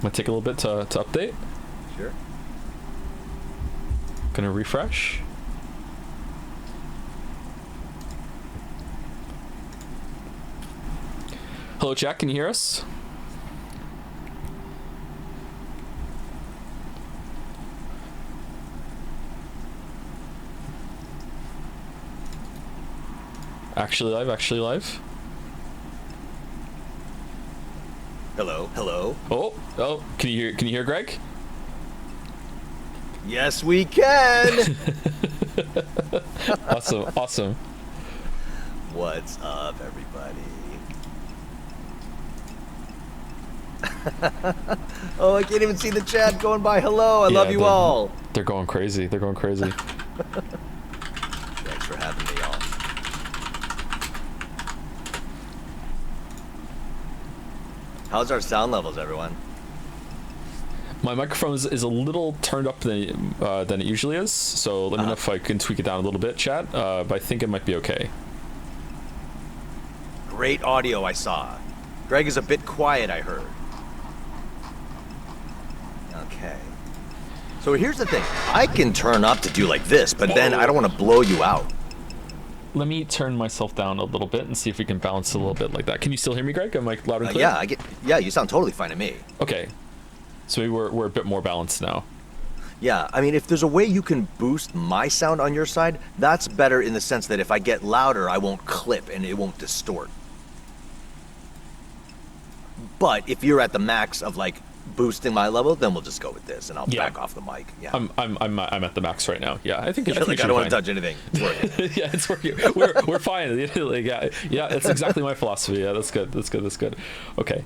Might take a little bit to update. Sure. Gonna refresh. Hello, Jack. Can you hear us? Actually live. Hello. Oh, can you hear Greg? Yes, we can. Awesome. What's up, everybody? Oh, I can't even see the chat going by. Hello, I love you all. They're going crazy. Thanks for having me, y'all. How's our sound levels, everyone? My microphone is a little turned up than it usually is, so let me know if I can tweak it down a little bit, chat. But I think it might be okay. Great audio, I saw. Greg is a bit quiet, I heard. Okay. So here's the thing. I can turn up to do like this, but then I don't want to blow you out. Let me turn myself down a little bit and see if we can balance a little bit like that. Can you still hear me, Greg? Am I loud and clear? Yeah, you sound totally fine to me. Okay. So maybe we're a bit more balanced now. Yeah, I mean, if there's a way you can boost my sound on your side, that's better in the sense that if I get louder, I won't clip and it won't distort. But if you're at the max of like boosting my level, then we'll just go with this, and I'll back off the mic. Yeah, I'm at the max right now. Yeah, I think I don't want to touch anything. It's working. Yeah, it's working. We're fine. Like, yeah, that's exactly my philosophy. Yeah, that's good. Okay,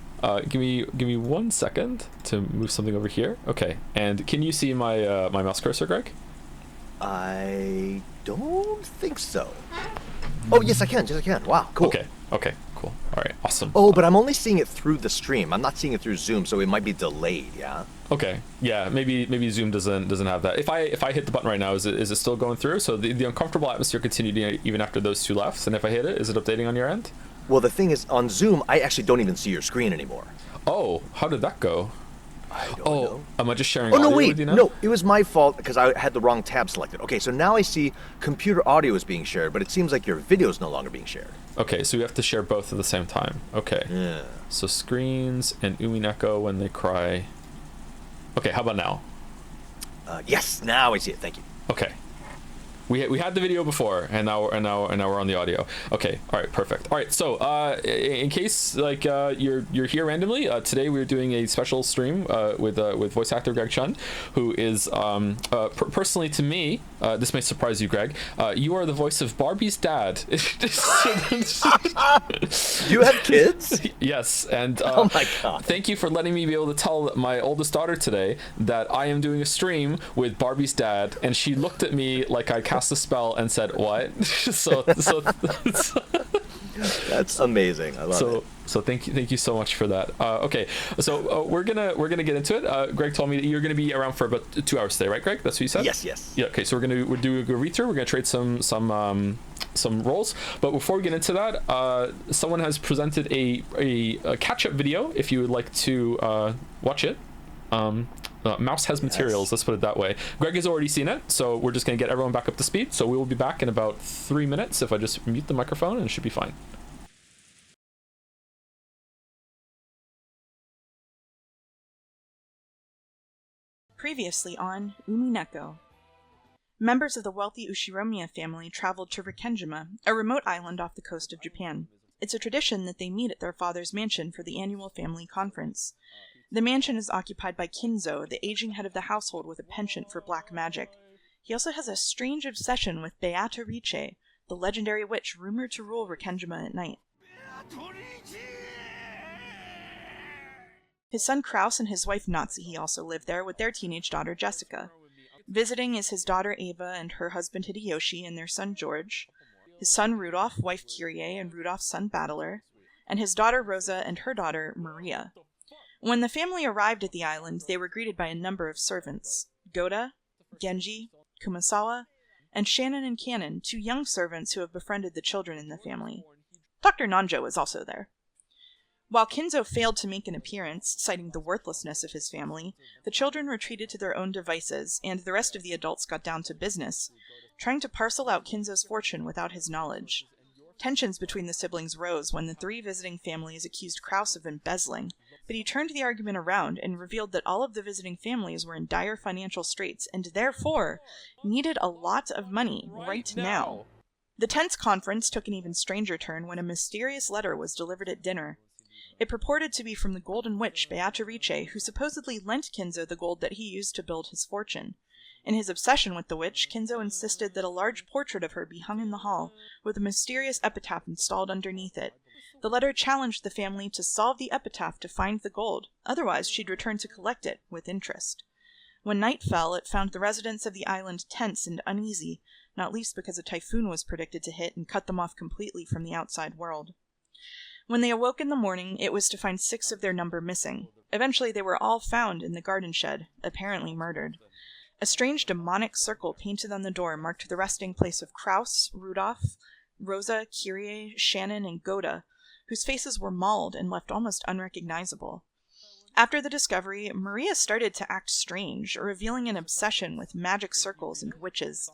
give me 1 second to move something over here. Okay, and can you see my my mouse cursor, Greg? I don't think so. Oh, yes, I can. Wow, cool. Okay, cool. All right, awesome. Oh, but I'm only seeing it through the stream. I'm not seeing it through Zoom, so it might be delayed. Yeah. Okay. Yeah. Maybe Zoom doesn't have that. If I hit the button right now, is it still going through? So the uncomfortable atmosphere continued even after those two left. And if I hit it, is it updating on your end? Well, the thing is, on Zoom, I actually don't even see your screen anymore. Oh, how did that go? I don't know. Am I just sharing? Oh, no, audio wait. with you now? No, it was my fault because I had the wrong tab selected. Okay, so now I see computer audio is being shared, but it seems like your video is no longer being shared. Okay, so we have to share both at the same time. Okay. Yeah. So screens and Umineko when they cry. Okay, how about now? Yes, now I see it. Thank you. Okay. We had the video before, and now we're on the audio. Okay, all right, perfect. All right, so in case like you're here randomly, today we're doing a special stream with voice actor Greg Chun, who is personally to me, this may surprise you, Greg. You are the voice of Barbie's dad. You have kids? Yes, and oh my god! Thank you for letting me be able to tell my oldest daughter today that I am doing a stream with Barbie's dad, and she looked at me like I cast a spell and said, "What?" so That's amazing. I love it. So thank you so much for that. Okay, so we're gonna get into it. Greg told me that you're gonna be around for about 2 hours today, right, Greg? That's what you said. Yes. Yeah. Okay, so we're doing a read through. We're gonna trade some roles, but before we get into that, someone has presented a catch up video. If you would like to watch it. Mouse has materials, let's put it that way. Greg has already seen it, so we're just going to get everyone back up to speed. So we will be back in about 3 minutes if I just mute the microphone, and it should be fine. Previously on Umineko. Members of the wealthy Ushiromiya family traveled to Rikkenjima, a remote island off the coast of Japan. It's a tradition that they meet at their father's mansion for the annual family conference. The mansion is occupied by Kinzo, the aging head of the household with a penchant for black magic. He also has a strange obsession with Beata Riche, the legendary witch rumored to rule Rikkenjima at night. His son Kraus and his wife Natsuhi also live there with their teenage daughter Jessica. Visiting is his daughter Ava and her husband Hideyoshi and their son George, his son Rudolph, wife Kyrie, and Rudolph's son Battler, and his daughter Rosa and her daughter Maria. When the family arrived at the island, they were greeted by a number of servants: Goda, Genji, Kumasawa, and Shannon and Cannon, two young servants who have befriended the children in the family. Dr. Nanjo is also there. While Kinzo failed to make an appearance, citing the worthlessness of his family, the children retreated to their own devices, and the rest of the adults got down to business, trying to parcel out Kinzo's fortune without his knowledge. Tensions between the siblings rose when the three visiting families accused Kraus of embezzling, but he turned the argument around and revealed that all of the visiting families were in dire financial straits and therefore needed a lot of money right now. The tense conference took an even stranger turn when a mysterious letter was delivered at dinner. It purported to be from the Golden Witch, Beatrice, who supposedly lent Kinzo the gold that he used to build his fortune. In his obsession with the witch, Kinzo insisted that a large portrait of her be hung in the hall, with a mysterious epitaph installed underneath it. The letter challenged the family to solve the epitaph to find the gold, otherwise she'd return to collect it, with interest. When night fell, it found the residents of the island tense and uneasy, not least because a typhoon was predicted to hit and cut them off completely from the outside world. When they awoke in the morning, it was to find 6 of their number missing. Eventually they were all found in the garden shed, apparently murdered. A strange demonic circle painted on the door marked the resting place of Kraus, Rudolph, Rosa, Kyrie, Shannon, and Goda, whose faces were mauled and left almost unrecognizable. After the discovery, Maria started to act strange, revealing an obsession with magic circles and witches.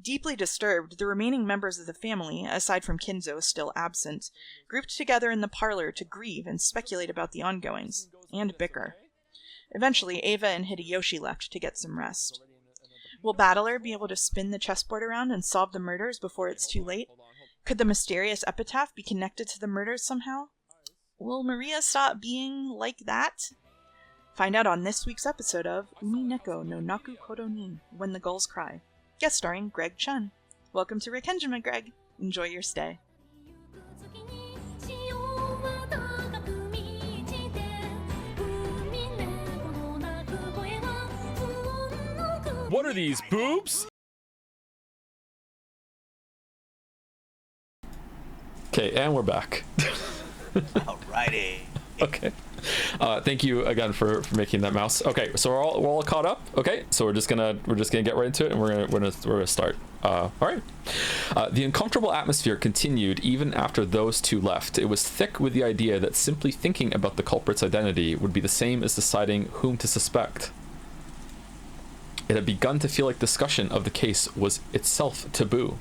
Deeply disturbed, the remaining members of the family, aside from Kinzo still absent, grouped together in the parlor to grieve and speculate about the ongoings, and bicker. Eventually, Ava and Hideyoshi left to get some rest. Will Battler be able to spin the chessboard around and solve the murders before it's too late? Could the mysterious epitaph be connected to the murders somehow? Will Maria stop being like that? Find out on this week's episode of Umineko no Naku Koro ni, When the Gulls Cry, guest starring Greg Chun. Welcome to Rikkenjima, Greg. Enjoy your stay. What are these, boobs? Okay, and we're back. Alrighty. Okay. Thank you again for making that mouse. Okay, so we're all caught up. Okay, so we're just gonna get right into it, and we're gonna start. All right. The uncomfortable atmosphere continued even after those two left. It was thick with the idea that simply thinking about the culprit's identity would be the same as deciding whom to suspect. It had begun to feel like discussion of the case was itself taboo.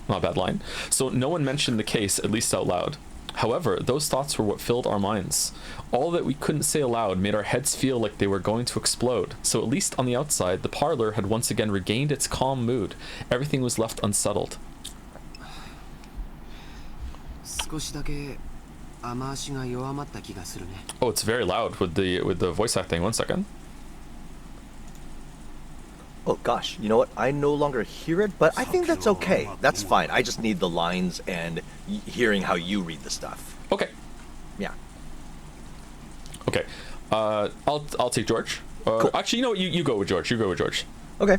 Not a bad line. So no one mentioned the case, at least out loud. However, those thoughts were what filled our minds. All that we couldn't say aloud made our heads feel like they were going to explode. So at least on the outside, the parlor had once again regained its calm mood. Everything was left unsettled. Oh, it's very loud with the voice acting. 1 second. Oh gosh, you know what? I no longer hear it, but I think that's okay. That's fine. I just need the lines and hearing how you read the stuff. Okay. Yeah. Okay. I'll take George. Cool. Actually, you know what? You go with George. You go with George. Okay.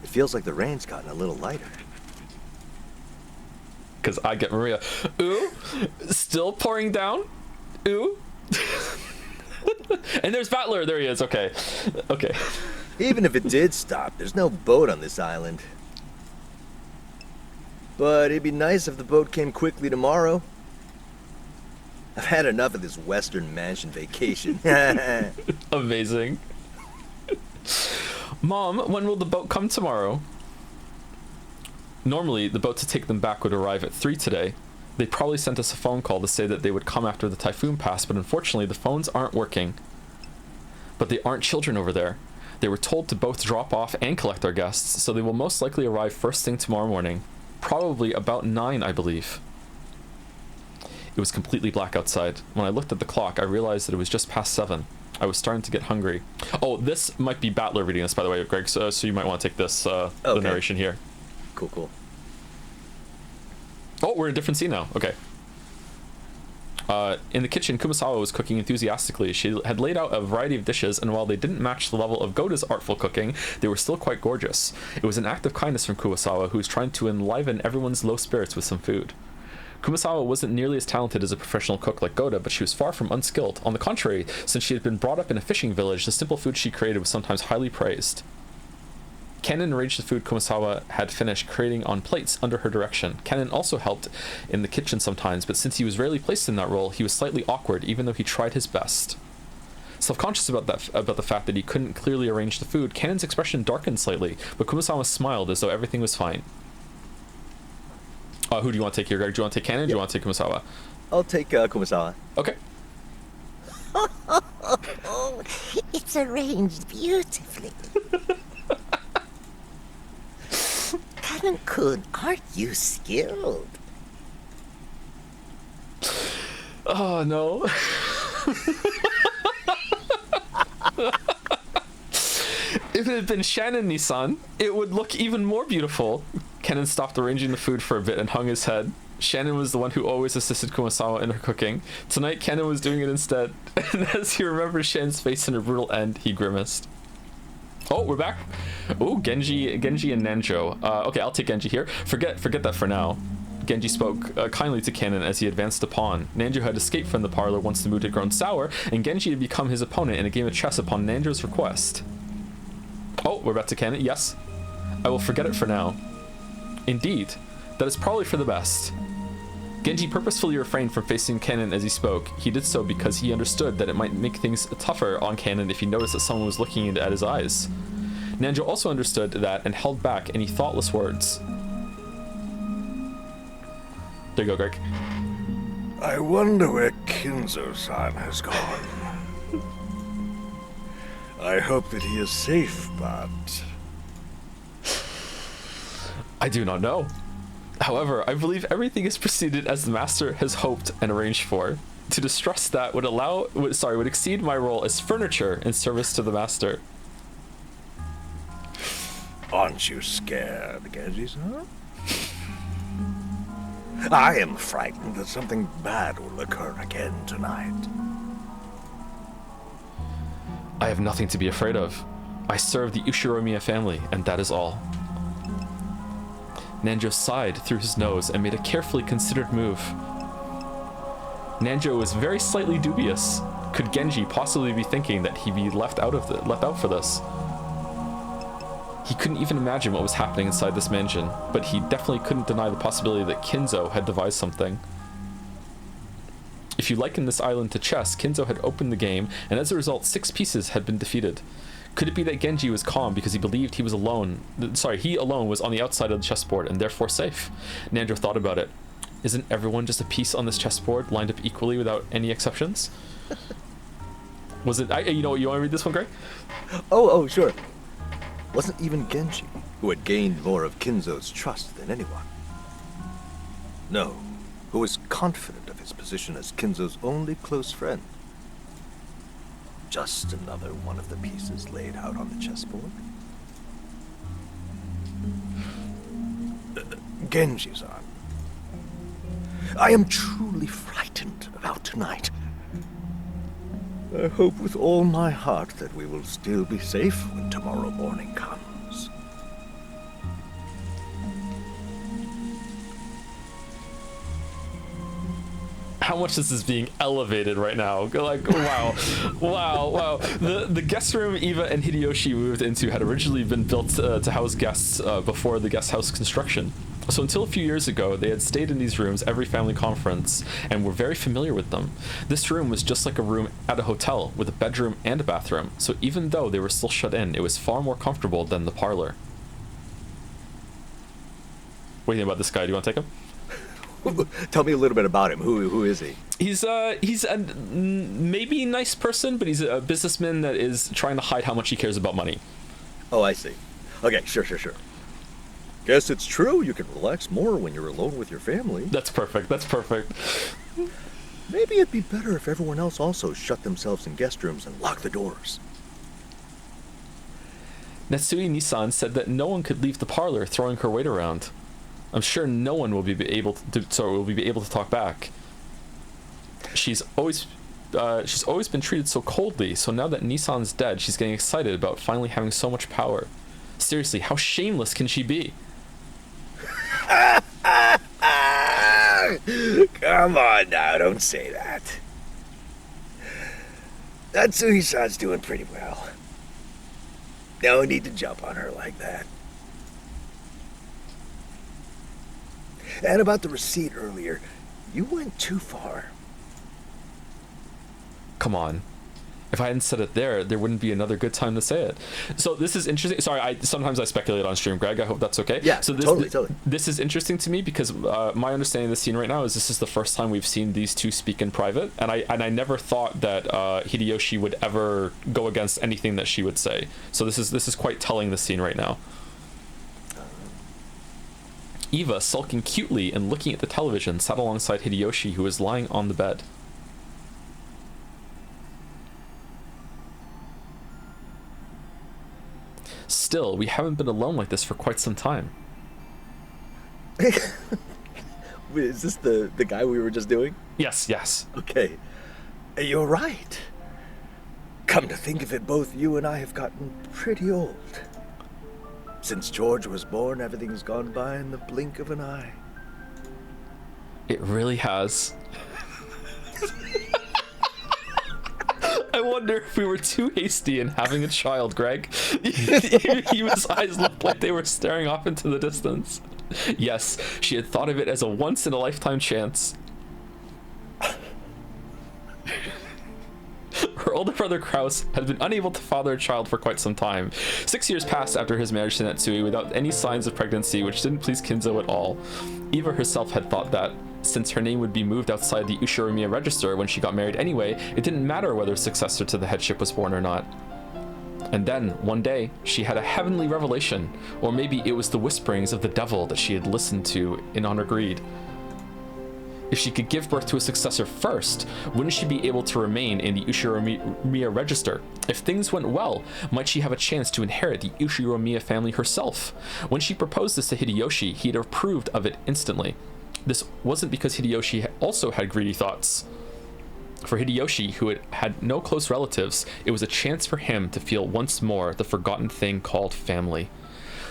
It feels like the rain's gotten a little lighter. Because I get Maria. Ooh, still pouring down. Ooh. And there's Battler. There he is. Okay. Okay. Even if it did stop, there's no boat on this island. But it'd be nice if the boat came quickly tomorrow. I've had enough of this Western mansion vacation. Amazing. Mom, when will the boat come tomorrow? Normally, the boat to take them back would arrive at 3 today. They probably sent us a phone call to say that they would come after the typhoon passed, but unfortunately the phones aren't working. But they aren't children over there. They were told to both drop off and collect our guests, so they will most likely arrive first thing tomorrow morning. Probably about 9, I believe. It was completely black outside. When I looked at the clock, I realized that it was just past 7. I was starting to get hungry. Oh, this might be Battler reading this, by the way, Greg, so you might want to take this, the narration here. Cool. Oh, we're in a different scene now. Okay. In the kitchen, Kumasawa was cooking enthusiastically. She had laid out a variety of dishes, and while they didn't match the level of Goda's artful cooking, they were still quite gorgeous. It was an act of kindness from Kumasawa, who was trying to enliven everyone's low spirits with some food. Kumasawa wasn't nearly as talented as a professional cook like Goda, but she was far from unskilled. On the contrary, since she had been brought up in a fishing village, the simple food she created was sometimes highly praised. Cannon arranged the food Kumasawa had finished creating on plates under her direction. Cannon also helped in the kitchen sometimes, but since he was rarely placed in that role, he was slightly awkward, even though he tried his best. Self-conscious about the fact that he couldn't clearly arrange the food, Cannon's expression darkened slightly, but Kumasawa smiled as though everything was fine. Who do you want to take here, Greg? Do you want to take Cannon or do you want to take Kumasawa? I'll take Kumasawa. Okay. Oh, it's arranged beautifully. Cannon-kun, aren't you skilled? Oh, no. If it had been Shannon Nissan, it would look even more beautiful. Cannon stopped arranging the food for a bit and hung his head. Shannon was the one who always assisted Kumasawa in her cooking. Tonight, Cannon was doing it instead, and as he remembered Shannon's face in her brutal end, he grimaced. Oh, we're back. Oh, Genji and Nanjo. Okay, I'll take Genji here. Forget that for now. Genji spoke kindly to Cannon as he advanced a pawn. Nanjo had escaped from the parlor once the mood had grown sour, and Genji had become his opponent in a game of chess upon Nanjo's request. Oh, we're back to Cannon. Yes. I will forget it for now. Indeed. That is probably for the best. Genji purposefully refrained from facing Cannon as he spoke. He did so because he understood that it might make things tougher on Cannon if he noticed that someone was looking at his eyes. Nanjo also understood that and held back any thoughtless words. There you go, Greg. I wonder where Kinzo-san has gone. I hope that he is safe, but... I do not know. However, I believe everything is proceeded as the master has hoped and arranged for. To distrust that would exceed my role as furniture in service to the master. Aren't you scared, Genji-san? I am frightened that something bad will occur again tonight. I have nothing to be afraid of. I serve the Ushiromiya family, and that is all. Nanjo sighed through his nose and made a carefully considered move. Nanjo was very slightly dubious. Could Genji possibly be thinking that he'd be left out for this? He couldn't even imagine what was happening inside this mansion, but he definitely couldn't deny the possibility that Kinzo had devised something. If you liken this island to chess, Kinzo had opened the game, and as a result, 6 pieces had been defeated. Could it be that Genji was calm because he believed he alone was on the outside of the chessboard and therefore safe? Nanjo thought about it. Isn't everyone just a piece on this chessboard, lined up equally without any exceptions? Was it... you want to read this one, Greg? Oh, sure. Wasn't even Genji who had gained more of Kinzo's trust than anyone. No, who was confident of his position as Kinzo's only close friend. Just another one of the pieces laid out on the chessboard. Genji-san, I am truly frightened about tonight. I hope with all my heart that we will still be safe when tomorrow morning comes. How much this is being elevated right now. Like, wow. Wow. The guest room Eva and Hideyoshi moved into had originally been built to house guests before the guest house construction. So until a few years ago, they had stayed in these rooms every family conference and were very familiar with them. This room was just like a room at a hotel with a bedroom and a bathroom. So even though they were still shut in, it was far more comfortable than the parlor. What do you think about this guy? Do you want to take him? Tell me a little bit about him. Who is he? He's a maybe nice person, but he's a businessman that is trying to hide how much he cares about money. Oh, I see. Okay, sure. Guess it's true. You can relax more when you're alone with your family. That's perfect. Maybe it'd be better if everyone else also shut themselves in guest rooms and locked the doors. Netsui Nissan said that no one could leave the parlor throwing her weight around. I'm sure no one will be able to talk back. She's always been treated so coldly, so now that Nissan's dead, she's getting excited about finally having so much power. Seriously, how shameless can she be? Come on now, don't say that. Natsui-san's doing pretty well. No need to jump on her like that. And about the receipt earlier, you went too far. Come on. If I hadn't said it there wouldn't be another good time to say it. So this is interesting. Sorry, sometimes I speculate on stream, Greg. I hope that's okay. Yeah, so totally. This is interesting to me because my understanding of the scene right now is this is the first time we've seen these two speak in private, and I never thought that Hideyoshi would ever go against anything that she would say. So this is quite telling, the scene right now. Eva, sulking cutely and looking at the television, sat alongside Hideyoshi, who was lying on the bed. Still, we haven't been alone like this for quite some time. Is this the guy we were just doing? Yes. Okay. You're right. Come to think of it, both you and I have gotten pretty old. Since George was born, everything's gone by in the blink of an eye. It really has. I wonder if we were too hasty in having a child, Greg. Eva's eyes looked like they were staring off into the distance. Yes, she had thought of it as a once-in-a-lifetime chance. Her older brother Kraus had been unable to father a child for quite some time. 6 years passed after his marriage to Natsui without any signs of pregnancy, which didn't please Kinzo at all. Eva herself had thought that, since her name would be moved outside the Ushiromiya register when she got married anyway, it didn't matter whether a successor to the headship was born or not. And then, one day, she had a heavenly revelation, or maybe it was the whisperings of the devil that she had listened to in on her greed. If she could give birth to a successor first, wouldn't she be able to remain in the Ushiromiya register? If things went well, might she have a chance to inherit the Ushiromiya family herself? When she proposed this to Hideyoshi, he had approved of it instantly. This wasn't because Hideyoshi also had greedy thoughts. For Hideyoshi, who had no close relatives, it was a chance for him to feel once more the forgotten thing called family.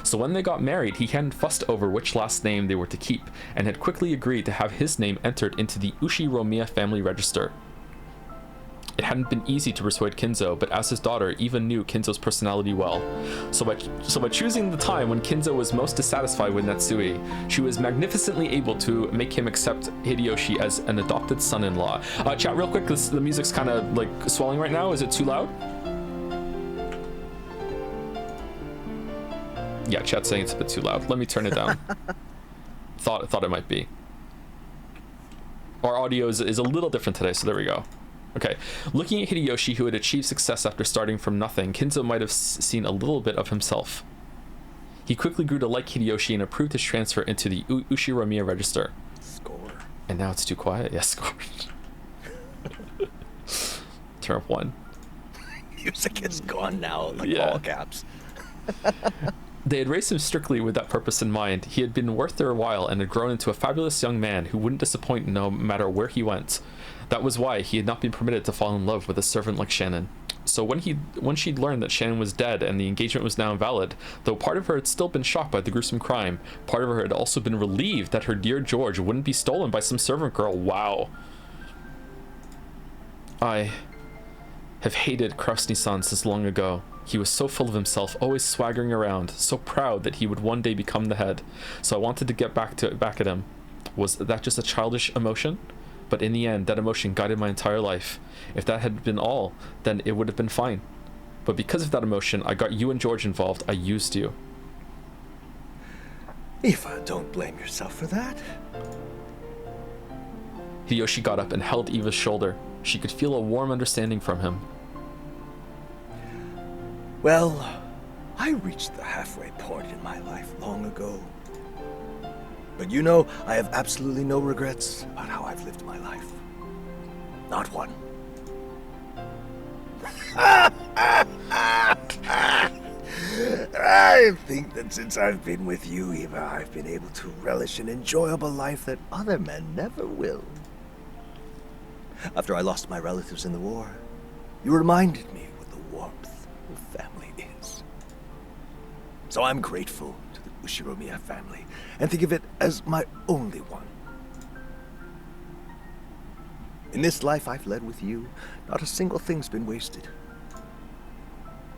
So when they got married, he hadn't fussed over which last name they were to keep, and had quickly agreed to have his name entered into the Ushiromiya family register. It hadn't been easy to persuade Kinzo, but as his daughter, Eva knew Kinzo's personality well. So by choosing the time when Kinzo was most dissatisfied with Natsui, she was magnificently able to make him accept Hideyoshi as an adopted son-in-law. Chat real quick, the music's kind of like swelling right now. Is it too loud? Yeah, chat's saying it's a bit too loud. Let me turn it down. Thought it might be. Our audio is a little different today, so there we go. Okay, looking at Hideyoshi, who had achieved success after starting from nothing, Kinzo might have seen a little bit of himself. He quickly grew to like Hideyoshi and approved his transfer into the Ushiromiya register. Score. And now it's too quiet. Yes, score. Turn up 1. Music is gone now, like all caps. They had raised him strictly with that purpose in mind. He had been worth their while and had grown into a fabulous young man who wouldn't disappoint no matter where he went. That was why he had not been permitted to fall in love with a servant like Shannon. So when she'd learned that Shannon was dead and the engagement was now invalid, though part of her had still been shocked by the gruesome crime, part of her had also been relieved that her dear George wouldn't be stolen by some servant girl. Wow. I have hated Kraus-Nissan since long ago. He was so full of himself, always swaggering around, so proud that he would one day become the head. So I wanted to get back at him. Was that just a childish emotion? But in the end, that emotion guided my entire life. If that had been all, then it would have been fine. But because of that emotion, I got you and George involved. I used you. Eva, don't blame yourself for that. Hideyoshi got up and held Eva's shoulder. She could feel a warm understanding from him. Well, I reached the halfway point in my life long ago. But you know, I have absolutely no regrets about how I've lived my life. Not one. I think that since I've been with you, Eva, I've been able to relish an enjoyable life that other men never will. After I lost my relatives in the war, you reminded me what the warmth of family is. So I'm grateful to the Ushiromiya family, and think of it as my only one. In this life I've led with you, not a single thing's been wasted.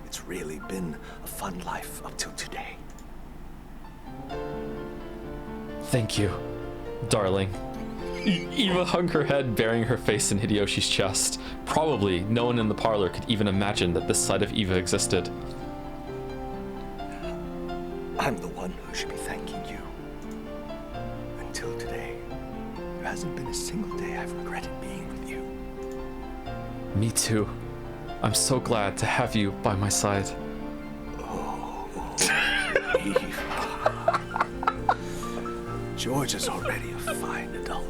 It's really been a fun life up till today. Thank you, darling. Eva hung her head, burying her face in Hideyoshi's chest. Probably no one in the parlor could even imagine that this side of Eva existed. I'm the one who should be thanking you. Until today, there hasn't been a single day I've regretted being with you. Me too. I'm so glad to have you by my side. Eve. George is already a fine adult.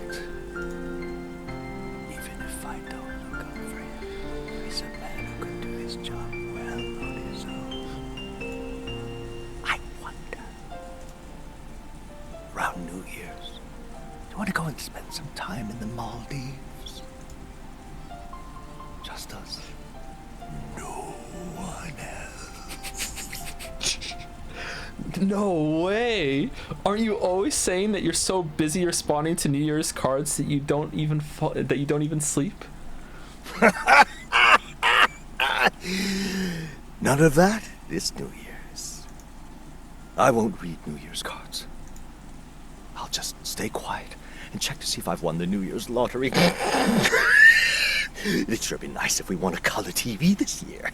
Even if I don't look over him, he's a man who could do his job well on his own. I wonder, around New Year's, do you want to go and spend some time in the Maldives? Just us. No one else. No way! Aren't you always saying that you're so busy responding to New Year's cards that you don't even sleep? None of that this New Year's. I won't read New Year's cards. I'll just stay quiet and check to see if I've won the New Year's lottery. It'd sure be nice if we won a color TV this year.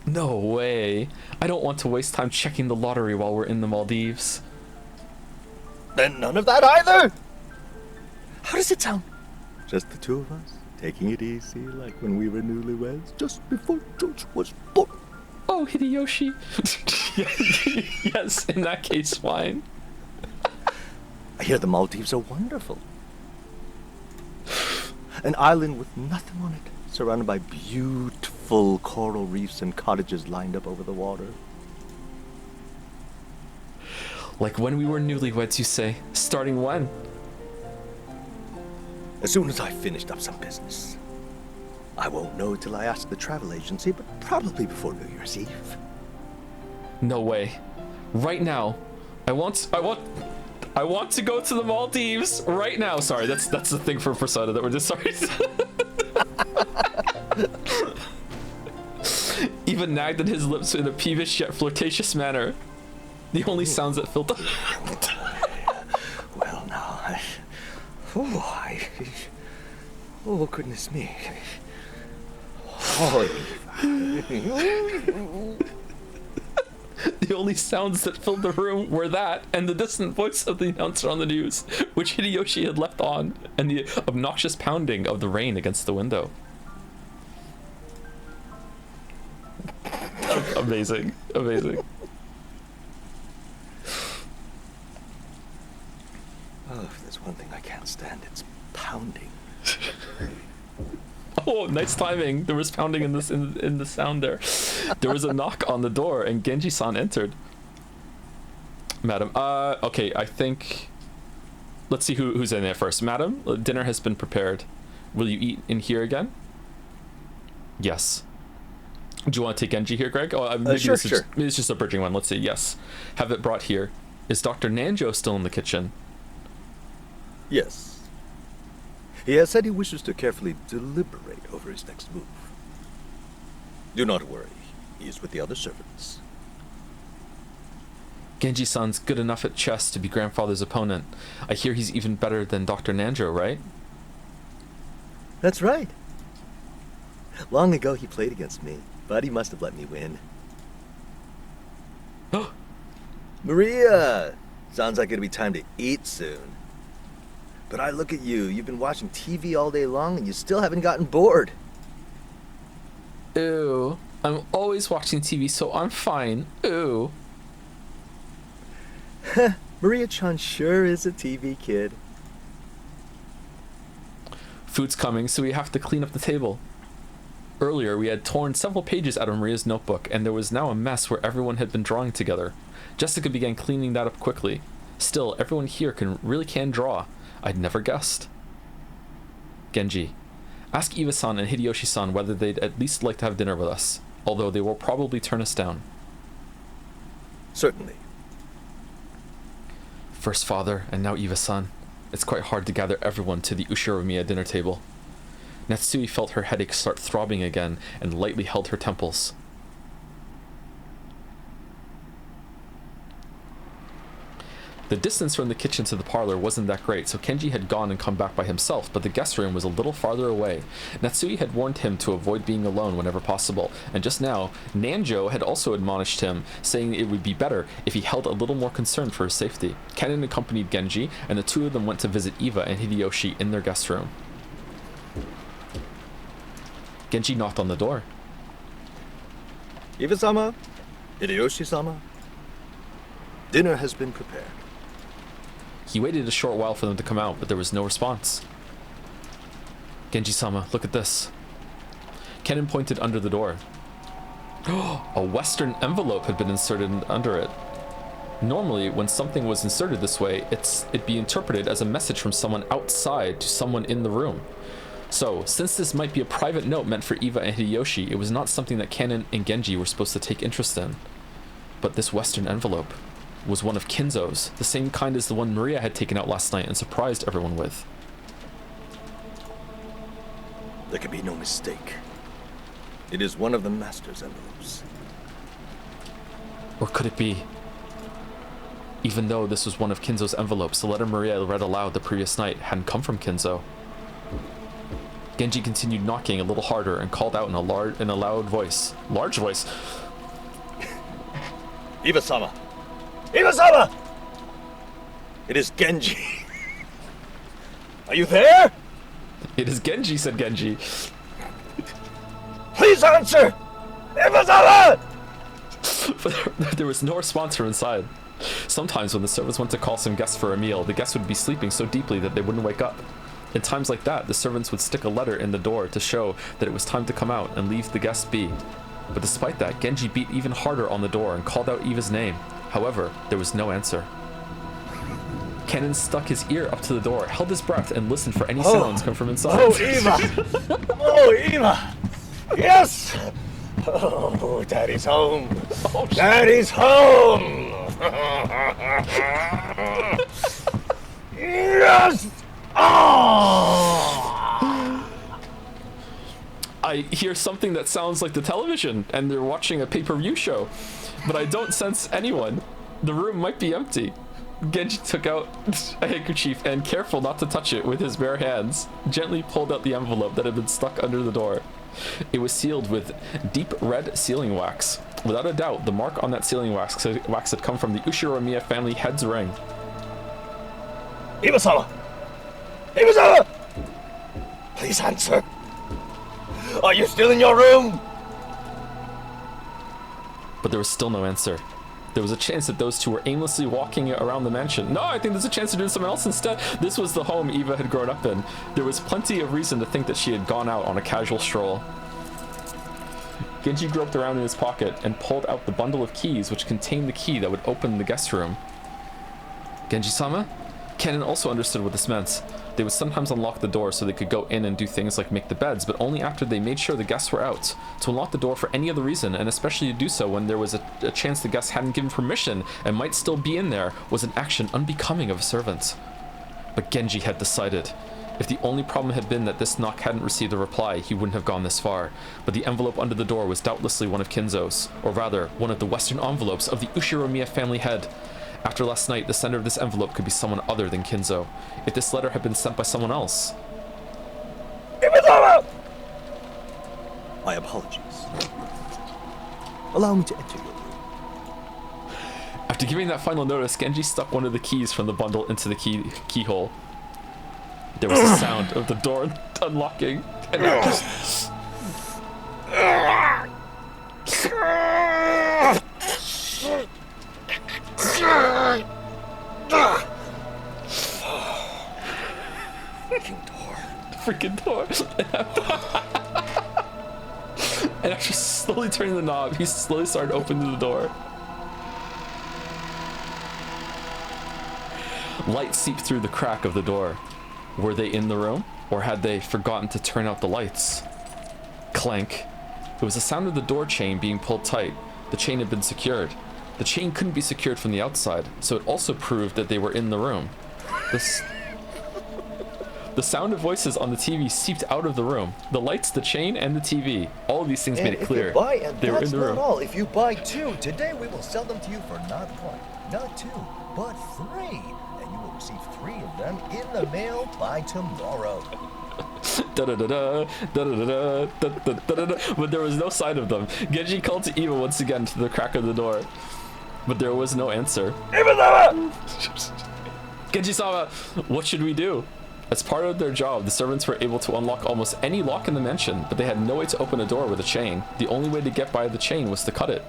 No way. I don't want to waste time checking the lottery while we're in the Maldives. Then none of that either. How does it sound? Just the two of us, taking it easy like when we were newlyweds just before George was born. Oh, Hideyoshi. Yes, in that case, fine. I hear the Maldives are wonderful. An island with nothing on it, surrounded by beautiful coral reefs and cottages lined up over the water. Like when we were newlyweds, you say. Starting when? As soon as I finished up some business. I won't know till I ask the travel agency, but probably before New Year's Eve. No way. Right now. I want to go to the Maldives right now. Sorry, that's the thing for Persona that we're just sorry. Even nagged at his lips in a peevish yet flirtatious manner. The only sounds that filled the Well, now, oh, goodness me. Oh, The only sounds that filled the room were that and the distant voice of the announcer on the news, which Hideyoshi had left on, and the obnoxious pounding of the rain against the window. Amazing. Amazing. Oh, if there's one thing I can't stand, it's pounding. Oh, nice timing. There was pounding in this in the sound there. There was a knock on the door and Genji-san entered. Madam, okay, I think let's see who's in there first. Madam, dinner has been prepared. Will you eat in here again? Yes. Do you want to take Genji here, Greg? Oh, maybe sure. Maybe it's just a bridging one. Let's see. Yes. Have it brought here. Is Dr. Nanjo still in the kitchen? Yes. He has said he wishes to carefully deliberate over his next move. Do not worry. He is with the other servants. Genji-san's good enough at chess to be grandfather's opponent. I hear he's even better than Dr. Nanjo, right? That's right. Long ago he played against me, but he must have let me win. Maria! Sounds like it'll be time to eat soon. But I look at you, you've been watching TV all day long and you still haven't gotten bored. Ew. I'm always watching TV, so I'm fine. Ew. Maria-chan sure is a TV kid. Food's coming, so we have to clean up the table. Earlier, we had torn several pages out of Maria's notebook, and there was now a mess where everyone had been drawing together. Jessica began cleaning that up quickly. Still, everyone here really can draw. I'd never guessed. Genji, ask Iwa-san and Hideyoshi-san whether they'd at least like to have dinner with us, although they will probably turn us down. Certainly. First father, and now Iwa-san. It's quite hard to gather everyone to the Ushiromiya dinner table. Natsui felt her headache start throbbing again and lightly held her temples. The distance from the kitchen to the parlor wasn't that great, so Kenji had gone and come back by himself, but the guest room was a little farther away. Natsui had warned him to avoid being alone whenever possible, and just now, Nanjo had also admonished him, saying it would be better if he held a little more concern for his safety. Kennen accompanied Genji, and the two of them went to visit Eva and Hideyoshi in their guest room. Genji knocked on the door. Eva-sama, Hideyoshi-sama, dinner has been prepared. He waited a short while for them to come out, but there was no response. Genji-sama, look at this. Kennen pointed under the door. A Western envelope had been inserted under it. Normally, when something was inserted this way, it'd be interpreted as a message from someone outside to someone in the room. So, since this might be a private note meant for Eva and Hideyoshi, it was not something that Kennen and Genji were supposed to take interest in. But this Western envelope was one of Kinzo's, the same kind as the one Maria had taken out last night and surprised everyone with. There can be no mistake. It is one of the master's envelopes. Or could it be? Even though this was one of Kinzo's envelopes, the letter Maria read aloud the previous night hadn't come from Kinzo. Genji continued knocking a little harder and called out in a loud voice. Large voice. Eva-sama! Eva-sama! It is Genji. Are you there? It is Genji, said Genji. Please answer! Eva-sama! But there was no response from inside. Sometimes when the servants went to call some guests for a meal, the guests would be sleeping so deeply that they wouldn't wake up. In times like that, the servants would stick a letter in the door to show that it was time to come out and leave the guests be. But despite that, Genji beat even harder on the door and called out Eva's name. However, there was no answer. Kennen stuck his ear up to the door, held his breath, and listened for any sounds come from inside. Oh, Eva! Oh, Eva! Yes! Oh, Daddy's home! Oh, Daddy's home! Yes! Oh! I hear something that sounds like the television, and they're watching a pay-per-view show, but I don't sense anyone. The room might be empty. Genji took out a handkerchief and, careful not to touch it with his bare hands, gently pulled out the envelope that had been stuck under the door. It was sealed with deep red sealing wax. Without a doubt, the mark on that sealing wax had come from the Ushiromiya family head's ring. Eva-sama! Eva-sama! Please answer. Are you still in your room? But there was still no answer. There was a chance that those two were aimlessly walking around the mansion. No, I think there's a chance to do something else instead. This was the home Eva had grown up in. There was plenty of reason to think that she had gone out on a casual stroll. Genji groped around in his pocket and pulled out the bundle of keys which contained the key that would open the guest room. Genji-sama? Kennen also understood what this meant. They would sometimes unlock the door so they could go in and do things like make the beds, but only after they made sure the guests were out. To unlock the door for any other reason, and especially to do so when there was a chance the guests hadn't given permission and might still be in there, was an action unbecoming of a servant. But Genji had decided. If the only problem had been that this knock hadn't received a reply, he wouldn't have gone this far. But the envelope under the door was doubtlessly one of Kinzo's, or rather, one of the Western envelopes of the Ushiromiya family head. After last night, the sender of this envelope could be someone other than Kinzo. If this letter had been sent by someone else... Eva-sama! My apologies. Allow me to enter your room. After giving that final notice, Genji stuck one of the keys from the bundle into the keyhole. There was a sound of the door unlocking, and it just... Freaking door. And after slowly turning the knob, he slowly started opening the door. Light seeped through the crack of the door. Were they in the room, or had they forgotten to turn out the lights? Clank. It was the sound of the door chain being pulled tight. The chain had been secured. The chain couldn't be secured from the outside, so it also proved that they were in the room. The sound of voices on the TV seeped out of the room. The lights, the chain, and the TV. All of these things made it clear. They were in the room. All. If you buy 2, today we will sell them to you for not 1, not 2, but 3. And you will receive 3 of them in the mail by tomorrow. But there was no sign of them. Genji called to Eva once again to the crack of the door, but there was no answer. Genji-sama, what should we do? As part of their job, the servants were able to unlock almost any lock in the mansion, but they had no way to open a door with a chain. The only way to get by the chain was to cut it.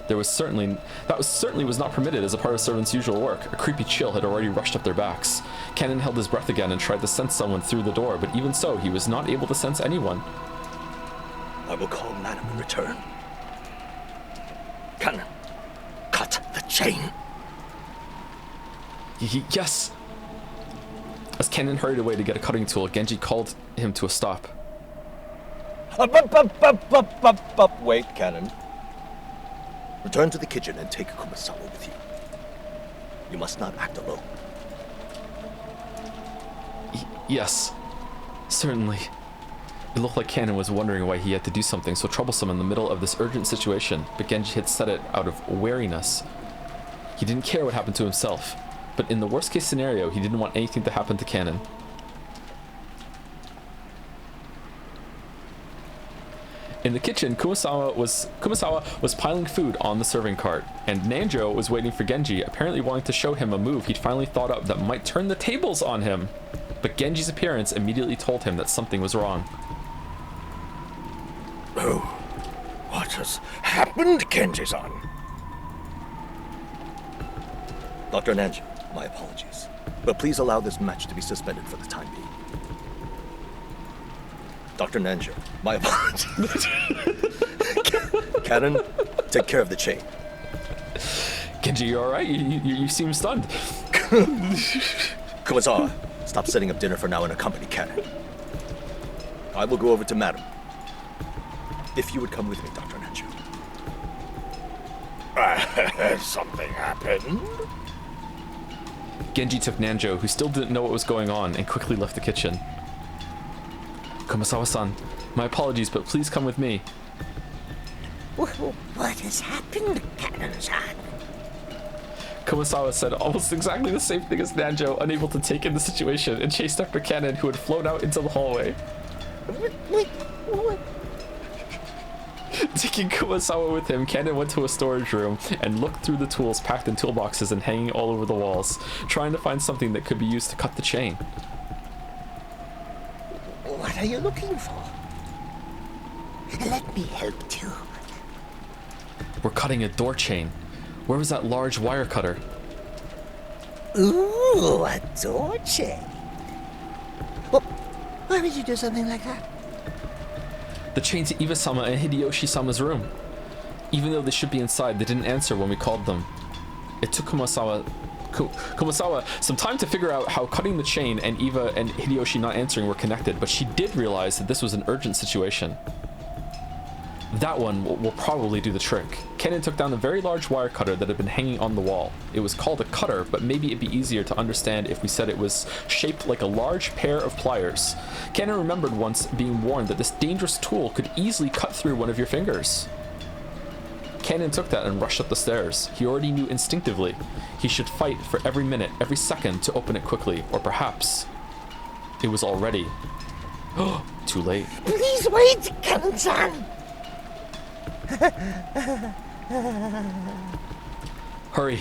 That certainly was not permitted as a part of servants' usual work. A creepy chill had already rushed up their backs. Cannon held his breath again and tried to sense someone through the door, but even so, he was not able to sense anyone. I will call Madam in return. Cannon, cut the chain. Yes. As Cannon hurried away to get a cutting tool, Genji called him to a stop. Wait, Cannon. Return to the kitchen and take Kumasawa with you. You must not act alone. Yes, certainly. It looked like Cannon was wondering why he had to do something so troublesome in the middle of this urgent situation, but Genji had said it out of wariness. He didn't care what happened to himself, but in the worst case scenario, he didn't want anything to happen to Cannon. In the kitchen, Kumasawa was piling food on the serving cart, and Nanjo was waiting for Genji, apparently wanting to show him a move he'd finally thought up that might turn the tables on him. But Genji's appearance immediately told him that something was wrong. Oh, what has happened, Genji-san? Dr. Nanjo, my apologies, but please allow this match to be suspended for the time being. Dr. Nanjo, my apologies. Cannon, take care of the chain. Genji, you alright? You seem stunned. Kumasawa, stop setting up dinner for now and accompany Cannon. I will go over to Madam. If you would come with me, Dr. Nanjo. Something happened? Genji took Nanjo, who still didn't know what was going on, and quickly left the kitchen. Kumasawa-san, my apologies, but please come with me. What has happened, Cannon-san? Kumasawa said almost exactly the same thing as Nanjo, unable to take in the situation, and chased after Cannon, who had flown out into the hallway. What? Taking Kumasawa with him, Cannon went to a storage room and looked through the tools packed in toolboxes and hanging all over the walls, trying to find something that could be used to cut the chain. What are you looking for? Let me help you. We're cutting a door chain. Where was that large wire cutter? Ooh, a door chain. Well, why would you do something like that? The chain to Iba-sama and Hideyoshi-sama's room. Even though they should be inside, they didn't answer when we called them. It took Kumasawa some time to figure out how cutting the chain and Eva and Hideyoshi not answering were connected, but she did realize that this was an urgent situation. That one will probably do the trick. Cannon took down a very large wire cutter that had been hanging on the wall. It was called a cutter, but maybe it'd be easier to understand if we said it was shaped like a large pair of pliers. Cannon remembered once being warned that this dangerous tool could easily cut through one of your fingers. Cannon took that and rushed up the stairs. He already knew instinctively he should fight for every minute, every second to open it quickly, or perhaps it was already too late. Please wait, Cannon-san. Hurry.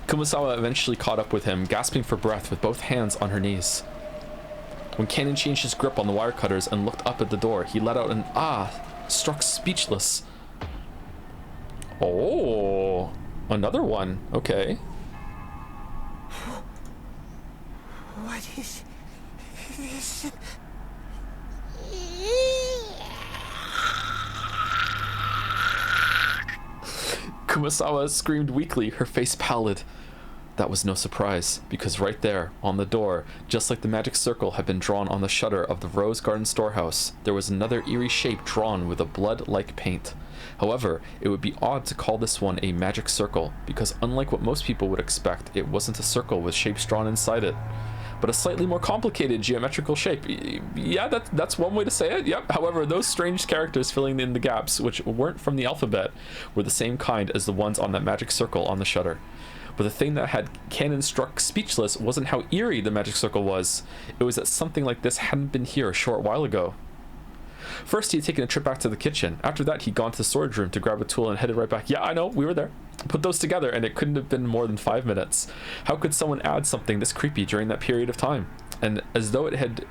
Kumasawa eventually caught up with him, gasping for breath with both hands on her knees. When Cannon changed his grip on the wire cutters and looked up at the door, he let out an ah, struck speechless. Oh, another one. Okay. What is this? Kumasawa screamed weakly, her face pallid. That was no surprise, because right there, on the door, just like the magic circle had been drawn on the shutter of the Rose Garden storehouse, there was another eerie shape drawn with a blood-like paint. However, it would be odd to call this one a magic circle, because unlike what most people would expect, it wasn't a circle with shapes drawn inside it. but a slightly more complicated geometrical shape. Yeah, that's one way to say it. Yep. However, those strange characters filling in the gaps, which weren't from the alphabet, were the same kind as the ones on that magic circle on the shutter. But the thing that had Cannon struck speechless wasn't how eerie the magic circle was. It was that something like this hadn't been here a short while ago. First, he had taken a trip back to the kitchen. After that, he'd gone to the storage room to grab a tool and headed right back. Yeah, I know, we were there. Put those together, and it couldn't have been more than 5 minutes. How could someone add something this creepy during that period of time? And as though it had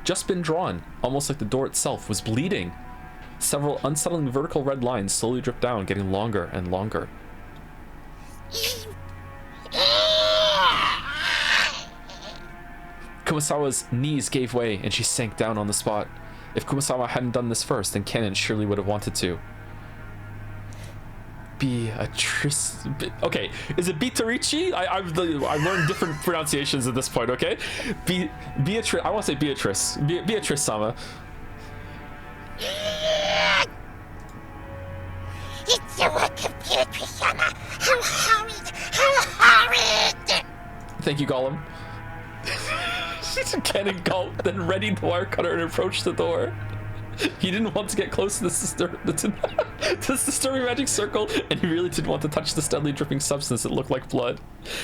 just been drawn, almost like the door itself was bleeding. Several unsettling vertical red lines slowly dripped down, getting longer and longer. Kumasawa's knees gave way, and she sank down on the spot. If Kumasawa hadn't done this first, then Cannon surely would have wanted to. Beatrice... Okay, is it Beatrice? I've learned different pronunciations at this point, okay? Beatrice... I want to say Beatrice. Beatrice-sama. It's the work of Beatrice-sama. How horrid! How horrid! Thank you, Gollum. Cannon gulped, then readied the wire cutter and approached the door. He didn't want to get close to this disturbing magic circle, and he really didn't want to touch the steadily dripping substance that looked like blood.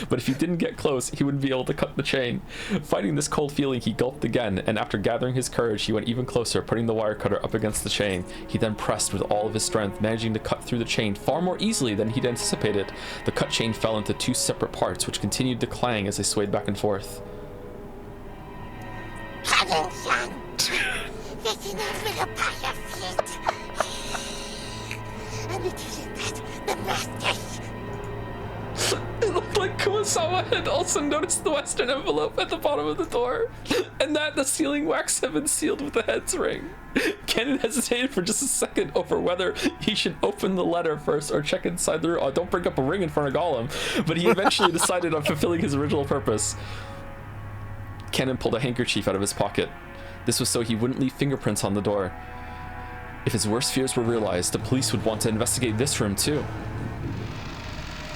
But if he didn't get close, he wouldn't be able to cut the chain. Fighting this cold feeling, he gulped again, and after gathering his courage, he went even closer, putting the wire cutter up against the chain. He then pressed with all of his strength, managing to cut through the chain far more easily than he'd anticipated. The cut chain fell into 2 separate parts, which continued to clang as they swayed back and forth. Cannon-san, there's an envelope by your feet. And it isn't that the master's. It looked like Kumasawa had also noticed the western envelope at the bottom of the door, and that the sealing wax had been sealed with the head's ring. Cannon hesitated for just a second over whether he should open the letter first or check inside the room. Oh, don't bring up a ring in front of Gollum. But he eventually decided on fulfilling his original purpose. Cannon pulled a handkerchief out of his pocket. This was so he wouldn't leave fingerprints on the door. If his worst fears were realized, the police would want to investigate this room too.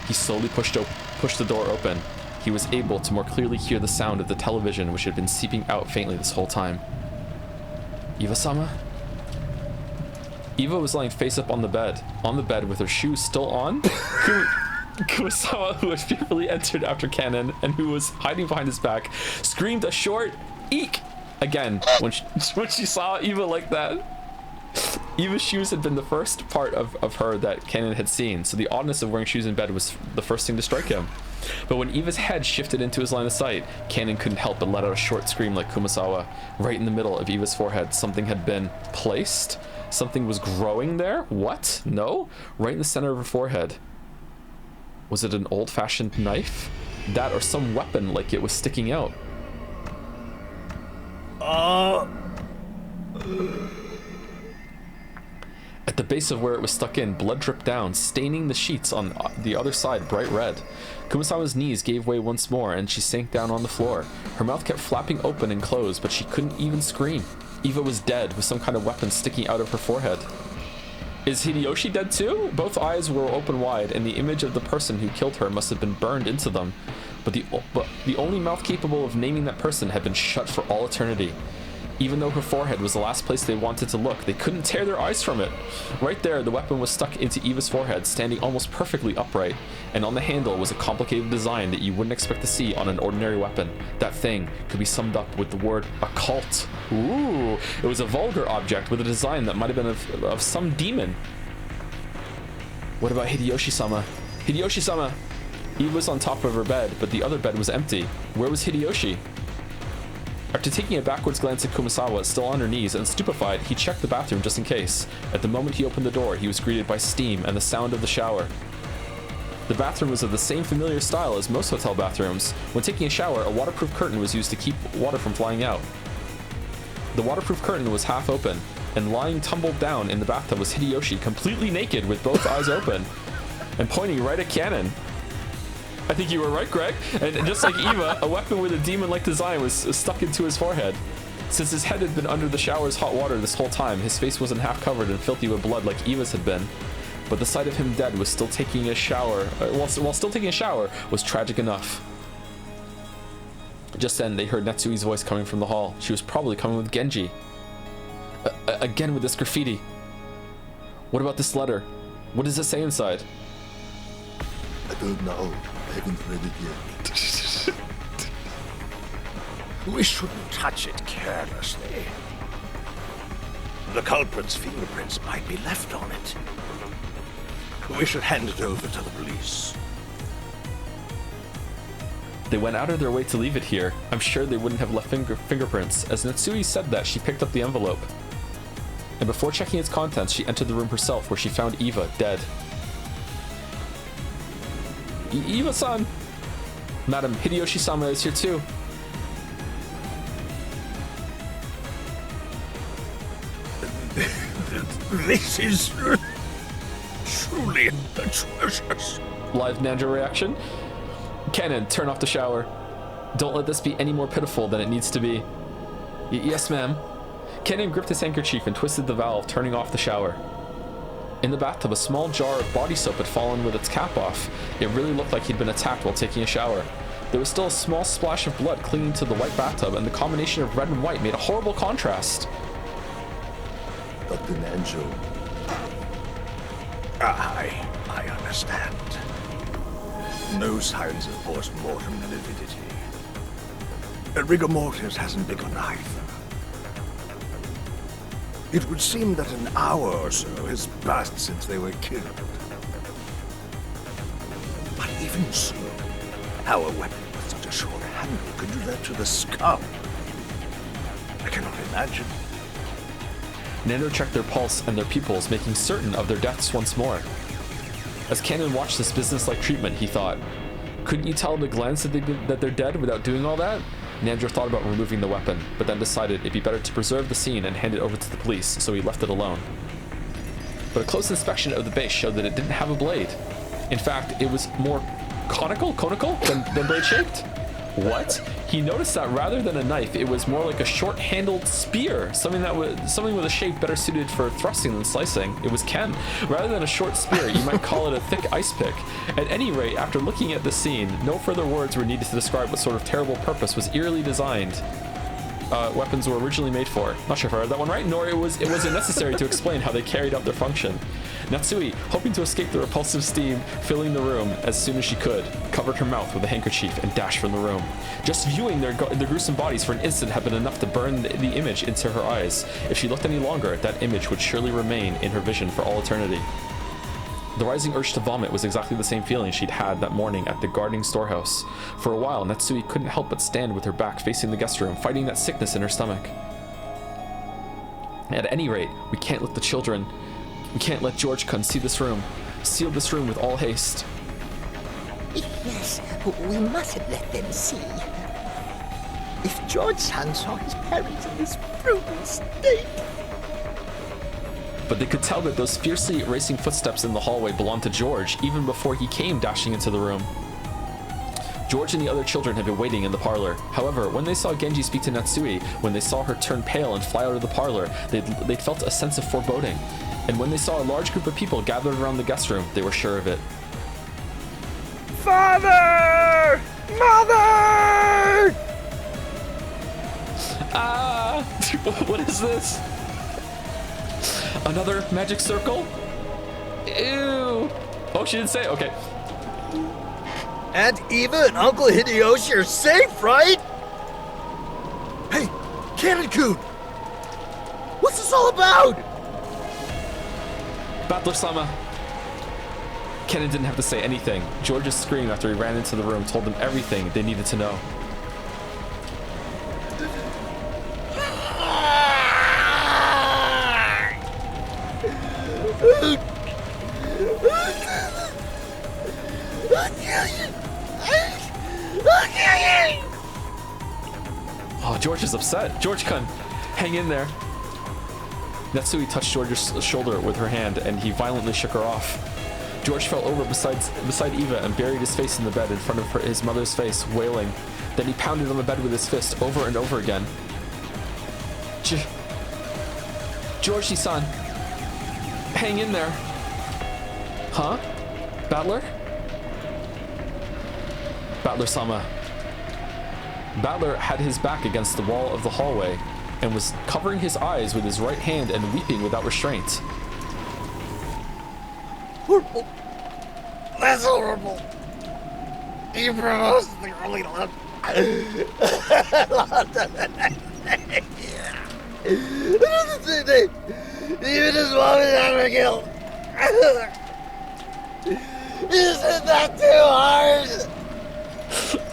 He slowly pushed the door open. He was able to more clearly hear the sound of the television, which had been seeping out faintly this whole time. Eva-sama? Eva was lying face up on the bed with her shoes still on. Kumasawa, who had fearfully entered after Cannon and who was hiding behind his back, screamed a short eek again when she saw Eva like that. Eva's shoes had been the first part of her that Cannon had seen, so the oddness of wearing shoes in bed was the first thing to strike him. But when Eva's head shifted into his line of sight, Cannon couldn't help but let out a short scream like Kumasawa. Right in the middle of Eva's forehead, something had been placed. Something was growing there? What? No? Right in the center of her forehead. Was it an old-fashioned knife? That or some weapon like it was sticking out? At the base of where it was stuck in, blood dripped down, staining the sheets on the other side bright red. Kumasawa's knees gave way once more, and she sank down on the floor. Her mouth kept flapping open and closed, but she couldn't even scream. Eva was dead, with some kind of weapon sticking out of her forehead. Is Hideyoshi dead too? Both eyes were open wide, and the image of the person who killed her must have been burned into them. But the only mouth capable of naming that person had been shut for all eternity. Even though her forehead was the last place they wanted to look, they couldn't tear their eyes from it. Right there, the weapon was stuck into Eva's forehead, standing almost perfectly upright, and on the handle was a complicated design that you wouldn't expect to see on an ordinary weapon. That thing could be summed up with the word occult. Ooh, it was a vulgar object with a design that might have been of some demon. What about Hideyoshi-sama? Hideyoshi-sama! Eva was on top of her bed, but the other bed was empty. Where was Hideyoshi? After taking a backwards glance at Kumasawa, still on her knees and stupefied, he checked the bathroom just in case. At the moment he opened the door, he was greeted by steam and the sound of the shower. The bathroom was of the same familiar style as most hotel bathrooms. When taking a shower, a waterproof curtain was used to keep water from flying out. The waterproof curtain was half open, and lying tumbled down in the bathtub was Hideyoshi, completely naked with both eyes open, and pointing right at Cannon. I think you were right, Greg. And just like Eva, a weapon with a demon-like design was stuck into his forehead. Since his head had been under the shower's hot water this whole time, his face wasn't half covered and filthy with blood like Eva's had been. But the sight of him dead was still taking a shower, while still taking a shower, was tragic enough. Just then, they heard Natsui's voice coming from the hall. She was probably coming with Genji. Again with this graffiti. What about this letter? What does it say inside? I don't know. I haven't read it yet. We shouldn't touch it carelessly. The culprit's fingerprints might be left on it. We should hand it over to the police. They went out of their way to leave it here. I'm sure they wouldn't have left fingerprints. As Natsui said that, she picked up the envelope. And before checking its contents, she entered the room herself, where she found Eva dead. Eva-san! Madam, Hideyoshi-sama is here too. This is truly atrocious. Live Nandra reaction. Cannon, turn off the shower. Don't let this be any more pitiful than it needs to be. Yes, ma'am. Cannon gripped his handkerchief and twisted the valve, turning off the shower. In the bathtub, a small jar of body soap had fallen with its cap off. It really looked like he'd been attacked while taking a shower. There was still a small splash of blood clinging to the white bathtub, and the combination of red and white made a horrible contrast. Dr. Nanjo. I understand. No signs of post-mortem lividity. Rigor mortis hasn't begun either. It would seem that an hour or so has passed since they were killed. But even so, how a weapon with such a short handle could do that to the skull? I cannot imagine. Nando checked their pulse and their pupils, making certain of their deaths once more. As Cannon watched this business-like treatment, he thought, couldn't you tell at a glance that they're dead without doing all that? Nandra thought about removing the weapon, but then decided it'd be better to preserve the scene and hand it over to the police, so he left it alone. But a close inspection of the base showed that it didn't have a blade. In fact, it was more conical than blade-shaped. What? He noticed that rather than a knife, it was more like a short-handled spear, something with a shape better suited for thrusting than slicing. It was Ken. Rather than a short spear, you might call it a thick ice pick. At any rate, after looking at the scene, no further words were needed to describe what sort of terrible purpose was eerily designed weapons were originally made for. Not sure if I read that one right, nor it wasn't necessary to explain how they carried out their function. Natsui, hoping to escape the repulsive steam filling the room as soon as she could, covered her mouth with a handkerchief and dashed from the room. Just viewing their gruesome bodies for an instant had been enough to burn the image into her eyes. If she looked any longer, that image would surely remain in her vision for all eternity. The rising urge to vomit was exactly the same feeling she'd had that morning at the guarding storehouse. For a while, Natsui couldn't help but stand with her back facing the guest room, fighting that sickness in her stomach. At any rate, we can't let George Chun see this room. Seal this room with all haste. Yes, we mustn't let them see. If George-san saw his parents in this brutal state... But they could tell that those fiercely racing footsteps in the hallway belonged to George, even before he came dashing into the room. George and the other children had been waiting in the parlor. However, when they saw Genji speak to Natsui, when they saw her turn pale and fly out of the parlor, they'd felt a sense of foreboding. And when they saw a large group of people gathered around the guest room, they were sure of it. Father! Mother! Ah! What is this? Another magic circle? Ew! Oh, she didn't say it. Okay. Aunt Eva and Uncle Hideyoshi are safe, right? Hey, Cannon-kun! What's this all about? Battler-sama. Kennen didn't have to say anything. George's scream after he ran into the room told them everything they needed to know. Oh, George is upset. George Chun, hang in there. Natsui touched George's shoulder with her hand, and he violently shook her off. George fell over beside Eva and buried his face in the bed in front of his mother's face, wailing. Then he pounded on the bed with his fist over and over again. Georgie-san, hang in there. Huh? Battler? Battler-sama. Battler had his back against the wall of the hallway and was covering his eyes with his right hand and weeping without restraint. Horrible. That's horrible. You proposed the girlie love. Even his mom is having killed. Isn't that too hard?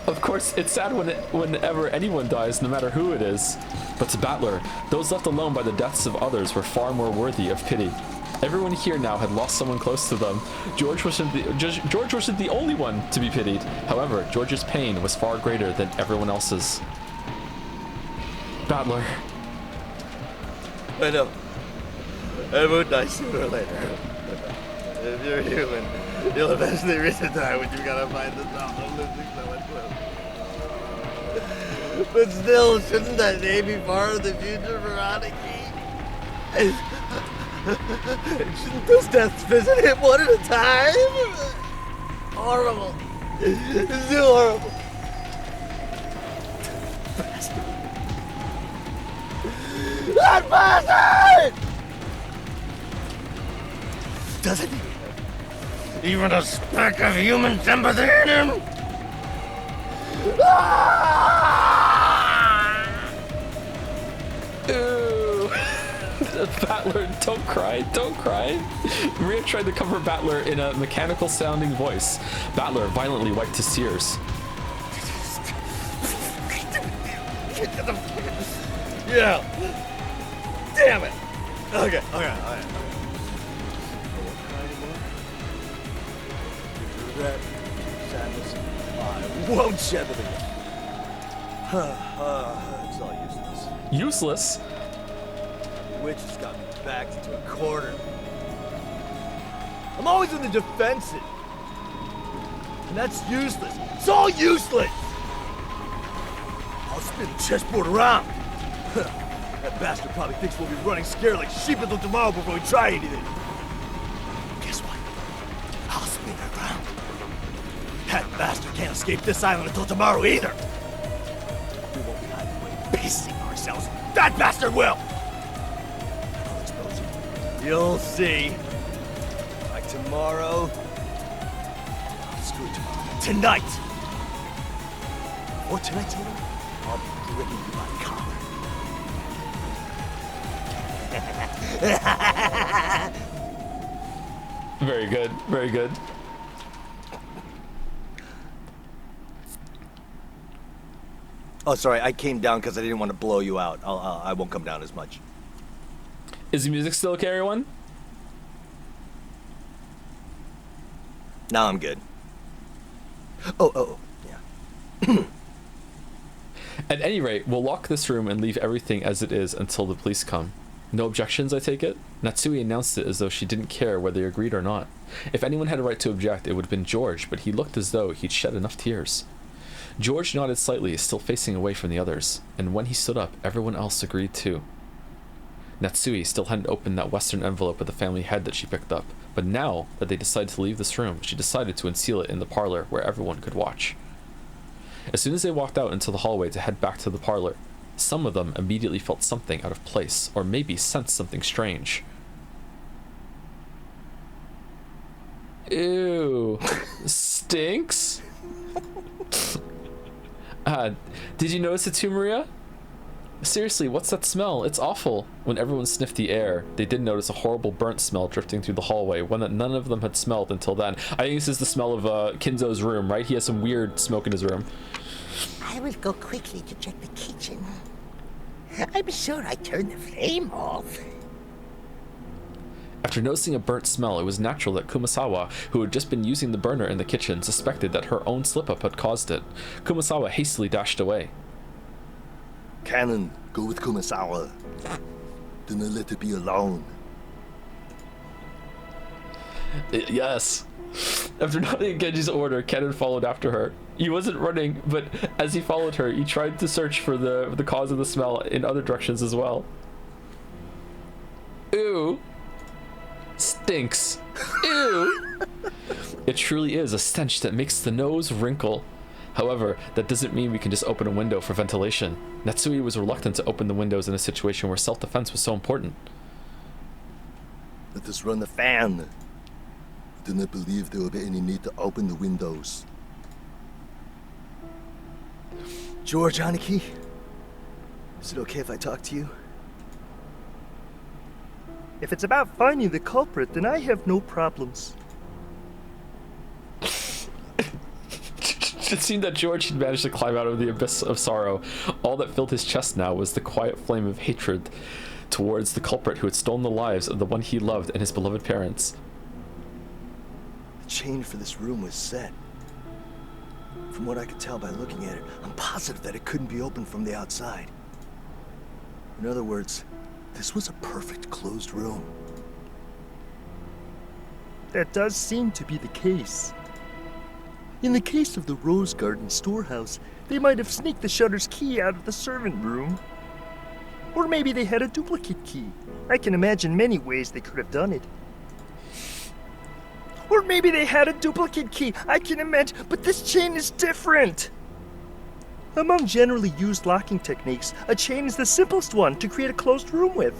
Of course, it's sad whenever anyone dies, no matter who it is. But to Battler, those left alone by the deaths of others were far more worthy of pity. Everyone here now had lost someone close to them. George wasn't the only one to be pitied. However, George's pain was far greater than everyone else's. Battler. I know. I would die sooner or later. If you're human, you'll eventually reach a time when you gotta find the sound of losing someone close. But still, shouldn't that day be far in the future for Aniki? Shouldn't those deaths visit him one at a time? Horrible. It's too horrible. Bastard. That bastard! Doesn't he? Even a speck of human sympathy in him? Ew. Battler, don't cry, don't cry. Maria tried to comfort Battler in a mechanical sounding voice. Battler violently wiped his tears. Yeah. Damn it. Okay. That sadness, I won't shed it again. It's all useless. Useless? The witch has got me backed into a corner. I'm always on the defensive. And that's useless. It's all useless! I'll spin the chessboard around. That bastard probably thinks we'll be running scared like sheep until tomorrow before we try anything. Guess what? I'll spin it around. That bastard can't escape this island until tomorrow either. We won't be hiding away pissing ourselves. That bastard will! I'll expose him. You'll see. Like tomorrow. Screw tomorrow. Tonight! Or tonight's dinner, I'll be gripping you by the collar. Very good, very good. Oh, sorry, I came down because I didn't want to blow you out. I won't come down as much. Is the music still okay, everyone? Now I'm good. Oh, yeah. At any rate, we'll lock this room and leave everything as it is until the police come. No objections, I take it? Natsui announced it as though she didn't care whether they agreed or not. If anyone had a right to object, it would have been George, but he looked as though he'd shed enough tears. George nodded slightly, still facing away from the others, and when he stood up, everyone else agreed too. Natsui still hadn't opened that western envelope with the family head that she picked up, but now that they decided to leave this room, she decided to unseal it in the parlor where everyone could watch. As soon as they walked out into the hallway to head back to the parlor, some of them immediately felt something out of place, or maybe sensed something strange. Ew. Stinks? Did you notice it too, Maria? Seriously, what's that smell? It's awful. When everyone sniffed the air, they did notice a horrible burnt smell drifting through the hallway, one that none of them had smelled until then. I think this is the smell of Kinzo's room, right? He has some weird smoke in his room. I will go quickly to check the kitchen. I'm sure I turned the flame off. After noticing a burnt smell, it was natural that Kumasawa, who had just been using the burner in the kitchen, suspected that her own slip-up had caused it. Kumasawa hastily dashed away. Cannon, go with Kumasawa. Do not let it be alone. Yes. After nodding Genji's order, Cannon followed after her. He wasn't running, but as he followed her, he tried to search for the cause of the smell in other directions as well. Ew. Stinks. Ew. It truly is a stench that makes the nose wrinkle. However, that doesn't mean we can just open a window for ventilation. Natsui was reluctant to open the windows in a situation where self-defense was so important. Let us run the fan. I do not believe there will be any need to open the windows. George, Aniki, is it okay if I talk to you? If it's about finding the culprit, then I have no problems. It seemed that George had managed to climb out of the abyss of sorrow. All that filled his chest now was the quiet flame of hatred towards the culprit who had stolen the lives of the one he loved and his beloved parents. The chain for this room was set. From what I could tell by looking at it, I'm positive that it couldn't be opened from the outside. In other words, this was a perfect closed room. That does seem to be the case. In the case of the Rose Garden storehouse, they might have sneaked the shutter's key out of the servant room. Or maybe they had a duplicate key. I can imagine many ways they could have done it. Or maybe they had a duplicate key. I can imagine, but this chain is different. Among generally used locking techniques, a chain is the simplest one to create a closed room with.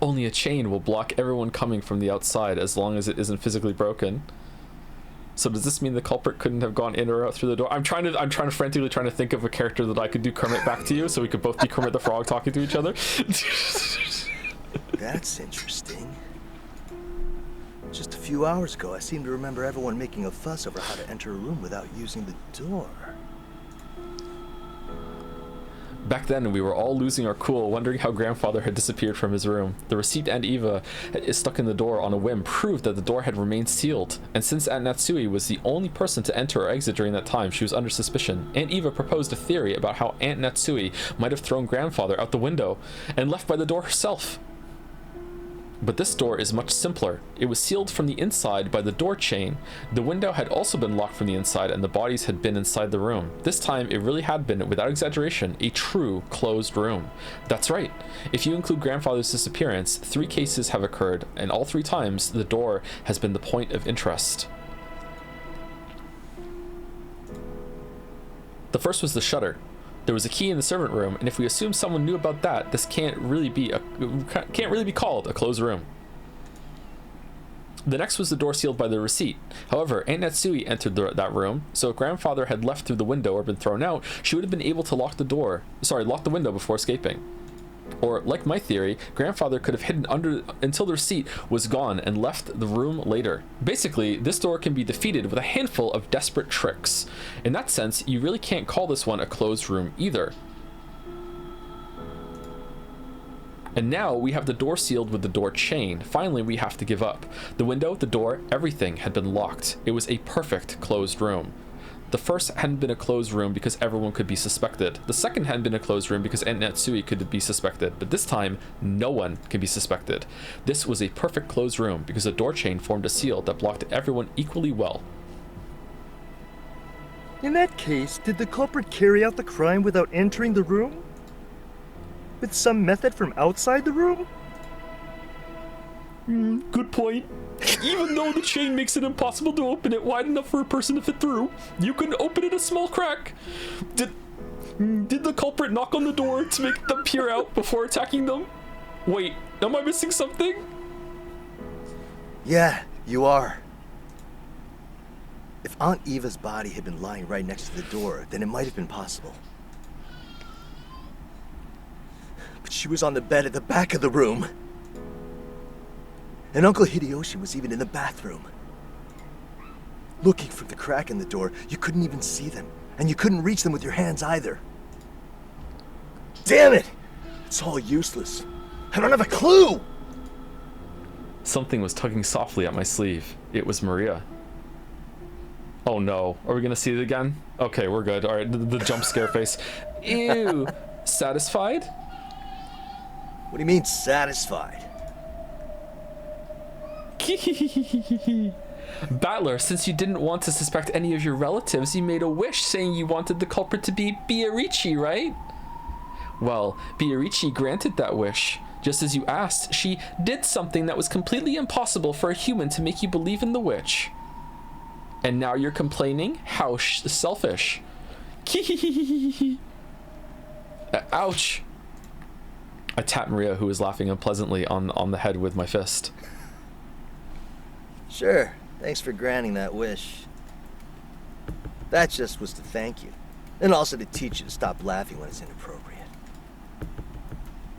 Only a chain will block everyone coming from the outside as long as it isn't physically broken. So does this mean the culprit couldn't have gone in or out through the door? I'm trying to frantically trying to think of a character that I could do Kermit back to you, so we could both be Kermit the Frog talking to each other. That's interesting. Just a few hours ago, I seem to remember everyone making a fuss over how to enter a room without using the door. Back then, we were all losing our cool, wondering how grandfather had disappeared from his room. The receipt Aunt Eva is stuck in the door on a whim proved that the door had remained sealed. And since Aunt Natsui was the only person to enter or exit during that time, she was under suspicion. Aunt Eva proposed a theory about how Aunt Natsui might have thrown grandfather out the window and left by the door herself. But this door is much simpler. It was sealed from the inside by the door chain. The window had also been locked from the inside and the bodies had been inside the room. This time it really had been, without exaggeration, a true closed room. That's right. If you include grandfather's disappearance, 3 cases have occurred, and all 3 times the door has been the point of interest. The first was the shutter. There was a key in the servant room, and if we assume someone knew about that, this can't really be called a closed room. The next was the door sealed by the receipt. However, Aunt Natsui entered that room, so if grandfather had left through the window or been thrown out, she would have been able to lock the window before escaping. Or, like my theory, grandfather could have hidden until the receipt was gone and left the room later. Basically, this door can be defeated with a handful of desperate tricks. In that sense, you really can't call this one a closed room either. And now we have the door sealed with the door chain. Finally, we have to give up. The window, the door, everything had been locked. It was a perfect closed room. The first hadn't been a closed room because everyone could be suspected. The second hadn't been a closed room because Aunt Natsui could be suspected. But this time, no one can be suspected. This was a perfect closed room because the door chain formed a seal that blocked everyone equally well. In that case, did the culprit carry out the crime without entering the room? With some method from outside the room? Good point. Even though the chain makes it impossible to open it wide enough for a person to fit through, you can open it a small crack. Did the culprit knock on the door to make them peer out before attacking them? Wait, am I missing something? Yeah, you are. If Aunt Eva's body had been lying right next to the door, then it might have been possible. But she was on the bed at the back of the room. And Uncle Hideyoshi was even in the bathroom. Looking from the crack in the door, you couldn't even see them, and you couldn't reach them with your hands either. Damn it! It's all useless. I don't have a clue! Something was tugging softly at my sleeve. It was Maria. Oh no, are we gonna see it again? Okay, we're good. Alright, the jump scare face. Ew! Satisfied? What do you mean, satisfied? Battler, since you didn't want to suspect any of your relatives, you made a wish saying you wanted the culprit to be Biarichi, right? Well, Biarichi granted that wish. Just as you asked, she did something that was completely impossible for a human to make you believe in the witch. And now you're complaining? How selfish. Ouch. I tapped Maria, who was laughing unpleasantly, on the head with my fist. Sure, thanks for granting that wish. That just was to thank you, and also to teach you to stop laughing when it's inappropriate.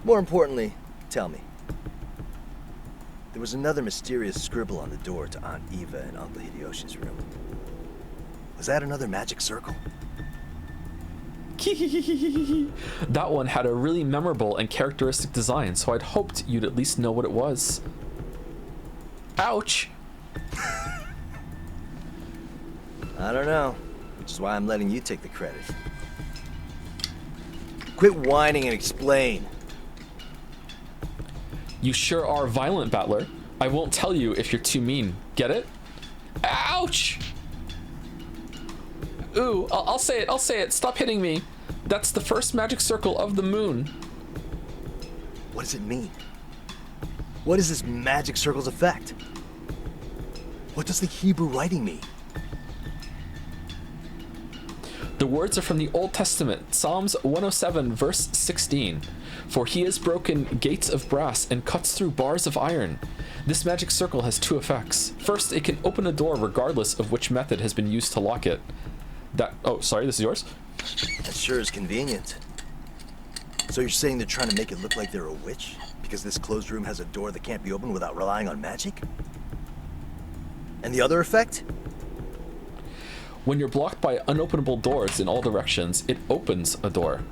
More importantly, tell me. There was another mysterious scribble on the door to Aunt Eva and Uncle Hideyoshi's room. Was that another magic circle? That one had a really memorable and characteristic design, so I'd hoped you'd at least know what it was. Ouch! I don't know, which is why I'm letting you take the credit. Quit whining and explain. You sure are violent, Battler. I won't tell you if you're too mean. Get it? Ouch! Ooh, I'll say it. Stop hitting me. That's the first magic circle of the moon. What does it mean? What is this magic circle's effect? What does the Hebrew writing mean? The words are from the Old Testament, Psalms 107, verse 16. For he has broken gates of brass and cuts through bars of iron. This magic circle has two effects. First, it can open a door regardless of which method has been used to lock it. Oh, sorry, this is yours? That sure is convenient. So you're saying they're trying to make it look like they're a witch? Because this closed room has a door that can't be opened without relying on magic? And the other effect? When you're blocked by unopenable doors in all directions, it opens a door.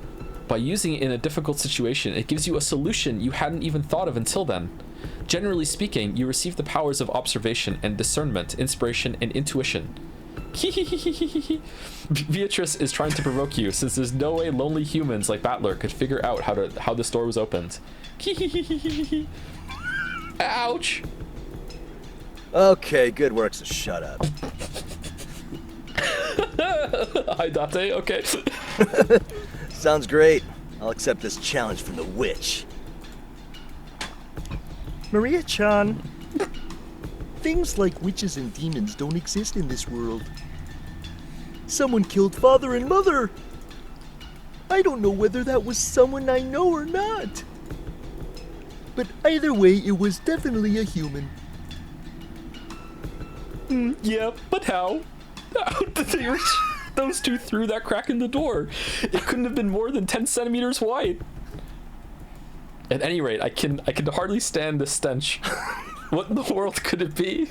By using it in a difficult situation, it gives you a solution you hadn't even thought of until then. Generally speaking, you receive the powers of observation and discernment, inspiration, and intuition. Beatrice is trying to provoke you, since there's no way lonely humans like Battler could figure out how this door was opened. Ouch! Okay, good work, so shut up. Hi, Date, okay. Sounds great. I'll accept this challenge from the witch. Maria-chan, things like witches and demons don't exist in this world. Someone killed father and mother. I don't know whether that was someone I know or not. But either way, it was definitely a human. Yeah, but how? How did they reach those two through that crack in the door? It couldn't have been more than 10 centimeters wide. At any rate, I can hardly stand this stench. What in the world could it be?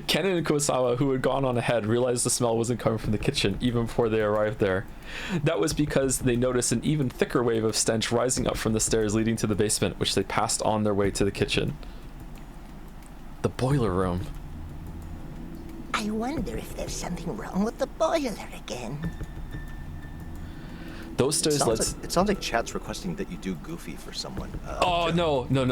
Kennen and Kurosawa, who had gone on ahead, realized the smell wasn't coming from the kitchen even before they arrived there. That was because they noticed an even thicker wave of stench rising up from the stairs leading to the basement, which they passed on their way to the kitchen. The boiler room. I wonder if there's something wrong with the boiler again. Those stairs it sounds like chat's requesting that you do Goofy for someone. No, they're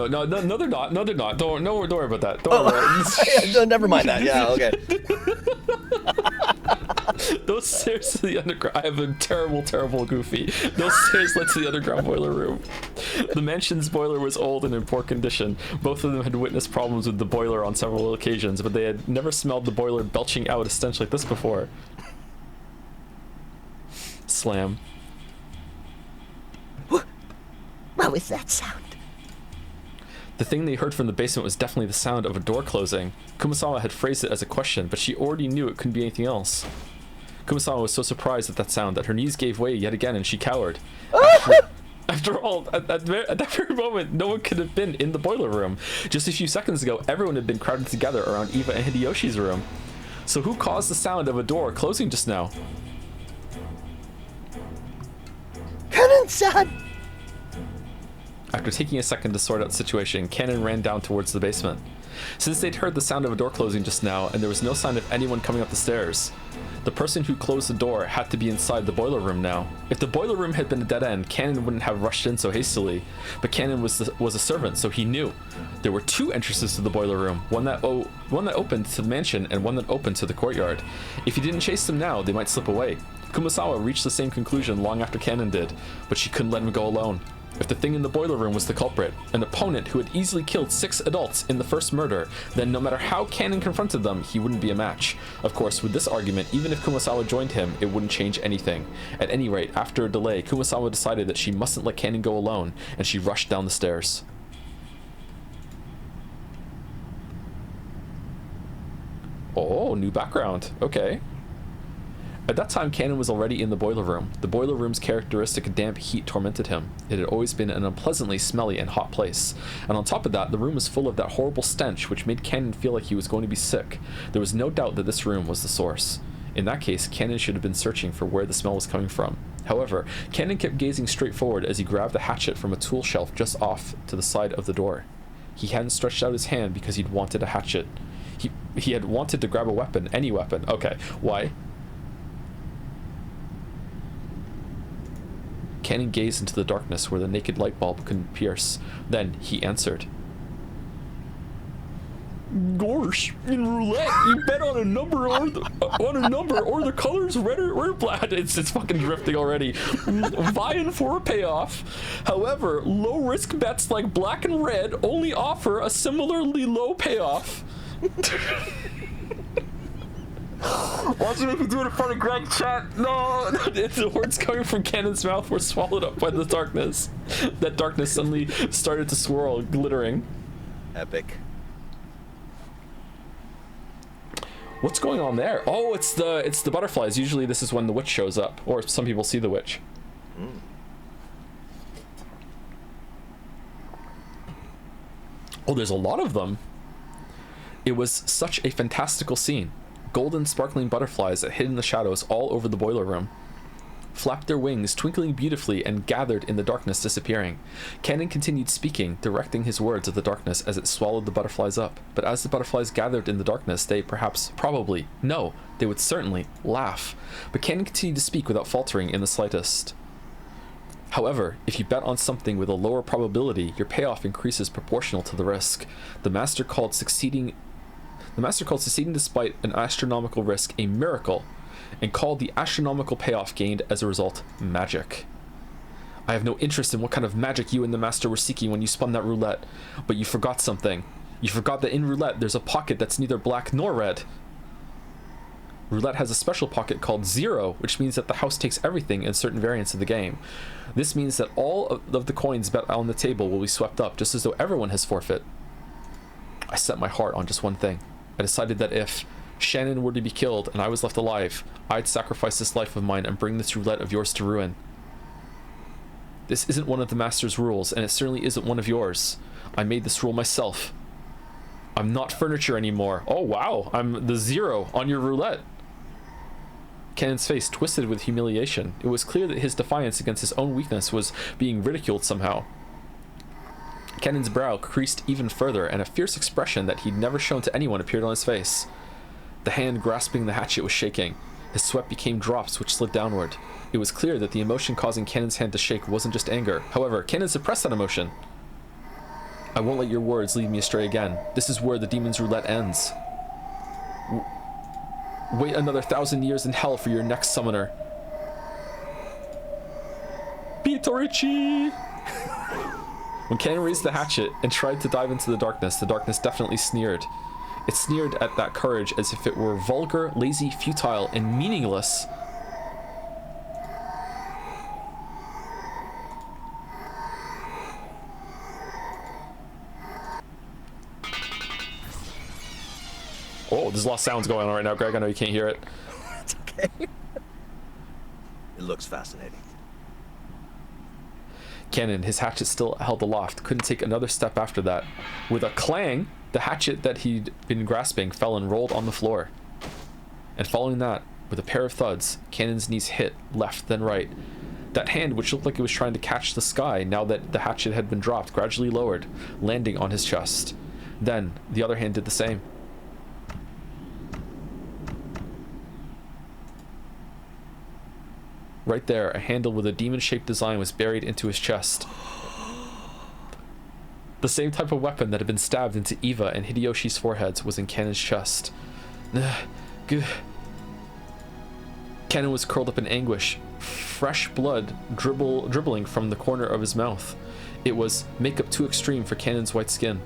not. No, they're not. Don't worry about that. Don't worry about it. No, never mind that. Yeah, okay. Those stairs to the underground. I have a terrible Goofy. Those stairs led to the underground boiler room. The mansion's boiler was old and in poor condition. Both of them had witnessed problems with the boiler on several occasions, but they had never smelled the boiler belching out a stench like this before. Slam. What was that sound? The thing they heard from the basement was definitely the sound of a door closing. Kumasawa had phrased it as a question, but she already knew it couldn't be anything else. Kumasawa was so surprised at that sound that her knees gave way yet again and she cowered. After all, at that very moment, no one could have been in the boiler room. Just a few seconds ago, everyone had been crowded together around Eva and Hideyoshi's room. So who caused the sound of a door closing just now? Kennen-san! After taking a second to sort out the situation, Kennen ran down towards the basement. Since they'd heard the sound of a door closing just now, and there was no sign of anyone coming up the stairs, the person who closed the door had to be inside the boiler room now. If the boiler room had been a dead end, Kennen wouldn't have rushed in so hastily, but Kennen was a servant, so he knew. There were two entrances to the boiler room, one that opened to the mansion and one that opened to the courtyard. If he didn't chase them now, they might slip away. Kumasawa reached the same conclusion long after Kennen did, but she couldn't let him go alone. If the thing in the boiler room was the culprit, an opponent who had easily killed 6 adults in the first murder, then no matter how Cannon confronted them, he wouldn't be a match. Of course, with this argument, even if Kumasawa joined him, it wouldn't change anything. At any rate, after a delay, Kumasawa decided that she mustn't let Cannon go alone, and she rushed down the stairs. Oh, new background. Okay. At that time, Cannon was already in the boiler room. The boiler room's characteristic damp heat tormented him. It had always been an unpleasantly smelly and hot place. And on top of that, the room was full of that horrible stench which made Cannon feel like he was going to be sick. There was no doubt that this room was the source. In that case, Cannon should have been searching for where the smell was coming from. However, Cannon kept gazing straight forward as he grabbed the hatchet from a tool shelf just off to the side of the door. He hadn't stretched out his hand because he'd wanted a hatchet. He had wanted to grab a weapon, any weapon. Okay, why? Cannon gazed into the darkness where the naked light bulb couldn't pierce. Then he answered. Gorsh, in roulette, you bet on a number or the colors red or black. It's fucking drifting already. Vying for a payoff. However, low risk bets like black and red only offer a similarly low payoff. Watch me if you do it in front of Greg Chun. No, the words coming from Cannon's mouth were swallowed up by the darkness. That darkness suddenly started to swirl, glittering. Epic. What's going on there? Oh, it's the butterflies. Usually this is when the witch shows up, or some people see the witch. Oh, there's a lot of them. It was such a fantastical scene. Golden sparkling butterflies that hid in the shadows all over the boiler room flapped their wings, twinkling beautifully, and gathered in the darkness, disappearing. Cannon continued speaking, directing his words at the darkness as it swallowed the butterflies up. But as the butterflies gathered in the darkness, they they would certainly laugh. But Cannon continued to speak without faltering in the slightest. However, if you bet on something with a lower probability, your payoff increases proportional to the risk. The master called succeeding despite an astronomical risk a miracle, and called the astronomical payoff gained as a result magic. I have no interest in what kind of magic you and the master were seeking when you spun that roulette, but you forgot something. You forgot that in roulette there's a pocket that's neither black nor red. Roulette has a special pocket called zero, which means that the house takes everything in certain variants of the game. This means that all of the coins bet on the table will be swept up, just as though everyone has forfeit. I set my heart on just one thing. I decided that if Shannon were to be killed and I was left alive, I'd sacrifice this life of mine and bring this roulette of yours to ruin. This isn't one of the master's rules, and it certainly isn't one of yours. I made this rule myself. I'm not furniture anymore. Oh wow, I'm the zero on your roulette. Cannon's face twisted with humiliation. It was clear that his defiance against his own weakness was being ridiculed somehow. Cannon's brow creased even further, and a fierce expression that he'd never shown to anyone appeared on his face. The hand grasping the hatchet was shaking. His sweat became drops which slid downward. It was clear that the emotion causing Cannon's hand to shake wasn't just anger. However, Cannon suppressed that emotion. I won't let your words lead me astray again. This is where the demon's roulette ends. Wait another 1,000 years in hell for your next summoner. Pitorichi! When Cannon raised the hatchet and tried to dive into the darkness definitely sneered. It sneered at that courage as if it were vulgar, lazy, futile, and meaningless. Oh, there's a lot of sounds going on right now, Greg. I know you can't hear it. It's okay. It looks fascinating. Cannon, his hatchet still held aloft, couldn't take another step after that. With a clang, the hatchet that he'd been grasping fell and rolled on the floor. And following that, with a pair of thuds, Cannon's knees hit left then right. That hand, which looked like it was trying to catch the sky now that the hatchet had been dropped, gradually lowered, landing on his chest. Then, the other hand did the same. Right there, a handle with a demon-shaped design was buried into his chest. The same type of weapon that had been stabbed into Eva and Hideyoshi's foreheads was in Cannon's chest. Cannon was curled up in anguish, fresh blood dribbling from the corner of his mouth. It was makeup too extreme for Cannon's white skin.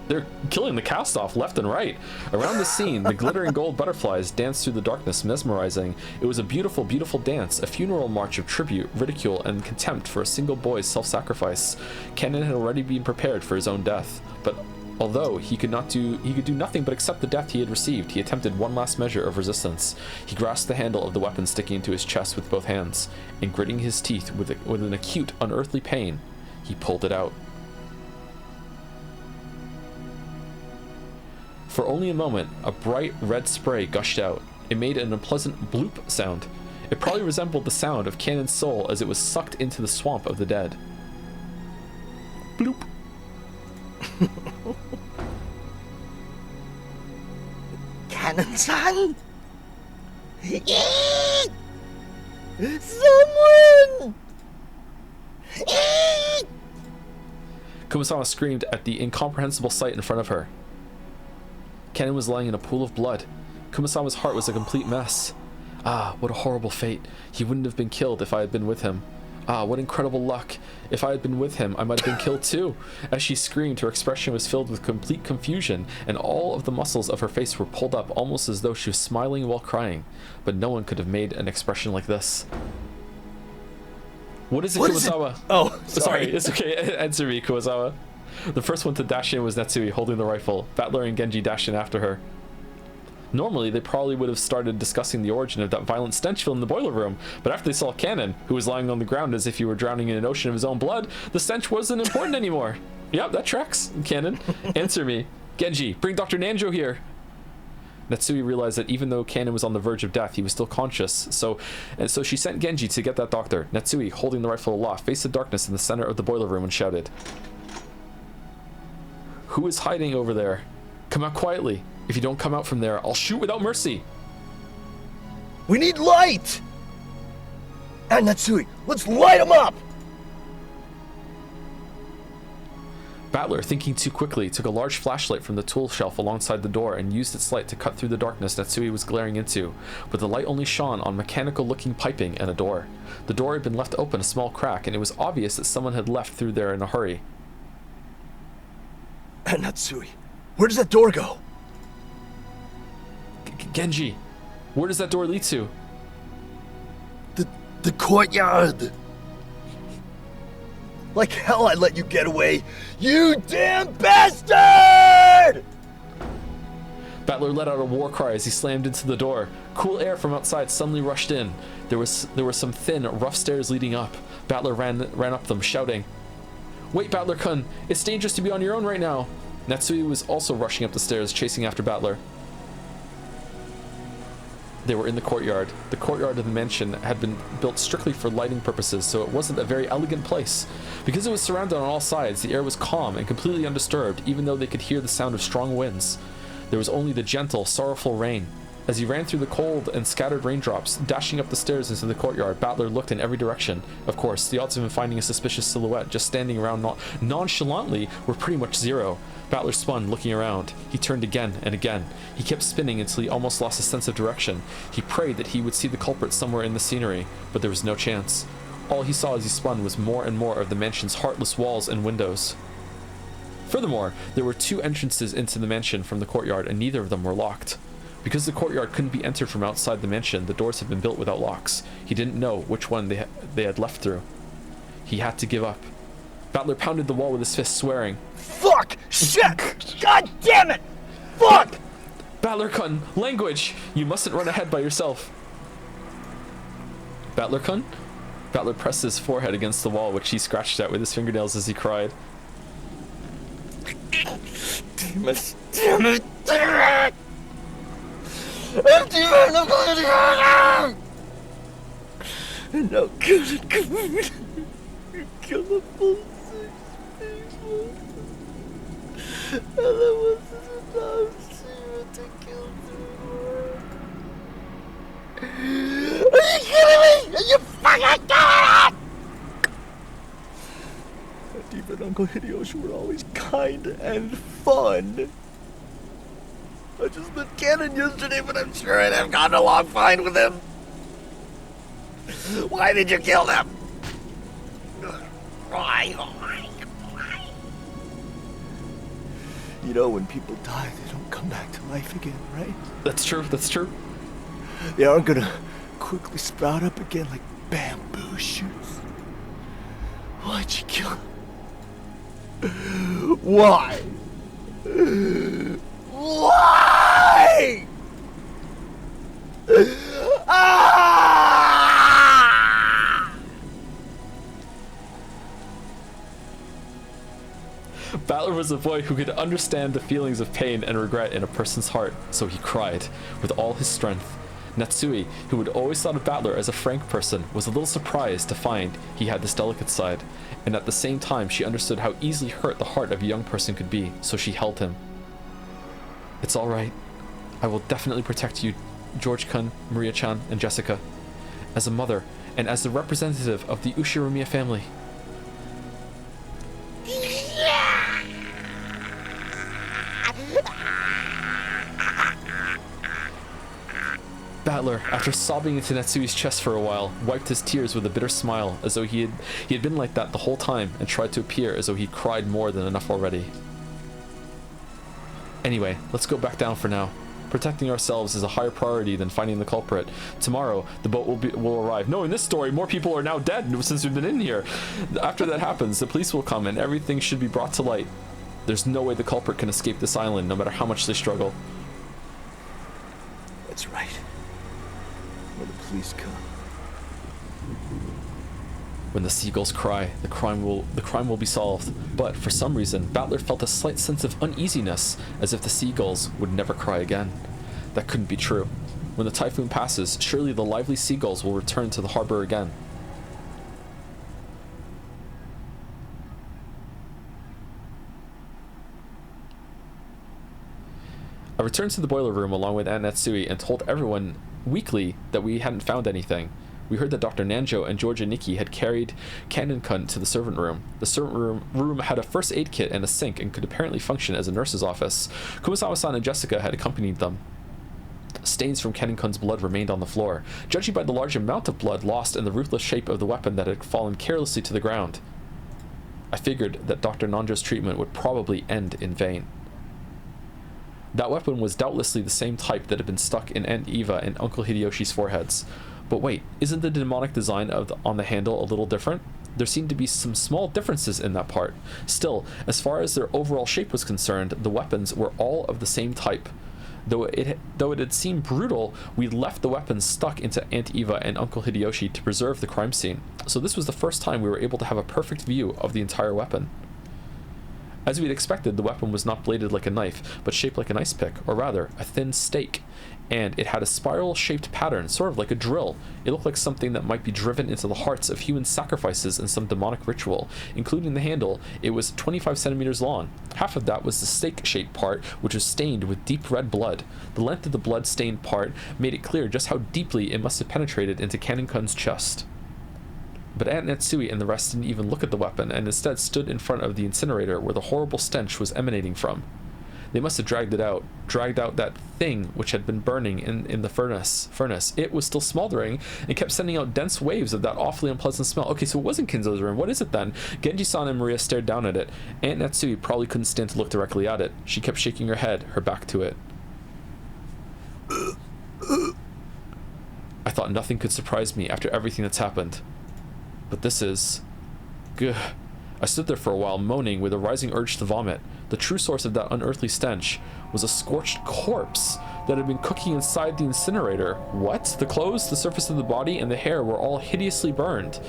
They're killing the cast off left and right. Around the scene, the glittering gold butterflies danced through the darkness, mesmerizing. It was a beautiful, beautiful dance, a funeral march of tribute, ridicule, and contempt for a single boy's self-sacrifice. Cannon had already been prepared for his own death, but although he could do nothing but accept the death he had received, he attempted one last measure of resistance. He grasped the handle of the weapon sticking into his chest with both hands, and gritting his teeth with an acute, unearthly pain, he pulled it out. For only a moment, a bright red spray gushed out. It made an unpleasant bloop sound. It probably resembled the sound of Cannon's soul as it was sucked into the swamp of the dead. Bloop. Cannon-san! Someone! Kumasawa screamed at the incomprehensible sight in front of her. Cannon was lying in a pool of blood. Kumasawa's heart was a complete mess. Ah, what a horrible fate. He wouldn't have been killed if I had been with him. Ah, what incredible luck. If I had been with him, I might have been killed too. As she screamed, her expression was filled with complete confusion, and all of the muscles of her face were pulled up almost as though she was smiling while crying. But no one could have made an expression like this. What is it, Kumasawa? Oh, sorry. It's okay. Answer me, Kumasawa. The first one to dash in was Netsui, holding the rifle. Battler and Genji dashed in after her. Normally, they probably would have started discussing the origin of that violent stench filling the boiler room, but after they saw Cannon, who was lying on the ground as if he were drowning in an ocean of his own blood, the stench wasn't important anymore. Yep, that tracks, Cannon. Answer me. Genji, bring Dr. Nanjo here. Netsui realized that even though Cannon was on the verge of death, he was still conscious, so she sent Genji to get that doctor. Netsui, holding the rifle aloft, faced the darkness in the center of the boiler room and shouted, "Who is hiding over there? Come out quietly. If you don't come out from there, I'll shoot without mercy." We need light! And Natsui, let's light him up! Battler, thinking too quickly, took a large flashlight from the tool shelf alongside the door and used its light to cut through the darkness Natsui was glaring into, but the light only shone on mechanical-looking piping and a door. The door had been left open a small crack, and it was obvious that someone had left through there in a hurry. And Natsui, where does that door go? Genji, where does that door lead to? The courtyard! Like hell I let you get away, you damn bastard! Battler let out a war cry as he slammed into the door. Cool air from outside suddenly rushed in. There were some thin, rough stairs leading up. Battler ran up them, shouting, "Wait, Battler-kun, it's dangerous to be on your own right now." Natsui was also rushing up the stairs, chasing after Battler. They were in the courtyard. The courtyard of the mansion had been built strictly for lighting purposes, so it wasn't a very elegant place. Because it was surrounded on all sides, the air was calm and completely undisturbed, even though they could hear the sound of strong winds. There was only the gentle, sorrowful rain. As he ran through the cold and scattered raindrops, dashing up the stairs into the courtyard, Battler looked in every direction. Of course, the odds of him finding a suspicious silhouette just standing around nonchalantly were pretty much zero. Battler spun, looking around. He turned again and again. He kept spinning until he almost lost a sense of direction. He prayed that he would see the culprit somewhere in the scenery, but there was no chance. All he saw as he spun was more and more of the mansion's heartless walls and windows. Furthermore, there were two entrances into the mansion from the courtyard, and neither of them were locked. Because the courtyard couldn't be entered from outside the mansion, the doors had been built without locks. He didn't know which one they had left through. He had to give up. Battler pounded the wall with his fist, swearing, Fuck! Shit! God damn it! Fuck! "Battler-kun, language! You mustn't run ahead by yourself." "Battler-kun?" Battler pressed his forehead against the wall, which he scratched at with his fingernails as he cried. Damn it! Damn it! Damn it! I'm going to go! And now kill it, kill the full 6 people. And I wasn't allowed to kill 3 more. Are you kidding me? Are you fucking kidding me? and Uncle Hideyoshi were always kind and fun. I just met Cannon yesterday, but I'm sure I'd have gotten along fine with him. Why did you kill them? Why? You know, when people die, they don't come back to life again, right? That's true. That's true. They aren't gonna quickly sprout up again like bamboo shoots. Why'd you kill him? Why? Why? Battler was a boy who could understand the feelings of pain and regret in a person's heart, so he cried with all his strength. Natsui, who had always thought of Battler as a frank person, was a little surprised to find he had this delicate side, and at the same time she understood how easily hurt the heart of a young person could be, so she held him. It's all right. I will definitely protect you, George-kun, Maria-chan, and Jessica. As a mother, and as the representative of the Ushiromiya family. Battler, after sobbing into Natsui's chest for a while, wiped his tears with a bitter smile, as though he had been like that the whole time, and tried to appear as though he'd cried more than enough already. Anyway, let's go back down for now. Protecting ourselves is a higher priority than finding the culprit. Tomorrow, the boat will arrive. No, in this story, more people are now dead since we've been in here. After that happens, the police will come and everything should be brought to light. There's no way the culprit can escape this island, no matter how much they struggle. That's right. When the police come. When the seagulls cry, the crime will be solved. But for some reason, Battler felt a slight sense of uneasiness, as if the seagulls would never cry again. That couldn't be true. When the typhoon passes, surely the lively seagulls will return to the harbor again. I returned to the boiler room along with Aunt Natsui and told everyone weekly that we hadn't found anything. We heard that Dr. Nanjo and Georgia Nikki had carried Cannon-kun to the servant room. The servant room had a first aid kit and a sink and could apparently function as a nurse's office. Kumasawa-san and Jessica had accompanied them. Stains from Cannon-kun's blood remained on the floor, judging by the large amount of blood lost and the ruthless shape of the weapon that had fallen carelessly to the ground. I figured that Dr. Nanjo's treatment would probably end in vain. That weapon was doubtlessly the same type that had been stuck in Aunt Eva and Uncle Hideyoshi's foreheads. But wait, isn't the demonic design on the handle a little different? There seemed to be some small differences in that part. Still, as far as their overall shape was concerned, the weapons were all of the same type. Though it had seemed brutal, we left the weapons stuck into Aunt Eva and Uncle Hideyoshi to preserve the crime scene. So this was the first time we were able to have a perfect view of the entire weapon. As we'd expected, the weapon was not bladed like a knife, but shaped like an ice pick, or rather, a thin stake. And it had a spiral-shaped pattern, sort of like a drill. It looked like something that might be driven into the hearts of human sacrifices in some demonic ritual. Including the handle, it was 25 centimeters long. Half of that was the stake-shaped part, which was stained with deep red blood. The length of the blood-stained part made it clear just how deeply it must have penetrated into Cannon-kun's chest. But Aunt Natsui and the rest didn't even look at the weapon, and instead stood in front of the incinerator where the horrible stench was emanating from. They must have dragged out that thing which had been burning in the furnace. It was still smoldering and kept sending out dense waves of that awfully unpleasant smell. Okay, so it wasn't Kinzo's room. What is it then? Genji-san and Maria stared down at it. Aunt Natsui probably couldn't stand to look directly at it. She kept shaking her head, her back to it. I thought nothing could surprise me after everything that's happened. But this is... Gah. I stood there for a while, moaning with a rising urge to vomit. The true source of that unearthly stench was a scorched corpse that had been cooking inside the incinerator. What? The clothes, the surface of the body, and the hair were all hideously burned.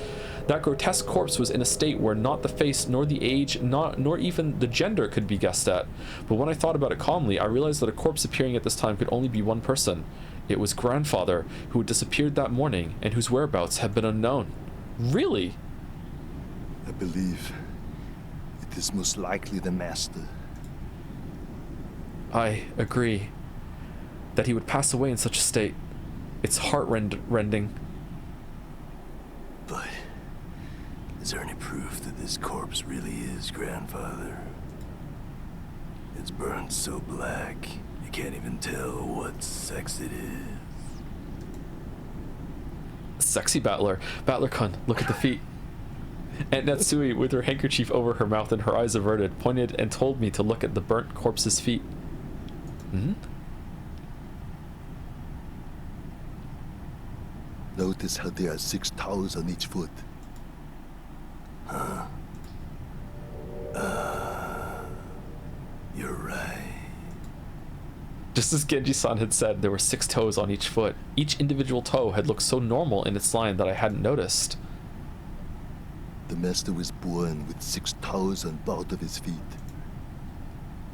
That grotesque corpse was in a state where not the face, nor the age, nor even the gender could be guessed at. But when I thought about it calmly, I realized that a corpse appearing at this time could only be one person. It was Grandfather, who had disappeared that morning, and whose whereabouts had been unknown. Really? I believe it is most likely the master. I agree. That he would pass away in such a state. It's heart-rending. But Is there any proof that this corpse really is Grandfather? It's burned so black, you can't even tell what sex it is. Sexy Battler. Battler-kun, look at the feet. Aunt Natsui, with her handkerchief over her mouth and her eyes averted, pointed and told me to look at the burnt corpse's feet. Hmm? Notice how there are 6 toes on each foot. Huh? You're right. Just as Genji-san had said, there were 6 toes on each foot. Each individual toe had looked so normal in its line that I hadn't noticed. The master was born with 6 toes on both of his feet.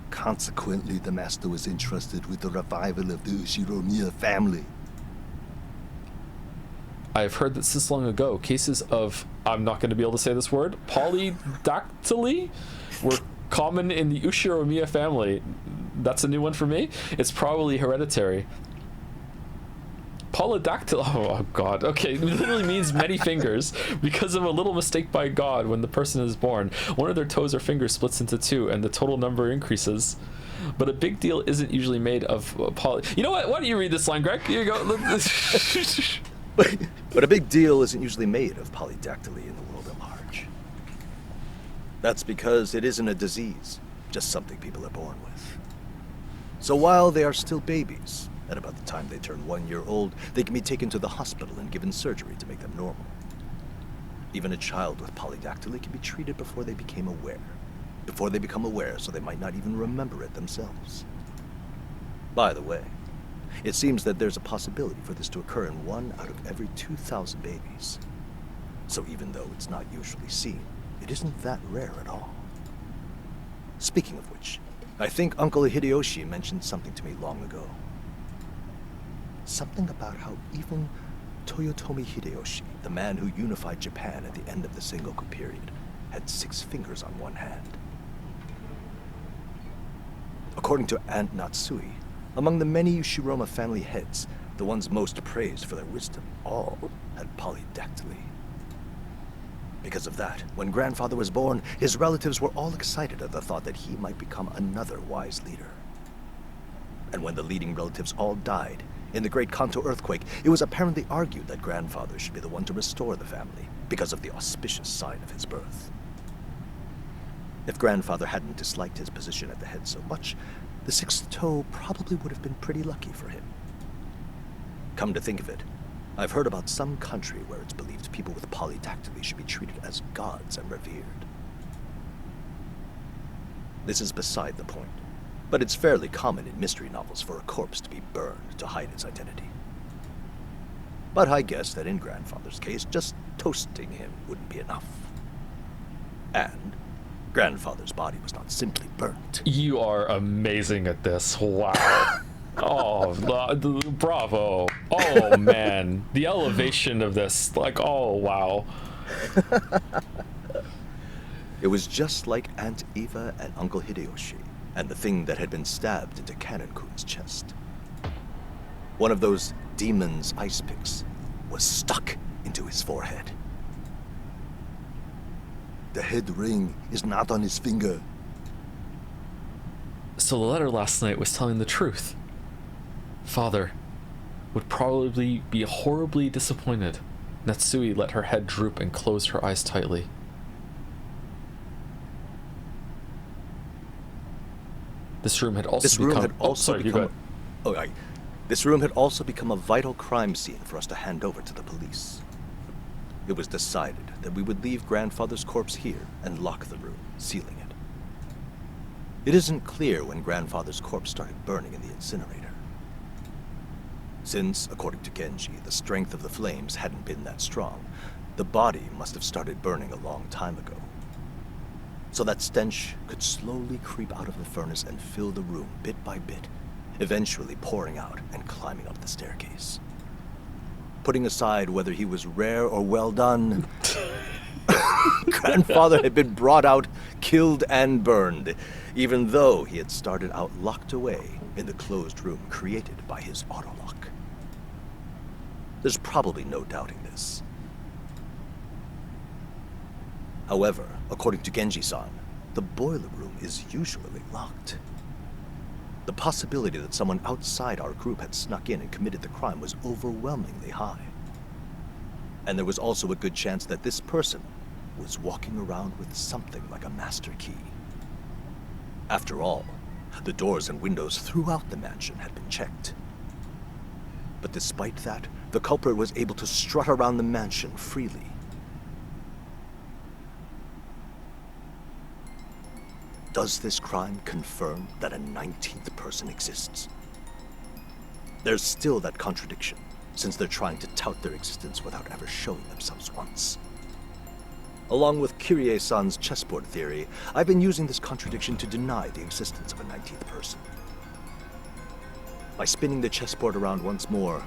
Consequently, the master was entrusted with the revival of the Ushiromiya family. I have heard that since long ago, cases of, I'm not going to be able to say this word, polydactyly were common in the Ushiromiya family. That's a new one for me. It's probably hereditary. Polydactyl, oh god, okay, it literally means many fingers because of a little mistake by God when the person is born. One of their toes or fingers splits into 2 and the total number increases. But a big deal isn't usually made of You know what? Why don't you read this line, Greg? Here you go. But a big deal isn't usually made of polydactyly in the world at large. That's because it isn't a disease, just something people are born with. So while they are still babies, at about the time they turn 1 year old, they can be taken to the hospital and given surgery to make them normal. Even a child with polydactyly can be treated before they become aware, so they might not even remember it themselves. By the way, it seems that there's a possibility for this to occur in 1 out of every 2,000 babies. So even though it's not usually seen, it isn't that rare at all. Speaking of which, I think Uncle Hideyoshi mentioned something to me long ago. Something about how even Toyotomi Hideyoshi, the man who unified Japan at the end of the Sengoku period, had 6 fingers on one hand. According to Aunt Natsui, among the many Ushiroma family heads, the ones most praised for their wisdom all had polydactyly. Because of that, when Grandfather was born, his relatives were all excited at the thought that he might become another wise leader. And when the leading relatives all died, in the Great Kanto earthquake, it was apparently argued that Grandfather should be the one to restore the family because of the auspicious sign of his birth. If Grandfather hadn't disliked his position at the head so much, the 6th toe probably would have been pretty lucky for him. Come to think of it, I've heard about some country where it's believed people with polydactyly should be treated as gods and revered. This is beside the point, but it's fairly common in mystery novels for a corpse to be burned to hide its identity. But I guess that in Grandfather's case, just toasting him wouldn't be enough. And Grandfather's body was not simply burnt. You are amazing at this. Wow. Oh, bravo. Oh, man. The elevation of this. Like, oh, wow. It was just like Aunt Eva and Uncle Hideyoshi, and the thing that had been stabbed into Canon-kun's chest. One of those demon's ice picks was stuck into his forehead. The head ring is not on his finger. So the letter last night was telling the truth. Father would probably be horribly disappointed. Natsui let her head droop and closed her eyes tightly. This room had also become a vital crime scene for us to hand over to the police. It was decided that we would leave Grandfather's corpse here and lock the room, sealing it. It isn't clear when Grandfather's corpse started burning in the incinerator. Since, according to Genji, the strength of the flames hadn't been that strong, the body must have started burning a long time ago. So that stench could slowly creep out of the furnace and fill the room bit by bit, eventually pouring out and climbing up the staircase. Putting aside whether he was rare or well done, Grandfather had been brought out, killed, and burned, even though he had started out locked away in the closed room created by his autolock. There's probably no doubting this. However, according to Genji-san, the boiler room is usually locked. The possibility that someone outside our group had snuck in and committed the crime was overwhelmingly high. And there was also a good chance that this person was walking around with something like a master key. After all, the doors and windows throughout the mansion had been checked. But despite that, the culprit was able to strut around the mansion freely. Does this crime confirm that a 19th person exists? There's still that contradiction, since they're trying to tout their existence without ever showing themselves once. Along with Kyrie-san's chessboard theory, I've been using this contradiction to deny the existence of a 19th person. By spinning the chessboard around once more,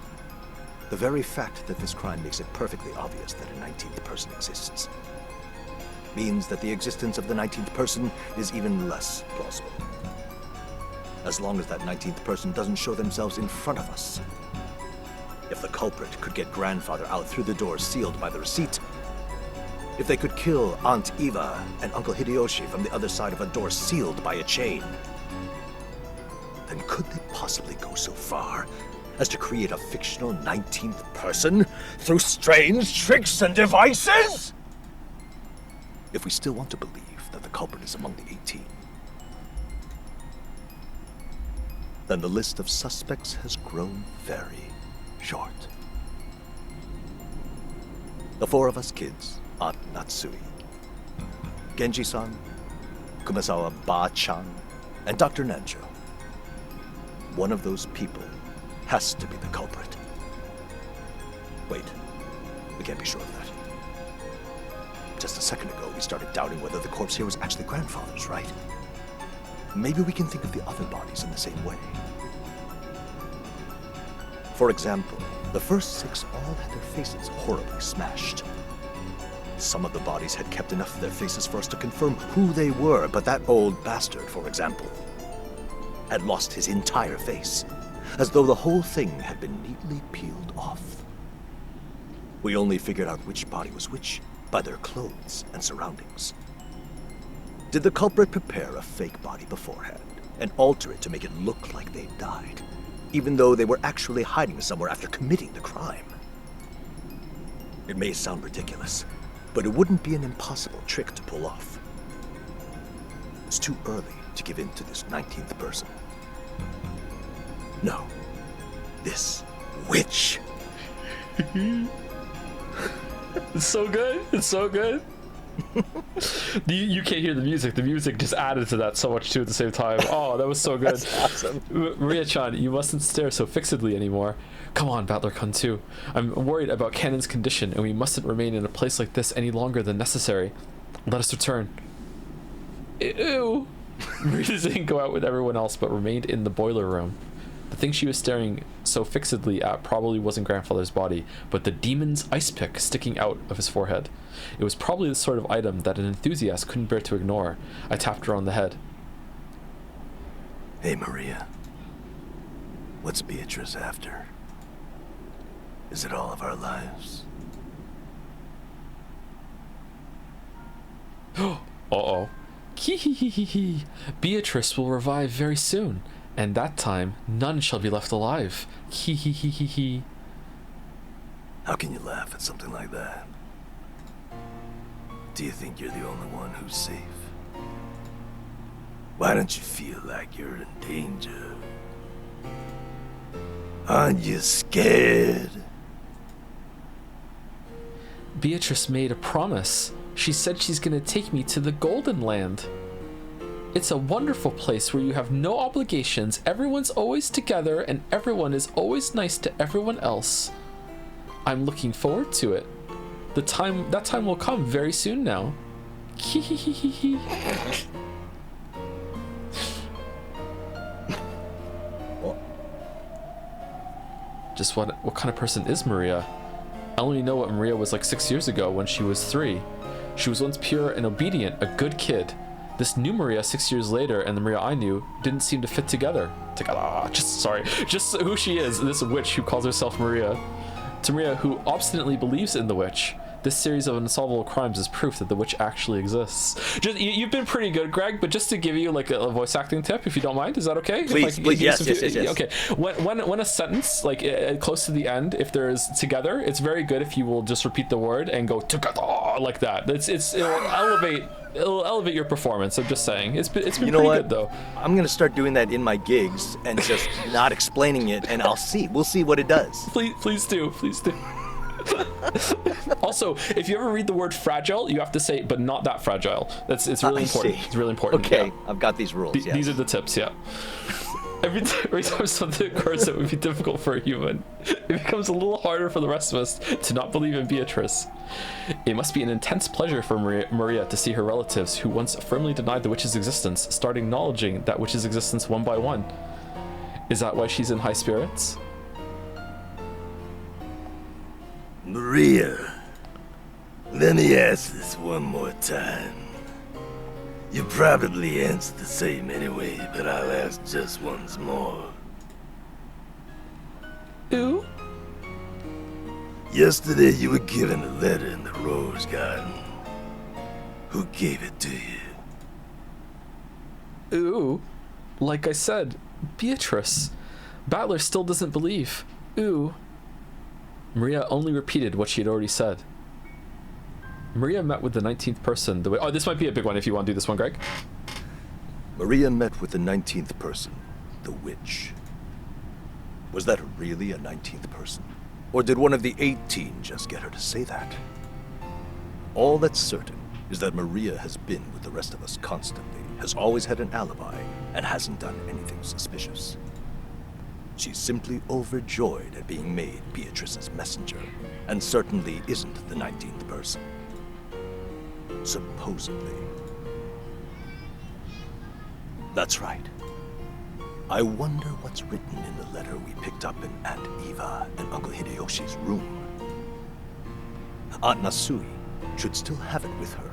the very fact that this crime makes it perfectly obvious that a 19th person exists means that the existence of the 19th person is even less plausible. As long as that 19th person doesn't show themselves in front of us. If the culprit could get grandfather out through the door sealed by the receipt, if they could kill Aunt Eva and Uncle Hideyoshi from the other side of a door sealed by a chain, then could they possibly go so far as to create a fictional 19th person through strange tricks and devices? If we still want to believe that the culprit is among the 18, then the list of suspects has grown very short. The four of us kids, Aunt Natsui, Genji-san, Kumasawa Ba-chan, and Dr. Nanjo. One of those people has to be the culprit. Wait, we can't be sure of that. Just a second ago, we started doubting whether the corpse here was actually grandfather's, right? Maybe we can think of the other bodies in the same way. For example, the first 6 all had their faces horribly smashed. Some of the bodies had kept enough of their faces for us to confirm who they were, but that old bastard, for example, had lost his entire face, as though the whole thing had been neatly peeled off. We only figured out which body was which by their clothes and surroundings. Did the culprit prepare a fake body beforehand and alter it to make it look like they died, even though they were actually hiding somewhere after committing the crime? It may sound ridiculous, but it wouldn't be an impossible trick to pull off. It's too early to give in to this 19th person. No, this witch. It's so good. It's so good. You can't hear the music. The music just added to that so much too at the same time. Oh, that was so good. That's awesome. Maria-chan, you mustn't stare so fixedly anymore. Come on, Battler-kun too. I'm worried about Cannon's condition, and we mustn't remain in a place like this any longer than necessary. Let us return. Ew. Maria didn't go out with everyone else, but remained in the boiler room. The thing she was staring so fixedly at probably wasn't grandfather's body, but the demon's ice pick sticking out of his forehead. It was probably the sort of item that an enthusiast couldn't bear to ignore. I tapped her on the head. Hey, Maria. What's Beatrice after? Is it all of our lives? Uh-oh. Hee. Beatrice will revive very soon, and that time none shall be left alive. Hee. How can you laugh at something like that? Do you think you're the only one who's safe? Why don't you feel like you're in danger? Aren't you scared? Beatrice made a promise. She said she's gonna take me to the Golden Land. It's a wonderful place where you have no obligations, everyone's always together, and everyone is always nice to everyone else. I'm looking forward to it. That time will come very soon now. Just what kind of person is Maria? I only know what Maria was like 6 years ago when she was 3. She was once pure and obedient, a good kid. This new Maria 6 years later and the Maria I knew didn't seem to fit together. Just who she is, this witch who calls herself Maria. To Maria, who obstinately believes in the witch, This series of unsolvable crimes is proof that the witch actually exists. You've been pretty good, Greg, but just to give you like a voice acting tip, if you don't mind, is that okay? Please, yes. Okay. When a sentence, like close to the end, if there is together, it's very good if you will just repeat the word and go together like that. It'll elevate your performance. I'm just saying. It's been pretty good though. I'm gonna start doing that in my gigs and just not explaining it, and we'll see what it does. Please do. Also, if you ever read the word fragile, you have to say, but not that fragile. It's really important. See. It's really important. Okay, yeah. I've got these rules. Yes. These are the tips. Yeah. Every time something occurs that would be difficult for a human, it becomes a little harder for the rest of us to not believe in Beatrice. It must be an intense pleasure for Maria to see her relatives, who once firmly denied the witch's existence, start acknowledging that witch's existence one by one. Is that why she's in high spirits? Maria, let me ask this one more time. You probably answered the same anyway, but I'll ask just once more. Ooh? Yesterday you were given a letter in the Rose Garden. Who gave it to you? Ooh. Like I said, Beatrice. Battler still doesn't believe. Ooh. Maria only repeated what she had already said. Maria met with the 19th person. Oh, this might be a big one if you want to do this one, Greg. Maria met with the 19th person, the witch. Was that really a 19th person? Or did one of the 18 just get her to say that? All that's certain is that Maria has been with the rest of us constantly, has always had an alibi, and hasn't done anything suspicious. She's simply overjoyed at being made Beatrice's messenger, and certainly isn't the 19th person. Supposedly. That's right. I wonder what's written in the letter we picked up in Aunt Eva and Uncle Hideyoshi's room. Aunt Nasui should still have it with her.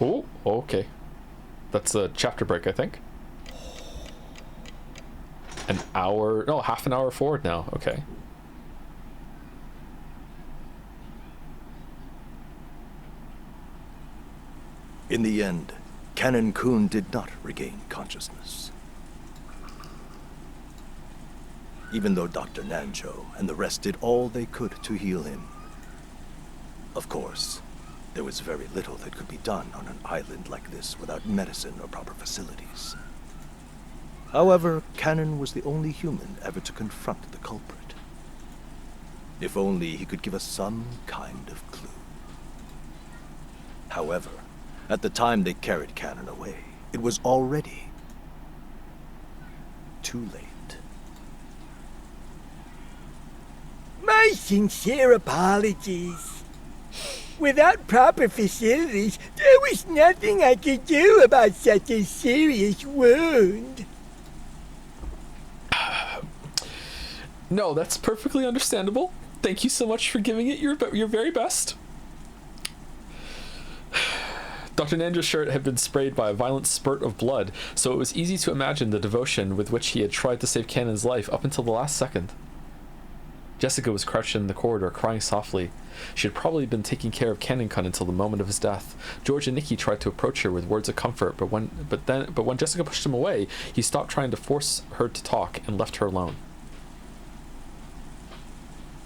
Oh, okay. That's a chapter break, I think. Half an hour forward now. Okay. In the end, Canon Kun did not regain consciousness. Even though Dr. Nanjo and the rest did all they could to heal him. Of course, there was very little that could be done on an island like this without medicine or proper facilities. However, Canon was the only human ever to confront the culprit. If only he could give us some kind of clue. However, at the time they carried Canon away, it was already too late. My sincere apologies. Without proper facilities, there was nothing I could do about such a serious wound. No, that's perfectly understandable. Thank you so much for giving it your very best. Dr. Nanjo's shirt had been sprayed by a violent spurt of blood, so it was easy to imagine the devotion with which he had tried to save Cannon's life up until the last second. Jessica was crouched in the corridor, crying softly. She had probably been taking care of Cannon-kun until the moment of his death. George and Nikki tried to approach her with words of comfort, but when Jessica pushed him away, he stopped trying to force her to talk and left her alone.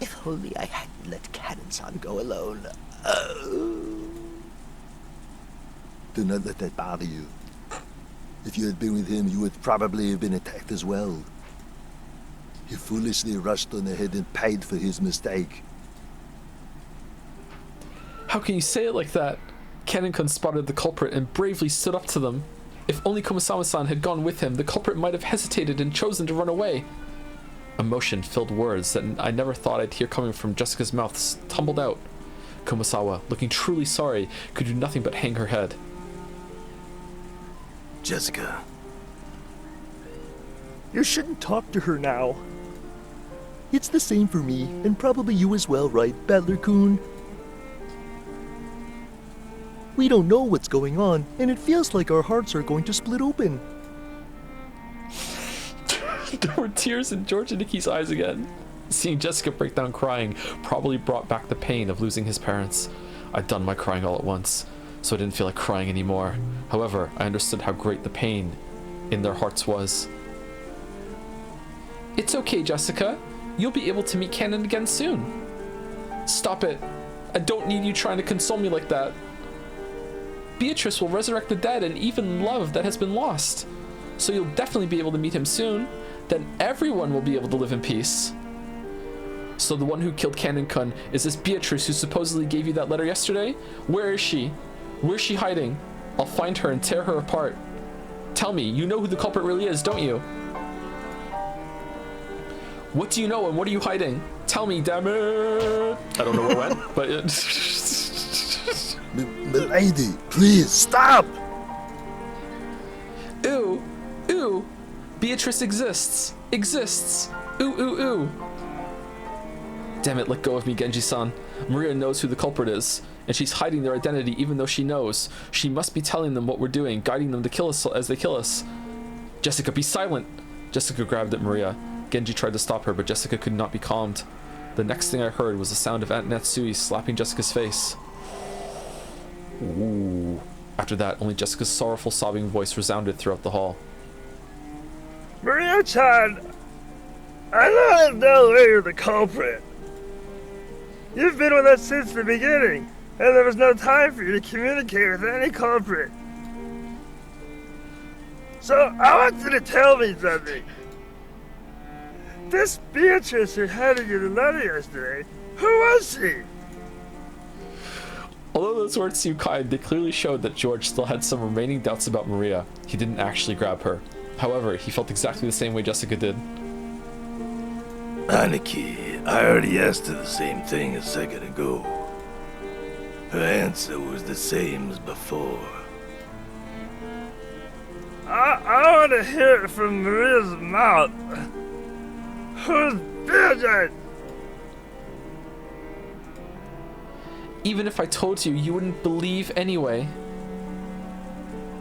If only I hadn't let Cannon-san go alone. Oh. Do not let that bother you. If you had been with him, you would probably have been attacked as well. He foolishly rushed on ahead and paid for his mistake. How can you say it like that? Cannon-kun spotted the culprit and bravely stood up to them. If only Kumasawa-san had gone with him, the culprit might have hesitated and chosen to run away. Emotion-filled words that I never thought I'd hear coming from Jessica's mouth tumbled out. Kumasawa, looking truly sorry, could do nothing but hang her head. Jessica. You shouldn't talk to her now. It's the same for me, and probably you as well, right, Battler-kun? We don't know what's going on, and it feels like our hearts are going to split open. There were tears in George and Nikki's eyes again. Seeing Jessica break down crying probably brought back the pain of losing his parents. I'd done my crying all at once, so I didn't feel like crying anymore. However, I understood how great the pain in their hearts was. It's okay, Jessica. You'll be able to meet Cannon again soon. Stop it. I don't need you trying to console me like that. Beatrice will resurrect the dead and even love that has been lost. So you'll definitely be able to meet him soon. Then everyone will be able to live in peace. So the one who killed Cannon-kun is this Beatrice who supposedly gave you that letter yesterday? Where is she? Where's she hiding? I'll find her and tear her apart. Tell me, you know who the culprit really is, don't you? What do you know and what are you hiding? Tell me, damn it! I don't know where it went, but Milady, please, stop! Ooh, ooh, Beatrice exists, ooh, ooh, ooh. Damn it, let go of me, Genji-san. Maria knows who the culprit is, and she's hiding their identity even though she knows. She must be telling them what we're doing, guiding them to kill us as they kill us. Jessica, be silent! Jessica grabbed at Maria. Genji tried to stop her, but Jessica could not be calmed. The next thing I heard was the sound of Aunt Natsui slapping Jessica's face. Ooh. After that, only Jessica's sorrowful, sobbing voice resounded throughout the hall. Maria-chan, I know there's no way you're the culprit. You've been with us since the beginning, and there was no time for you to communicate with any culprit. So, I want you to tell me something. This Beatrice who handed you the letter yesterday, who was she? Although those words seemed kind, they clearly showed that George still had some remaining doubts about Maria. He didn't actually grab her. However, he felt exactly the same way Jessica did. Aniki, I already asked her the same thing a second ago. Her answer was the same as before. I want to hear it from Maria's mouth. Who's Beatrice? Even if I told you, you wouldn't believe anyway.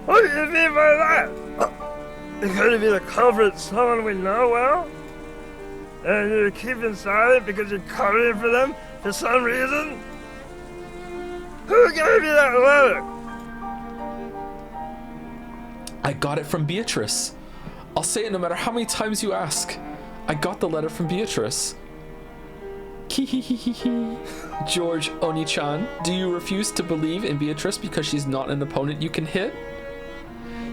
What do you mean by that? It could be the culprit someone we know well? And you're keeping silent because you're covering for them for some reason? Who gave you that letter? I got it from Beatrice. I'll say it no matter how many times you ask. I got the letter from Beatrice. George Oni-chan, do you refuse to believe in Beatrice because she's not an opponent you can hit?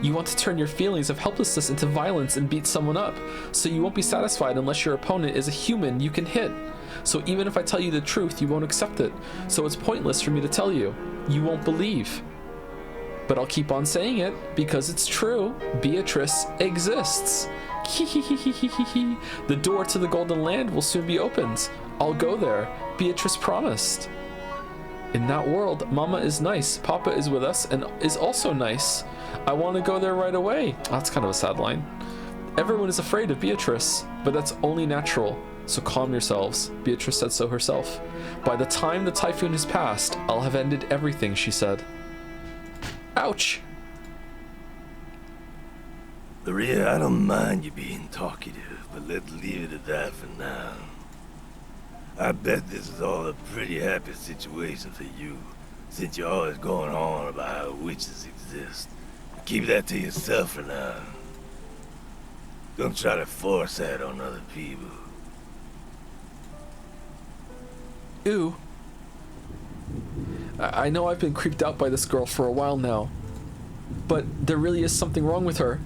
You want to turn your feelings of helplessness into violence and beat someone up, so you won't be satisfied unless your opponent is a human you can hit. So even if I tell you the truth, you won't accept it, so it's pointless for me to tell you. You won't believe. But I'll keep on saying it, because it's true. Beatrice exists. The door to the Golden Land will soon be opened. I'll go there. Beatrice promised. In that world, Mama is nice, Papa is with us, and is also nice. I want to go there right away. Oh, that's kind of a sad line. Everyone is afraid of Beatrice, but that's only natural. So calm yourselves. Beatrice said so herself. By the time the typhoon has passed, I'll have ended everything, she said. Ouch! Maria, I don't mind you being talkative, but let's leave it at that for now. I bet this is all a pretty happy situation for you, since you're always going on about how witches exist. Keep that to yourself for now. Don't try to force that on other people. Ooh. I know I've been creeped out by this girl for a while now, but there really is something wrong with her.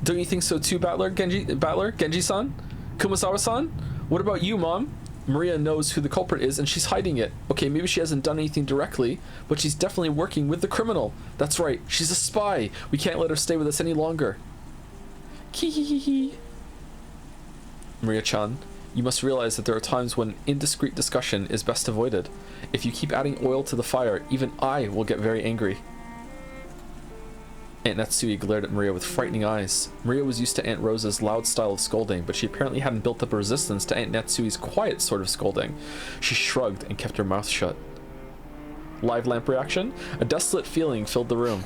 Don't you think so too, Genji-san? Kumasawa-san? What about you, Mom? Maria knows who the culprit is and she's hiding it. Okay, maybe she hasn't done anything directly, but she's definitely working with the criminal. That's right, she's a spy. We can't let her stay with us any longer. Maria-chan, you must realize that there are times when indiscreet discussion is best avoided. If you keep adding oil to the fire, even I will get very angry. Aunt Natsui glared at Maria with frightening eyes. Maria was used to Aunt Rosa's loud style of scolding, but she apparently hadn't built up a resistance to Aunt Natsui's quiet sort of scolding. She shrugged and kept her mouth shut. Live lamp reaction? A desolate feeling filled the room.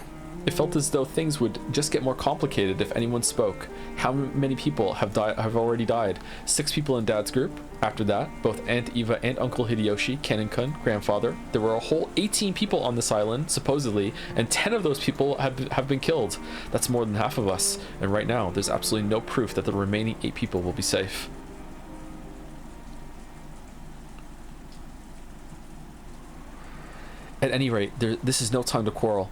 It felt as though things would just get more complicated if anyone spoke. How many people have already died? 6 people in Dad's group. After that, both Aunt Eva and Uncle Hideyoshi, Ken-kun, grandfather. There were a whole 18 people on this island, supposedly, and 10 of those people have been killed. That's more than half of us, and right now, there's absolutely no proof that the remaining 8 people will be safe. At any rate, this is no time to quarrel.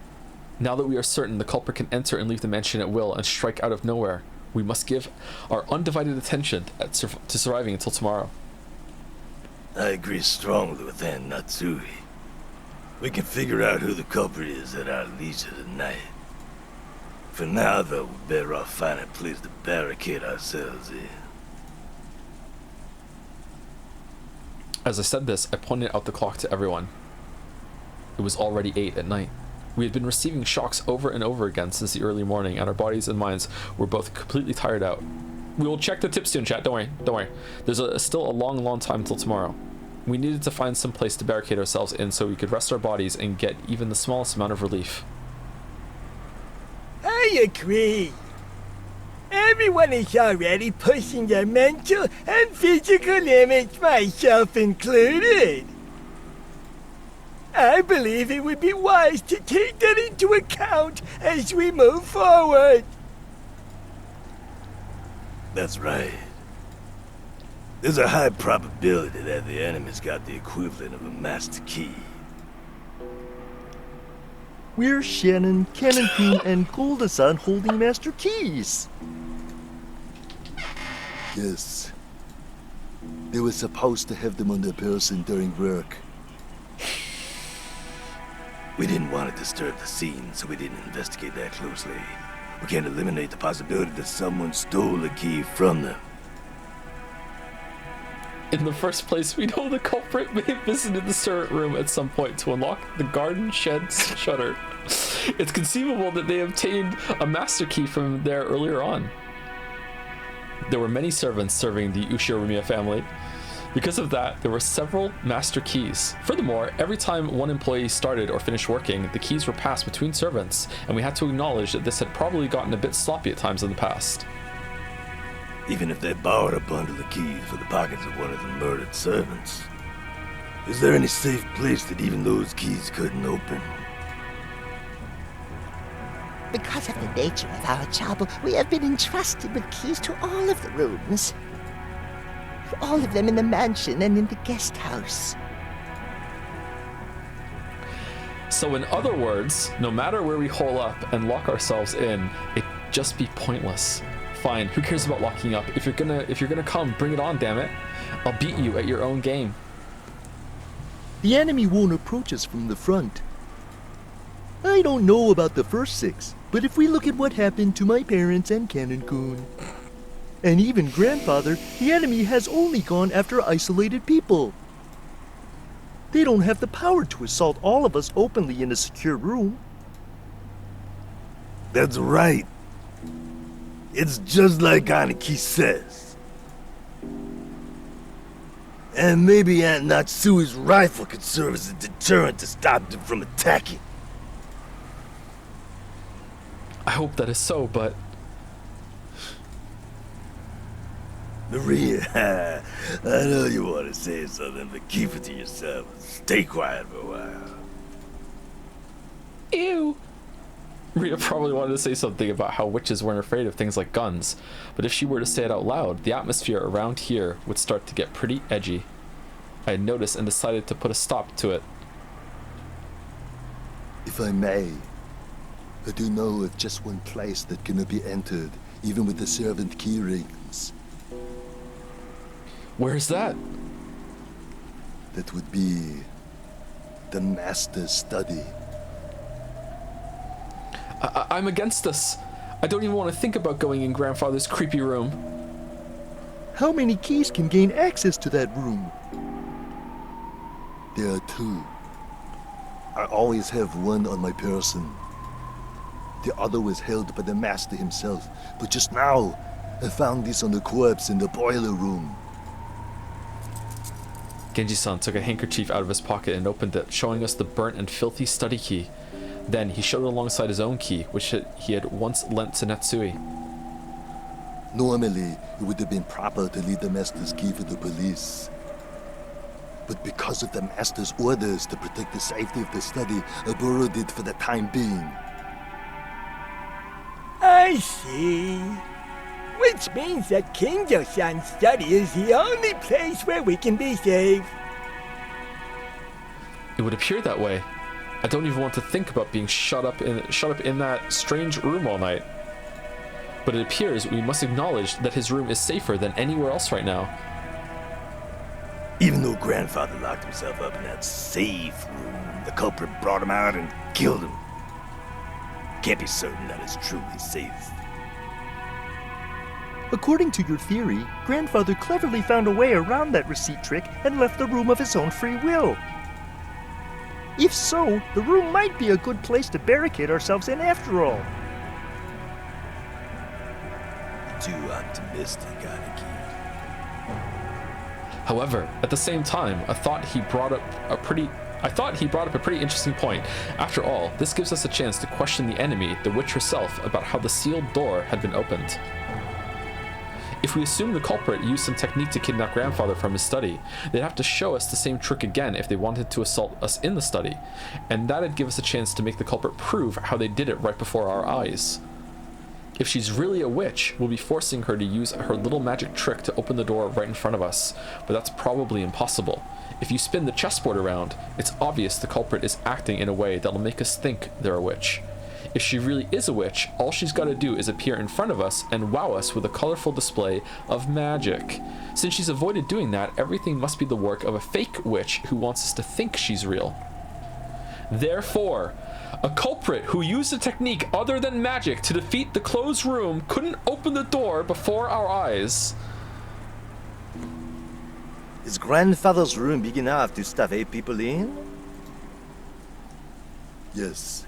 Now that we are certain the culprit can enter and leave the mansion at will and strike out of nowhere, we must give our undivided attention to surviving until tomorrow. I agree strongly with Aunt Natsui. We can figure out who the culprit is at our leisure tonight. For now, though, we're better off finding a place to barricade ourselves in. As I said this, I pointed out the clock to everyone. It was already 8 at night. We had been receiving shocks over and over again since the early morning, and our bodies and minds were both completely tired out. We will check the tip soon, chat. Don't worry. There's still a long time until tomorrow. We needed to find some place to barricade ourselves in so we could rest our bodies and get even the smallest amount of relief. I agree. Everyone is already pushing their mental and physical limits, myself included. I believe it would be wise to take that into account as we move forward. That's right. There's a high probability that the enemy's got the equivalent of a master key. We're Shannon, Ken-kun, and Golda-san holding master keys. Yes. They were supposed to have them on their person during work. We didn't want to disturb the scene, so we didn't investigate that closely. We can't eliminate the possibility that someone stole the key from them. In the first place, we know the culprit may have visited the servant room at some point to unlock the garden shed's shutter. It's conceivable that they obtained a master key from there earlier on. There were many servants serving the Ushiramiya family. Because of that, there were several master keys. Furthermore, every time one employee started or finished working, the keys were passed between servants, and we had to acknowledge that this had probably gotten a bit sloppy at times in the past. Even if they borrowed a bundle of keys for the pockets of one of the murdered servants, is there any safe place that even those keys couldn't open? Because of the nature of our job, we have been entrusted with keys to all of the rooms. All of them in the mansion and in the guest house. So in other words, no matter where we hole up and lock ourselves in, it'd just be pointless. Fine, who cares about locking up? If you're gonna come, bring it on, damn it. I'll beat you at your own game. The enemy won't approach us from the front. I don't know about the first 6, but if we look at what happened to my parents and Ken-kun, and even grandfather, the enemy has only gone after isolated people. They don't have the power to assault all of us openly in a secure room. That's right. It's just like Aniki says. And maybe Aunt Natsui's rifle could serve as a deterrent to stop them from attacking. I hope that is so, but... Maria, I know you want to say something, but keep it to yourself. Stay quiet for a while. Ew! Rhea probably wanted to say something about how witches weren't afraid of things like guns, but if she were to say it out loud, the atmosphere around here would start to get pretty edgy. I had noticed and decided to put a stop to it. If I may, I do know of just one place that cannot be entered, even with the servant key rings. Where's that? That would be the master's study. I'm against this. I don't even want to think about going in grandfather's creepy room. How many keys can gain access to that room? There are 2. I always have one on my person. The other was held by the master himself, but just now, I found this on the corpse in the boiler room. Genji-san took a handkerchief out of his pocket and opened it, showing us the burnt and filthy study key. Then he showed it alongside his own key, which he had once lent to Natsui. Normally, it would have been proper to leave the master's key for the police. But because of the master's orders to protect the safety of the study, I borrowed it for the time being. I see. Which means that Kinjo-san's study is the only place where we can be safe. It would appear that way. I don't even want to think about being shut up in that strange room all night. But it appears we must acknowledge that his room is safer than anywhere else right now. Even though Grandfather locked himself up in that safe room, the culprit brought him out and killed him. Can't be certain that it's truly safe. According to your theory, Grandfather cleverly found a way around that receipt trick and left the room of his own free will. If so, the room might be a good place to barricade ourselves in after all. Too optimistic, Aniki. However, at the same time, I thought he brought up a pretty interesting point. After all, this gives us a chance to question the enemy, the witch herself, about how the sealed door had been opened. If we assume the culprit used some technique to kidnap Grandfather from his study, they'd have to show us the same trick again if they wanted to assault us in the study, and that'd give us a chance to make the culprit prove how they did it right before our eyes. If she's really a witch, we'll be forcing her to use her little magic trick to open the door right in front of us, but that's probably impossible. If you spin the chessboard around, it's obvious the culprit is acting in a way that'll make us think they're a witch. If she really is a witch, all she's got to do is appear in front of us and wow us with a colorful display of magic. Since she's avoided doing that, everything must be the work of a fake witch who wants us to think she's real. Therefore, a culprit who used a technique other than magic to defeat the closed room couldn't open the door before our eyes. Is Grandfather's room big enough to stuff 8 people in? Yes.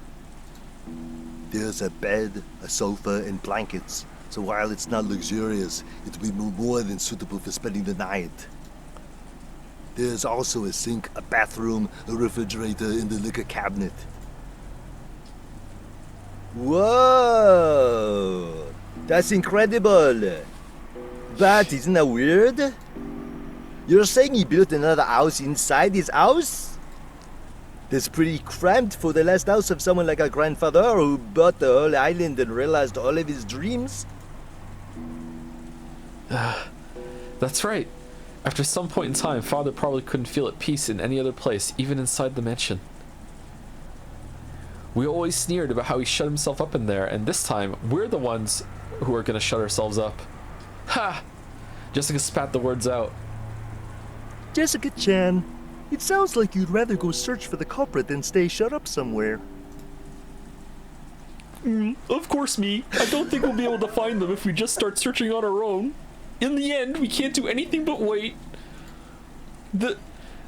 There's a bed, a sofa, and blankets, so while it's not luxurious, it will be more than suitable for spending the night. There's also a sink, a bathroom, a refrigerator, and a liquor cabinet. Whoa! That's incredible! But isn't that weird? You're saying he built another house inside his house? That's pretty cramped for the last house of someone like our grandfather who bought the whole island and realized all of his dreams? That's right. After some point in time, Father probably couldn't feel at peace in any other place, even inside the mansion. We always sneered about how he shut himself up in there, and this time, we're the ones who are gonna shut ourselves up. Ha! Jessica spat the words out. Jessica-chan, it sounds like you'd rather go search for the culprit than stay shut up somewhere. Of course, me. I don't think we'll be able to find them if we just start searching on our own. In the end, we can't do anything but wait. Then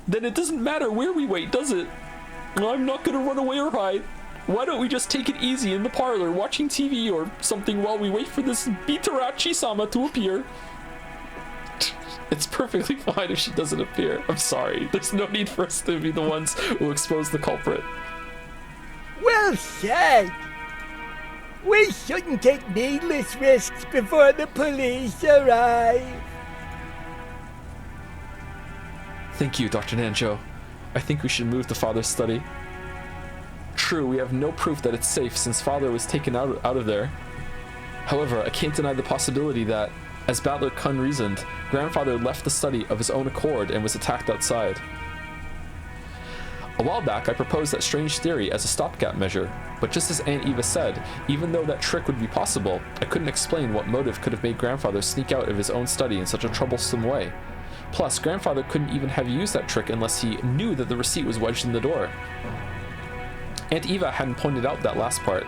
it doesn't matter where we wait, does it? I'm not gonna run away or hide. Why don't we just take it easy in the parlor, watching TV or something while we wait for this Bitarachi-sama to appear? It's perfectly fine if she doesn't appear. I'm sorry. There's no need for us to be the ones who expose the culprit. Well said. We shouldn't take needless risks before the police arrive. Thank you, Dr. Nanjo. I think we should move to Father's study. True, we have no proof that it's safe since Father was taken out of there. However, I can't deny the possibility that, as Battler Kun reasoned, Grandfather left the study of his own accord and was attacked outside. A while back, I proposed that strange theory as a stopgap measure, but just as Aunt Eva said, even though that trick would be possible, I couldn't explain what motive could have made Grandfather sneak out of his own study in such a troublesome way. Plus, Grandfather couldn't even have used that trick unless he knew that the receipt was wedged in the door. Aunt Eva hadn't pointed out that last part,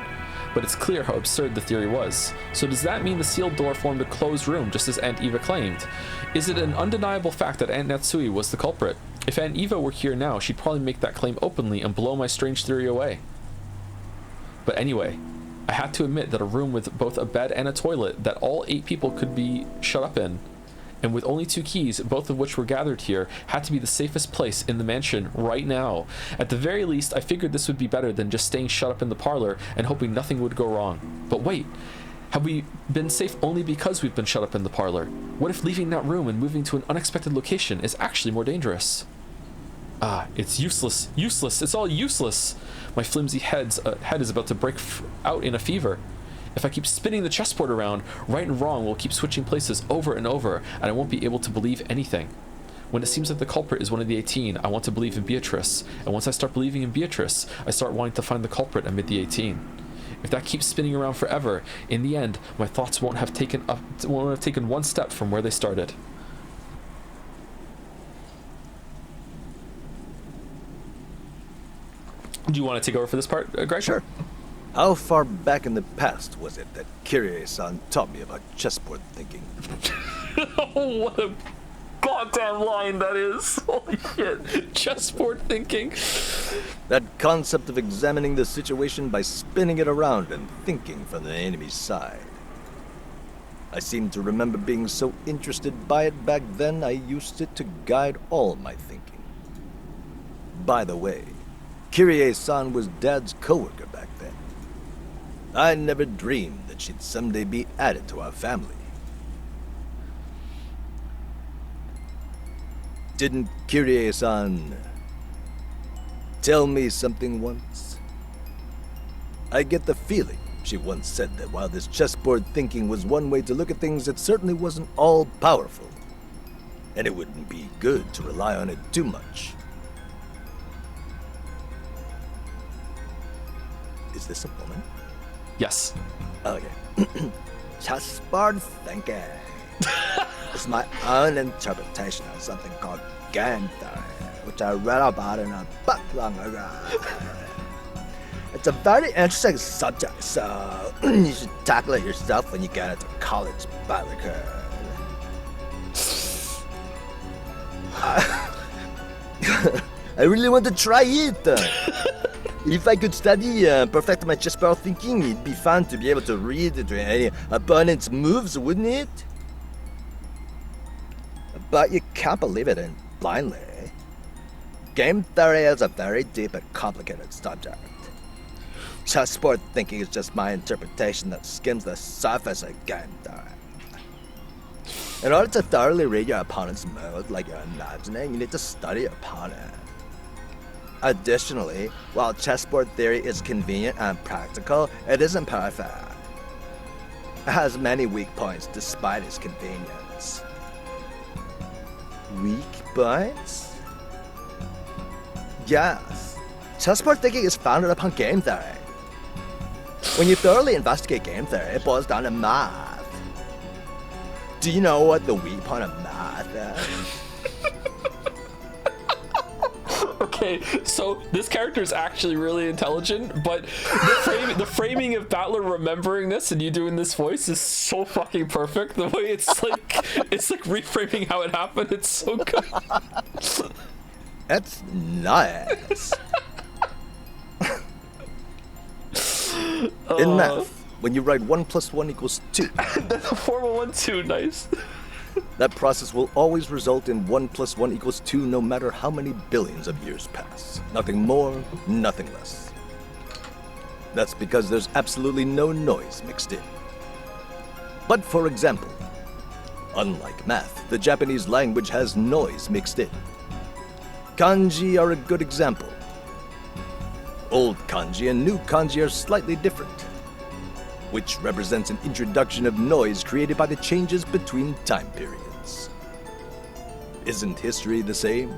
but it's clear how absurd the theory was. So does that mean the sealed door formed a closed room just as Aunt Eva claimed? Is it an undeniable fact that Aunt Natsui was the culprit? If Aunt Eva were here now, she'd probably make that claim openly and blow my strange theory away. But anyway, I had to admit that a room with both a bed and a toilet that all 8 people could be shut up in, and with only 2 keys, both of which were gathered here, had to be the safest place in the mansion right now. At the very least, I figured this would be better than just staying shut up in the parlor and hoping nothing would go wrong. But wait, have we been safe only because we've been shut up in the parlor? What if leaving that room and moving to an unexpected location is actually more dangerous? Ah, it's useless, useless, it's all useless. My flimsy head is about to break out in a fever. If I keep spinning the chessboard around, right and wrong will keep switching places over and over, and I won't be able to believe anything. When it seems like the culprit is one of the 18, I want to believe in Beatrice, and once I start believing in Beatrice, I start wanting to find the culprit amid the 18. If that keeps spinning around forever, in the end, my thoughts won't have taken one step from where they started. Do you want to take over for this part, Greg? Sure. How far back in the past was it that Kyrie-san taught me about chessboard thinking? Oh, what a goddamn line that is. Holy shit. Chessboard thinking. That concept of examining the situation by spinning it around and thinking from the enemy's side. I seem to remember being so interested by it back then I used it to guide all my thinking. By the way, Kyrie-san was Dad's coworker back then. I never dreamed that she'd someday be added to our family. Didn't Kyrie-san tell me something once? I get the feeling she once said that while this chessboard thinking was one way to look at things, it certainly wasn't all powerful. And it wouldn't be good to rely on it too much. Is this a woman? Yes. Okay. Chessboard thinking is my own interpretation of something called game theory, which I read about in a book long ago. It's a very interesting subject, so you should tackle it yourself when you get into college, Baliker. I really want to try it. If I could study and perfect my chessboard thinking, it'd be fun to be able to read into any opponent's moves, wouldn't it? But you can't believe it in blindly. Game theory is a very deep and complicated subject. Chessboard thinking is just my interpretation that skims the surface of game theory. In order to thoroughly read your opponent's moves like you're imagining, you need to study your opponent. Additionally, while chessboard theory is convenient and practical, it isn't perfect. It has many weak points despite its convenience. Weak points? Yes. Chessboard thinking is founded upon game theory. When you thoroughly investigate game theory, it boils down to math. Do you know what the weak point of math is? Okay, so this character is actually really intelligent, but the framing of Battler remembering this and you doing this voice is so fucking perfect. The way it's like reframing how it happened. It's so good. That's nice. In math, when you write 1 + 1 = 2, That's a formal 1-2, nice. that process will always result in 1 + 1 = 2 no matter how many billions of years pass. Nothing more, nothing less. That's because there's absolutely no noise mixed in. But for example, unlike math, the Japanese language has noise mixed in. Kanji are a good example. Old kanji and new kanji are slightly different, which represents an introduction of noise created by the changes between time periods. Isn't history the same?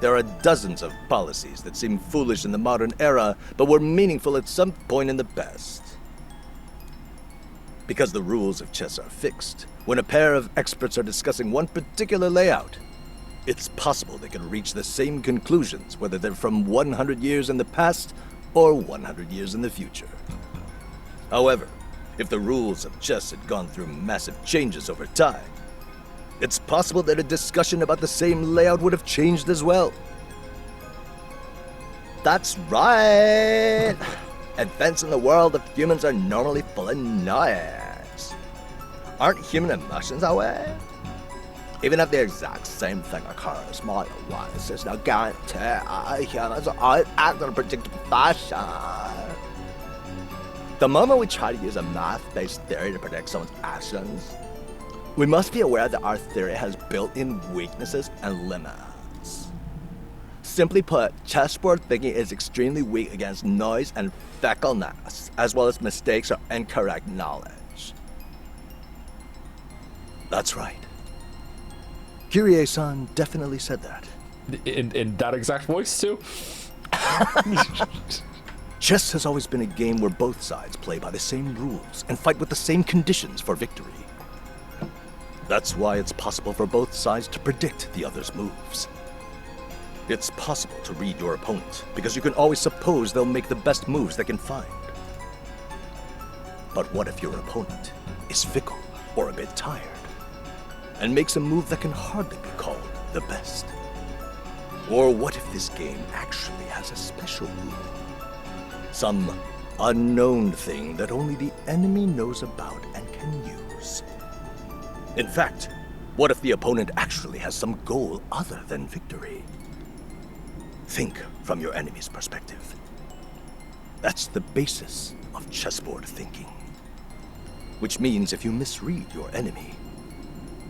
There are dozens of policies that seem foolish in the modern era, but were meaningful at some point in the past. Because the rules of chess are fixed, when a pair of experts are discussing one particular layout, it's possible they can reach the same conclusions whether they're from 100 years in the past or 100 years in the future. However, if the rules of chess had gone through massive changes over time, it's possible that a discussion about the same layout would have changed as well. That's right! Events in the world of humans are normally full of noise. Aren't human emotions that way? Even if the exact same thing occurs more than once, there's no guarantee humans will act in a predictable fashion. The moment we try to use a math-based theory to predict someone's actions, we must be aware that our theory has built-in weaknesses and limits. Simply put, chessboard thinking is extremely weak against noise and fickleness, as well as mistakes or incorrect knowledge. That's right. Kyrie-san definitely said that. In that exact voice, too? Chess has always been a game where both sides play by the same rules and fight with the same conditions for victory. That's why it's possible for both sides to predict the other's moves. It's possible to read your opponent because you can always suppose they'll make the best moves they can find. But what if your opponent is fickle or a bit tired and makes a move that can hardly be called the best? Or what if this game actually has a special rule? Some unknown thing that only the enemy knows about and can use. In fact, what if the opponent actually has some goal other than victory? Think from your enemy's perspective. That's the basis of chessboard thinking. Which means if you misread your enemy,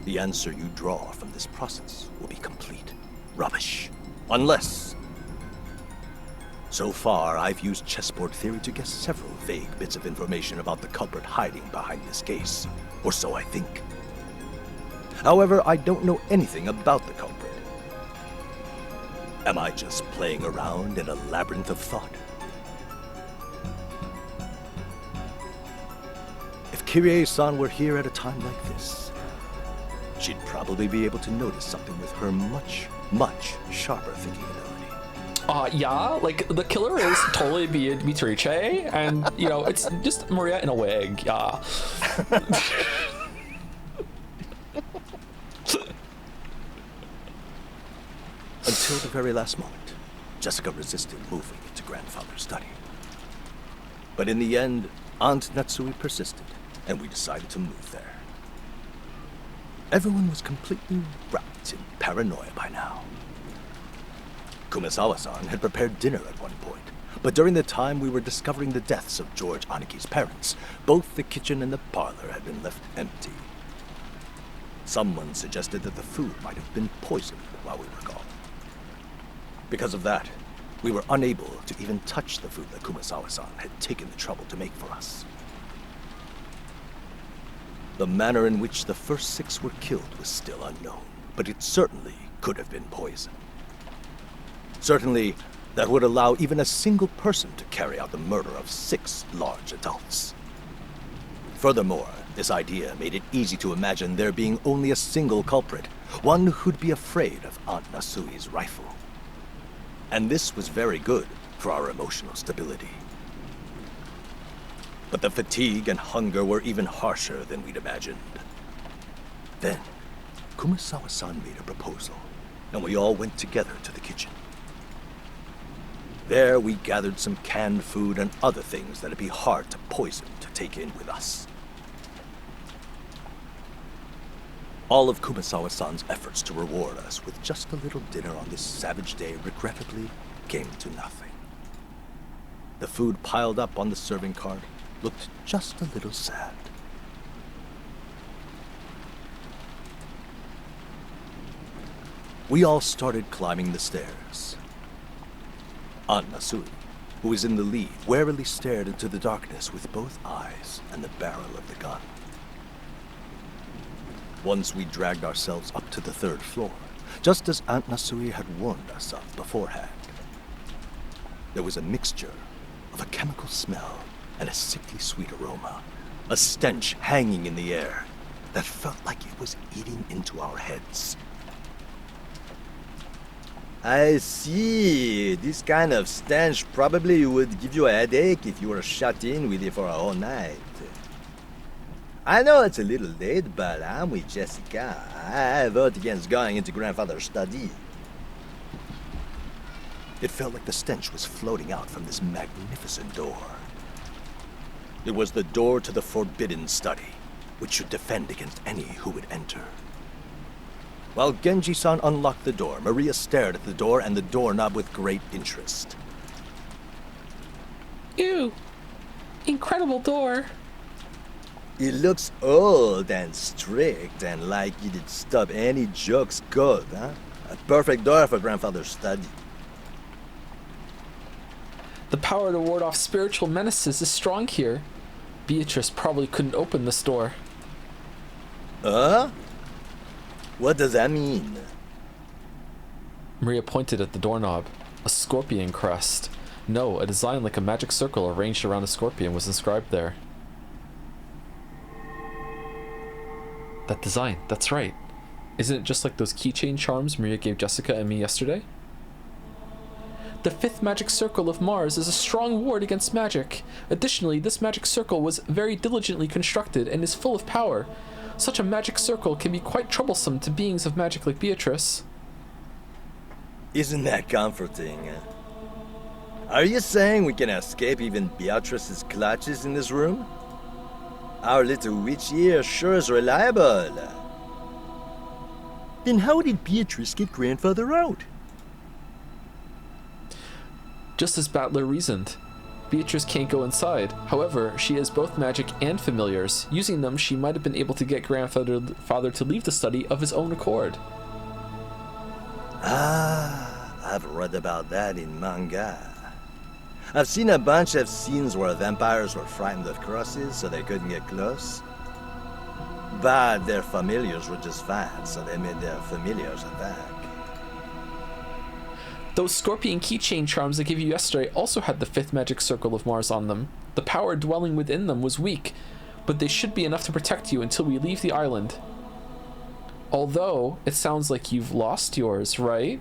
the answer you draw from this process will be complete rubbish. Unless... So far, I've used chessboard theory to guess several vague bits of information about the culprit hiding behind this case. Or so I think. However, I don't know anything about the culprit. Am I just playing around in a labyrinth of thought? If Kyrie-san were here at a time like this, she'd probably be able to notice something with her much, much sharper thinking ability. Yeah, like, the killer is totally Beatrice, and, you know, it's just Maria in a wig, yeah. Until the very last moment, Jessica resisted moving into Grandfather's study. But in the end, Aunt Natsui persisted, and we decided to move there. Everyone was completely wrapped in paranoia by now. Kumasawa-san had prepared dinner at one point, but during the time we were discovering the deaths of George Aniki's parents, both the kitchen and the parlor had been left empty. Someone suggested that the food might have been poisoned while we were gone. Because of that, we were unable to even touch the food that Kumasawa-san had taken the trouble to make for us. The manner in which the first 6 were killed was still unknown, but it certainly could have been poison. Certainly, that would allow even a single person to carry out the murder of 6 large adults. Furthermore, this idea made it easy to imagine there being only a single culprit, one who'd be afraid of Aunt Nasui's rifle. And this was very good for our emotional stability. But the fatigue and hunger were even harsher than we'd imagined. Then, Kumasawa-san made a proposal, and we all went together to the kitchen. There, we gathered some canned food and other things that'd be hard to poison to take in with us. All of Kumasawa-san's efforts to reward us with just a little dinner on this savage day regrettably came to nothing. The food piled up on the serving cart looked just a little sad. We all started climbing the stairs. Aunt Nasui, who was in the lead, warily stared into the darkness with both eyes and the barrel of the gun. Once we dragged ourselves up to the 3rd floor, just as Aunt Nasui had warned us of beforehand. There was a mixture of a chemical smell and a sickly sweet aroma, a stench hanging in the air that felt like it was eating into our heads. I see. This kind of stench probably would give you a headache if you were shut in with it for a whole night. I know it's a little late, but I'm with Jessica. I vote against going into Grandfather's study. It felt like the stench was floating out from this magnificent door. It was the door to the forbidden study, which should defend against any who would enter. While Genji-san unlocked the door, Maria stared at the door and the doorknob with great interest. Ew! Incredible door! It looks old and strict and like it'd stop any jokes good, huh? A perfect door for grandfather's study. The power to ward off spiritual menaces is strong here. Beatrice probably couldn't open this door. What does that mean? Maria pointed at the doorknob. A scorpion crest. No, a design like a magic circle arranged around a scorpion was inscribed there. That design, that's right. Isn't it just like those keychain charms Maria gave Jessica and me yesterday? The 5th magic circle of Mars is a strong ward against magic. Additionally, this magic circle was very diligently constructed and is full of power. Such a magic circle can be quite troublesome to beings of magic like Beatrice. Isn't that comforting? Are you saying we can escape even Beatrice's clutches in this room? Our little witch here sure is reliable. Then how did Beatrice get grandfather out? Just as Battler reasoned. Beatrice can't go inside. However, she has both magic and familiars. Using them, she might have been able to get grandfather to leave the study of his own accord. I've read about that in manga. I've seen a bunch of scenes where vampires were frightened of crosses so they couldn't get close. But their familiars were just fine, so they made their familiars attack. Those scorpion keychain charms I gave you yesterday also had the 5th magic circle of Mars on them. The power dwelling within them was weak, but they should be enough to protect you until we leave the island. Although, it sounds like you've lost yours, right?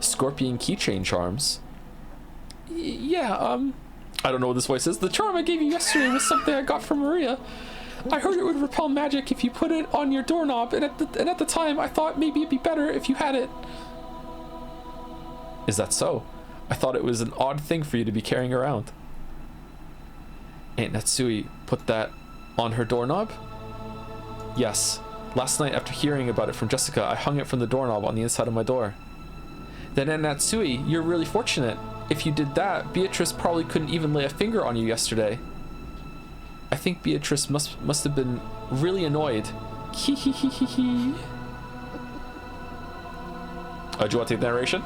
Scorpion keychain charms. Yeah, I don't know what this voice is. The charm I gave you yesterday was something I got from Maria. I heard it would repel magic if you put it on your doorknob, and at the time I thought maybe it'd be better if you had it. Is that so? I thought it was an odd thing for you to be carrying around. Aunt Natsui put that on her doorknob? Yes. Last night after hearing about it from Jessica, I hung it from the doorknob on the inside of my door. Then Aunt Natsui, you're really fortunate. If you did that, Beatrice probably couldn't even lay a finger on you yesterday. I think Beatrice must have been really annoyed. Do you want to take the narration?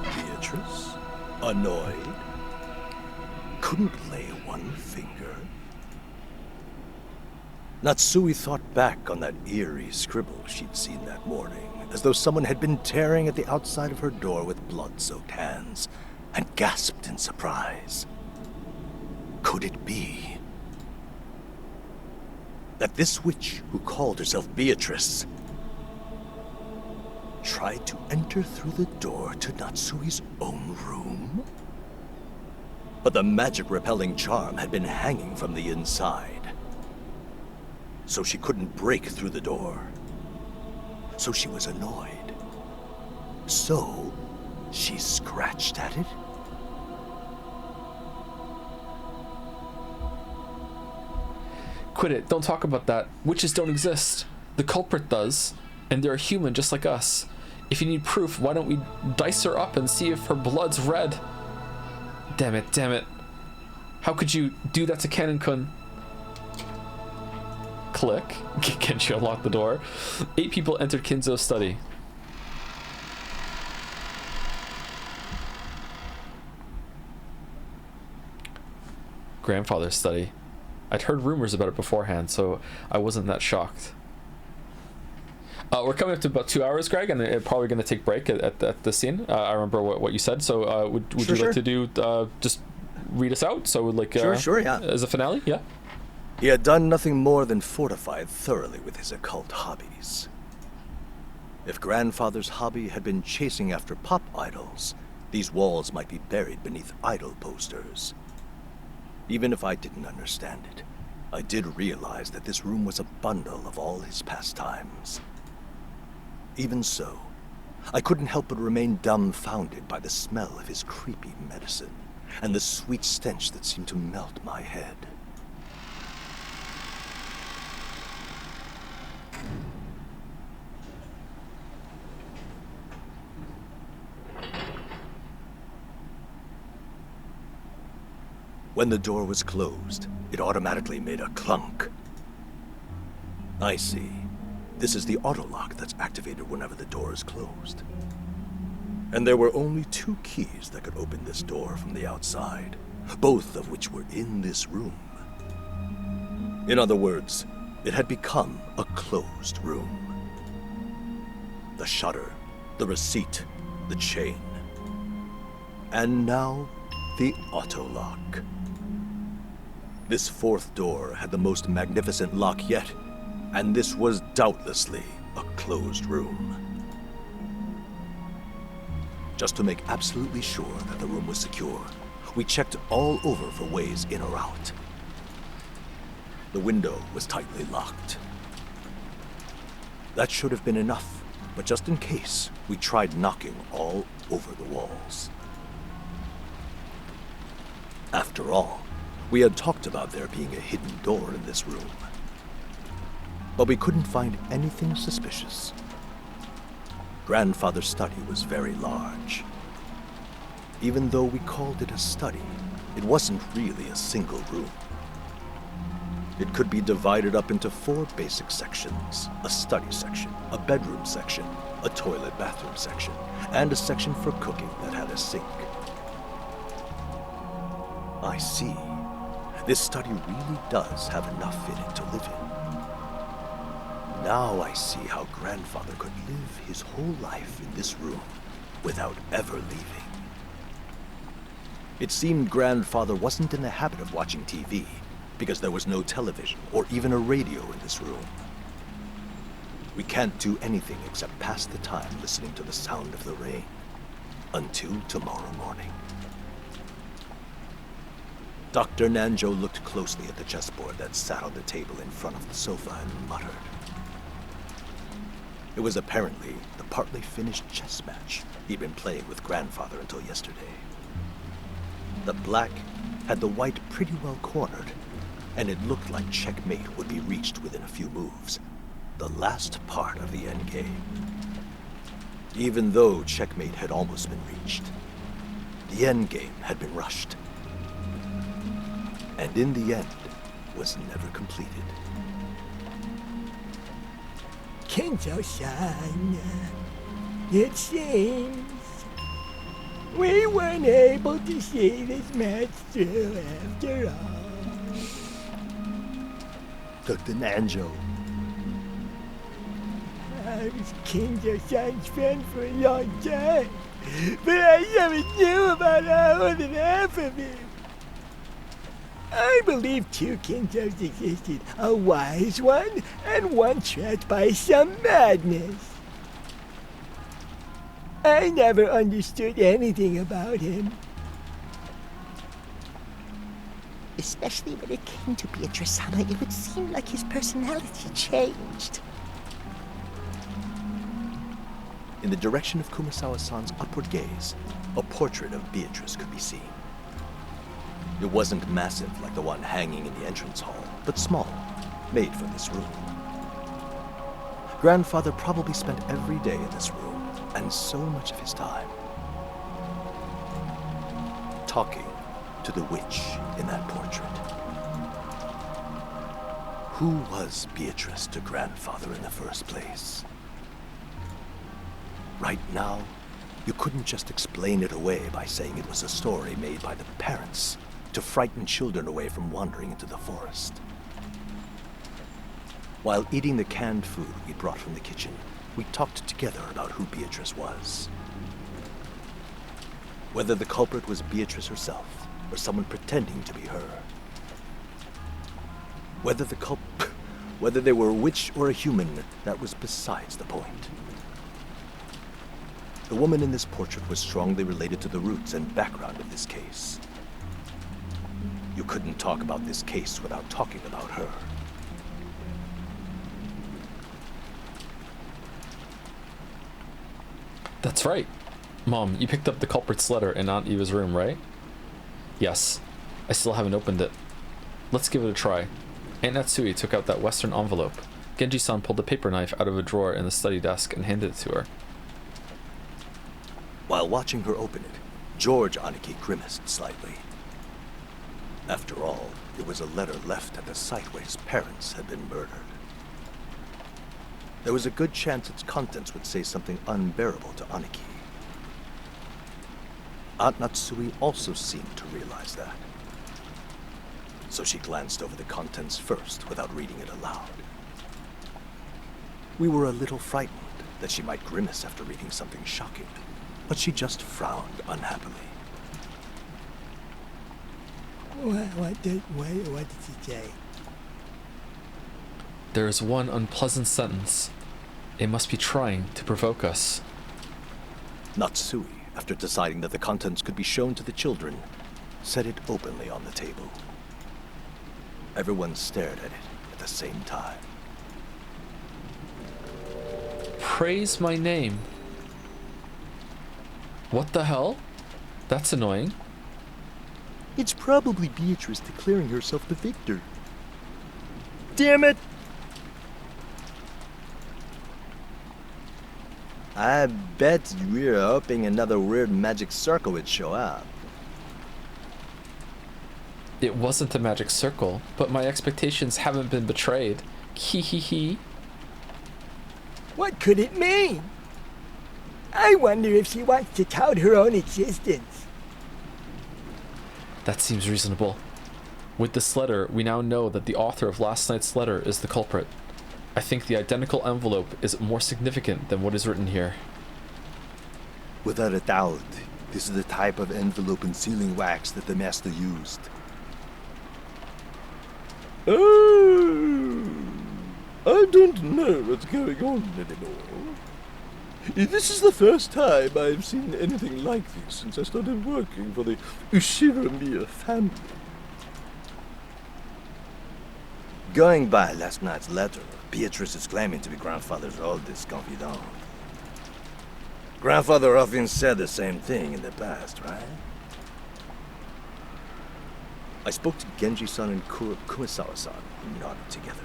Beatrice? Annoyed? Couldn't lay one finger? Natsui thought back on that eerie scribble she'd seen that morning, as though someone had been tearing at the outside of her door with blood-soaked hands, and gasped in surprise. Could it be that this witch who called herself Beatrice tried to enter through the door to Natsui's own room? But the magic-repelling charm had been hanging from the inside, so she couldn't break through the door. So she was annoyed. So she scratched at it? Quit it. Don't talk about that. Witches don't exist. The culprit does, and they're human just like us. If you need proof, why don't we dice her up and see if her blood's red? Damn it, damn it. How could you do that to Canon-kun? Click. Kenshi unlocked the door. 8 people entered Kinzo's study. Grandfather's study. I'd heard rumors about it beforehand, so I wasn't that shocked. We're coming up to about 2 hours, Greg, and it's probably going to take break at the scene. I remember what you said, so would you like to do just read us out? So like Sure, yeah. As a finale, yeah. He had done nothing more than fortified thoroughly with his occult hobbies. If grandfather's hobby had been chasing after pop idols, these walls might be buried beneath idol posters. Even if I didn't understand it, I did realize that this room was a bundle of all his pastimes. Even so, I couldn't help but remain dumbfounded by the smell of his creepy medicine and the sweet stench that seemed to melt my head. When the door was closed, it automatically made a clunk. I see. This is the auto lock that's activated whenever the door is closed. And there were only 2 keys that could open this door from the outside, both of which were in this room. In other words, it had become a closed room. The shutter, the receipt, the chain. And now, the auto lock. This 4th door had the most magnificent lock yet, and this was doubtlessly a closed room. Just to make absolutely sure that the room was secure, we checked all over for ways in or out. The window was tightly locked. That should have been enough, but just in case, we tried knocking all over the walls. After all, we had talked about there being a hidden door in this room. But we couldn't find anything suspicious. Grandfather's study was very large. Even though we called it a study, it wasn't really a single room. It could be divided up into 4 basic sections: a study section, a bedroom section, a toilet-bathroom section, and a section for cooking that had a sink. I see. This study really does have enough in it to live in. Now I see how Grandfather could live his whole life in this room without ever leaving. It seemed Grandfather wasn't in the habit of watching TV, because there was no television or even a radio in this room. We can't do anything except pass the time listening to the sound of the rain until tomorrow morning. Dr. Nanjo looked closely at the chessboard that sat on the table in front of the sofa and muttered. It was apparently the partly finished chess match he'd been playing with Grandfather until yesterday. The black had the white pretty well cornered, and it looked like checkmate would be reached within a few moves, the last part of the endgame. Even though checkmate had almost been reached, the endgame had been rushed, and in the end was never completed. Kento-san, it seems we weren't able to see this match through after all. Dr. Nanjo. I was Kento-san's friend for a long time, but I never knew about more than half of him. I believe 2 Kentos existed, a wise one and one trapped by some madness. I never understood anything about him. Especially when it came to Beatrice-sama, it would seem like his personality changed. In the direction of Kumasawa-san's upward gaze, a portrait of Beatrice could be seen. It wasn't massive like the one hanging in the entrance hall, but small, made for this room. Grandfather probably spent every day in this room, and so much of his time talking to the witch in that portrait. Who was Beatrice to Grandfather in the first place? Right now, you couldn't just explain it away by saying it was a story made by the parents to frighten children away from wandering into the forest. While eating the canned food we brought from the kitchen, we talked together about who Beatrice was. Whether the culprit was Beatrice herself, or someone pretending to be her. Whether they were a witch or a human, that was besides the point. The woman in this portrait was strongly related to the roots and background of this case. You couldn't talk about this case without talking about her. That's right. Mom, you picked up the culprit's letter in Aunt Eva's room, right? Yes. I still haven't opened it. Let's give it a try. Aunt Natsui took out that western envelope. Genji-san pulled a paper knife out of a drawer in the study desk and handed it to her. While watching her open it, George Aniki grimaced slightly. After all, it was a letter left at the site where his parents had been murdered. There was a good chance its contents would say something unbearable to Aniki. Aunt Natsui also seemed to realize that. So she glanced over the contents first without reading it aloud. We were a little frightened that she might grimace after reading something shocking, but she just frowned unhappily. What did she say? There is one unpleasant sentence. It must be trying to provoke us. Natsui, after deciding that the contents could be shown to the children, set it openly on the table. Everyone stared at it at the same time. Praise my name. What the hell? That's annoying. It's probably Beatrice declaring herself the victor. Damn it! I bet we were hoping another weird magic circle would show up. It wasn't a magic circle, but my expectations haven't been betrayed. Hee hee hee. What could it mean? I wonder if she wants to tout her own existence. That seems reasonable. With this letter, we now know that the author of last night's letter is the culprit. I think the identical envelope is more significant than what is written here. Without a doubt, this is the type of envelope and sealing wax that the master used. I don't know what's going on anymore. This is the first time I've seen anything like this since I started working for the Ushiramiya family. Going by last night's letter, Beatrice is claiming to be Grandfather's oldest confidant. Grandfather often said the same thing in the past, right? I spoke to Genji-san and Kumasawa-san, who nodded together.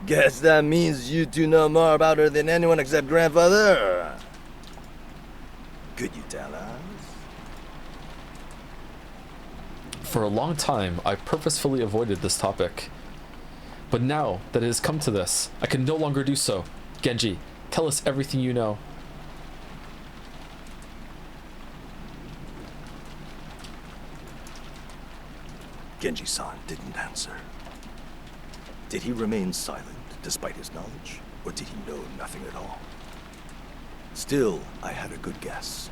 Guess that means you two know more about her than anyone except Grandfather. Could you tell us? For a long time, I purposefully avoided this topic. But now that it has come to this, I can no longer do so. Genji, tell us everything you know. Genji-san didn't answer. Did he remain silent despite his knowledge, or did he know nothing at all? Still, I had a good guess.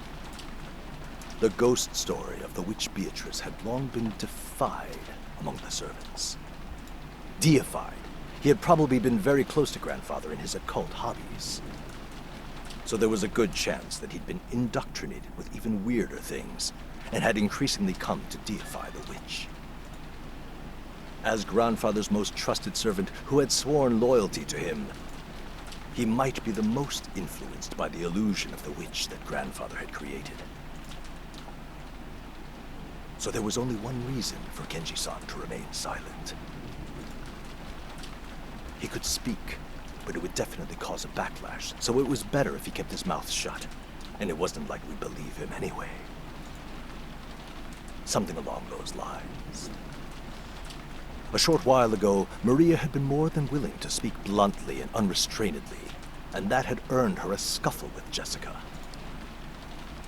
The ghost story of the witch Beatrice had long been defied among the servants. Deified. He had probably been very close to Grandfather in his occult hobbies. So there was a good chance that he'd been indoctrinated with even weirder things, and had increasingly come to deify the witch. As Grandfather's most trusted servant who had sworn loyalty to him, he might be the most influenced by the illusion of the witch that Grandfather had created. So there was only one reason for Genji-san to remain silent. He could speak, but it would definitely cause a backlash, so it was better if he kept his mouth shut, and it wasn't like we'd believe him anyway. Something along those lines. A short while ago, Maria had been more than willing to speak bluntly and unrestrainedly, and that had earned her a scuffle with Jessica.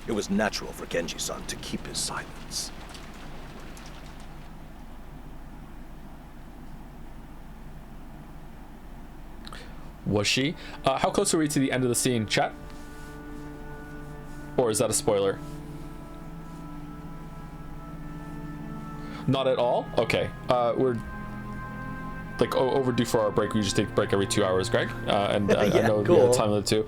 It was natural for Genji-san to keep his silence. Was she? How close are we to the end of the scene, chat? Or is that a spoiler? Not at all? Okay. We're like overdue for our break. We just take a break every 2 hours, Greg. And I know cool. we have time limit too.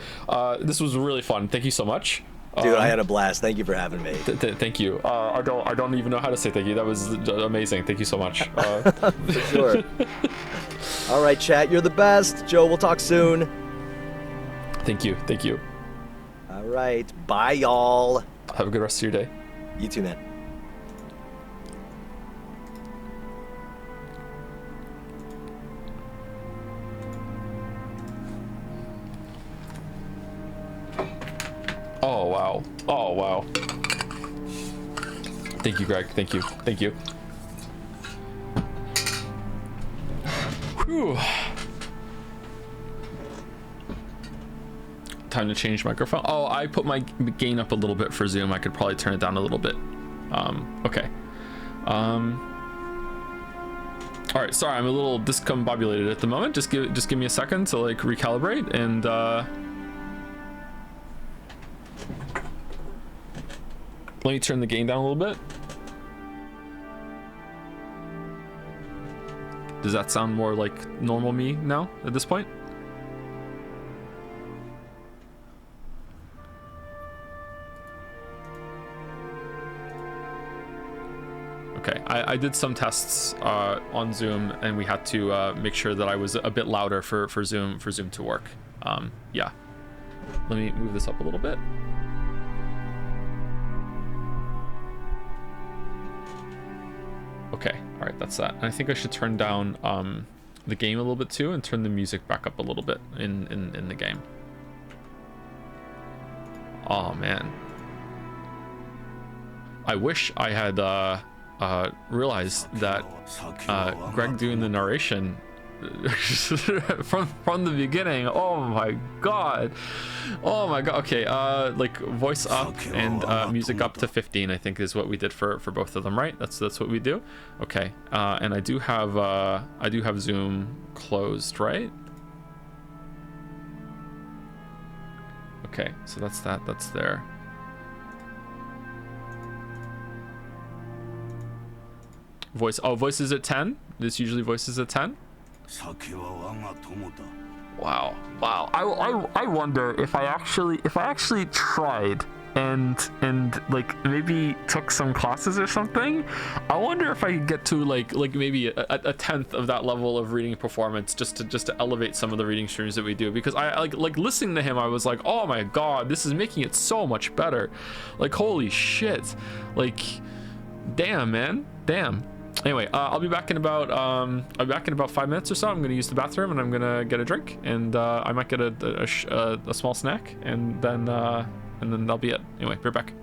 This was really fun. Thank you so much. Dude, I had a blast. Thank you for having me. Thank you. I don't even know how to say thank you. That was amazing. Thank you so much. For sure. All right, chat. You're the best. Joe, we'll talk soon. Thank you. Thank you. All right. Bye, y'all. Have a good rest of your day. You too, man. Oh, wow. Oh, wow. Thank you, Greg. Thank you. Thank you. Whew. Time to change microphone. Oh, I put my gain up a little bit for Zoom. I could probably turn it down a little bit. Okay. All right. Sorry, I'm a little discombobulated at the moment. Just give me a second to like recalibrate and. Let me turn the gain down a little bit. Does that sound more like normal me now at this point? Okay, I did some tests on Zoom, and we had to make sure that I was a bit louder for Zoom to work. Yeah. Let me move this up a little bit. Okay, all right, that's that. And I think I should turn down the game a little bit too, and turn the music back up a little bit in the game. Oh man, I wish I had realized that Greg doing the narration from the beginning. Oh my god. Okay, like voice up and music up to 15, I think is what we did for both of them, right? That's what we do. Okay, and I do have Zoom closed, right? Okay, so that's there. Voice is at 10. This usually voice is at 10. Wow. I wonder if I actually tried and like maybe took some classes or something. I wonder if I could get to like maybe a tenth of that level of reading performance just to elevate some of the reading streams that we do, because I like listening to him, I was like, oh my god, this is making it so much better. Like holy shit. Like damn, man. Damn. Anyway, I'll be back in about 5 minutes or so. I'm gonna use the bathroom and I'm gonna get a drink, and I might get a small snack, and then that'll be it. Anyway, be right back.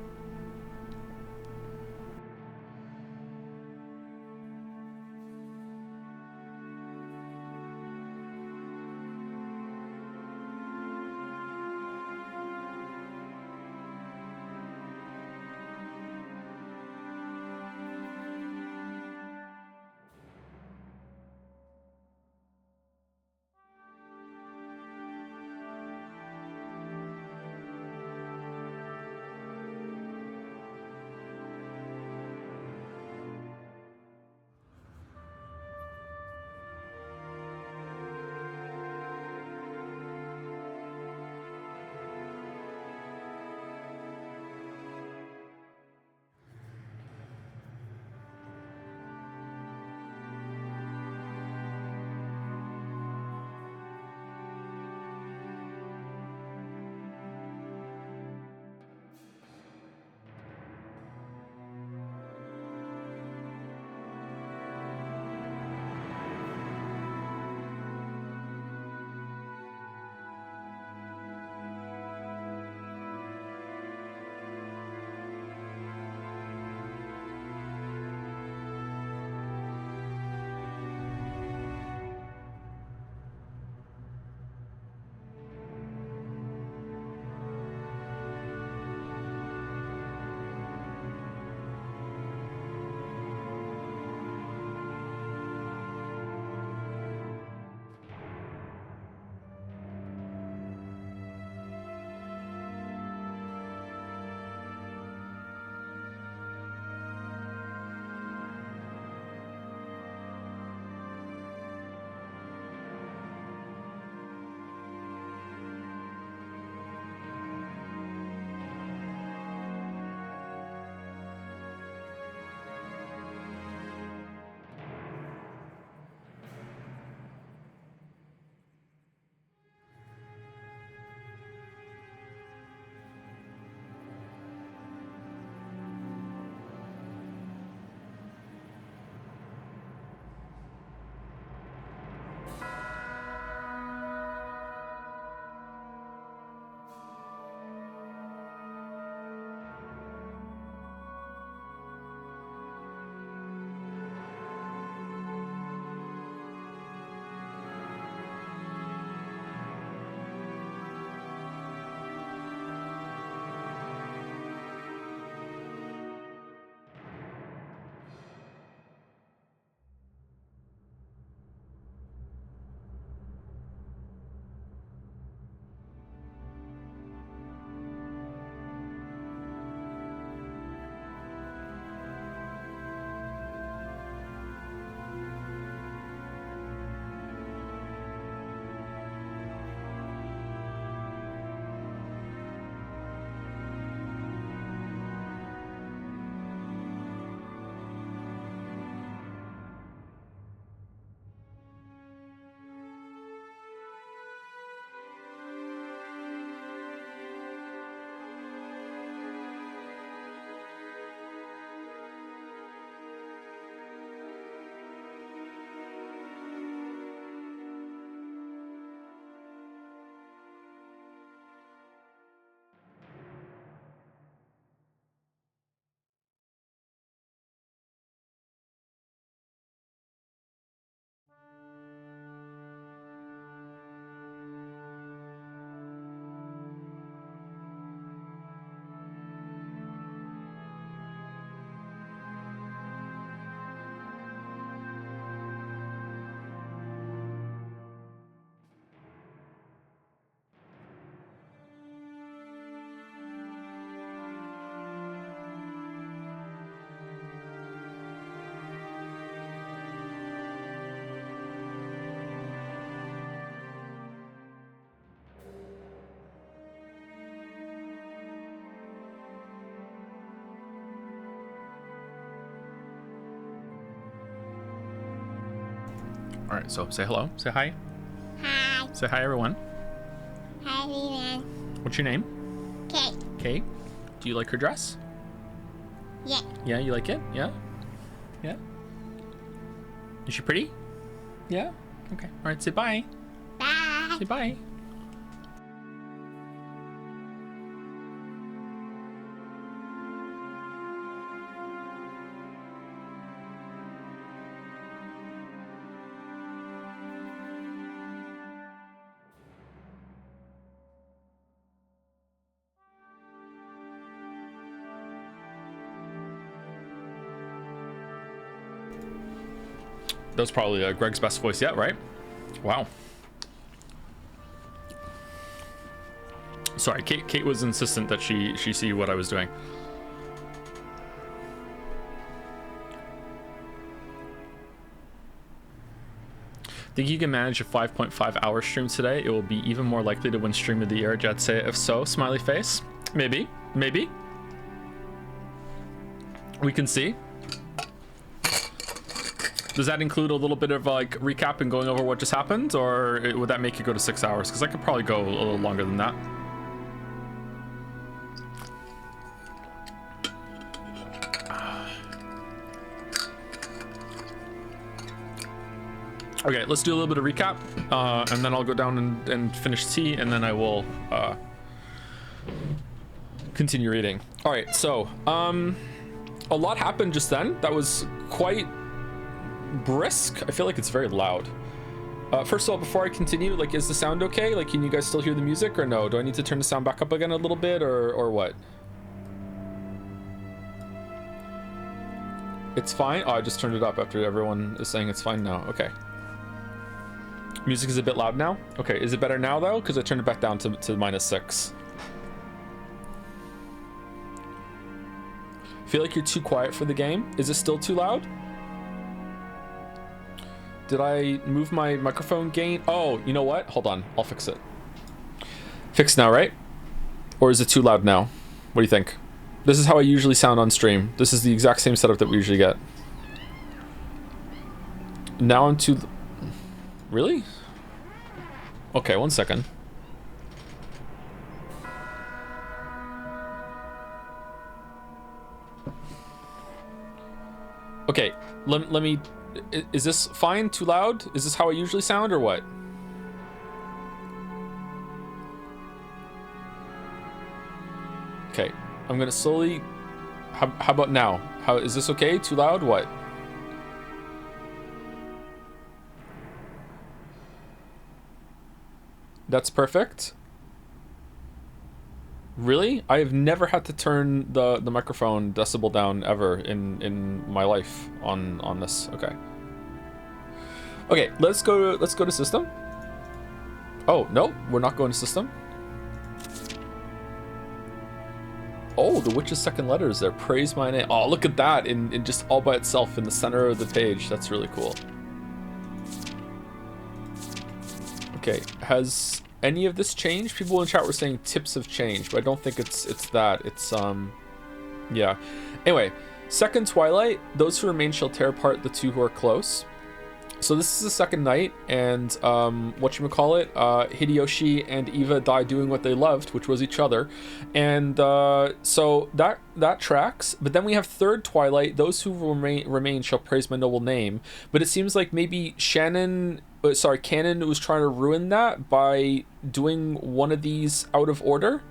All right, so say hello. Say hi. Hi. Say hi, everyone. Hi, everyone. What's your name? Kate. Kate. Do you like her dress? Yeah. Yeah, you like it? Yeah? Yeah? Is she pretty? Yeah? Okay. All right, say bye. Bye. Say bye. That was probably Greg's best voice yet, right? Wow. Sorry, Kate was insistent that she see what I was doing. Think you can manage a 5.5 hour stream today? It will be even more likely to win stream of the year. Jet say if so, smiley face. Maybe. We can see. Does that include a little bit of like recap and going over what just happened, or would that make you go to 6 hours? Because I could probably go a little longer than that. Okay, let's do a little bit of recap, and then I'll go down and finish tea, and then I will continue reading. All right, so a lot happened just then. That was quite brisk. I feel like it's very loud. First of all, before I continue, like, is the sound okay? Like, can you guys still hear the music or no? Do I need to turn the sound back up again a little bit, or what? It's fine? Oh, I just turned it up after everyone is saying it's fine now. Okay. Music is a bit loud now? Okay, is it better now though? Because I turned it back down to -6. Feel like you're too quiet for the game. Is it still too loud? Did I move my microphone gain? Oh, you know what? Hold on, I'll fix it. Fixed now, right? Or is it too loud now? What do you think? This is how I usually sound on stream. This is the exact same setup that we usually get. Now I'm too... Really? Okay, 1 second. Okay, let me... Is this fine? Too loud? Is this how I usually sound or what? Okay, I'm gonna slowly... How about now? How is this okay? Too loud? What? That's perfect. Really? I have never had to turn the microphone decibel down ever in my life on this. Okay. Okay, let's go to system. Oh, no, we're not going to system. Oh, the witch's second letter is there. Praise my name. Oh, look at that in just all by itself in the center of the page. That's really cool. Okay, has any of this changed? People in chat were saying tips have changed, but I don't think it's that. It's yeah. Anyway, second twilight, those who remain shall tear apart the two who are close. So this is the second night, and whatchamacallit, Hideyoshi and Eva die doing what they loved, which was each other. And so that tracks. But then we have third twilight, those who remain shall praise my noble name. But it seems like maybe Canon was trying to ruin that by doing one of these out of order.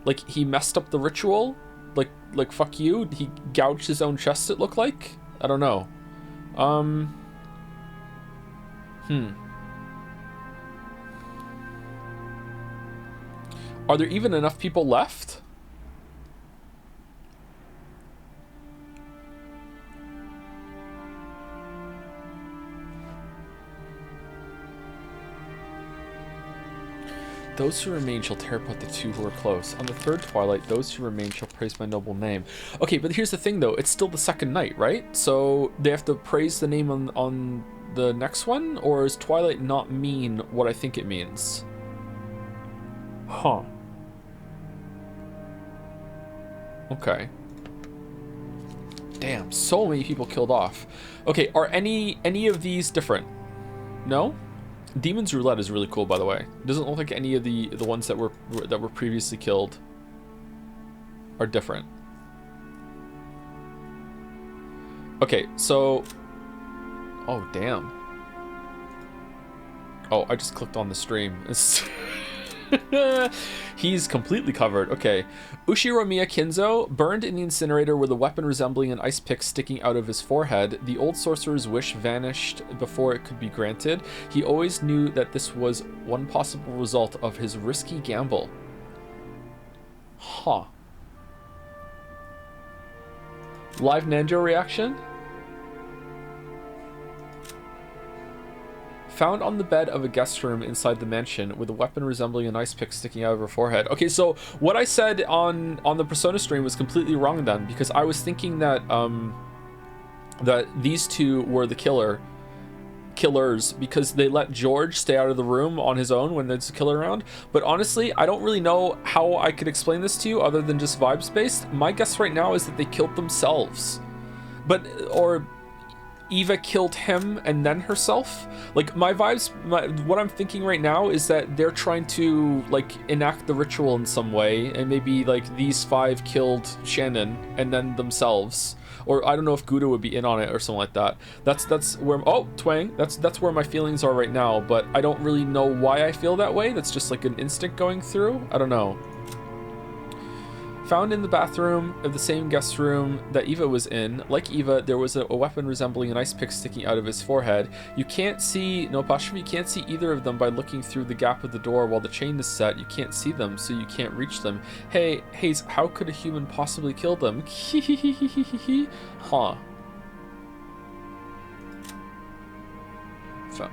Like, he messed up the ritual. Like fuck you. He gouged his own chest, it looked like. I don't know. Are there even enough people left? Those who remain shall tear apart the two who are close. On the third twilight, those who remain shall praise my noble name. Okay, but here's the thing though, it's still the second night, right? So they have to praise the name on the next one? Or does twilight not mean what I think it means? Huh. Okay. Damn, so many people killed off. Okay, are any of these different? No? Demon's Roulette is really cool, by the way. It doesn't look like any of the ones that were previously killed are different. Okay, so... Oh, damn. Oh, I just clicked on the stream. He's completely covered. Okay. Ushiromiya Kinzo, burned in the incinerator with a weapon resembling an ice pick sticking out of his forehead. The old sorcerer's wish vanished before it could be granted. He always knew that this was one possible result of his risky gamble. Huh. Live Nanjo reaction? Found on the bed of a guest room inside the mansion with a weapon resembling an ice pick sticking out of her forehead. Okay, so what I said on the Persona stream was completely wrong then, because I was thinking that that these two were the killers because they let George stay out of the room on his own when there's a killer around. But honestly, I don't really know how I could explain this to you other than just vibes based. My guess right now is that they killed themselves, or Eva killed him and then herself. Like, my vibes, what I'm thinking right now is that they're trying to like enact the ritual in some way, and maybe like these 5 killed Shannon and then themselves, or I don't know if Gouda would be in on it or something like that. That's where Twang. That's where my feelings are right now, but I don't really know why I feel that way. That's just like an instinct going through. I don't know. Found in the bathroom of the same guest room that Eva was in. Like Eva, there was a weapon resembling an ice pick sticking out of his forehead. You can't see, no apostrophe, you can't see either of them by looking through the gap of the door while the chain is set. You can't see them, so you can't reach them. Hey, Hayes, how could a human possibly kill them? Huh.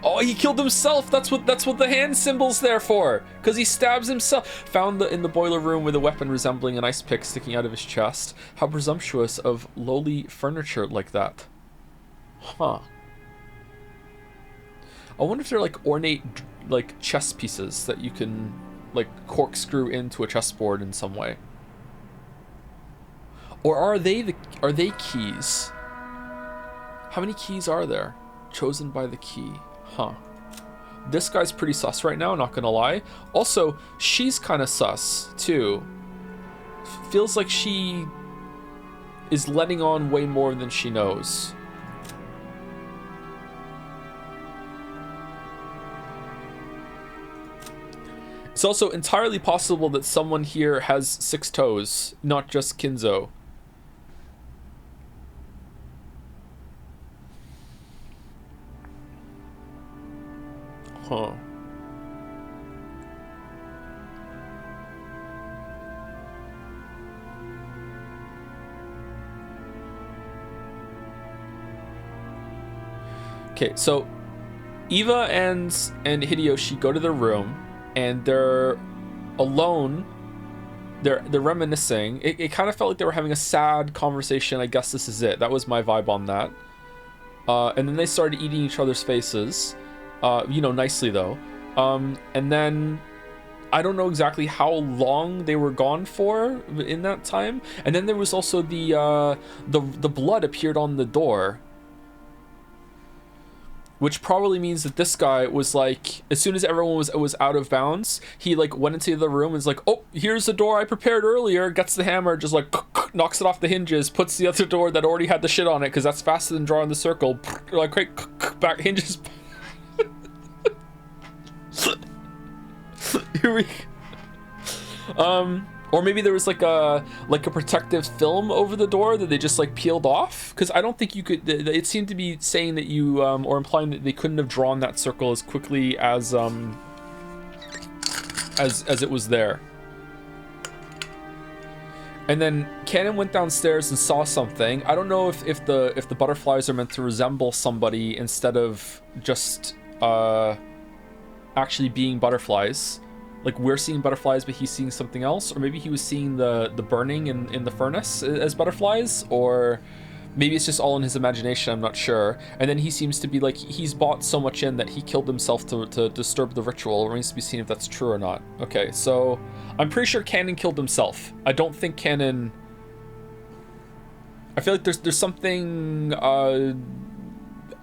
Oh, he killed himself. That's what the hand symbol's there for, because he stabs himself. Found in the boiler room with a weapon resembling an ice pick sticking out of his chest. How presumptuous of lowly furniture like that. Huh. I wonder if they're like ornate like chess pieces that you can like corkscrew into a chessboard in some way. Or are they keys? How many keys are there? Chosen by the key. Huh. This guy's pretty sus right now, not gonna lie. Also, she's kind of sus, too. Feels like she is letting on way more than she knows. It's also entirely possible that someone here has 6 toes, not just Kinzo. Huh. Okay, so Eva and Hideyoshi go to their room, and they're alone. They're reminiscing. It kind of felt like they were having a sad conversation. I guess this is it. That was my vibe on that. And then they started eating each other's faces. Nicely though. And then I don't know exactly how long they were gone for in that time. And then there was also the blood appeared on the door, which probably means that this guy was like, as soon as everyone was out of bounds, he like went into the room and was like, oh, here's the door I prepared earlier, gets the hammer, just like knocks it off the hinges, puts the other door that already had the shit on it, because that's faster than drawing the circle, like back hinges. Here we or maybe there was like a protective film over the door that they just like peeled off, because I don't think you could. It seemed to be saying that you or implying that they couldn't have drawn that circle as quickly as it was there. And then Cannon went downstairs and saw something. I don't know if the butterflies are meant to resemble somebody instead of just actually being butterflies. Like, we're seeing butterflies, but he's seeing something else. Or maybe he was seeing the burning in the furnace as butterflies. Or maybe it's just all in his imagination, I'm not sure. And then he seems to be like, he's bought so much in that he killed himself to disturb the ritual. It remains to be seen if that's true or not. Okay, so I'm pretty sure Cannon killed himself. I don't think Cannon... I feel like there's something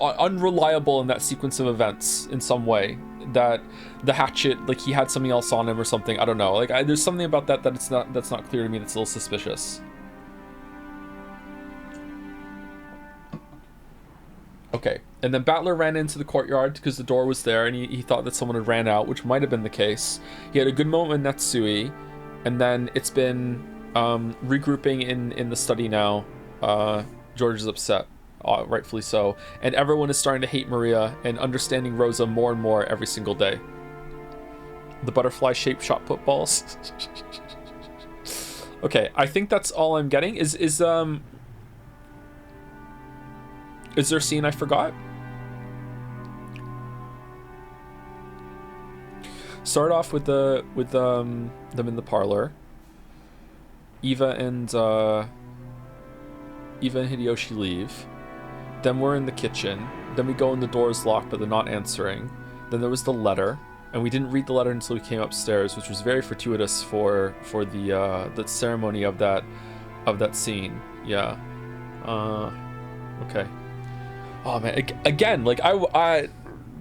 unreliable in that sequence of events in some way. That the hatchet, like he had something else on him or something. I don't know. Like there's something about that that's not clear to me. That's a little suspicious. Okay, and then Battler ran into the courtyard because the door was there, and he thought that someone had ran out, which might have been the case. He had a good moment with Netsui, and then it's been regrouping in the study now. George is upset, rightfully so, and everyone is starting to hate Maria and understanding Rosa more and more every single day. The butterfly-shaped shot put balls. Okay, I think that's all I'm getting. Is there a scene I forgot? Start off with them in the parlor. Eva and Hideyoshi leave. Then we're in the kitchen. Then we go and the door is locked, but they're not answering. Then there was the letter, and we didn't read the letter until we came upstairs, which was very fortuitous for the ceremony of that scene. Yeah. Okay. Oh man, again, like I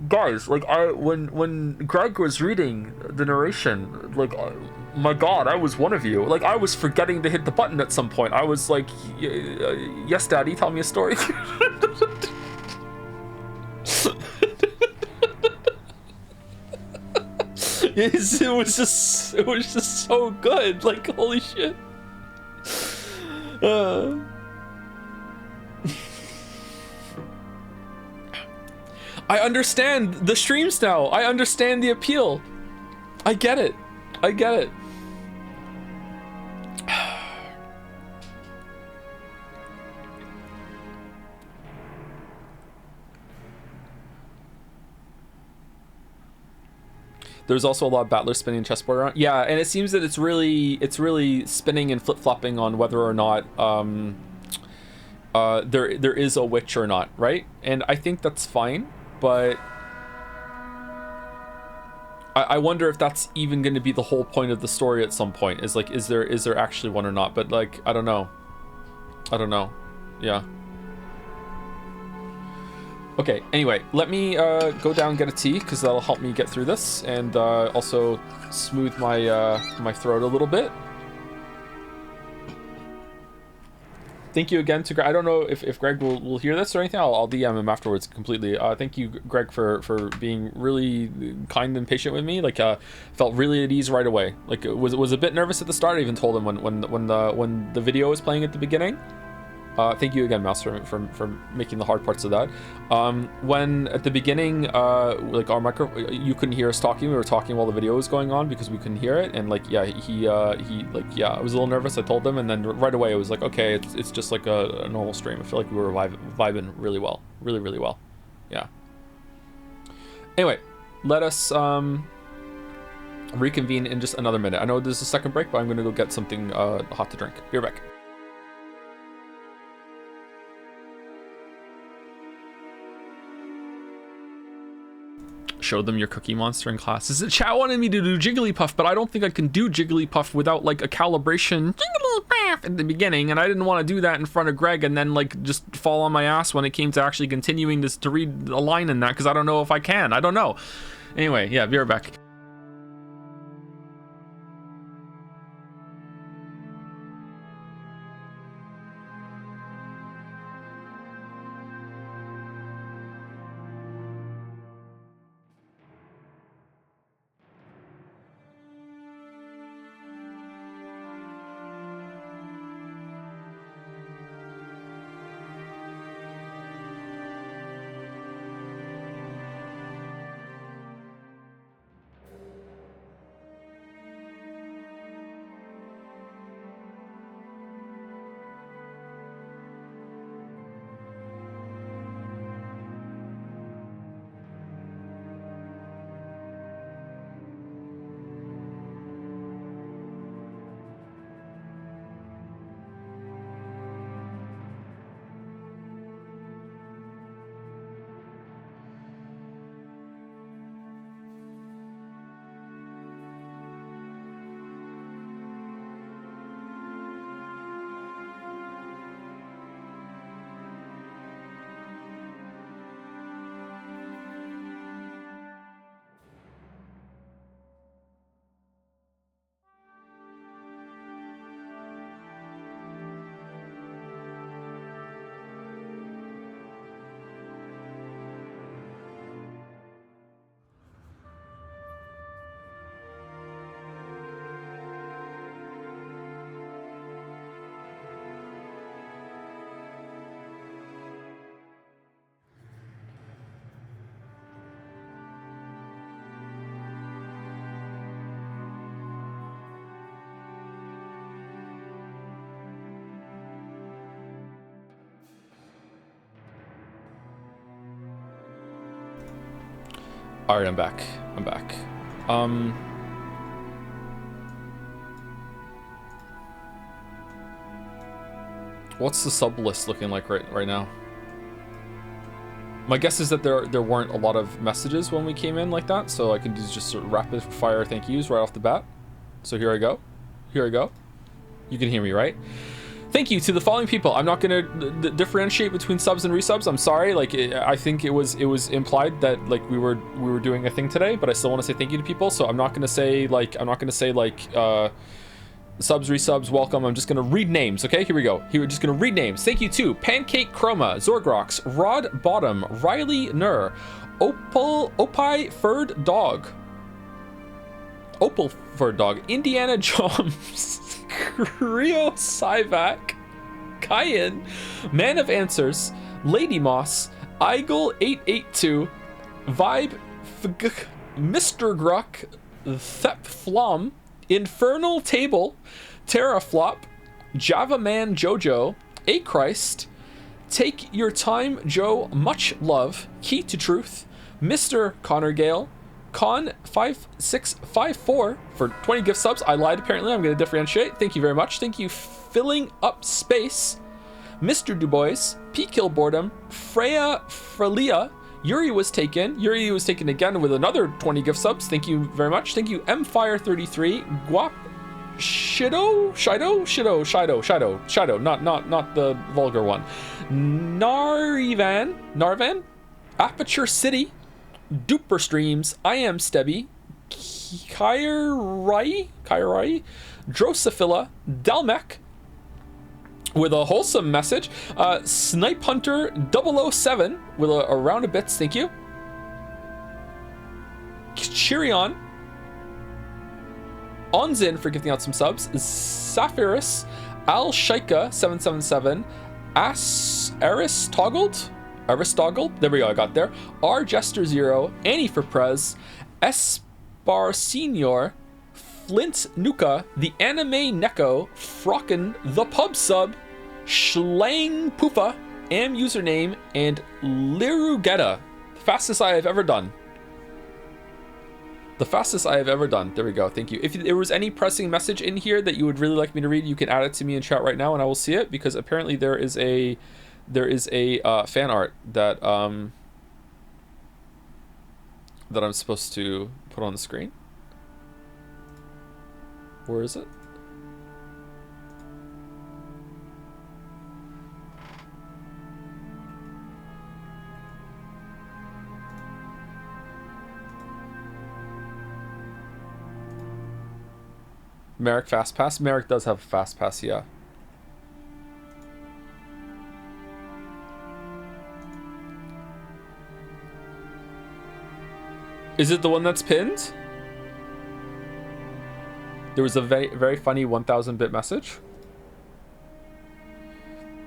guys, like when Greg was reading the narration, like my God, I was one of you. Like I was forgetting to hit the button at some point. I was like, yes, Daddy, tell me a story. It was just so good. Like holy shit. I understand the streams now. I understand the appeal. I get it. I get it. There's also a lot of Battler spinning chessboard around. Yeah, and it seems that it's really spinning and flip-flopping on whether or not there is a witch or not, right? And I think that's fine. But I wonder if that's even going to be the whole point of the story at some point. Is like, is there actually one or not? But like, I don't know. Yeah. Okay. Anyway, let me go down and get a tea because that'll help me get through this and also smooth my my throat a little bit. Thank you again to Greg. I don't know if Greg will hear this or anything. I'll DM him afterwards completely. Thank you, Greg, for being really kind and patient with me. Like, felt really at ease right away. Like, was a bit nervous at the start. I even told him when the video was playing at the beginning. Thank you again, Mouse, for making the hard parts of that. When at the beginning, like our you couldn't hear us talking. We were talking while the video was going on because we couldn't hear it. And like, yeah, he like, yeah, I was a little nervous. I told him, and then right away it was like, okay, it's just like a normal stream. I feel like we were vibing really well, really well. Yeah. Anyway, let us reconvene in just another minute. I know there's a second break, but I'm gonna go get something hot to drink. Be right back. Show them your Cookie Monster in class. Chat wanted me to do Jigglypuff, but I don't think I can do Jigglypuff without like a calibration Jigglypuff at the beginning, and I didn't want to do that in front of Greg and then like just fall on my ass when it came to actually continuing this to read a line in that because I don't know if I can. I don't know. Anyway, yeah, be right back. All right, I'm back. I'm back. What's the sub list looking like right now? My guess is that there weren't a lot of messages when we came in like that, so I can do just sort of rapid fire thank yous right off the bat. So here I go. Here I go. You can hear me, right? Thank you to the following people. I'm not going to differentiate between subs and resubs. I'm sorry. Like, I think it was implied that like we were doing a thing today, but I still want to say thank you to people. So I'm not going to say like subs, resubs, welcome. I'm just going to read names. Okay, here we go. We're just going to read names. Thank you to Pancake Chroma, Zorgrox, Rod Bottom, Riley Nur, Opie Furred Dog, Opal Furred Dog, Indiana Jones, Rio Syvac, Cayenne, Man of Answers, Lady Moss, Eigel882, Vibe, Mr. Gruck, Thep Flom, Infernal Table, Terraflop, Java Man Jojo, A Christ, Take Your Time Joe, Much Love, Key to Truth, Mr. Connor Gale, Con5654 for 20 gift subs. I lied, apparently. I'm going to differentiate. Thank you very much. Thank you, Filling Up Space, Mr. Dubois, P. Kill Boredom, Freya Frelia, Yuri was taken again with another 20 gift subs. Thank you very much. Thank you, Mfire33, Guap, Shido, not the vulgar one. Narvan, Aperture City, Duper Streams, I Am Stebby, Kairai, Drosophila, Delmec, with a wholesome message, Snipe Hunter 007 with a round of bits, thank you. Chirion, Onzin for gifting out some subs, Sapphirus, Al Shaika 777, Aristoggled, there we go, I got there. R Jester 0, Annie for Prez, Espar Senior, Flint Nuka, the Anime Neko, Frockin, the Pub Sub, Schlang Poofa, Am Username, and Lirugetta. Fastest I have ever done. The fastest I have ever done. There we go. Thank you. If there was any pressing message in here that you would really like me to read, you can add it to me in chat right now and I will see it, because apparently there is a fan art that I'm supposed to put on the screen. Where is it? Merrick Fast Pass? Merrick does have a Fast Pass, yeah. Is it the one that's pinned? There was a very, very funny 1000-bit message.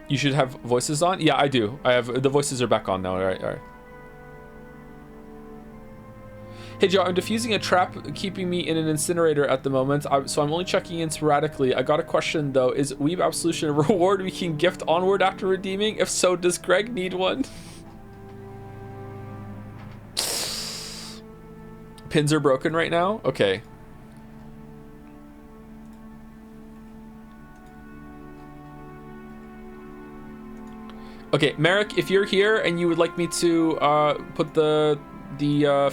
You should have voices on? Yeah, I do. I have, the voices are back on now. All right. Hey Joe, I'm defusing a trap keeping me in an incinerator at the moment, so I'm only checking in sporadically. I got a question though. Is Weeb Absolution a reward we can gift onward after redeeming? If so, does Greg need one? Pins are broken right now? Okay. Okay, Merrick, if you're here and you would like me to put the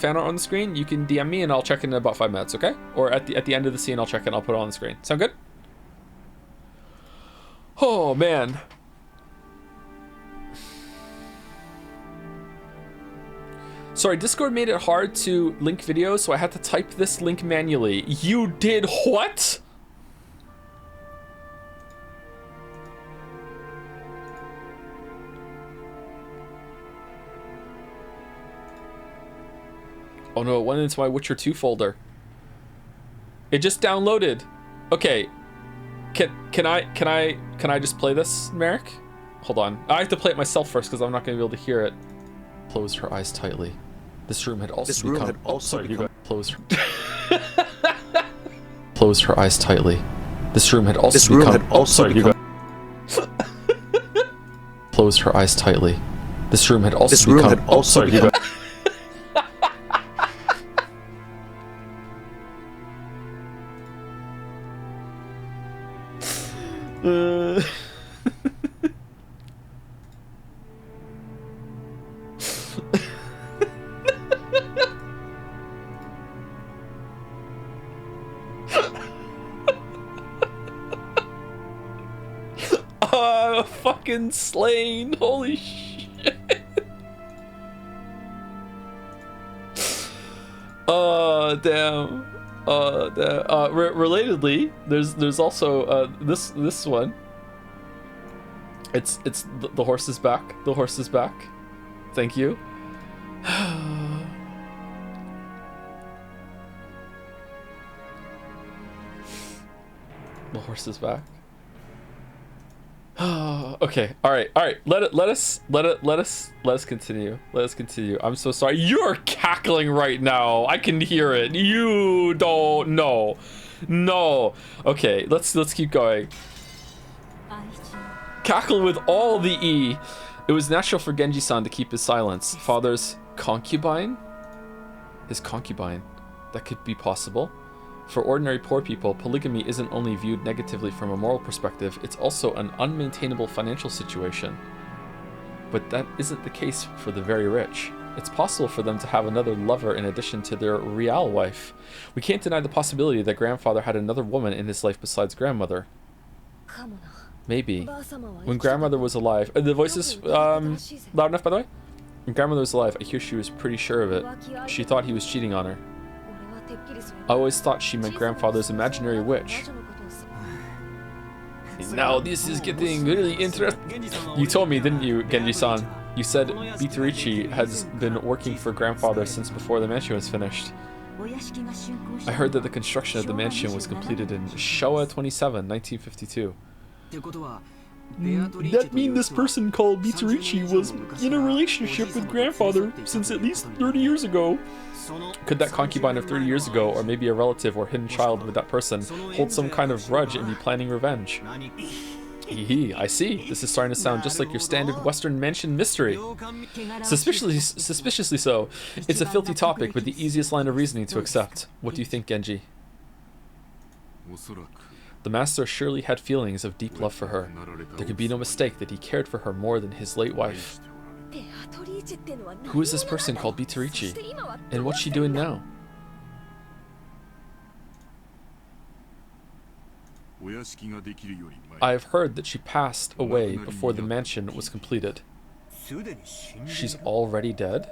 fan art on the screen, you can DM me and I'll check in about 5 minutes, okay? Or at the end of the scene, I'll check in, I'll put it on the screen. Sound good? Oh, man. Sorry, Discord made it hard to link videos, so I had to type this link manually. You did what? Oh no, it went into my Witcher 2 folder. It just downloaded. Okay. Can I just play this, Merrick? Hold on. I have to play it myself first because I'm not going to be able to hear it. Closed her eyes tightly. This room had also become... Closed her... Closed her eyes tightly. This room had also become... Closed her eyes tightly. This room had also become... Oh, fucking slain! Holy shit! Oh damn! Oh damn! Relatedly, there's also this one. It's the horse is back. The horse is back. Thank you. The horse is back. Okay, all right. Let us continue. Let us continue. I'm so sorry. You're cackling right now. I can hear it. You don't know. No. Okay, let's keep going. Cackle with all the E. It was natural for Genji-san to keep his silence. Father's concubine? His concubine. That could be possible. For ordinary poor people, polygamy isn't only viewed negatively from a moral perspective, it's also an unmaintainable financial situation. But that isn't the case for the very rich. It's possible for them to have another lover in addition to their real wife. We can't deny the possibility that grandfather had another woman in his life besides grandmother. Maybe. When grandmother was alive... the voice is loud enough, by the way? When grandmother was alive, I hear she was pretty sure of it. She thought he was cheating on her. I always thought she meant grandfather's imaginary witch. Now this is getting really interesting. You told me, didn't you, Genji-san? You said Bitarichi has been working for grandfather since before the mansion was finished. I heard that the construction of the mansion was completed in Showa 27, 1952. That means this person called Bitarichi was in a relationship with grandfather since at least 30 years ago. Could that concubine of 30 years ago, or maybe a relative or hidden child with that person, hold some kind of grudge and be planning revenge? Hee, I see. This is starting to sound just like your standard Western mansion mystery. Suspiciously so. It's a filthy topic, but the easiest line of reasoning to accept. What do you think, Genji? The master surely had feelings of deep love for her. There could be no mistake that he cared for her more than his late wife. Who is this person called Bitarichi? And what's she doing now? I have heard that she passed away before the mansion was completed. She's already dead?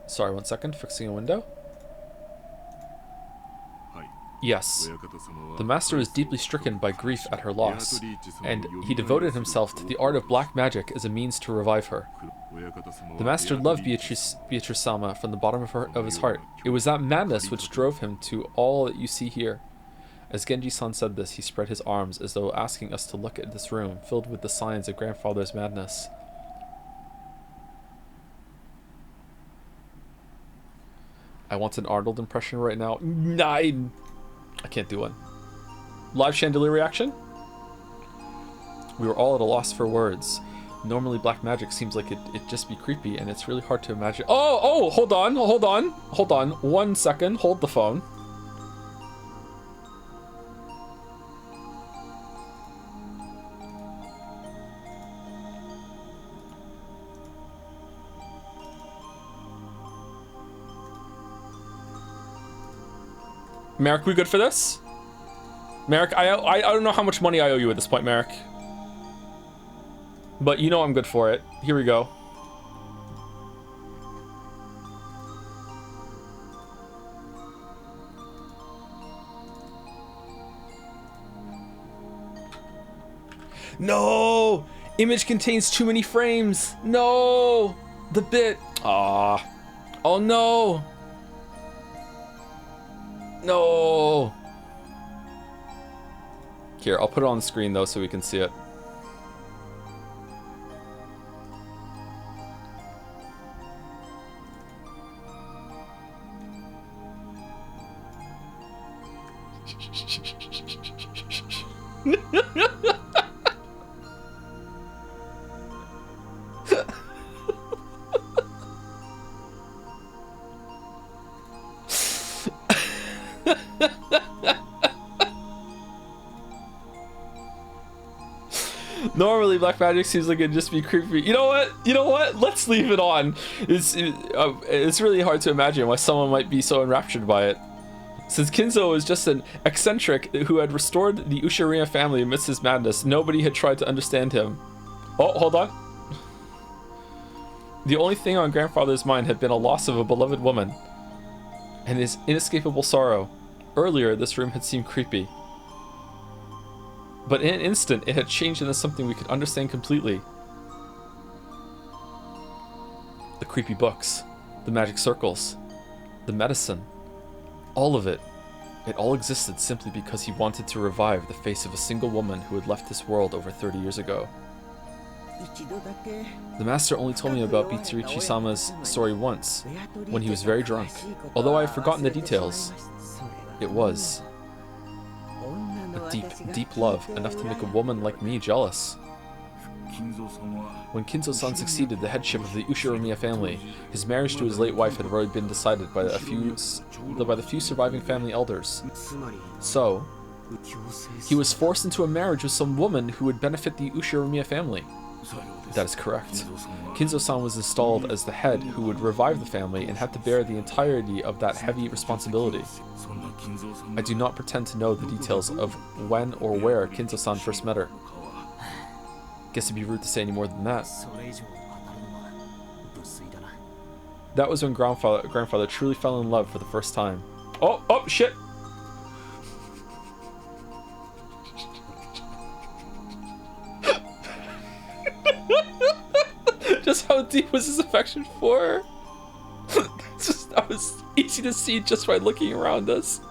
Sorry, 1 second, fixing a window. Yes, the master was deeply stricken by grief at her loss, and he devoted himself to the art of black magic as a means to revive her. The master loved Beatrice-sama from the bottom of his heart. It was that madness which drove him to all that you see here. As Genji-san said this, he spread his arms as though asking us to look at this room, filled with the signs of grandfather's madness. I want an Arnold impression right now. I can't do one. Live chandelier reaction? We were all at a loss for words. Normally black magic seems like it'd just be creepy, and it's really hard to imagine. Oh, hold on. 1 second, hold the phone. Merrick, we good for this? Merrick, I don't know how much money I owe you at this point, Merrick. But you know I'm good for it. Here we go. No! Image contains too many frames. No! The bit. Ah. Oh no! No! Here, I'll put it on the screen though so we can see it. black magic seems like it'd just be creepy. You know what? You know what? Let's leave it on. It's really hard to imagine why someone might be so enraptured by it. Since Kinzo was just an eccentric who had restored the Ushirima family amidst his madness, nobody had tried to understand him. Oh, hold on. The only thing on grandfather's mind had been a loss of a beloved woman and his inescapable sorrow. Earlier, this room had seemed creepy. But in an instant, it had changed into something we could understand completely. The creepy books, the magic circles, the medicine, all of it. It all existed simply because he wanted to revive the face of a single woman who had left this world over 30 years ago. The master only told me about Bitsurichi-sama's story once, when he was very drunk. Although I have forgotten the details, it was a deep, deep love, enough to make a woman like me jealous. When Kinzo-san succeeded the headship of the Ushiramiya family, his marriage to his late wife had already been decided by the few surviving family elders. So, he was forced into a marriage with some woman who would benefit the Ushiramiya family. That is correct. Kinzo-san was installed as the head who would revive the family and had to bear the entirety of that heavy responsibility. I do not pretend to know the details of when or where Kinzo-san first met her. Guess it'd be rude to say any more than that. That was when grandfather truly fell in love for the first time. Oh, shit! Just how deep was his affection for her? That was easy to see just by looking around us.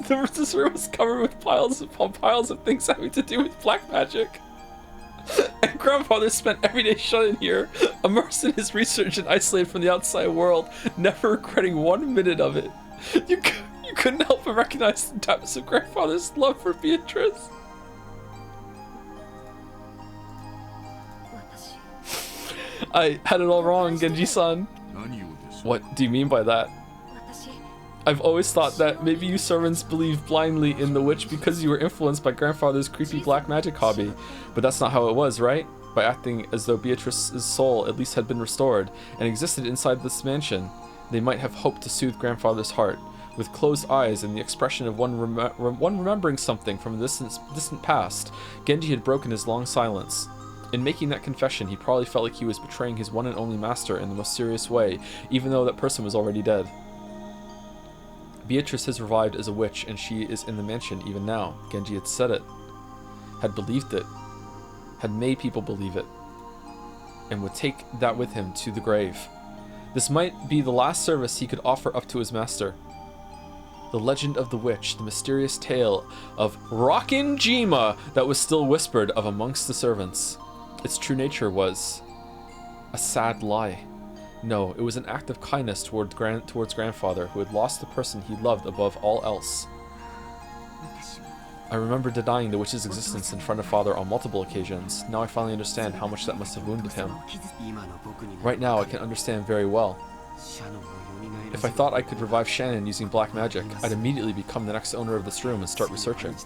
This room was covered with piles upon piles of things having to do with black magic. And grandfather spent every day shut in here, immersed in his research and isolated from the outside world, never regretting 1 minute of it. You couldn't help but recognize the depths of grandfather's love for Beatrice. I had it all wrong, Genji-san. What do you mean by that? I've always thought that maybe you servants believe blindly in the witch because you were influenced by grandfather's creepy black magic hobby. But that's not how it was, right? By acting as though Beatrice's soul at least had been restored and existed inside this mansion, they might have hoped to soothe grandfather's heart. With closed eyes and the expression of one remembering something from a distant past, Genji had broken his long silence. In making that confession, he probably felt like he was betraying his one and only master in the most serious way, even though that person was already dead. Beatrice has revived as a witch, and she is in the mansion even now. Genji had said it, had believed it, had made people believe it, and would take that with him to the grave. This might be the last service he could offer up to his master. The legend of the witch, the mysterious tale of Rockin' Jima that was still whispered of amongst the servants. Its true nature was a sad lie. No, it was an act of kindness towards grandfather, who had lost the person he loved above all else. I remember denying the witch's existence in front of father on multiple occasions. Now I finally understand how much that must have wounded him. Right now I can understand very well. If I thought I could revive Shannon using black magic, I'd immediately become the next owner of this room and start researching.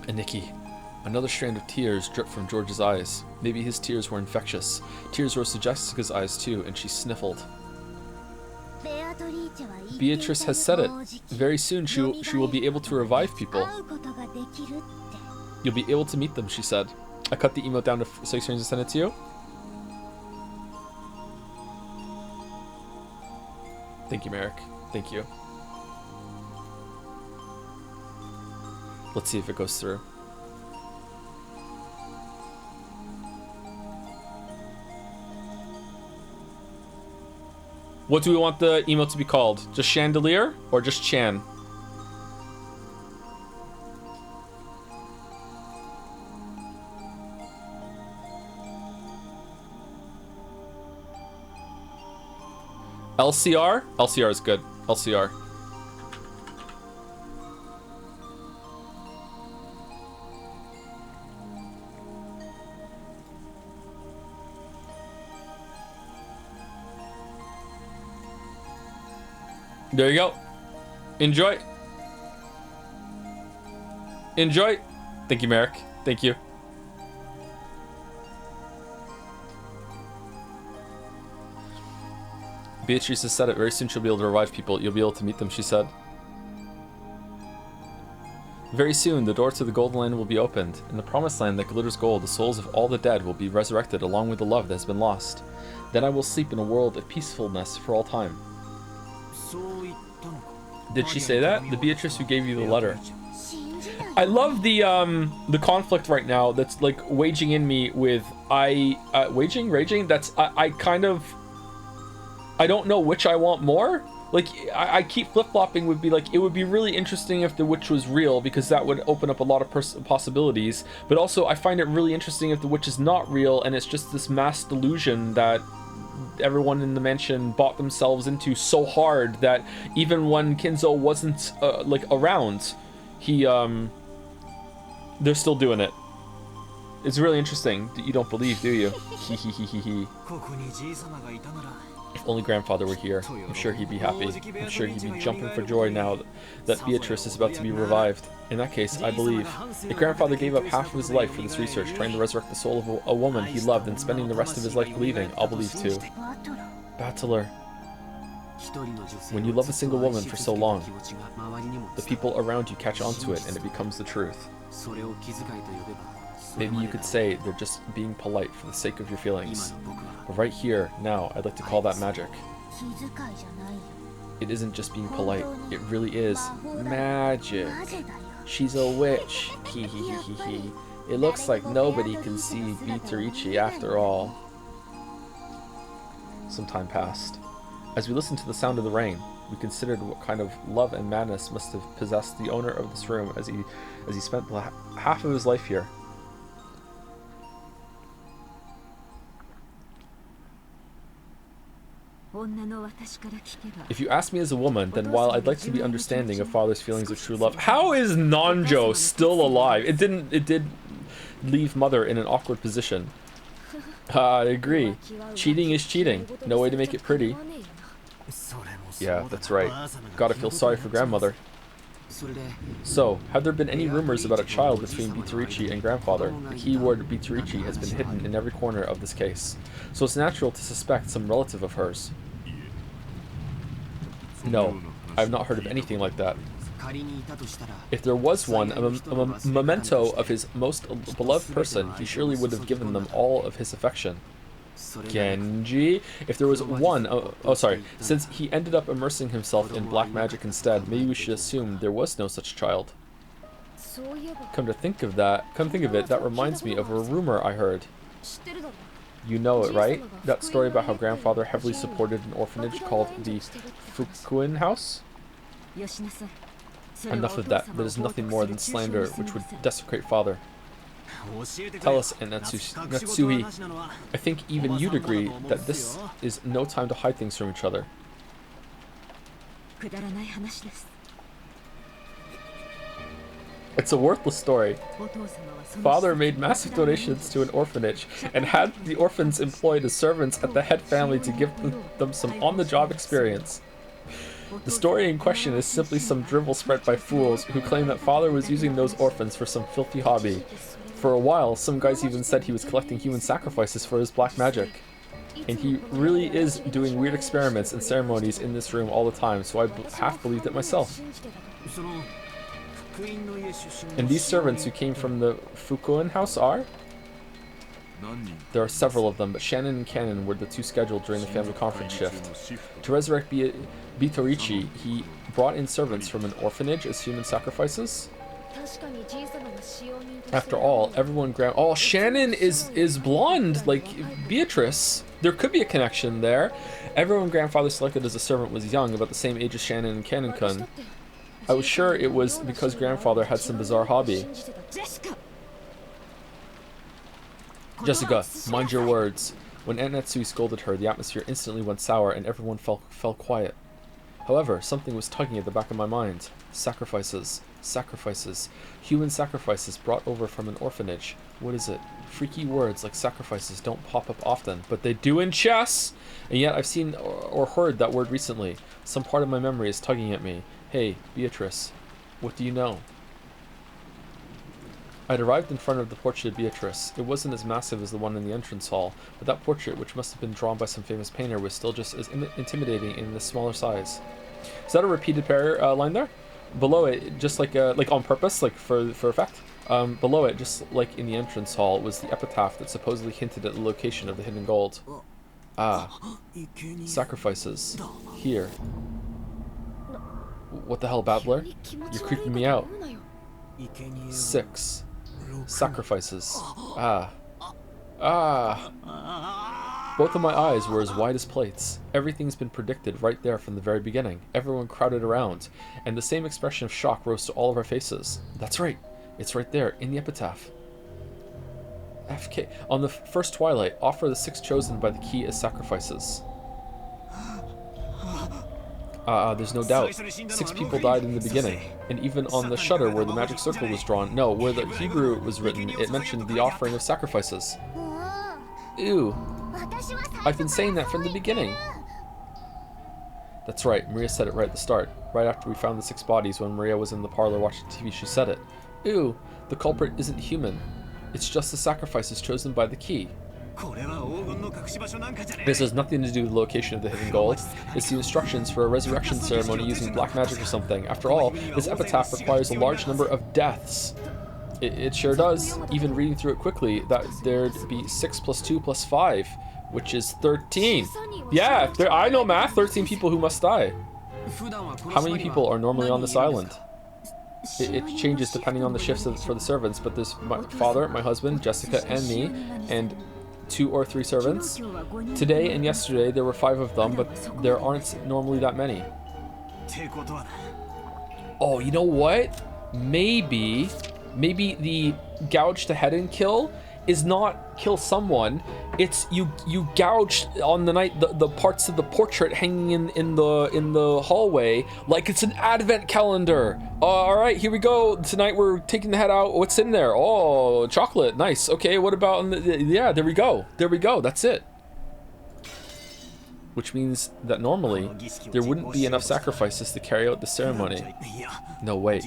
Aniki. Another strand of tears dripped from George's eyes. Maybe his tears were infectious. Tears rose to Jessica's eyes too, and she sniffled. Beatrice has said it. Very soon she will be able to revive people. You'll be able to meet them, she said. I cut the emote down to 6 frames and sent it to you. Thank you, Merrick. Thank you. Let's see if it goes through. What do we want the emote to be called? Just Chandelier or just Chan? LCR? LCR is good. LCR. There you go. Enjoy. Enjoy. Thank you, Merrick. Thank you. Beatrice has said it. Very soon she'll be able to revive people. You'll be able to meet them, she said. Very soon, the door to the Golden Land will be opened. In the Promised Land that glitters gold, the souls of all the dead will be resurrected along with the love that has been lost. Then I will sleep in a world of peacefulness for all time. Did she say that? The Beatrice who gave you the letter. I love the conflict right now that's like waging in me with raging. That's I kind of, I don't know which I want more. Like, I keep flip-flopping would be like, it would be really interesting if the witch was real, because that would open up a lot of possibilities. But also, I find it really interesting if the witch is not real, and it's just this mass delusion that everyone in the mansion bought themselves into so hard that even when Kinzo wasn't, like, around, they're still doing it. It's really interesting. You don't believe, do you? If only grandfather were here, I'm sure he'd be happy. I'm sure he'd be jumping for joy now that Beatrice is about to be revived. In that case, I believe. If grandfather gave up half of his life for this research, trying to resurrect the soul of a woman he loved and spending the rest of his life believing, I'll believe too. Battler. When you love a single woman for so long, the people around you catch on to it and it becomes the truth. Maybe you could say they're just being polite for the sake of your feelings. But right here, now, I'd like to call that magic. It isn't just being polite, it really is magic. She's a witch. Hee. It looks like nobody can see Beatrice after all. Some time passed. As we listened to the sound of the rain, we considered what kind of love and madness must have possessed the owner of this room as he spent half of his life here. If you ask me as a woman, then while I'd like to be understanding of father's feelings of true love, how is Nanjo still alive? It did leave mother in an awkward position. I agree. Cheating is cheating. No way to make it pretty. Yeah, that's right. Gotta feel sorry for grandmother. So, have there been any rumors about a child between Beatrice and grandfather? The keyword Beatrice has been hidden in every corner of this case, so it's natural to suspect some relative of hers. No, I have not heard of anything like that. If there was one, a memento of his most beloved person, he surely would have given them all of his affection. Genji? If there was one, since he ended up immersing himself in black magic instead, maybe we should assume there was no such child. Come to think of it, that reminds me of a rumor I heard. You know it, right? That story about how grandfather heavily supported an orphanage called the Fukuen House? Enough of that. That is nothing more than slander which would desecrate father. Tell us, Natsui. I think even you'd agree that this is no time to hide things from each other. It's a worthless story. Father made massive donations to an orphanage and had the orphans employed as servants at the head family to give them some on-the-job experience. The story in question is simply some drivel spread by fools who claim that father was using those orphans for some filthy hobby. For a while, some guys even said he was collecting human sacrifices for his black magic. And he really is doing weird experiments and ceremonies in this room all the time, so I half believed it myself. And these servants who came from the Fukuen house are? There are several of them, but Shannon and Cannon were the two scheduled during the family conference shift. To resurrect Beatrice, he brought in servants from an orphanage as human sacrifices? After all, everyone Oh, Shannon is blonde, like Beatrice. There could be a connection there. Everyone grandfather selected as a servant was young, about the same age as Shannon and Cannon-kun. I was sure it was because grandfather had some bizarre hobby. Jessica, mind your words. When Aunt Natsui scolded her, the atmosphere instantly went sour and everyone fell quiet. However, something was tugging at the back of my mind. Sacrifices. Sacrifices. Human sacrifices brought over from an orphanage. What is it? Freaky words like sacrifices don't pop up often, but they do in chess! And yet I've seen or heard that word recently. Some part of my memory is tugging at me. Hey, Beatrice, what do you know? I'd arrived in front of the portrait of Beatrice. It wasn't as massive as the one in the entrance hall, but that portrait, which must have been drawn by some famous painter, was still just as intimidating in this smaller size. Is that a repeated line there? Below it, just like on purpose, like for effect? Below it, just like in the entrance hall, was the epitaph that supposedly hinted at the location of the hidden gold. Ah. Sacrifices. Here. What the hell, babbler? You're creeping me out. 6. Sacrifices. Ah. Ah. Both of my eyes were as wide as plates. Everything's been predicted right there from the very beginning. Everyone crowded around, and the same expression of shock rose to all of our faces. That's right. It's right there, in the epitaph. FK. On the first twilight, offer the 6 chosen by the key as sacrifices. There's no doubt. 6 people died in the beginning, and even on the shutter where the magic circle was drawn, no, where the Hebrew was written, it mentioned the offering of sacrifices. Ew. I've been saying that from the beginning. That's right, Maria said it right at the start. Right after we found the 6 bodies, when Maria was in the parlor watching TV, she said it. Ew, the culprit isn't human. It's just the sacrifices chosen by the key. This has nothing to do with the location of the hidden gold. It's the instructions for a resurrection ceremony using black magic or something. After all, this epitaph requires a large number of deaths. It sure does. Even reading through it quickly, that there'd be 6 + 2 + 5, which is 13. Yeah, I know math. 13 people who must die. How many people are normally on this island? It changes depending on the shifts for the servants, but there's my father, my husband, Jessica, and me, and 2 or 3 servants. Today and yesterday there were 5 of them, but there aren't normally that many. Oh, you know what? Maybe the gouge to head and kill is not kill someone. It's you gouge on the night the parts of the portrait hanging in the hallway like it's an advent calendar. All right, here we go. Tonight we're taking the head out. What's in there? Oh, chocolate. Nice. Okay, what about yeah, there we go. There we go. That's it. Which means that normally there wouldn't be enough sacrifices to carry out the ceremony. No, wait.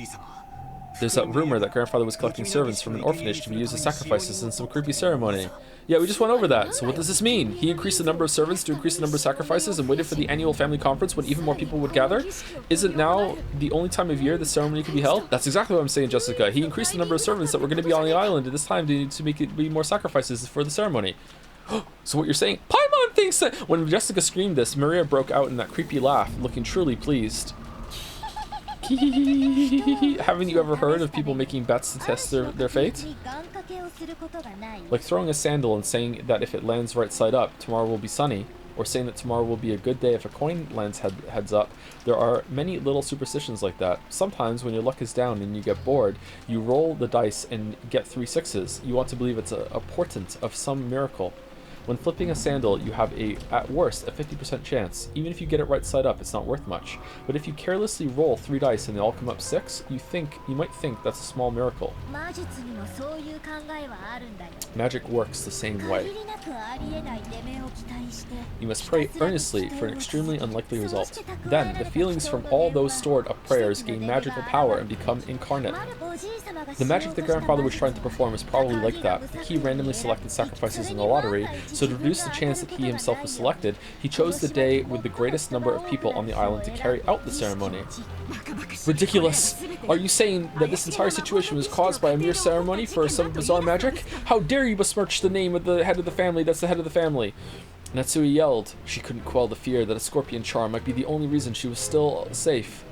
There's that rumor that grandfather was collecting servants from an orphanage to be used as sacrifices in some creepy ceremony. Yeah, we just went over that. So what does this mean? He increased the number of servants to increase the number of sacrifices and waited for the annual family conference when even more people would gather? Isn't now the only time of year the ceremony could be held? That's exactly what I'm saying, Jessica. He increased the number of servants that were going to be on the island at this time to make it be more sacrifices for the ceremony. So what you're saying, Paimon thinks that... When Jessica screamed this, Maria broke out in that creepy laugh, looking truly pleased. Haven't you ever heard of people making bets to test their fate? Like throwing a sandal and saying that if it lands right side up, tomorrow will be sunny, or saying that tomorrow will be a good day if a coin lands heads up. There are many little superstitions like that. Sometimes when your luck is down and you get bored, you roll the dice and get 3 6s. You want to believe it's a portent of some miracle. When flipping a sandal, you have at worst, a 50% chance. Even if you get it right side up, it's not worth much. But if you carelessly roll 3 dice and they all come up 6, you might think that's a small miracle. Magic works the same way. You must pray earnestly for an extremely unlikely result. Then, the feelings from all those stored up prayers gain magical power and become incarnate. The magic that grandfather was trying to perform is probably like that. He randomly selected sacrifices in the lottery, so to reduce the chance that he himself was selected, he chose the day with the greatest number of people on the island to carry out the ceremony. Ridiculous! Are you saying that this entire situation was caused by a mere ceremony for some bizarre magic? How dare you besmirch the name of the head of the family that's the head of the family? Natsui yelled. She couldn't quell the fear that a scorpion charm might be the only reason she was still safe.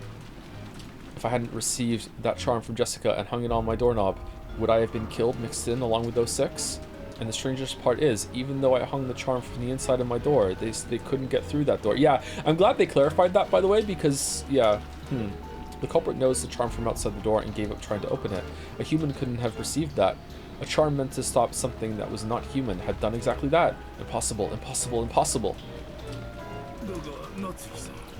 If I hadn't received that charm from Jessica and hung it on my doorknob, would I have been killed mixed in along with those 6? And the strangest part is, even though I hung the charm from the inside of my door, they couldn't get through that door. Yeah, I'm glad they clarified that, by the way, because, yeah, the culprit knows the charm from outside the door and gave up trying to open it. A human couldn't have received that. A charm meant to stop something that was not human had done exactly that. Impossible, impossible, impossible.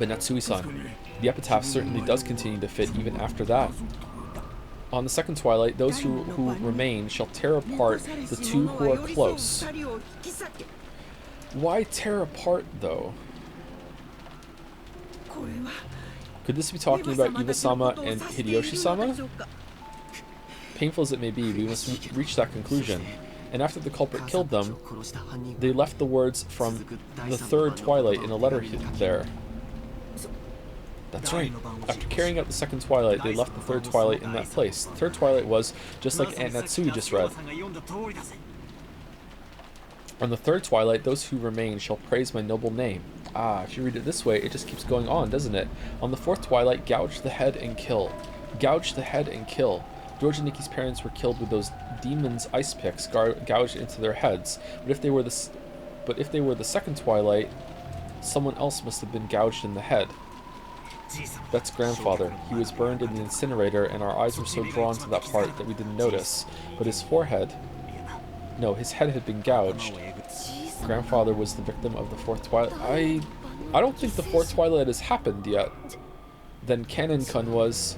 But Natsui-san, the epitaph certainly does continue to fit even after that. On the second twilight, those who remain shall tear apart the 2 who are close. Why tear apart, though? Could this be talking about Iba-sama and Hideyoshi-sama? painful as it may be, we must reach that conclusion. And after the culprit killed them, they left the words from the third twilight in a letter there. That's right. After carrying out the second twilight, they left the third twilight in that place. The third twilight was, just like Aunt Natsui just read. On the third twilight, those who remain shall praise my noble name. Ah, if you read it this way, it just keeps going on, doesn't it? On the fourth twilight, gouge the head and kill. Gouge the head and kill. George and Nikki's parents were killed with those demons' ice picks gouged into their heads. But if they were the second twilight, someone else must have been gouged in the head. That's grandfather. He was burned in the incinerator, and our eyes were so drawn to that part that we didn't notice. But his forehead... No, his head had been gouged. Grandfather was the victim of the fourth twilight. I don't think the fourth twilight has happened yet. Then Canon-kun was...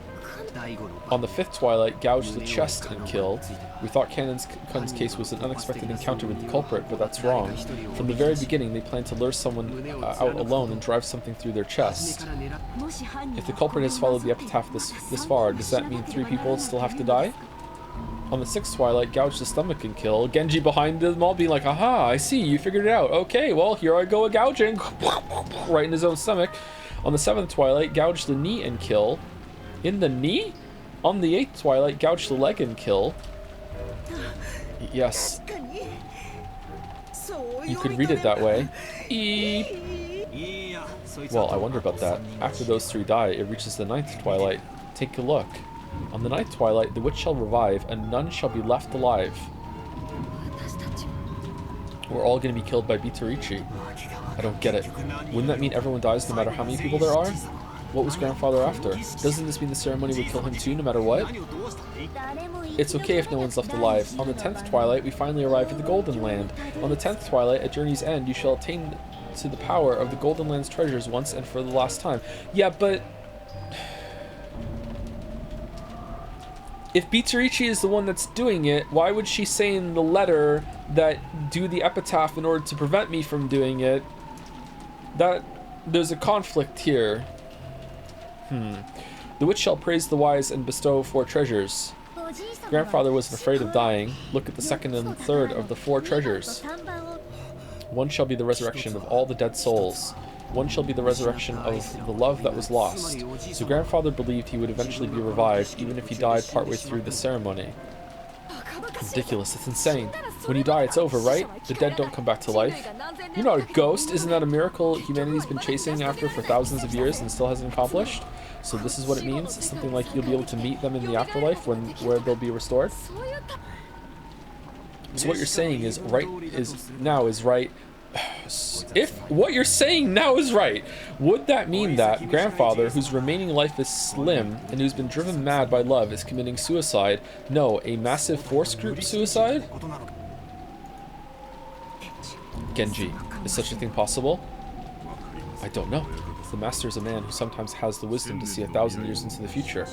On the fifth twilight, gouged the chest and kill. We thought Canon-kun's case was an unexpected encounter with the culprit, but that's wrong. From the very beginning, they planned to lure someone out alone and drive something through their chest. If the culprit has followed the epitaph this far, does that mean 3 people still have to die? On the sixth twilight, gouged the stomach and kill. Genji behind them all being like, aha, I see, you figured it out. Okay, well, here I go gouging. Right in his own stomach. On the seventh twilight, gouged the knee and kill. In the knee? On the eighth twilight, gouge the leg and kill. Yes. You could read it that way. Well, I wonder about that. After those 3 die, it reaches the ninth twilight. Take a look. On the ninth twilight, the witch shall revive, and none shall be left alive. We're all going to be killed by Bitorichi. I don't get it. Wouldn't that mean everyone dies no matter how many people there are? What was grandfather after? Doesn't this mean the ceremony would kill him too, no matter what? It's okay if no one's left alive. On the 10th twilight, we finally arrive at the Golden Land. On the 10th twilight, at journey's end, you shall attain to the power of the Golden Land's treasures once and for the last time. Yeah, but... If Bitorichi is the one that's doing it, why would she say in the letter that do the epitaph in order to prevent me from doing it? There's a conflict here. The witch shall praise the wise and bestow 4 treasures. Grandfather wasn't afraid of dying. Look at the second and third of the 4 treasures. One shall be the resurrection of all the dead souls. One shall be the resurrection of the love that was lost. So grandfather believed he would eventually be revived, even if he died partway through the ceremony. Ridiculous, it's insane. When you die, it's over, right? The dead don't come back to life. You're not a ghost. Isn't that a miracle humanity's been chasing after for thousands of years and still hasn't accomplished? So this is what it means? Something like you'll be able to meet them in the afterlife where they'll be restored? So what you're saying is right. If what you're saying now is right, would that mean that grandfather, whose remaining life is slim and who's been driven mad by love, is committing suicide? No, a massive force group suicide? Genji, is such a thing possible? I don't know. The master is a man who sometimes has the wisdom to see 1,000 years into the future.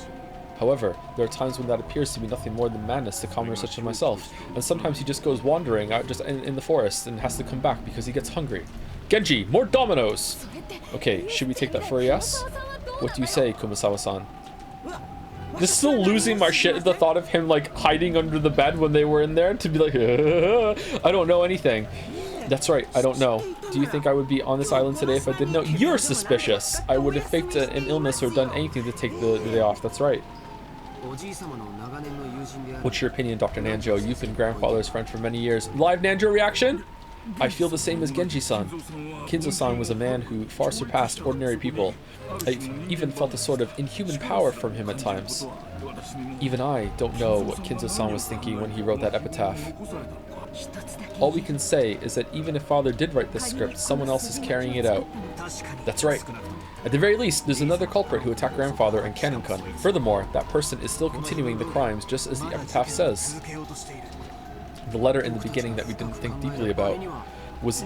However, there are times when that appears to be nothing more than madness to commoners such as myself, and sometimes he just goes wandering out just in the forest and has to come back because he gets hungry. Genji, more dominoes! Okay, should we take that for a yes? What do you say, Kumasawa-san? Just still losing my shit at the thought of him like hiding under the bed when they were in there to be like, I don't know anything. That's right, I don't know. Do you think I would be on this island today if I didn't know? You're suspicious! I would have faked an illness or done anything to take the day off, that's right. What's your opinion, Dr. Nanjo? You've been grandfather's friend for many years. Live Nanjo reaction? I feel the same as Genji-san. Kinzo-san was a man who far surpassed ordinary people. I even felt a sort of inhuman power from him at times. Even I don't know what Kinzo-san was thinking when he wrote that epitaph. All we can say is that even if father did write this script, someone else is carrying it out. That's right. At the very least, there's another culprit who attacked grandfather and Canon-kun. Furthermore, that person is still continuing the crimes just as the epitaph says. The letter in the beginning that we didn't think deeply about was...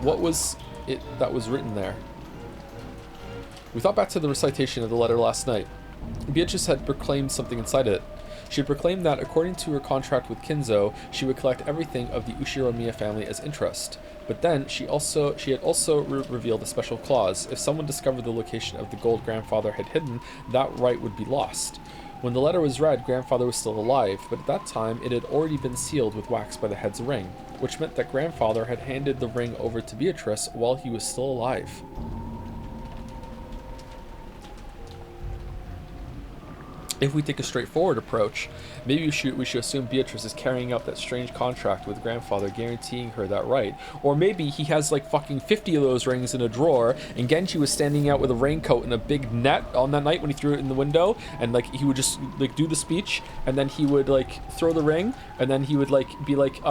What was it that was written there? We thought back to the recitation of the letter last night. Beatrice had proclaimed something inside it. She had proclaimed that, according to her contract with Kinzo, she would collect everything of the Ushiromiya family as interest. But then, she had also revealed a special clause. If someone discovered the location of the gold grandfather had hidden, that right would be lost. When the letter was read, Grandfather was still alive, but at that time it had already been sealed with wax by the head's ring, which meant that Grandfather had handed the ring over to Beatrice while he was still alive. If we take a straightforward approach, maybe we should assume Beatrice is carrying out that strange contract with Grandfather, guaranteeing her that right. Or maybe he has like fucking 50 of those rings in a drawer, and Genji was standing out with a raincoat and a big net on that night when he threw it in the window, and like he would just like do the speech, and then he would like throw the ring, and then he would like be like,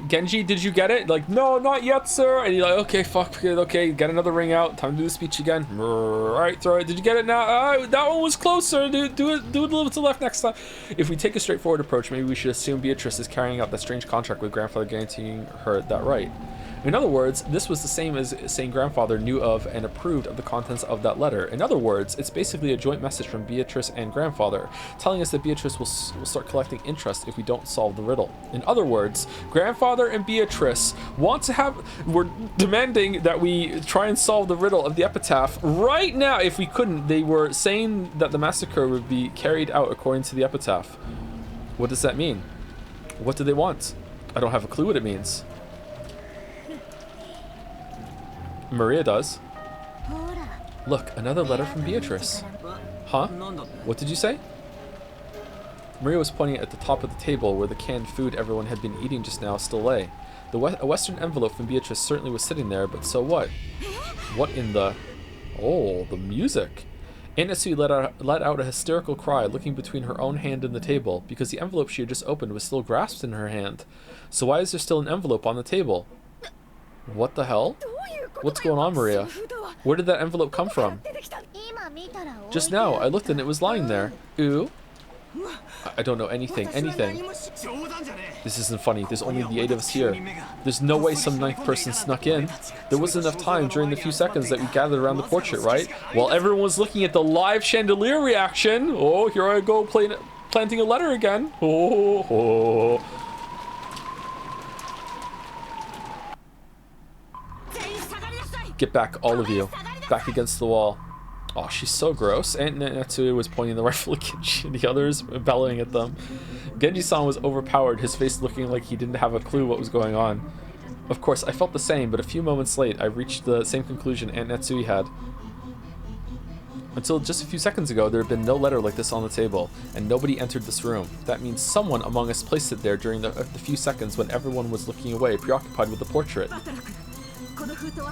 Genji, did you get it? Like, no, not yet, sir. And you're like, okay, fuck it, okay, get another ring out. Time to do the speech again. All right, throw it. Did you get it now? That one was closer. Do it a little to the left next time. If we take a straightforward approach, maybe we should assume Beatrice is carrying out that strange contract with Grandfather, guaranteeing her that right. In other words, this was the same as saying Grandfather knew of and approved of the contents of that letter. In other words, it's basically a joint message from Beatrice and Grandfather, telling us that Beatrice will start collecting interest if we don't solve the riddle. In other words, Grandfather and Beatrice were demanding that we try and solve the riddle of the epitaph right now. If we couldn't, they were saying that the massacre would be carried out according to the epitaph. What does that mean? What do they want? I don't have a clue what it means. Maria does. Look, another letter from Beatrice. Huh? What did you say? Maria was pointing at the top of the table where the canned food everyone had been eating just now still lay. A western envelope from Beatrice certainly was sitting there, but so what? What in the... Oh, the music. Aunt Netsui let out a hysterical cry, looking between her own hand and the table, because the envelope she had just opened was still grasped in her hand. So why is there still an envelope on the table? What the hell? What's going on, Maria? Where did that envelope come from? Just now, I looked and it was lying there. Ooh. I don't know anything. This isn't funny. There's only the 8 of us here. There's no way some 9th person snuck in. There wasn't enough time during the few seconds that we gathered around the portrait, right? While everyone was looking at the live chandelier reaction. Oh, here I go planting a letter again. Oh. Get back, all of you. Back against the wall. Oh, she's so gross. Aunt Netsui was pointing the rifle at Genji, the others bellowing at them. Genji-san was overpowered, his face looking like he didn't have a clue what was going on. Of course, I felt the same, but a few moments late, I reached the same conclusion Aunt Netsui had. Until just a few seconds ago, there had been no letter like this on the table, and nobody entered this room. That means someone among us placed it there during the few seconds when everyone was looking away, preoccupied with the portrait.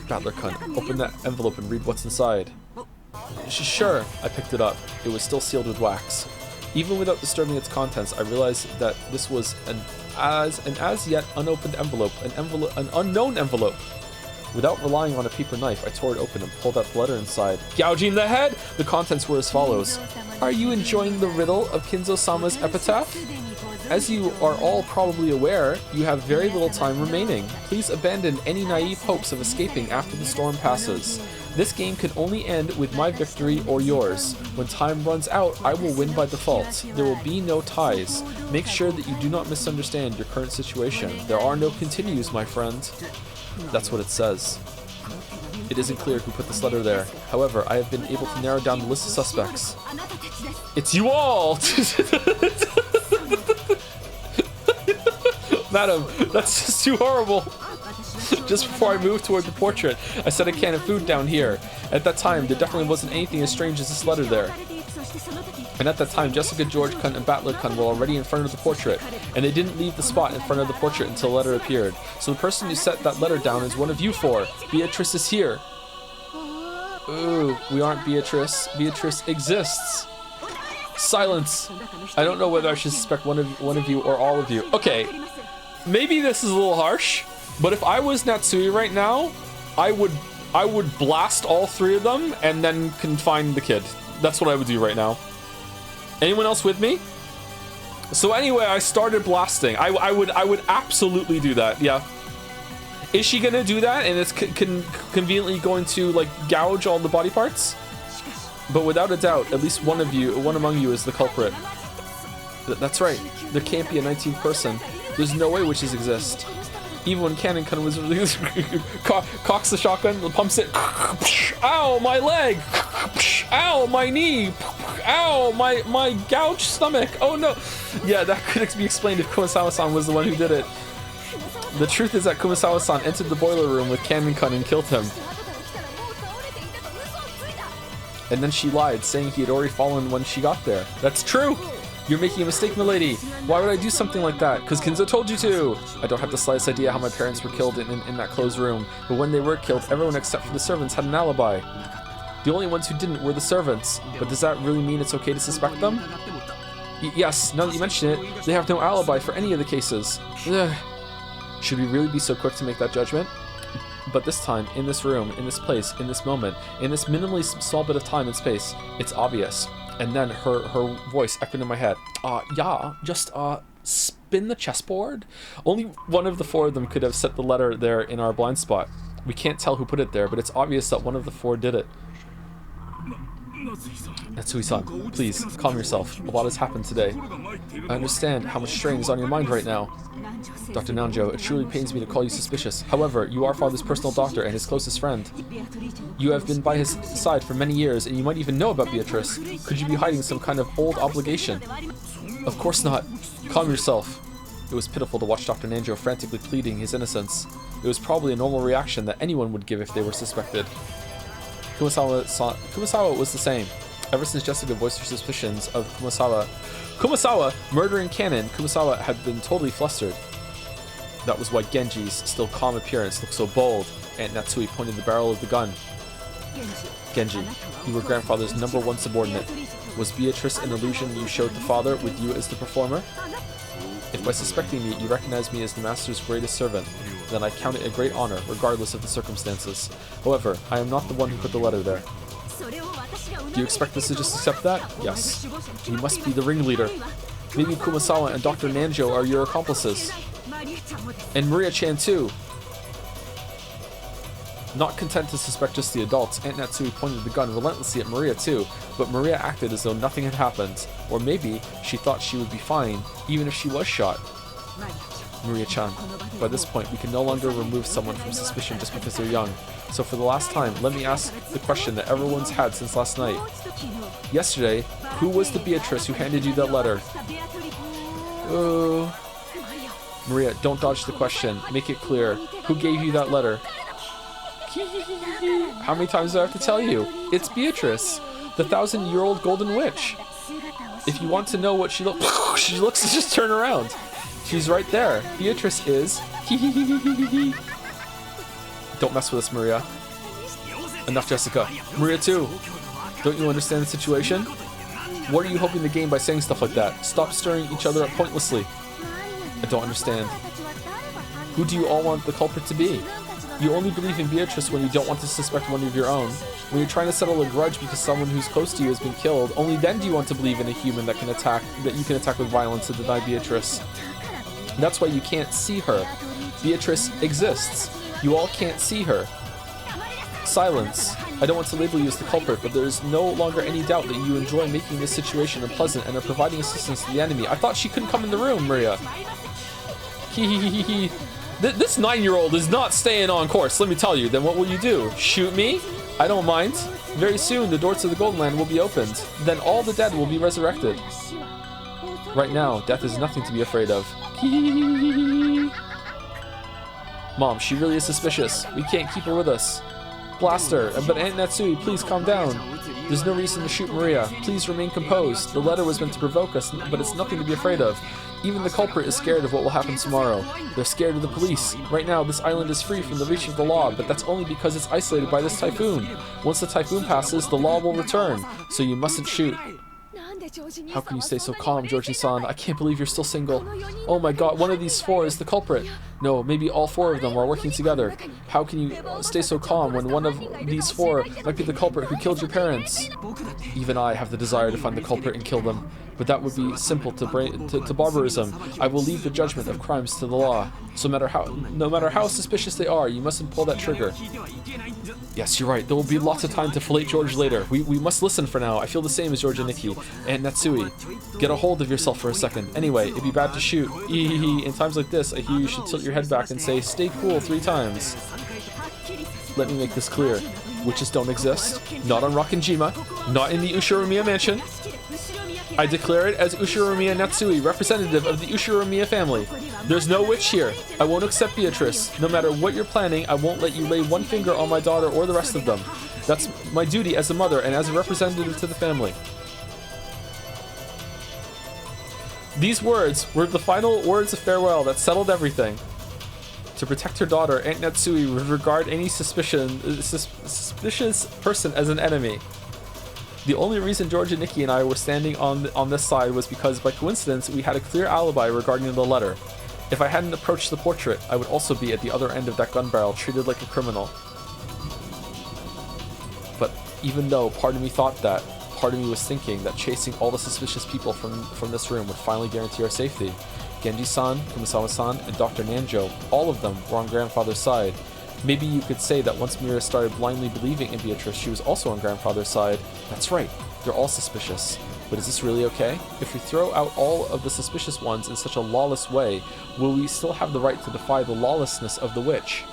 Battler-kun, open that envelope and read what's inside. Sure, I picked it up. It was still sealed with wax. Even without disturbing its contents, I realized that this was an as yet unopened envelope, an unknown envelope. Without relying on a paper knife, I tore it open and pulled out the letter inside. Gouging the head! The contents were as follows. Are you enjoying the riddle of Kinzo-sama's epitaph? As you are all probably aware, you have very little time remaining. Please abandon any naive hopes of escaping after the storm passes. This game can only end with my victory or yours. When time runs out, I will win by default. There will be no ties. Make sure that you do not misunderstand your current situation. There are no continues, my friend. That's what it says. It isn't clear who put this letter there. However, I have been able to narrow down the list of suspects. It's you all! Madam, that's just too horrible. Just before I moved toward the portrait, I set a can of food down here. At that time, there definitely wasn't anything as strange as this letter there. And at that time, Jessica, George-kun, and Battler-kun were already in front of the portrait, and they didn't leave the spot in front of the portrait until the letter appeared. So the person who set that letter down is one of you four. Beatrice is here. Ooh, we aren't Beatrice. Beatrice exists. Silence. I don't know whether I should suspect one of you or all of you. Okay, maybe this is a little harsh, but if I was Netsui right now, I would blast all 3 of them and then confine the kid. That's what I would do right now. Anyone else with me? So anyway, I started blasting. I would absolutely do that. Yeah. Is she gonna do that and it's conveniently going to like gouge all the body parts? But without a doubt, at least one among you is the culprit. That's right. There can't be a 19th person. There's no way witches exist. Even when Cannon Kun was cocks the shotgun, pumps it. Ow, my leg! Ow, my knee! Ow, my gouged stomach! Oh no! Yeah, that could be explained if Kumasawa-san was the one who did it. The truth is that Kumasawa-san entered the boiler room with Cannon Kun and killed him. And then she lied, saying he had already fallen when she got there. That's true! You're making a mistake, milady. Why would I do something like that? Because Kinzo told you to! I don't have the slightest idea how my parents were killed in that closed room, but when they were killed, everyone except for the servants had an alibi. The only ones who didn't were the servants. But does that really mean it's okay to suspect them? Yes, now that you mention it, they have no alibi for any of the cases. Ugh. Should we really be so quick to make that judgment? But this time, in this room, in this place, in this moment, in this minimally small bit of time and space, it's obvious. And then her voice echoed in my head. Yeah, just, spin the chessboard? Only one of the four of them could have set the letter there in our blind spot. We can't tell who put it there, but it's obvious that one of the four did it. Natsui-san, please, calm yourself. A lot has happened today. I understand how much strain is on your mind right now. Dr. Nanjo, it truly pains me to call you suspicious. However, you are Father's personal doctor and his closest friend. You have been by his side for many years, and you might even know about Beatrice. Could you be hiding some kind of old obligation? Of course not. Calm yourself. It was pitiful to watch Dr. Nanjo frantically pleading his innocence. It was probably a normal reaction that anyone would give if they were suspected. Kumasawa was the same. Ever since Jessica voiced her suspicions of Kumasawa murdering Cannon, Kumasawa had been totally flustered. That was why Genji's still calm appearance looked so bold. Aunt Natsui pointed the barrel of the gun. Genji, you were grandfather's #1 subordinate. Was Beatrice an illusion you showed the father with you as the performer? If by suspecting me you recognize me as the master's greatest servant, then I count it a great honor, regardless of the circumstances. However, I am not the one who put the letter there. Do you expect us to just accept that? Yes. You must be the ringleader. Maybe Kumasawa and Dr. Nanjo are your accomplices. And Maria-chan too. Not content to suspect just the adults, Aunt Natsui pointed the gun relentlessly at Maria too, but Maria acted as though nothing had happened. Or maybe she thought she would be fine, even if she was shot. Maria-chan, by this point we can no longer remove someone from suspicion just because they're young. So for the last time, let me ask the question that everyone's had since last night. Yesterday, who was the Beatrice who handed you that letter? Maria, don't dodge the question. Make it clear. Who gave you that letter? How many times do I have to tell you? It's Beatrice, the 1,000-year-old golden witch. If you want to know what she looks, just turn around. She's right there. Beatrice is. Don't mess with us, Maria. Enough, Jessica. Maria too. Don't you understand the situation? What are you hoping to gain by saying stuff like that? Stop stirring each other up pointlessly. I don't understand. Who do you all want the culprit to be? You only believe in Beatrice when you don't want to suspect one of your own. When you're trying to settle a grudge because someone who's close to you has been killed, only then do you want to believe in a human that you can attack with violence to deny Beatrice. That's why you can't see her. Beatrice exists. You all can't see her. Silence. I don't want to label you as the culprit, but there is no longer any doubt that you enjoy making this situation unpleasant and are providing assistance to the enemy. I thought she couldn't come in the room, Maria. This 9-year-old is not staying on course, let me tell you. Then what will you do? Shoot me? I don't mind. Very soon, the doors to the Golden Land will be opened. Then all the dead will be resurrected. Right now, death is nothing to be afraid of. Mom, she really is suspicious. We can't keep her with us. Blast her. But Aunt Natsui, please calm down. There's no reason to shoot Maria. Please remain composed. The letter was meant to provoke us, but it's nothing to be afraid of. Even the culprit is scared of what will happen tomorrow. They're scared of the police. Right now, this island is free from the reach of the law, but that's only because it's isolated by this typhoon. Once the typhoon passes, the law will return, so you mustn't shoot. How can you stay so calm, Georgie-san? I can't believe you're still single. Oh my god, one of these four is the culprit. No, maybe all four of them are working together. How can you stay so calm when one of these four might be the culprit who killed your parents? Even I have the desire to find the culprit and kill them. But that would be simple to barbarism. I will leave the judgment of crimes to the law. So no matter how suspicious they are, you mustn't pull that trigger. Yes, you're right. There will be lots of time to fillet George later. We must listen for now. I feel the same as George and Nikki. And Natsui, get a hold of yourself for a second. Anyway, it'd be bad to shoot. In times like this, I hear you should tilt your head back and say, stay cool 3 times. Let me make this clear. Witches don't exist. Not on Rokkenjima. Not in the Ushiromiya mansion. I declare it as Ushiromiya Natsui, representative of the Ushiromiya family. There's no witch here. I won't accept Beatrice. No matter what you're planning, I won't let you lay one finger on my daughter or the rest of them. That's my duty as a mother and as a representative to the family. These words were the final words of farewell that settled everything. To protect her daughter, Aunt Natsui would regard any suspicious person as an enemy. The only reason George and Nikki and I were standing on this side was because, by coincidence, we had a clear alibi regarding the letter. If I hadn't approached the portrait, I would also be at the other end of that gun barrel, treated like a criminal. But even though part of me thought that, part of me was thinking that chasing all the suspicious people from this room would finally guarantee our safety. Genji-san, Kumasawa-san, and Dr. Nanjo, all of them were on Grandfather's side. Maybe you could say that once Mira started blindly believing in Beatrice, she was also on Grandfather's side. That's right, they're all suspicious. But is this really okay? If we throw out all of the suspicious ones in such a lawless way, will we still have the right to defy the lawlessness of the witch?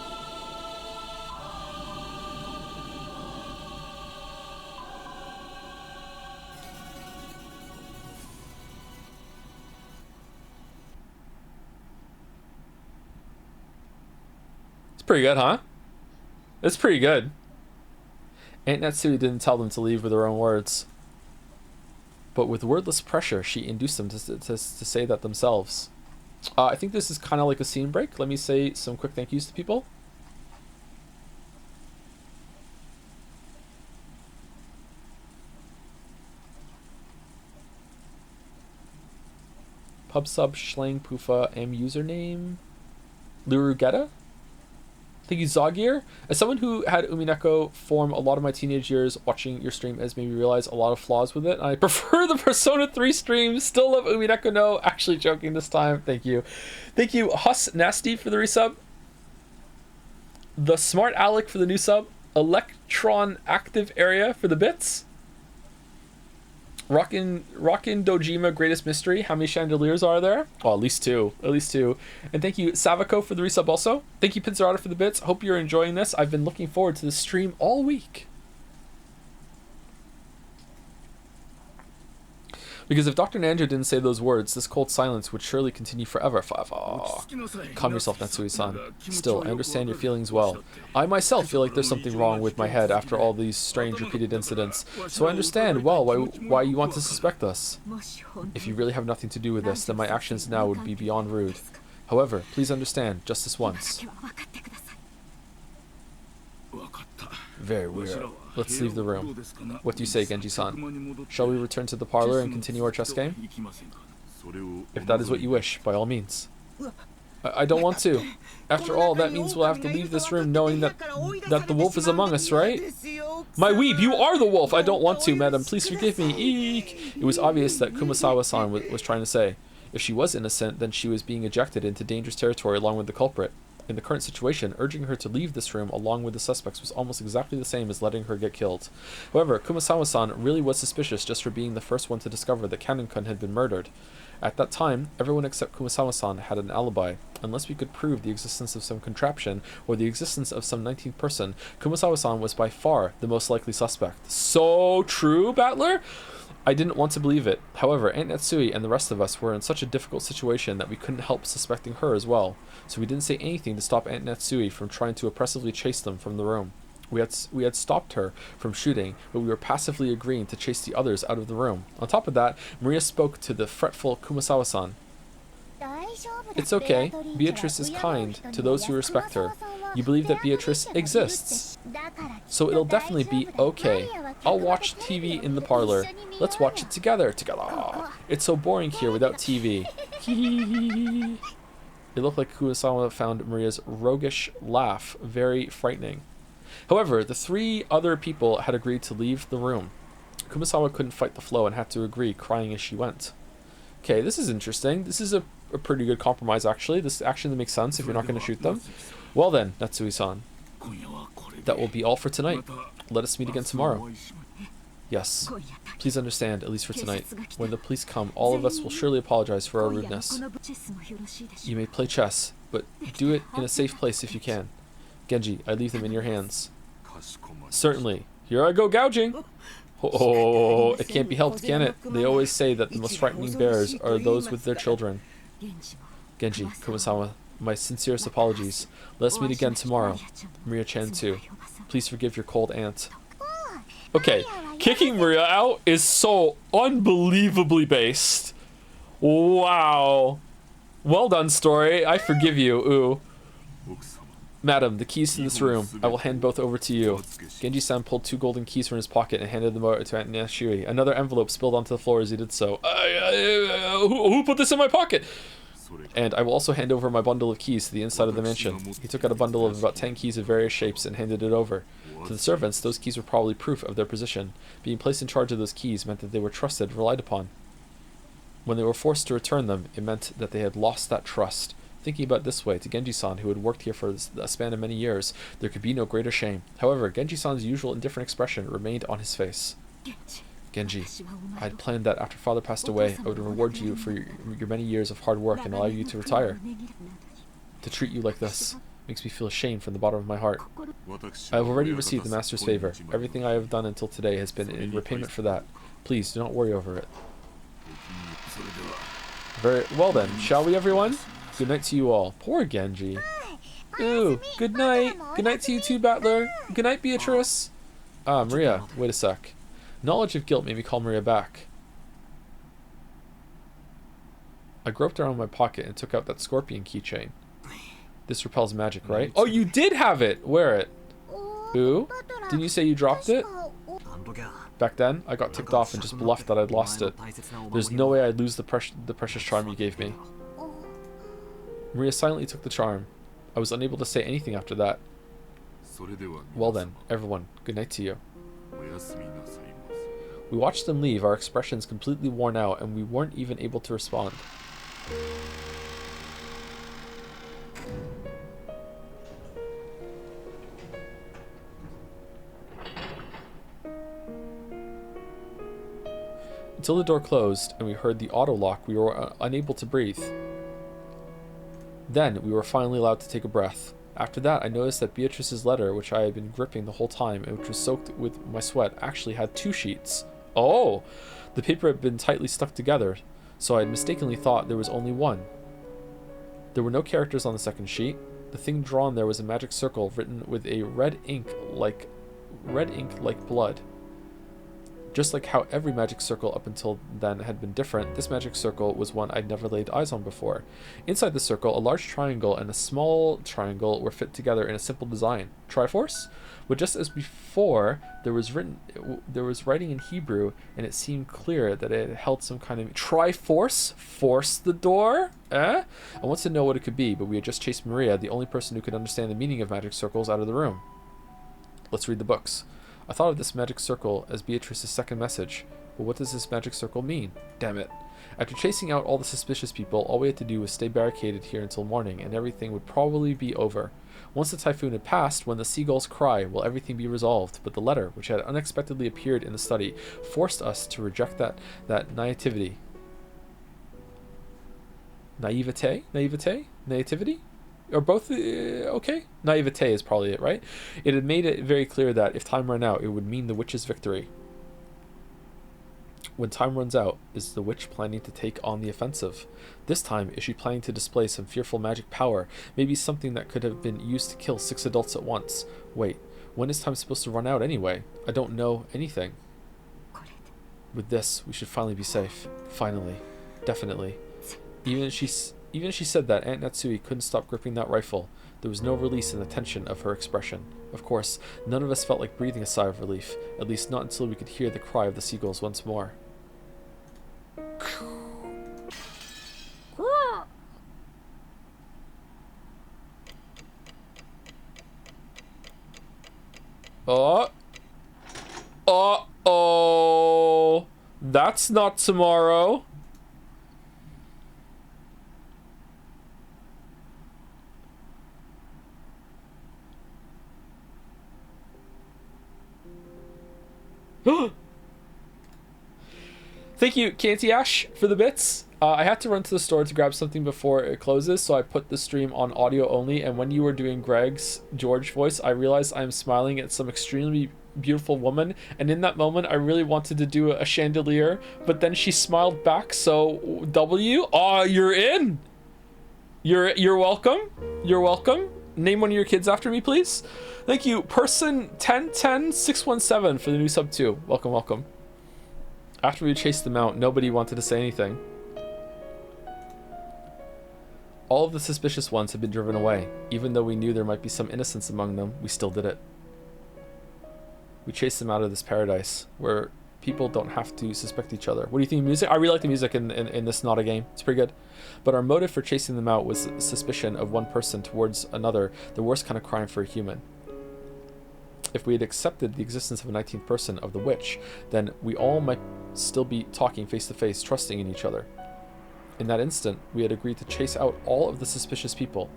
Pretty good, huh? It's pretty good. Aunt Natsui didn't tell them to leave with her own words. But with wordless pressure, she induced them to say that themselves. I think this is kind of like a scene break. Let me say some quick thank yous to people. Pub sub Schlang Pufa M username Lurugetta. Thank you, Zoggear. As someone who had Umineko form a lot of my teenage years, watching your stream has made me realize a lot of flaws with it. I prefer the Persona 3 stream. Still love Umineko no. Actually joking this time. Thank you. Thank you, Huss Nasty for the resub. The Smart Alec for the new sub. Electron Active Area for the bits. Rockin' Dojima Greatest Mystery. How many chandeliers are there? Oh, at least 2. At least 2. And thank you, Savako, for the resub also. Thank you, Pizzerata, for the bits. Hope you're enjoying this. I've been looking forward to this stream all week. Because if Dr. Nanjo didn't say those words, this cold silence would surely continue forever. Calm yourself, Natsui-san. Still, I understand your feelings well. I myself feel like there's something wrong with my head after all these strange repeated incidents, so I understand well why you want to suspect us. If you really have nothing to do with this, then my actions now would be beyond rude. However, please understand, just this once. Very weird. Let's leave the room. What do you say, Genji-san? Shall we return to the parlor and continue our chess game? If that is what you wish, by all means. I don't want to. After all, that means we'll have to leave this room knowing that the wolf is among us, right? My weeb, you are the wolf! I don't want to, madam. Please forgive me. Eek! It was obvious that Kumasawa-san was trying to say. If she was innocent, then she was being ejected into dangerous territory along with the culprit. In the current situation, urging her to leave this room along with the suspects was almost exactly the same as letting her get killed. However, Kumasawa-san really was suspicious just for being the first one to discover that Kanon-kun had been murdered. At that time, everyone except Kumasawa-san had an alibi. Unless we could prove the existence of some contraption or the existence of some 19th person, Kumasawa-san was by far the most likely suspect. So true, Battler? I didn't want to believe it. However, Aunt Natsui and the rest of us were in such a difficult situation that we couldn't help suspecting her as well. So we didn't say anything to stop Aunt Natsui from trying to oppressively chase them from the room. We had stopped her from shooting, but we were passively agreeing to chase the others out of the room. On top of that, Maria spoke to the fretful Kumasawa-san. It's okay. Beatrice is kind to those who respect her. You believe that Beatrice exists. So it'll definitely be okay. I'll watch TV in the parlor. Let's watch it together. It's so boring here without TV. It looked like Kurosawa found Maria's roguish laugh very frightening. However, the 3 other people had agreed to leave the room. Kumasawa couldn't fight the flow and had to agree, crying as she went. Okay, this is interesting. This is a pretty good compromise, actually. This actually makes sense if you're not going to shoot them. Well then, Natsui-san. That will be all for tonight. Let us meet again tomorrow. Yes. Please understand, at least for tonight. When the police come, all of us will surely apologize for our rudeness. You may play chess, but do it in a safe place if you can. Genji, I leave them in your hands. Certainly. Here I go gouging! Oh, it can't be helped, can it? They always say that the most frightening bears are those with their children. Genji, Kumasawa, my sincerest apologies. Let us meet again tomorrow. Maria-chan too. Please forgive your cold aunt. Okay, kicking Maria out is so unbelievably based. Wow. Well done, story. I forgive you. Ooh. Madam, the keys to this room. I will hand both over to you. Genji-san pulled 2 golden keys from his pocket and handed them over to Aunt Nashiri. Another envelope spilled onto the floor as he did so. Who put this in my pocket? And I will also hand over my bundle of keys to the inside of the mansion. He took out a bundle of about 10 keys of various shapes and handed it over. To the servants, those keys were probably proof of their position. Being placed in charge of those keys meant that they were trusted and relied upon. When they were forced to return them, it meant that they had lost that trust. Thinking about it this way, to Genji-san, who had worked here for a span of many years, there could be no greater shame. However, Genji-san's usual indifferent expression remained on his face. Genji, I had planned that after father passed away, I would reward you for your many years of hard work and allow you to retire. To treat you like this makes me feel ashamed from the bottom of my heart. I have already received the master's favor. Everything I have done until today has been in repayment for that. Please, do not worry over it. Very well then, shall we everyone? Good night to you all. Poor Genji. Ooh, good night. Good night to you too, Battler. Good night, Beatrice. Ah, Maria, wait a sec. Knowledge of guilt made me call Maria back. I groped around my pocket and took out that scorpion keychain. This repels magic, right? Oh, you did have it! Wear it. Ooh, didn't you say you dropped it? Back then, I got ticked off and just bluffed that I'd lost it. There's no way I'd lose the precious charm you gave me. Maria silently took the charm. I was unable to say anything after that. Well then, everyone, good night to you. We watched them leave, our expressions completely worn out, and we weren't even able to respond. Until the door closed and we heard the auto lock, we were unable to breathe. Then we were finally allowed to take a breath. After that, I noticed that Beatrice's letter, which I had been gripping the whole time and which was soaked with my sweat, actually had 2 sheets. Oh! The paper had been tightly stuck together, so I had mistakenly thought there was only one. There were no characters on the second sheet. The thing drawn there was a magic circle written with a red ink like blood. Just like how every magic circle up until then had been different, this magic circle was one I'd never laid eyes on before. Inside the circle, a large triangle and a small triangle were fit together in a simple design. Triforce? But just as before, there was writing in Hebrew, and it seemed clear that it held some kind of... Triforce? Force the door? Eh? I wanted to know what it could be, but we had just chased Maria, the only person who could understand the meaning of magic circles, out of the room. Let's read the books. I thought of this magic circle as Beatrice's second message, but what does this magic circle mean? Damn it. After chasing out all the suspicious people, all we had to do was stay barricaded here until morning, and everything would probably be over. Once the typhoon had passed, when the seagulls cry, will everything be resolved? But the letter, which had unexpectedly appeared in the study, forced us to reject that naivety. Naivete? Naivety? Or both okay? Naivete is probably it, right? It had made it very clear that if time ran out, it would mean the witch's victory. When time runs out, is the witch planning to take on the offensive? This time, is she planning to display some fearful magic power? Maybe something that could have been used to kill 6 adults at once. Wait, when is time supposed to run out anyway? I don't know anything. With this, we should finally be safe. Finally. Definitely. Even as she said that, Aunt Natsui couldn't stop gripping that rifle. There was no release in the tension of her expression. Of course, none of us felt like breathing a sigh of relief, at least not until we could hear the cry of the seagulls once more. Oh! Uh-oh! That's not tomorrow. Thank you, Canty Ash, for the bits. I had to run to the store to grab something before it closes, so I put the stream on audio only, and when you were doing Greg's George voice, I realized I'm smiling at some extremely beautiful woman, and in that moment I really wanted to do a chandelier, but then she smiled back, so W? Aw, you're in! You're welcome. You're welcome. Name one of your kids after me, please. Thank you, person 1010-617 for the new sub 2. Welcome, welcome. After we chased them out, nobody wanted to say anything. All of the suspicious ones had been driven away. Even though we knew there might be some innocence among them, we still did it. We chased them out of this paradise, where people don't have to suspect each other. What do you think of music? I really like the music in this Not a Game. It's pretty good. But our motive for chasing them out was suspicion of one person towards another, the worst kind of crime for a human. If we had accepted the existence of a 19th person, of the witch, then we all might still be talking face to face, trusting in each other. In that instant, we had agreed to chase out all of the suspicious people.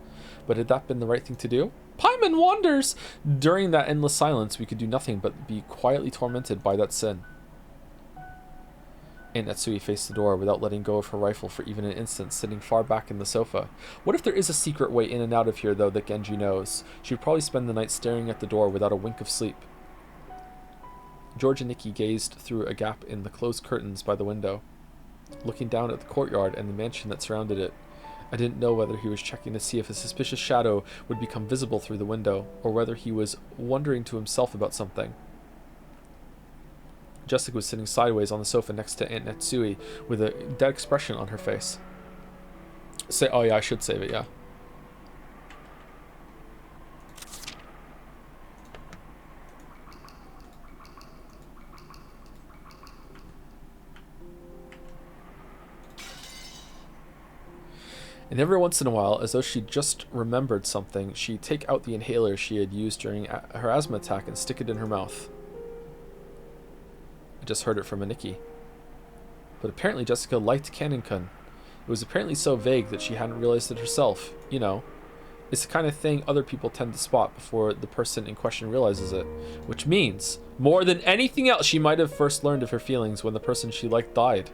But had that been the right thing to do? Paimon wonders! During that endless silence, we could do nothing but be quietly tormented by that sin. Aunt Natsui faced the door without letting go of her rifle for even an instant, sitting far back in the sofa. What if there is a secret way in and out of here, though, that Genji knows? She would probably spend the night staring at the door without a wink of sleep. George and Nikki gazed through a gap in the closed curtains by the window, looking down at the courtyard and the mansion that surrounded it. I didn't know whether he was checking to see if a suspicious shadow would become visible through the window, or whether he was wondering to himself about something. Jessica was sitting sideways on the sofa next to Aunt Natsui with a dead expression on her face. Oh yeah, I should save it, yeah. And every once in a while, as though she just remembered something, she'd take out the inhaler she had used during her asthma attack and stick it in her mouth. I just heard it from Aniki. But apparently Jessica liked Canon-kun. It was apparently so vague that she hadn't realized it herself. You know, it's the kind of thing other people tend to spot before the person in question realizes it. Which means, more than anything else, she might have first learned of her feelings when the person she liked died.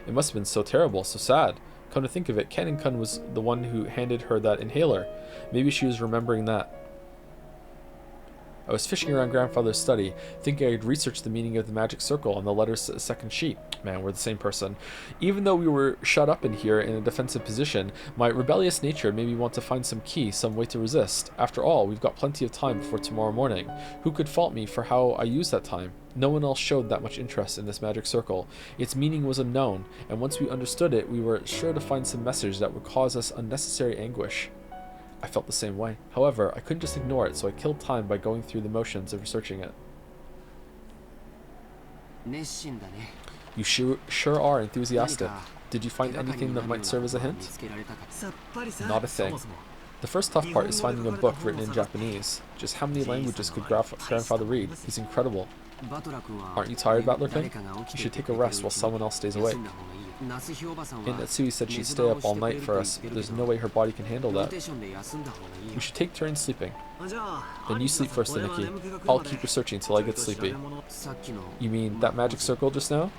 It must have been so terrible, so sad. Come to think of it, Canon-kun was the one who handed her that inhaler. Maybe she was remembering that. I was fishing around Grandfather's study, thinking I'd research the meaning of the magic circle on the letter's second sheet. Man, we're the same person. Even though we were shut up in here in a defensive position, my rebellious nature made me want to find some key, some way to resist. After all, we've got plenty of time before tomorrow morning. Who could fault me for how I used that time? No one else showed that much interest in this magic circle. Its meaning was unknown, and once we understood it, we were sure to find some message that would cause us unnecessary anguish. I felt the same way. However, I couldn't just ignore it, so I killed time by going through the motions of researching it. You sure are enthusiastic. Did you find anything that might serve as a hint? Not a thing. The first tough part is finding a book written in Japanese. Just how many languages could Grandfather read? He's incredible. Aren't you tired, Butlerkin? You should take a rest while someone else stays awake. Aunt Natsui said she'd stay up all night for us, but there's no way her body can handle that. We should take turns sleeping. Then you sleep first, Aniki. I'll keep researching till I get sleepy. You mean that magic circle just now?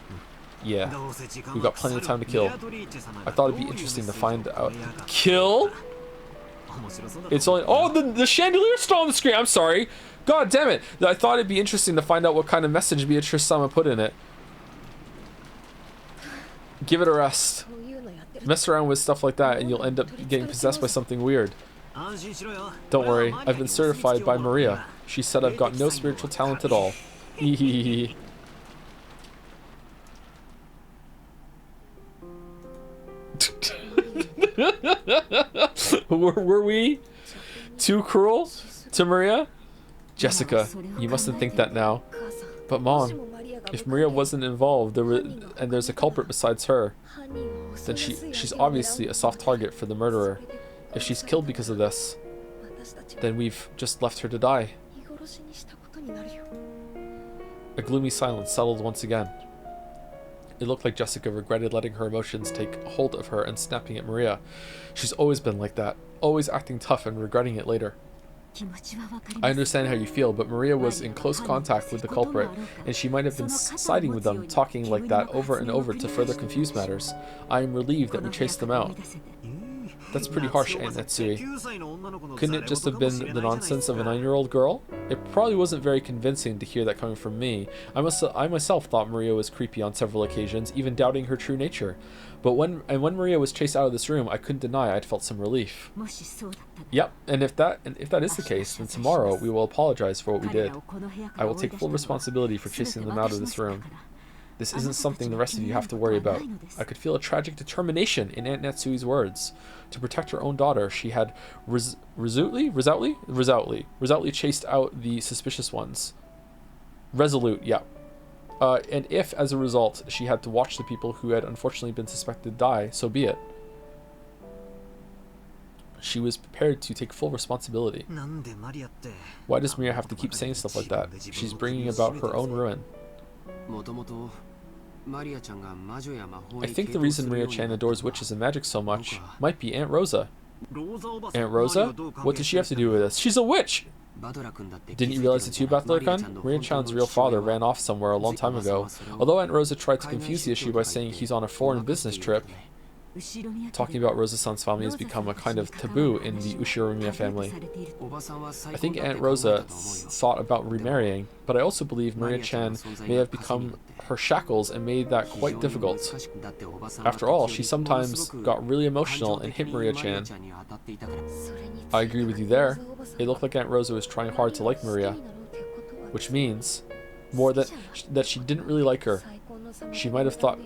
Yeah. We've got plenty of time to kill. I thought it'd be interesting to find out. Kill? It's only... Oh, the chandelier's still on the screen. I'm sorry. God damn it. I thought it'd be interesting to find out what kind of message Beatrice-sama put in it. Give it a rest. Mess around with stuff like that and you'll end up getting possessed by something weird. Don't worry, I've been certified by Maria. She said I've got no spiritual talent at all. Were we too cruel to Maria? Jessica, you mustn't think that now. But Mom, if Maria wasn't involved, and there's a culprit besides her, then she's obviously a soft target for the murderer. If she's killed because of this, then we've just left her to die. A gloomy silence settled once again. It looked like Jessica regretted letting her emotions take hold of her and snapping at Maria. She's always been like that, always acting tough and regretting it later. I understand how you feel, but Maria was in close contact with the culprit, and she might have been siding with them, talking like that over and over to further confuse matters. I am relieved that we chased them out. That's pretty harsh, Aunt Netsui. Couldn't it just have been the nonsense of a 9-year-old girl? It probably wasn't very convincing to hear that coming from me. I myself thought Maria was creepy on several occasions, even doubting her true nature. But when Maria was chased out of this room, I couldn't deny I'd felt some relief. Yep, and if that is the case, then tomorrow we will apologize for what we did. I will take full responsibility for chasing them out of this room. This isn't something the rest of you have to worry about. I could feel a tragic determination in Aunt Natsui's words. To protect her own daughter, she had resolutely chased out the suspicious ones. Resolute, yeah. And if, as a result, she had to watch the people who had unfortunately been suspected die, so be it. She was prepared to take full responsibility. Why does Maria have to keep saying stuff like that? She's bringing about her own ruin. I think the reason Maria-chan adores witches and magic so much might be Aunt Rosa. Aunt Rosa? What does she have to do with this? She's a witch! Didn't you realize it too, Butler-kun? Maria-chan's real father ran off somewhere a long time ago. Although Aunt Rosa tried to confuse the issue by saying he's on a foreign business trip, talking about Rosa-san's family has become a kind of taboo in the Ushiromiya family. I think Aunt Rosa thought about remarrying, but I also believe Maria-chan may have become her shackles and made that quite difficult. After all, she sometimes got really emotional and hit Maria-chan. I agree with you there. It looked like Aunt Rosa was trying hard to like Maria, which means more that she didn't really like her. She might have thought...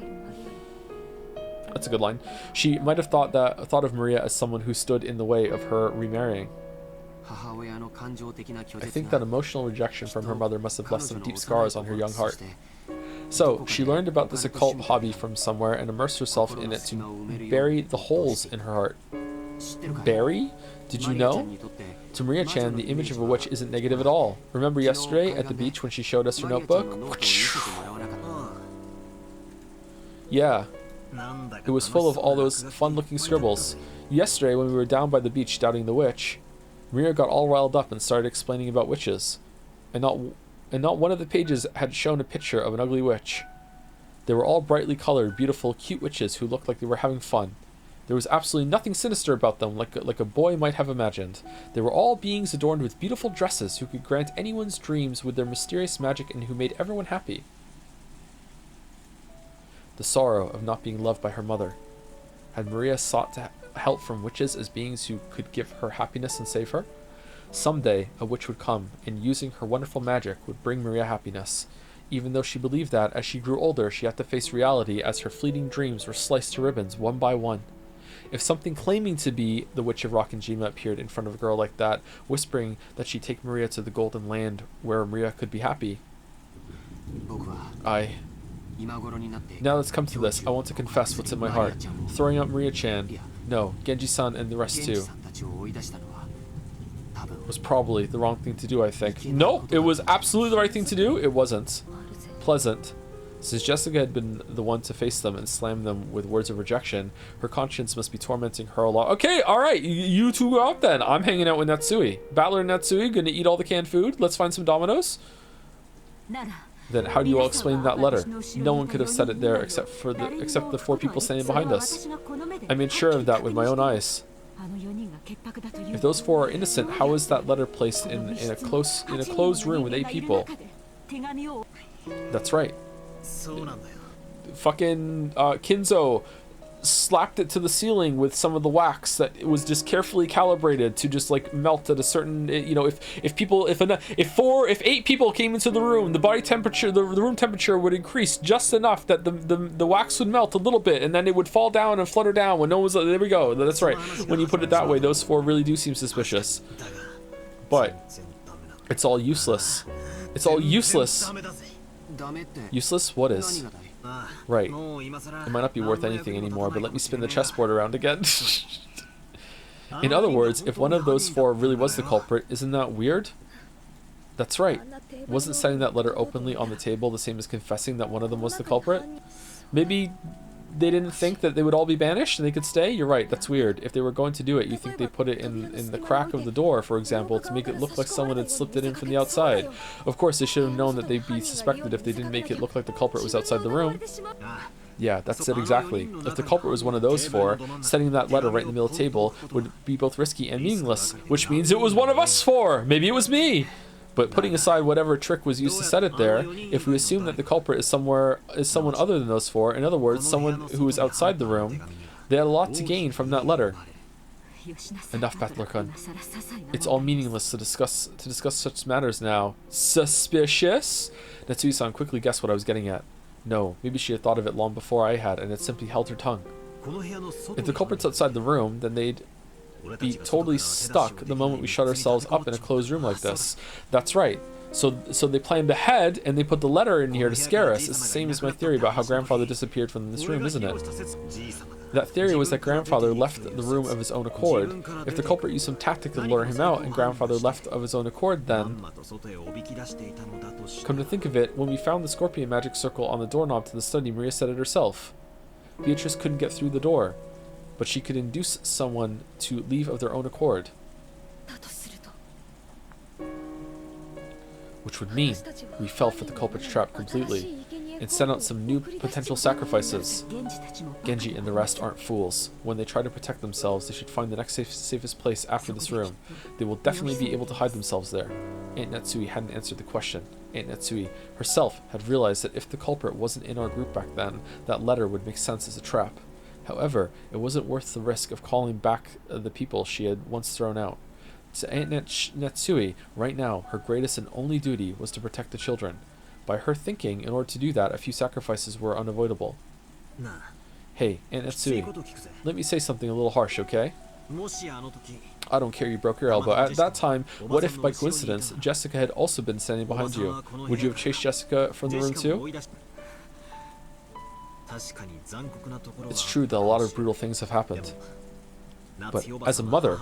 That's a good line. She might have thought of Maria as someone who stood in the way of her remarrying. I think that emotional rejection from her mother must have left some deep scars on her young heart. So, she learned about this occult hobby from somewhere and immersed herself in it to bury the holes in her heart. Bury? Did you know? To Maria-chan, the image of a witch isn't negative at all. Remember yesterday at the beach when she showed us her notebook? Yeah. It was full of all those fun-looking scribbles. Yesterday, when we were down by the beach doubting the witch, Maria got all riled up and started explaining about witches. And not one of the pages had shown a picture of an ugly witch. They were all brightly colored, beautiful, cute witches who looked like they were having fun. There was absolutely nothing sinister about them, like a boy might have imagined. They were all beings adorned with beautiful dresses who could grant anyone's dreams with their mysterious magic and who made everyone happy. The sorrow of not being loved by her mother. Had Maria sought help from witches as beings who could give her happiness and save her? Someday, a witch would come, and using her wonderful magic would bring Maria happiness. Even though she believed that, as she grew older, she had to face reality as her fleeting dreams were sliced to ribbons one by one. If something claiming to be the Witch of Rokkenjima appeared in front of a girl like that, whispering that she'd take Maria to the Golden Land where Maria could be happy, Now let's come to this. I want to confess what's in my heart. Throwing out Maria-chan, no, Genji-san and the rest too, was probably the wrong thing to do, I think. No, it was absolutely the right thing to do. It wasn't pleasant. Since Jessica had been the one to face them and slam them with words of rejection, her conscience must be tormenting her a lot. Okay, alright, you two go out then. I'm hanging out with Natsui. Battler and Natsui, gonna eat all the canned food. Let's find some Dominoes. Then how do you all explain that letter? No one could have said it there except the 4 people standing behind us. I made sure of that with my own eyes. If those 4 are innocent, how is that letter placed in a closed room with 8 people? That's right. Fucking Kinzo slapped it to the ceiling with some of the wax that was just carefully calibrated to just like melt at a certain, you know, if 8 people came into the room, the body temperature, the room temperature would increase just enough that the wax would melt a little bit, and then it would fall down and flutter down when no one was. There we go. That's right. When you put it that way, those 4 really do seem suspicious. But it's all useless. It's all useless. Useless? What is? Right. It might not be worth anything anymore, but let me spin the chessboard around again. In other words, if one of those 4 really was the culprit, isn't that weird? That's right. Wasn't setting that letter openly on the table the same as confessing that one of them was the culprit? Maybe they didn't think that they would all be banished and they could stay? You're right, that's weird. If they were going to do it, you think they put it in the crack of the door, for example, to make it look like someone had slipped it in from the outside. Of course, they should have known that they'd be suspected if they didn't make it look like the culprit was outside the room. Yeah, that's it exactly. If the culprit was one of those four, setting that letter right in the middle of the table would be both risky and meaningless, which means it was one of us four! Maybe it was me! But putting aside whatever trick was used to set it there, if we assume that the culprit is someone other than those four, in other words, someone who is outside the room, they had a lot to gain from that letter. Enough, Battler-kun. It's all meaningless to discuss such matters now. Suspicious? Natsui-san quickly guessed what I was getting at. No, maybe she had thought of it long before I had, and had simply held her tongue. If the culprit's outside the room, then they'd be totally stuck the moment we shut ourselves up in a closed room like this. That's right. So they planned ahead, and they put the letter in here to scare us. It's the same as my theory about how grandfather disappeared from this room, isn't it? That theory was that grandfather left the room of his own accord. If the culprit used some tactic to lure him out, and grandfather left of his own accord, then... Come to think of it, when we found the scorpion magic circle on the doorknob to the study, Maria said it herself. Beatrice couldn't get through the door, but she could induce someone to leave of their own accord. Which would mean we fell for the culprit's trap completely, and sent out some new potential sacrifices. Genji and the rest aren't fools. When they try to protect themselves, they should find the next safest place after this room. They will definitely be able to hide themselves there. Aunt Natsui hadn't answered the question. Aunt Natsui herself had realized that if the culprit wasn't in our group back then, that letter would make sense as a trap. However, it wasn't worth the risk of calling back the people she had once thrown out. To Aunt Natsui, right now, her greatest and only duty was to protect the children. By her thinking, in order to do that, a few sacrifices were unavoidable. Hey, Aunt Natsui, let me say something a little harsh, okay? I don't care you broke your elbow. At that time, what if, by coincidence, Jessica had also been standing behind you? Would you have chased Jessica from the room too? It's true that a lot of brutal things have happened. But as a mother,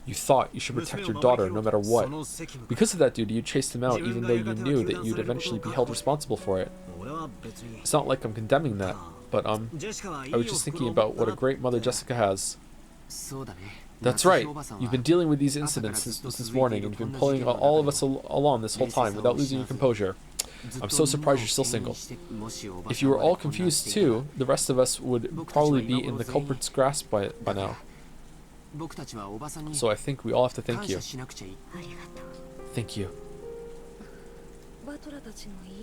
you thought you should protect your daughter no matter what. Because of that duty, you chased him out even though you knew that you'd eventually be held responsible for it. It's not like I'm condemning that, but I was just thinking about what a great mother Jessica has. That's right. You've been dealing with these incidents since this morning, and you've been pulling all of us along this whole time without losing your composure. I'm so surprised you're still single. If you were all confused too, the rest of us would probably be in the culprit's grasp by now. So I think we all have to thank you. Thank you.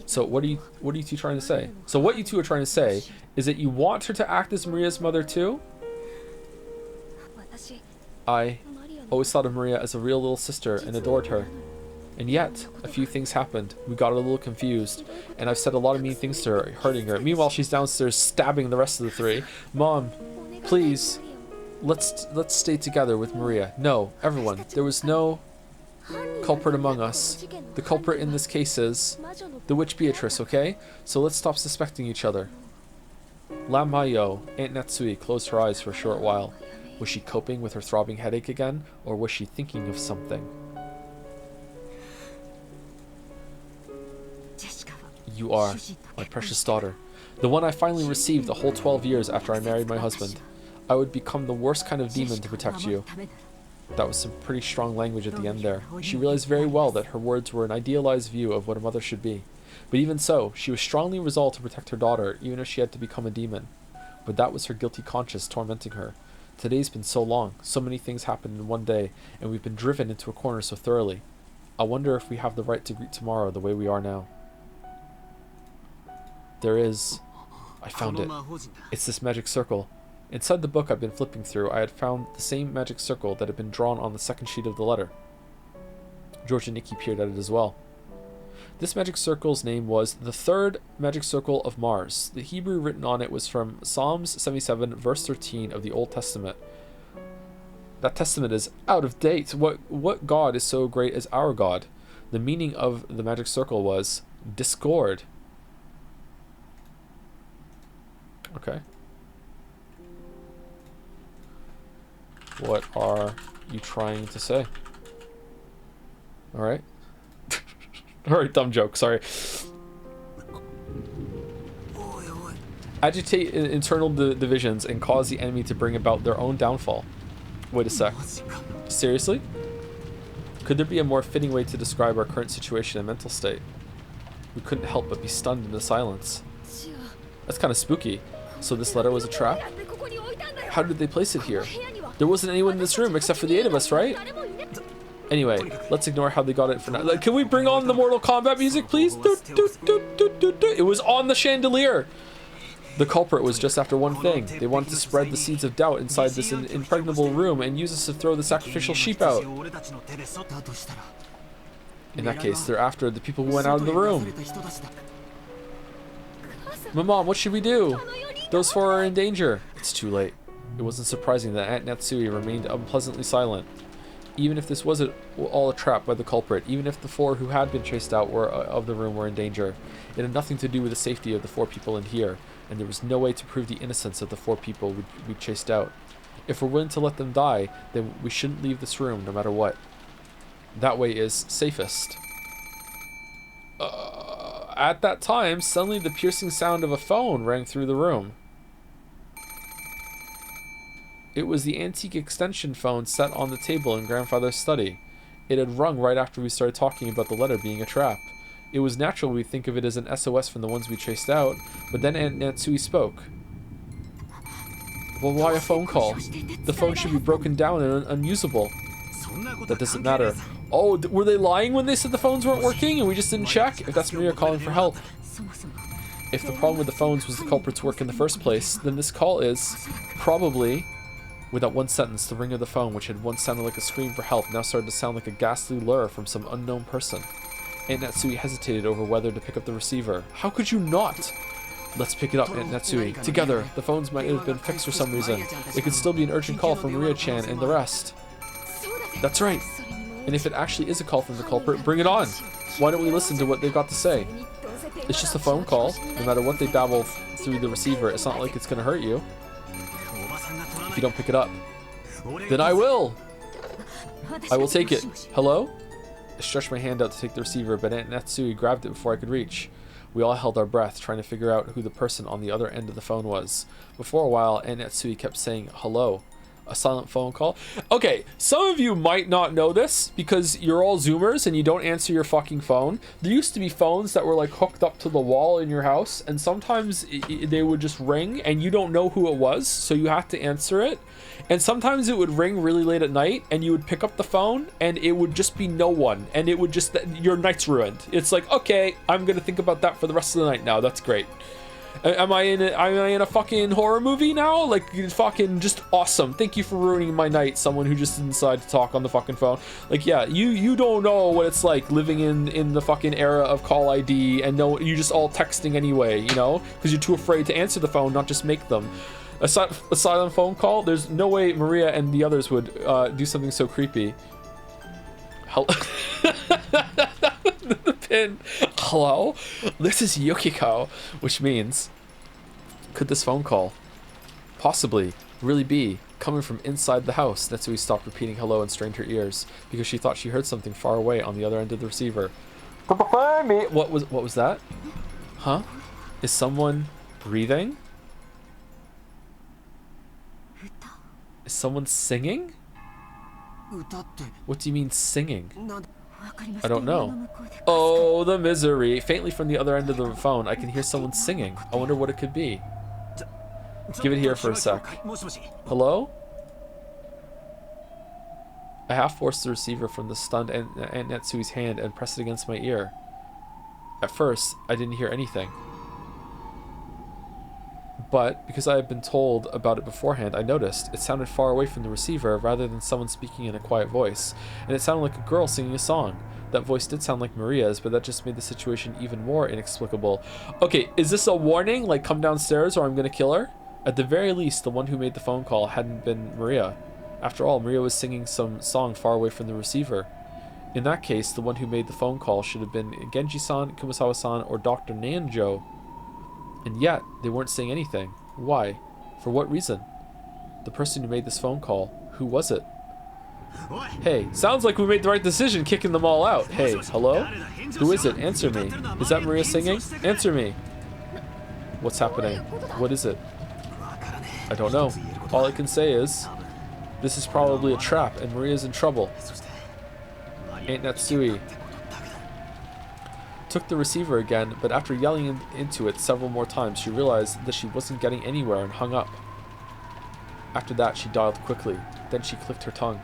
So what are you two trying to say? So what you two are trying to say is that you want her to act as Maria's mother too? I always thought of Maria as a real little sister and adored her. And yet, a few things happened. We got a little confused, and I've said a lot of mean things to her, hurting her. Meanwhile, she's downstairs stabbing the rest of the three. Mom, please, let's stay together with Maria. No, everyone, there was no culprit among us. The culprit in this case is the witch Beatrice, okay? So let's stop suspecting each other. Lamayo, Aunt Natsui, closed her eyes for a short while. Was she coping with her throbbing headache again, or was she thinking of something? You are my precious daughter, the one I finally received a whole 12 years after I married my husband. I would become the worst kind of demon to protect you. That was some pretty strong language at the end there. She realized very well that her words were an idealized view of what a mother should be. But even so, she was strongly resolved to protect her daughter, even if she had to become a demon. But that was her guilty conscience tormenting her. Today's been so long, so many things happened in one day, and we've been driven into a corner so thoroughly. I wonder if we have the right to greet tomorrow the way we are now. There is... I found it. It's this magic circle. Inside the book I've been flipping through, I had found the same magic circle that had been drawn on the second sheet of the letter. George and Nikki peered at it as well. This magic circle's name was the Third Magic Circle of Mars. The Hebrew written on it was from Psalms 77, verse 13 of the Old Testament. That testament is out of date. What God is so great as our God? The meaning of the magic circle was discord. Okay. What are you trying to say? Alright. Alright, dumb joke, sorry. Agitate internal divisions and cause the enemy to bring about their own downfall. Wait a sec. Seriously? Could there be a more fitting way to describe our current situation and mental state? We couldn't help but be stunned into silence. That's kind of spooky. So this letter was a trap? How did they place it here? There wasn't anyone in this room except for the 8 of us, right? Anyway, let's ignore how they got it for now. Like, can we bring on the Mortal Kombat music, please? It was on the chandelier. The culprit was just after one thing. They wanted to spread the seeds of doubt inside this impregnable room and use us to throw the sacrificial sheep out. In that case, they're after the people who went out of the room. My mom, what should we do? Those 4 are in danger. It's too late. It wasn't surprising that Aunt Natsui remained unpleasantly silent. Even if this was all a trap by the culprit, even if the 4 who had been chased out of the room were in danger, it had nothing to do with the safety of the 4 people in here, and there was no way to prove the innocence of the 4 people we chased out. If we're willing to let them die, then we shouldn't leave this room no matter what. That way is safest. At that time, suddenly the piercing sound of a phone rang through the room. It was the antique extension phone set on the table in Grandfather's study. It had rung right after we started talking about the letter being a trap. It was natural we'd think of it as an SOS from the ones we chased out, but then Aunt Natsui spoke. Well, why a phone call? The phone should be broken down and unusable. That doesn't matter. Oh, were they lying when they said the phones weren't working and we just didn't check? If that's Maria calling for help. If the problem with the phones was the culprit's work in the first place, then this call is probably... With that one sentence, the ring of the phone, which had once sounded like a scream for help, now started to sound like a ghastly lure from some unknown person. Aunt Natsui hesitated over whether to pick up the receiver. How could you not? Let's pick it up, Aunt Natsui. Together. The phones might have been fixed for some reason. It could still be an urgent call from Maria-chan and the rest. That's right. And if it actually is a call from the culprit, bring it on. Why don't we listen to what they've got to say? It's just a phone call. No matter what they babble through the receiver, it's not like it's going to hurt you. If you don't pick it up, then I will. I will take it. Hello? I stretched my hand out to take the receiver, but Aunt Natsui grabbed it before I could reach. We all held our breath, trying to figure out who the person on the other end of the phone was. Before a while, Aunt Natsui kept saying, hello. A silent phone call. Okay, some of you might not know this because you're all Zoomers and you don't answer your fucking phone. There used to be phones that were like hooked up to the wall in your house, and sometimes they would just ring and you don't know who it was, so you have to answer it. And sometimes it would ring really late at night and you would pick up the phone and it would just be no one, and it would just, your night's ruined. It's like, okay, I'm gonna think about that for the rest of the night now. That's great. Am I in a fucking horror movie now? Like, it's fucking just awesome. Thank you for ruining my night, someone who just didn't decide to talk on the fucking phone. Like, yeah, you don't know what it's like living in the fucking era of call ID and you just all texting anyway, you know? Because you're too afraid to answer the phone, not just make them. A silent phone call? There's no way Maria and the others would do something so creepy. The pin. Hello? This is Yukiko, which means, could this phone call possibly really be coming from inside the house? Natsui stopped repeating hello and strained her ears because she thought she heard something far away on the other end of the receiver. What was that? Huh? Is someone breathing? Is someone singing? What do you mean singing? I don't know. Oh, the misery. Faintly from the other end of the phone, I can hear someone singing. I wonder what it could be. Give it here for a sec. Hello? I half forced the receiver from the stunned Aunt Natsui's hand and pressed it against my ear. At first, I didn't hear anything. But, because I had been told about it beforehand, I noticed. It sounded far away from the receiver rather than someone speaking in a quiet voice. And it sounded like a girl singing a song. That voice did sound like Maria's, but that just made the situation even more inexplicable. Okay, is this a warning? Like, come downstairs or I'm gonna kill her? At the very least, the one who made the phone call hadn't been Maria. After all, Maria was singing some song far away from the receiver. In that case, the one who made the phone call should have been Genji-san, Kumasawa-san, or Dr. Nanjo. And yet, they weren't saying anything. Why? For what reason? The person who made this phone call, who was it? Hey, sounds like we made the right decision kicking them all out. Hey, hello? Who is it? Answer me. Is that Maria singing? Answer me. What's happening? What is it? I don't know. All I can say is, this is probably a trap and Maria's in trouble. Aunt Natsui took the receiver again, but after yelling into it several more times, she realized that she wasn't getting anywhere and hung up. After that, she dialed quickly. Then she clicked her tongue.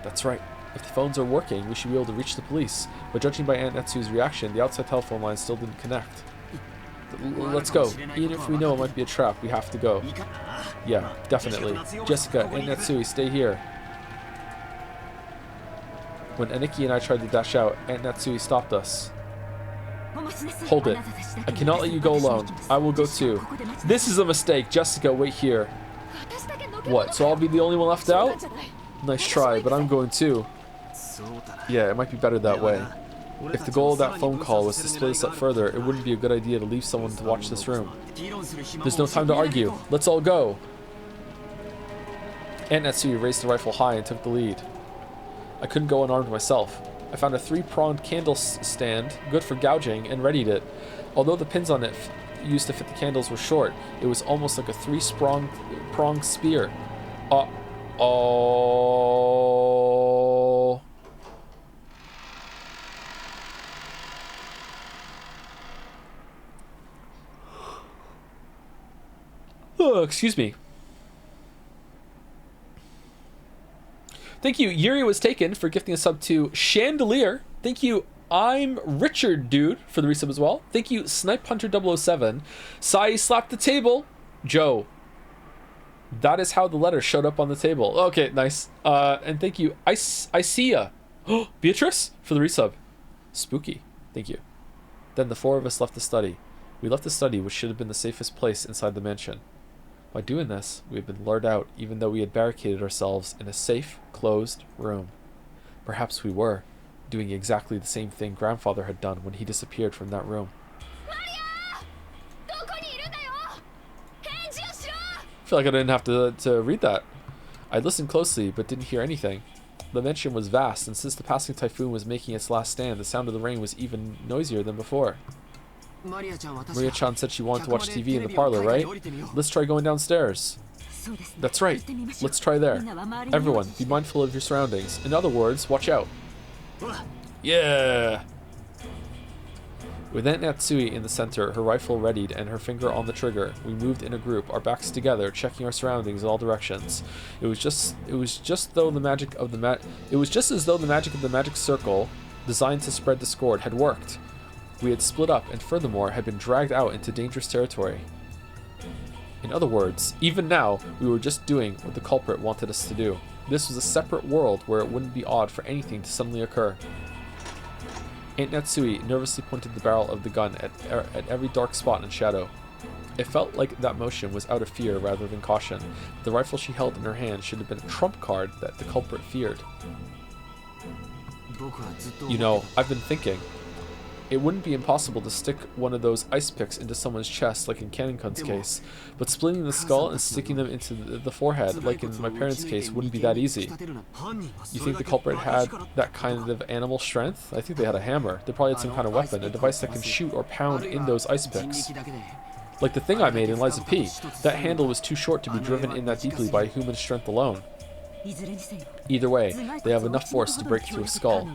That's right. If the phones are working, we should be able to reach the police. But judging by Aunt Natsu's reaction, the outside telephone line still didn't connect. Let's go. Even if we know it might be a trap, we have to go. Yeah, definitely. Jessica, Aunt Natsui, stay here. When Aniki and I tried to dash out, Aunt Natsui stopped us. Hold it. I cannot let you go alone. I will go too. This is a mistake. Jessica, wait here. What, so I'll be the only one left out? Nice try, but I'm going too. Yeah, it might be better that way. If the goal of that phone call was to split us up further, it wouldn't be a good idea to leave someone to watch this room. There's no time to argue. Let's all go. Aunt Natsui raised the rifle high and took the lead. I couldn't go unarmed myself. I found a 3-pronged candle stand, good for gouging, and readied it. Although the pins on it used to fit the candles were short, it was almost like a 3-pronged spear. Oh. Oh, excuse me. Thank you, Yuri Was Taken, for gifting a sub to Chandelier. Thank you, I'm Richard Dude, for the resub as well. Thank you, Snipe Hunter 007. Sai slapped the table. Joe. That is how the letter showed up on the table. Okay, nice. And thank you, I see ya. Beatrice, for the resub. Spooky. Thank you. Then the 4 of us left the study. We left the study, which should have been the safest place inside the mansion. By doing this, we had been lured out, even though we had barricaded ourselves in a safe, closed room. Perhaps we were, doing exactly the same thing Grandfather had done when he disappeared from that room. I feel like I didn't have to read that. I listened closely, but didn't hear anything. The mansion was vast, and since the passing typhoon was making its last stand, the sound of the rain was even noisier than before. Maria-chan said she wanted to watch TV in the parlor, right? Let's try going downstairs. That's right. Let's try there. Everyone, be mindful of your surroundings. In other words, watch out. Yeah! With Aunt Natsui in the center, her rifle readied and her finger on the trigger, we moved in a group, our backs together, checking our surroundings in all directions. It was just as though the magic of the magic circle, designed to spread discord, had worked. We had split up and furthermore had been dragged out into dangerous territory. In other words, even now, we were just doing what the culprit wanted us to do. This was a separate world where it wouldn't be odd for anything to suddenly occur. Aunt Natsui nervously pointed the barrel of the gun at every dark spot and shadow. It felt like that motion was out of fear rather than caution. The rifle she held in her hand should have been a trump card that the culprit feared. You know, I've been thinking. It wouldn't be impossible to stick one of those ice picks into someone's chest like in Kanenkun's case, but splitting the skull and sticking them into the forehead, like in my parents' case, wouldn't be that easy. You think the culprit had that kind of animal strength? I think they had a hammer. They probably had some kind of weapon, a device that can shoot or pound in those ice picks. Like the thing I made in Liza P. That handle was too short to be driven in that deeply by human strength alone. Either way, they have enough force to break through a skull.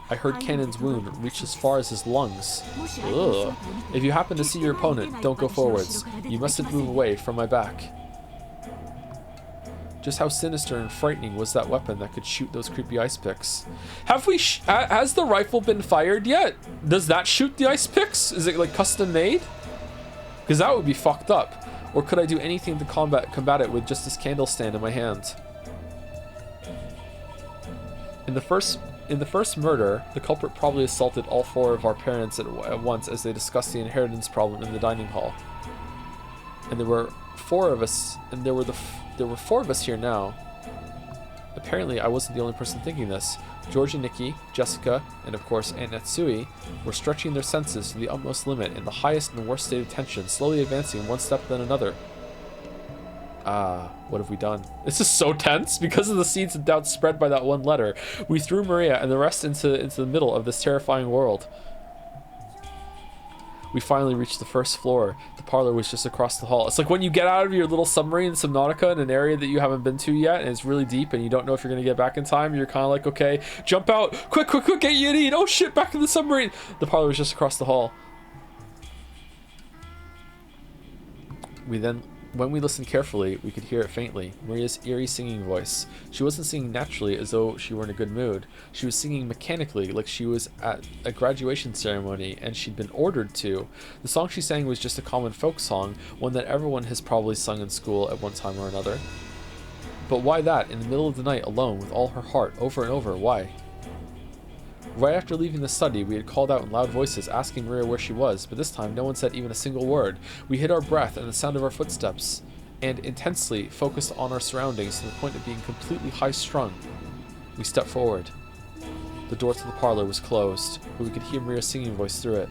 I heard Cannon's wound reach as far as his lungs. Ugh. If you happen to see your opponent, don't go forwards. You mustn't move away from my back. Just how sinister and frightening was that weapon that could shoot those creepy ice picks? Has the rifle been fired yet? Does that shoot the ice picks? Is it like custom made? Because that would be fucked up. Or could I do anything to combat it with just this candle stand in my hand? In the first murder, the culprit probably assaulted all 4 of our parents at once as they discussed the inheritance problem in the dining hall. And there were 4 of us, and there were 4 of us here now. Apparently, I wasn't the only person thinking this. George and Nikki, Jessica, and of course Aunt Natsui were stretching their senses to the utmost limit in the highest and worst state of tension, slowly advancing one step then another. What have we done? This is so tense. Because of the seeds of doubt spread by that one letter, we threw Maria and the rest into the middle of this terrifying world. We finally reached the first floor. The parlor was just across the hall. It's like when you get out of your little submarine in Subnautica in an area that you haven't been to yet, and it's really deep, and you don't know if you're going to get back in time. You're kind of like, okay, jump out. Quick, quick, quick, get you to eat. Oh shit, back in the submarine. The parlor was just across the hall. When we listened carefully, we could hear it faintly, Maria's eerie singing voice. She wasn't singing naturally as though she were in a good mood. She was singing mechanically, like she was at a graduation ceremony and she'd been ordered to. The song she sang was just a common folk song, one that everyone has probably sung in school at one time or another. But why that, in the middle of the night, alone, with all her heart, over and over? Why? Right after leaving the study, we had called out in loud voices, asking Maria where she was, but this time no one said even a single word. We hid our breath and the sound of our footsteps, and intensely focused on our surroundings to the point of being completely high-strung. We stepped forward. The door to the parlor was closed, but we could hear Maria's singing voice through it.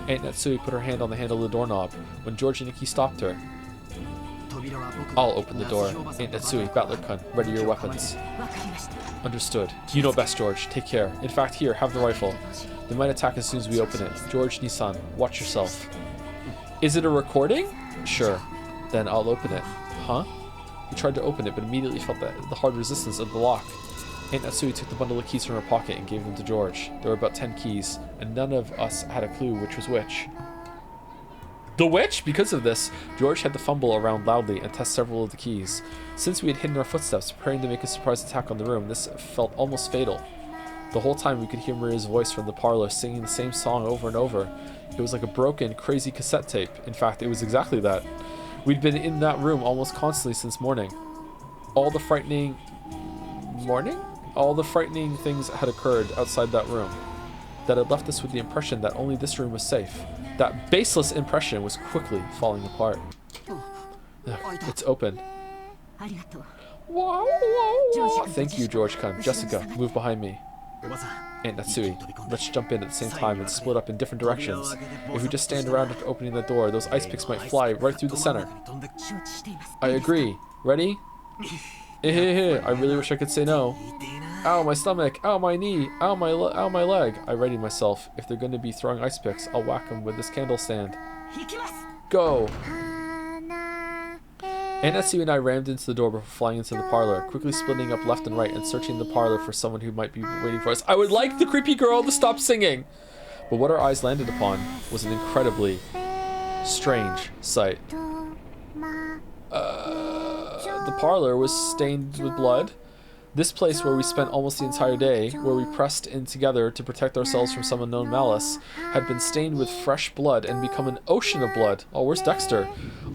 Aunt Natsui put her hand on the handle of the doorknob, when George and Nikki stopped her. I'll open the door. Aunt Natsui, Battler-kun, ready your weapons. Understood. You know best, George. Take care. In fact, here, have the rifle. They might attack as soon as we open it. George, Nissan, watch yourself. Is it a recording? Sure. Then I'll open it. Huh? We tried to open it, but immediately felt the hard resistance of the lock. Aunt Natsui took the bundle of keys from her pocket and gave them to George. There were about 10 keys, and none of us had a clue which was which. The witch? Because of this, George had to fumble around loudly and test several of the keys. Since we had hidden our footsteps, preparing to make a surprise attack on the room, this felt almost fatal. The whole time we could hear Maria's voice from the parlor singing the same song over and over. It was like a broken, crazy cassette tape. In fact, it was exactly that. We'd been in that room almost constantly since morning. All the frightening things had occurred outside that room that had left us with the impression that only this room was safe. That baseless impression was quickly falling apart. Ugh, it's open. Wow, wow. Thank you, George-kun. Jessica, move behind me. Aunt Natsui, let's jump in at the same time and split up in different directions. If we just stand around after opening the door, those ice picks might fly right through the center. I agree. Ready? I really wish I could say no. Ow, my stomach. Ow, my knee. Ow, my leg. I ready myself. If they're going to be throwing ice picks, I'll whack them with this candle stand. Go! Aunt Natsui and I rammed into the door before flying into the parlor, quickly splitting up left and right and searching the parlor for someone who might be waiting for us. I would like the creepy girl to stop singing! But what our eyes landed upon was an incredibly strange sight. The parlor was stained with blood. This place where we spent almost the entire day, where we pressed in together to protect ourselves from some unknown malice, had been stained with fresh blood and become an ocean of blood. Oh, where's Dexter?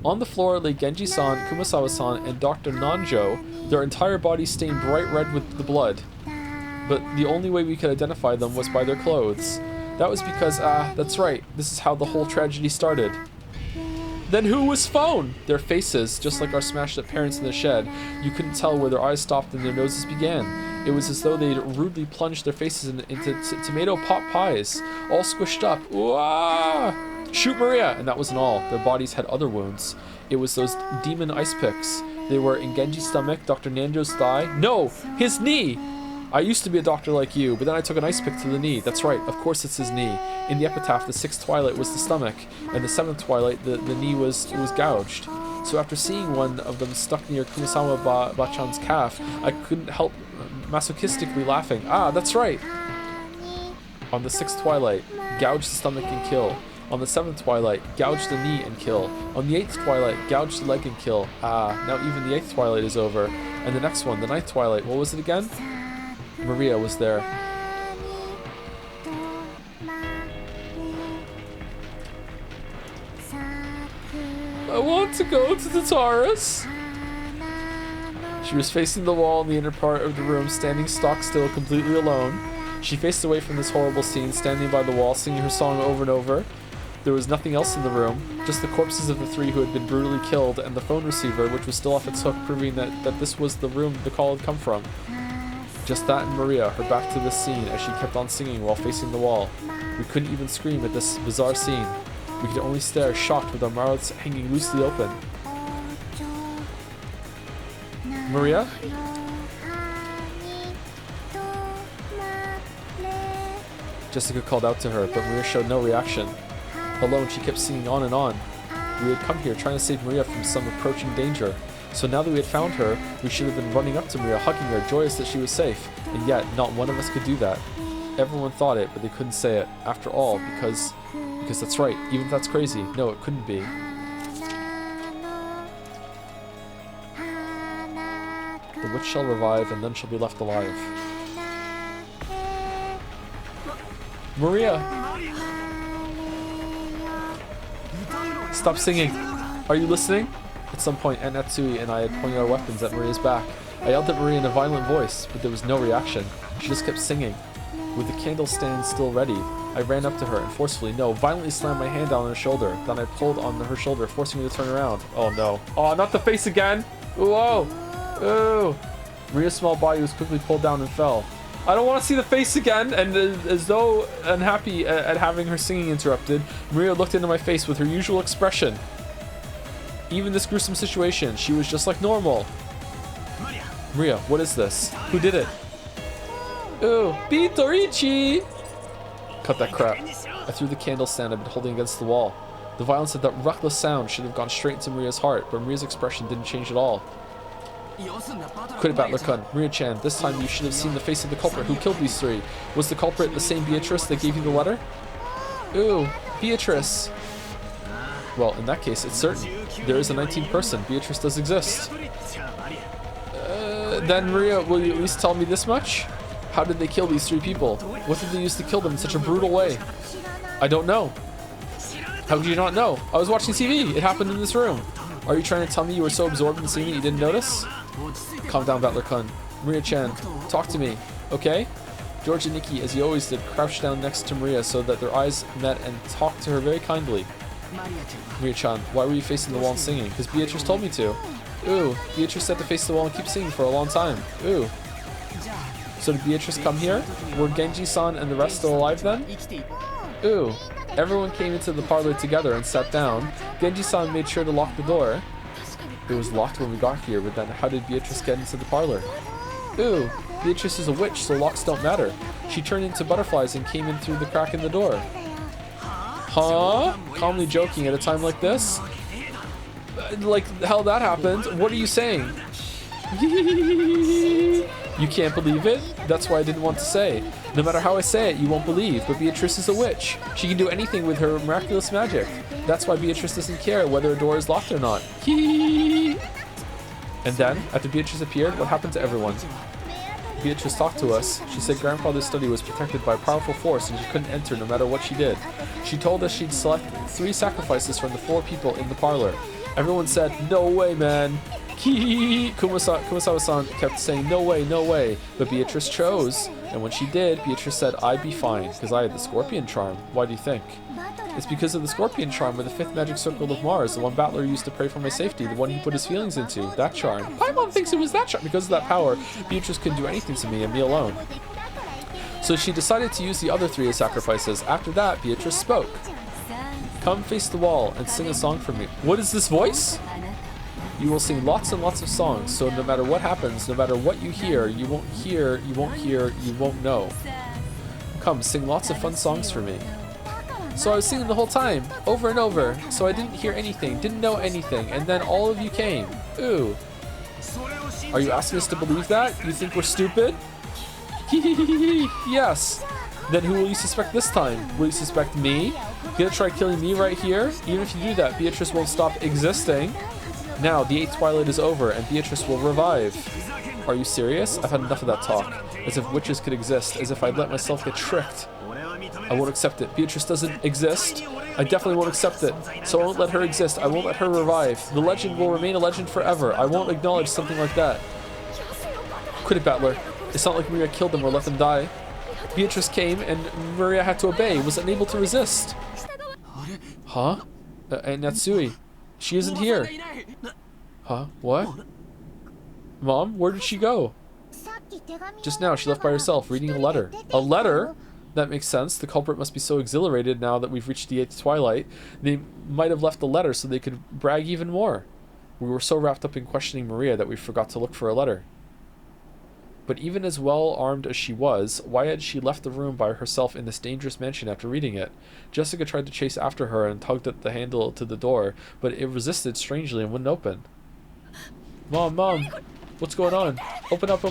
On the floor lay Genji-san, Kumasawa-san, and Dr. Nanjo, their entire bodies stained bright red with the blood. But the only way we could identify them was by their clothes. That was because, that's right, this is how the whole tragedy started. Then who was phone? Their faces, just like our smashed-up parents in the shed. You couldn't tell where their eyes stopped and their noses began. It was as though they'd rudely plunged their faces into tomato pot pies, all squished up. Ooh-ah! Shoot Maria! And that wasn't all. Their bodies had other wounds. It was those demon ice picks. They were in Genji's stomach, Dr. Nanjo's thigh. No! His knee! I used to be a doctor like you, but then I took an ice pick to the knee. That's right, of course it's his knee. In the epitaph, the 6th twilight was the stomach, and the 7th twilight, the knee was gouged. So after seeing one of them stuck near Kumasama Bachan's calf, I couldn't help masochistically laughing. Ah, that's right! On the 6th twilight, gouge the stomach and kill. On the 7th twilight, gouge the knee and kill. On the 8th twilight, gouge the leg and kill. Ah, now even the 8th twilight is over. And the next one, the 9th twilight, what was it again? Maria was there. I want to go to the Taurus. She was facing the wall in the inner part of the room, standing stock still, completely alone. She faced away from this horrible scene, standing by the wall, singing her song over and over. There was nothing else in the room, just the corpses of the 3 who had been brutally killed, and the phone receiver, which was still off its hook, proving that this was the room the call had come from. Just that and Maria, her back to this scene as she kept on singing while facing the wall. We couldn't even scream at this bizarre scene. We could only stare, shocked, with our mouths hanging loosely open. Maria? Jessica called out to her, but Maria showed no reaction. Alone, she kept singing on and on. We had come here trying to save Maria from some approaching danger. So now that we had found her, we should have been running up to Maria, hugging her, joyous that she was safe. And yet, not one of us could do that. Everyone thought it, but they couldn't say it. After all, because that's right. Even if that's crazy, no, it couldn't be. The witch shall revive, and none shall be left alive. Maria! Stop singing! Are you listening? At some point, Aunt Natsui and I had pointed our weapons at Maria's back. I yelled at Maria in a violent voice, but there was no reaction. She just kept singing. With the candle stand still ready, I ran up to her and forcefully, violently slammed my hand down on her shoulder. Then I pulled on her shoulder, forcing me to turn around. Oh no. Oh, not the face again! Whoa! Ooh! Maria's small body was quickly pulled down and fell. I don't want to see the face again! And as though unhappy at having her singing interrupted, Maria looked into my face with her usual expression. Even this gruesome situation, she was just like normal. Maria, what is this? Who did it? Ooh, Bitorichi! Cut that crap. I threw the candle stand I'd been holding against the wall. The violence of that reckless sound should have gone straight into Maria's heart, but Maria's expression didn't change at all. Quit it, Battler-kun. Maria-chan, this time you should have seen the face of the culprit who killed these three. Was the culprit the same Beatrice that gave you the letter? Ooh, Beatrice. Well, in that case, it's certain. There is a 19th person. Beatrice does exist. Then Maria, will you at least tell me this much? How did they kill these three people? What did they use to kill them in such a brutal way? I don't know. How could you not know? I was watching TV. It happened in this room. Are you trying to tell me you were so absorbed in the scene that you didn't notice? Calm down, Battler-kun. Maria-chan, talk to me, okay? George and Nikki, as he always did, crouched down next to Maria so that their eyes met and talked to her very kindly. Maria-chan, why were you facing the wall and singing? Because Beatrice told me to. Ooh, Beatrice said to face the wall and keep singing for a long time. Ooh. So did Beatrice come here? Were Genji-san and the rest still alive then? Ooh. Everyone came into the parlor together and sat down. Genji-san made sure to lock the door. It was locked when we got here, but then how did Beatrice get into the parlor? Ooh, Beatrice is a witch, so locks don't matter. She turned into butterflies and came in through the crack in the door. Huh? Calmly joking at a time like this? Like how that happened? What are you saying? You can't believe it? That's why I didn't want to say. No matter how I say it, you won't believe, but Beatrice is a witch. She can do anything with her miraculous magic. That's why Beatrice doesn't care whether a door is locked or not. And then, after Beatrice appeared, what happened to everyone? Beatrice talked to us. She said grandfather's study was protected by a powerful force and she couldn't enter no matter what she did. She told us she'd select 3 sacrifices from the 4 people in the parlor. Everyone said, no way, man. Kumasawa-san kept saying, no way, no way. But Beatrice chose. And when she did, Beatrice said, I'd be fine, because I had the scorpion charm. Why do you think? It's because of the scorpion charm with the 5th magic circle of Mars, the one Battler used to pray for my safety, the one he put his feelings into, that charm. Paimon thinks it was that charm. Because of that power, Beatrice couldn't do anything to me and me alone. So she decided to use the other 3 as sacrifices. After that, Beatrice spoke. Come face the wall and sing a song for me. What is this voice? You will sing lots and lots of songs, so no matter what happens, no matter what you hear, you won't hear, you won't hear, you won't know. Come, sing lots of fun songs for me. So I was singing the whole time, over and over, so I didn't hear anything, didn't know anything, and then all of you came. Ooh. Are you asking us to believe that? You think we're stupid? Yes. Then who will you suspect this time? Will you suspect me? You gonna try killing me right here? Even if you do that, Beatrice won't stop existing. Now, the 8th twilight is over, and Beatrice will revive. Are you serious? I've had enough of that talk. As if witches could exist, as if I'd let myself get tricked. I won't accept it. Beatrice doesn't exist. I definitely won't accept it. So I won't let her exist. I won't let her revive. The legend will remain a legend forever. I won't acknowledge something like that. Quit it, Battler. It's not like Maria killed them or let them die. Beatrice came, and Maria had to obey, was unable to resist. Huh? And Natsui. She isn't here. Huh? What? Mom, where did she go? Just now, she left by herself, reading a letter. A letter? That makes sense. The culprit must be so exhilarated now that we've reached the 8th twilight. They might have left the letter so they could brag even more. We were so wrapped up in questioning Maria that we forgot to look for a letter. But even as well armed as she was, why had she left the room by herself in this dangerous mansion after reading it? Jessica tried to chase after her and tugged at the handle to the door, but it resisted strangely and wouldn't open. Mom, what's going on? Open up.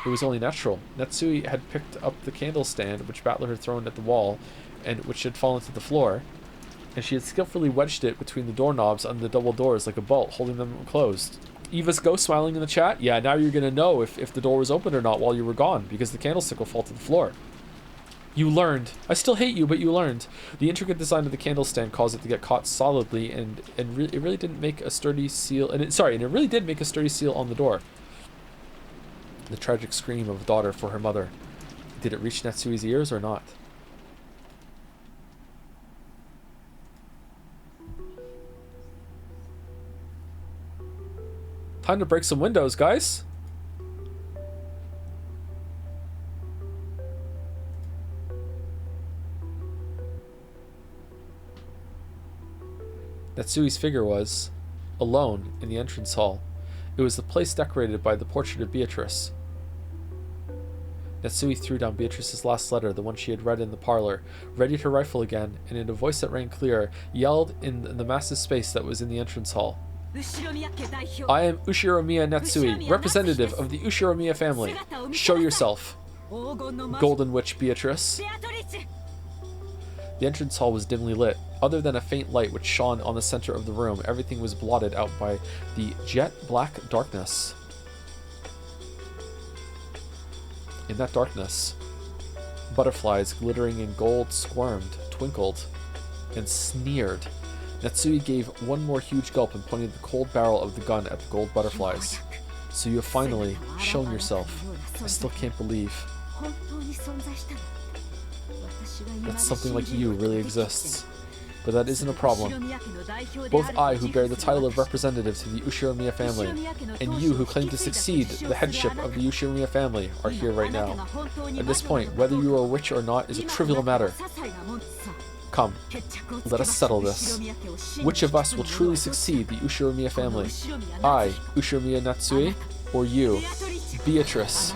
It was only natural. Natsui had picked up the candle stand, which Battler had thrown at the wall, and which had fallen to the floor, and she had skillfully wedged it between the doorknobs on the double doors like a bolt, holding them closed. Eva's ghost smiling in the chat. Yeah, now you're gonna know if the door was open or not while you were gone, because the candlestick will fall to the floor. You learned. I still hate you, but you learned. The intricate design of the candle stand caused it to get caught solidly, and it really didn't make a sturdy seal. And it really did make a sturdy seal on the door. The tragic scream of a daughter for her mother. Did it reach Natsui's ears or not? Time to break some windows, guys. Natsui's figure was alone in the entrance hall. It was the place decorated by the portrait of Beatrice. Natsui threw down Beatrice's last letter, the one she had read in the parlor, readied her rifle again, and in a voice that rang clear, yelled in the massive space that was in the entrance hall. I am Ushiromiya Natsui, representative of the Ushiromiya family. Show yourself, Golden Witch Beatrice. The entrance hall was dimly lit. Other than a faint light which shone on the center of the room, everything was blotted out by the jet black darkness. In that darkness, butterflies glittering in gold squirmed, twinkled, and sneered. Natsui gave one more huge gulp and pointed the cold barrel of the gun at the gold butterflies. So you have finally shown yourself. I still can't believe that something like you really exists. But that isn't a problem. Both I, who bear the title of representative to the Ushiromiya family, and you, who claim to succeed the headship of the Ushiromiya family, are here right now. At this point, whether you are a witch or not is a trivial matter. Come, let us settle this. Which of us will truly succeed the Ushiromiya family? I, Ushiromiya Natsui, or you, Beatrice?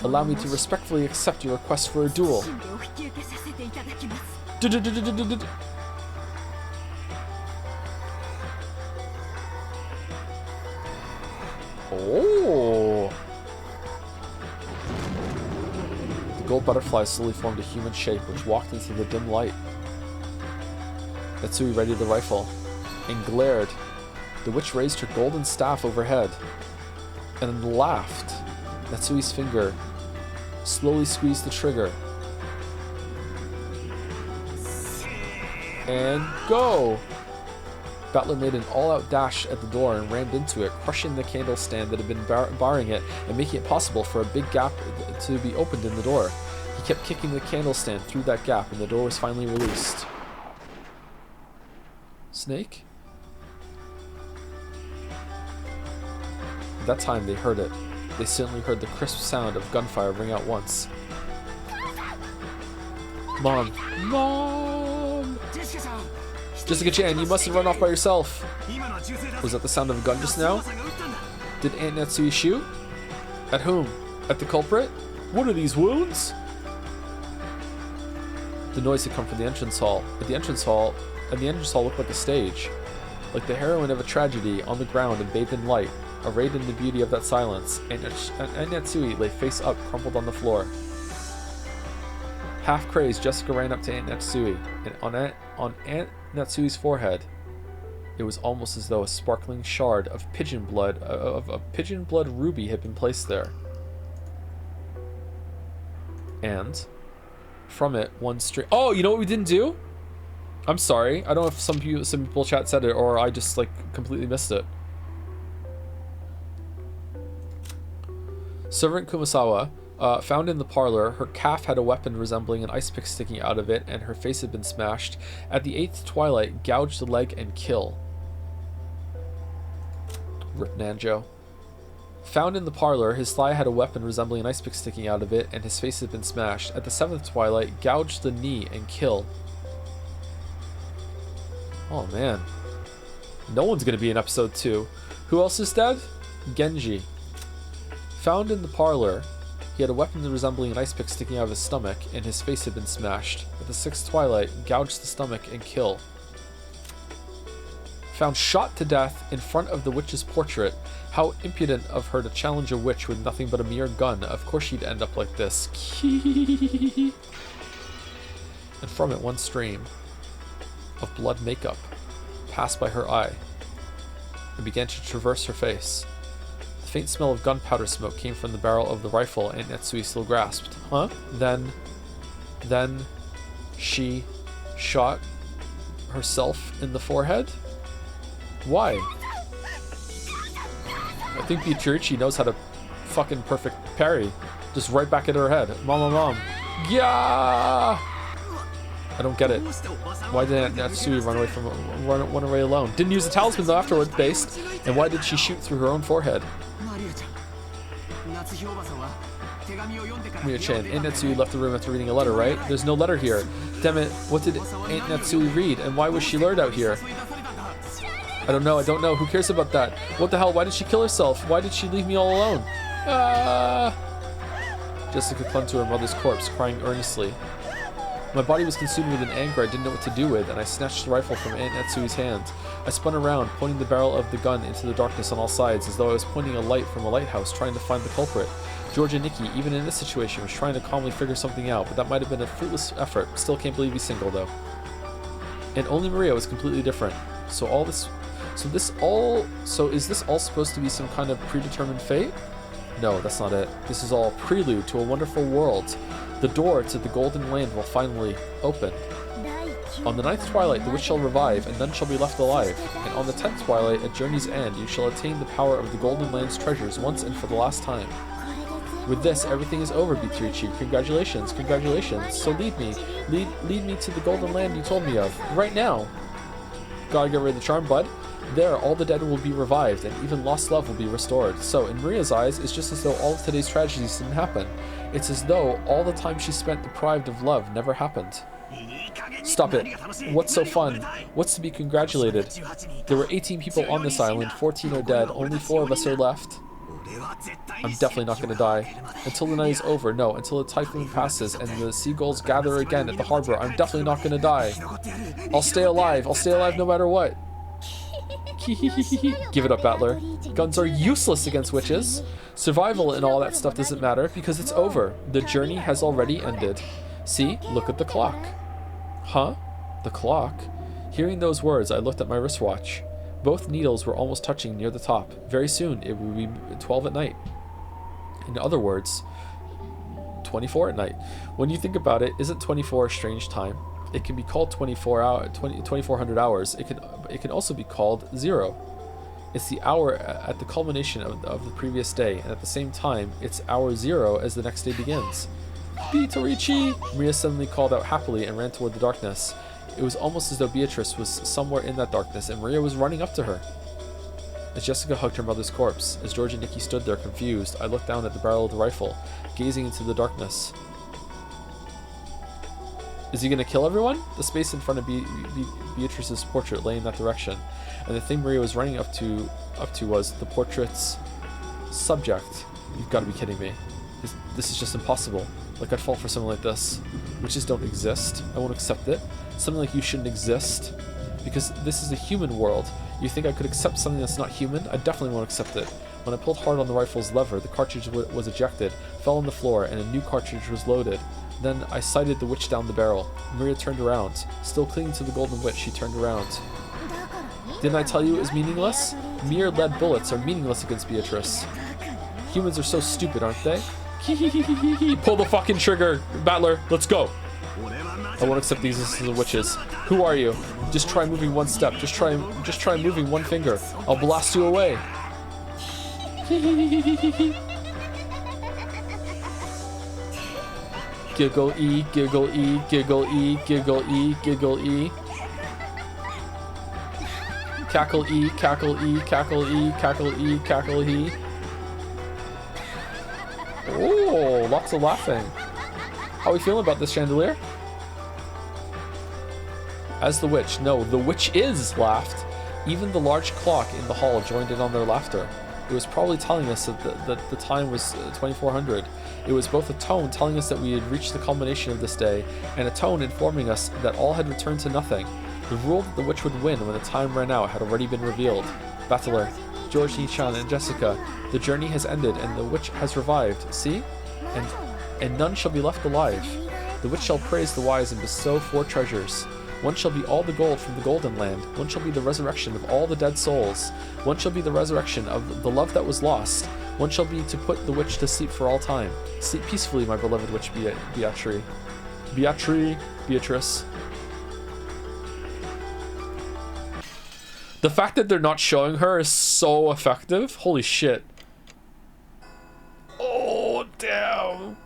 Allow me to respectfully accept your request for a duel. Oh! The gold butterfly slowly formed a human shape which walked into the dim light. Natsui readied the rifle and glared. The witch raised her golden staff overhead and laughed. Natsui's finger slowly squeezed the trigger. And go! Battler made an all-out dash at the door and rammed into it, crushing the candle stand that had been barring it and making it possible for a big gap to be opened in the door. He kept kicking the candle stand through that gap and the door was finally released. Snake? At that time they heard it. They suddenly heard the crisp sound of gunfire ring out once. Mom! Mom! Jessica-chan, you mustn't run off by yourself! Was that the sound of a gun just now? Did Aunt Natsui shoot? At whom? At the culprit? What are these wounds? The noise had come from the entrance hall. The entrance hall looked like a stage. Like the heroine of a tragedy, on the ground and bathed in light, arrayed in the beauty of that silence, Aunt Natsui lay face up, crumpled on the floor. Half crazed, Jessica ran up to Aunt Natsui, and on Aunt Natsui's forehead, it was almost as though a sparkling shard of pigeon blood ruby had been placed there. And from it, one string. Oh, you know what we didn't do? I'm sorry. I don't know if some people chat said it or I just completely missed it. Servant Kumasawa found in the parlor. Her calf had a weapon resembling an ice pick sticking out of it, and her face had been smashed. At the 8th twilight, gouged the leg and kill. Rip Nanjo. Found in the parlor, his thigh had a weapon resembling an ice pick sticking out of it, and his face had been smashed. At the 7th twilight, gouged the knee and kill. Oh man. No one's gonna be in episode 2. Who else is dead? Genji. Found in the parlor, he had a weapon resembling an ice pick sticking out of his stomach, and his face had been smashed. At the sixth twilight, gouged the stomach and kill. Found shot to death in front of the witch's portrait. How impudent of her to challenge a witch with nothing but a mere gun. Of course she'd end up like this. And from it, one stream of blood makeup passed by her eye and began to traverse her face. The faint smell of gunpowder smoke came from the barrel of the rifle Aunt Netsui still grasped. Huh? Then she shot herself in the forehead? Why? I think Beatrice knows how to fucking perfect parry. Just right back at her head. Mom. Yeah! I don't get it. Why did Aunt Natsui run away alone? Didn't use the talisman though afterward, based. And why did she shoot through her own forehead? Miya-chan, Aunt Natsui left the room after reading a letter, right? There's no letter here. Damn it, what did Aunt Natsui read? And why was she lured out here? I don't know. Who cares about that? What the hell? Why did she kill herself? Why did she leave me all alone? Jessica clung to her mother's corpse, crying earnestly. My body was consumed with an anger I didn't know what to do with, and I snatched the rifle from Aunt Natsui's hand. I spun around, pointing the barrel of the gun into the darkness on all sides, as though I was pointing a light from a lighthouse, trying to find the culprit. George and Nikki, even in this situation, was trying to calmly figure something out, but that might have been a fruitless effort. Still can't believe he's single, though. And only Maria was completely different. So is this all supposed to be some kind of predetermined fate? No, that's not it. This is all a prelude to a wonderful world. The door to the Golden Land will finally open. On the 9th twilight, the witch shall revive, and none shall be left alive. And on the 10th twilight, at journey's end, you shall attain the power of the Golden Land's treasures once and for the last time. With this, everything is over, Beatrice. Congratulations. So lead me to the Golden Land you told me of, right now. Gotta get rid of the charm, bud. There, all the dead will be revived, and even lost love will be restored. So, in Maria's eyes, it's just as though all of today's tragedies didn't happen. It's as though all the time she spent deprived of love never happened. Stop it. What's so fun? What's to be congratulated? There were 18 people on this island, 14 are dead, only 4 of us are left. I'm definitely not gonna die. Until the night is over, no, until the typhoon passes and the seagulls gather again at the harbor, I'm definitely not gonna die. I'll stay alive no matter what. Give it up, Battler. Guns are useless against witches. Survival and all that stuff doesn't matter because it's over. The journey has already ended. See? Look at the clock. Huh? The clock? Hearing those words, I looked at my wristwatch. Both needles were almost touching near the top. Very soon, it would be 12 at night. In other words, 24 at night. When you think about it, isn't 24 a strange time? It can be called 2400 hours. It can also be called 0. It's the hour at the culmination of the previous day, and at the same time, it's hour 0 as the next day begins. Beatrice! Maria suddenly called out happily and ran toward the darkness. It was almost as though Beatrice was somewhere in that darkness, and Maria was running up to her. As Jessica hugged her mother's corpse, as George and Nikki stood there confused, I looked down at the barrel of the rifle, gazing into the darkness. Is he gonna kill everyone? The space in front of Beatrice's portrait lay in that direction, and the thing Maria was running up to was the portrait's subject. You've got to be kidding me. This is just impossible. Like I'd fall for something like this. Witches don't exist. I won't accept it. Something like you shouldn't exist. Because this is a human world. You think I could accept something that's not human? I definitely won't accept it. When I pulled hard on the rifle's lever, the cartridge was ejected, fell on the floor, and a new cartridge was loaded. Then I sighted the witch down the barrel. Maria turned around. Still clinging to the golden witch, she turned around. Didn't I tell you it was meaningless? Mere lead bullets are meaningless against Beatrice. Humans are so stupid, aren't they? Pull the fucking trigger, Battler. Let's go. I won't accept the existence of witches. Who are you? Just try moving one step. Just try moving one finger. I'll blast you away. Giggle E, giggle E, giggle E, giggle E, giggle E. Cackle E, cackle E, cackle E, cackle E, cackle E. Oh, lots of laughing. How are we feeling about this chandelier? As the witch, no, the witch is laughed. Even the large clock in the hall joined in on their laughter. It was probably telling us that the time was 2400. It was both a tone telling us that we had reached the culmination of this day, and a tone informing us that all had returned to nothing. The rule that the witch would win when the time ran out had already been revealed. Battler, George Nichan, and Jessica, the journey has ended, and the witch has revived. See? And none shall be left alive. The witch shall praise the wise and bestow 4 treasures. One shall be all the gold from the Golden Land. One shall be the resurrection of all the dead souls. One shall be the resurrection of the love that was lost. One shall be to put the witch to sleep for all time. Sleep peacefully, my beloved witch Beatrice. The fact that they're not showing her is so effective. Holy shit. Oh, damn.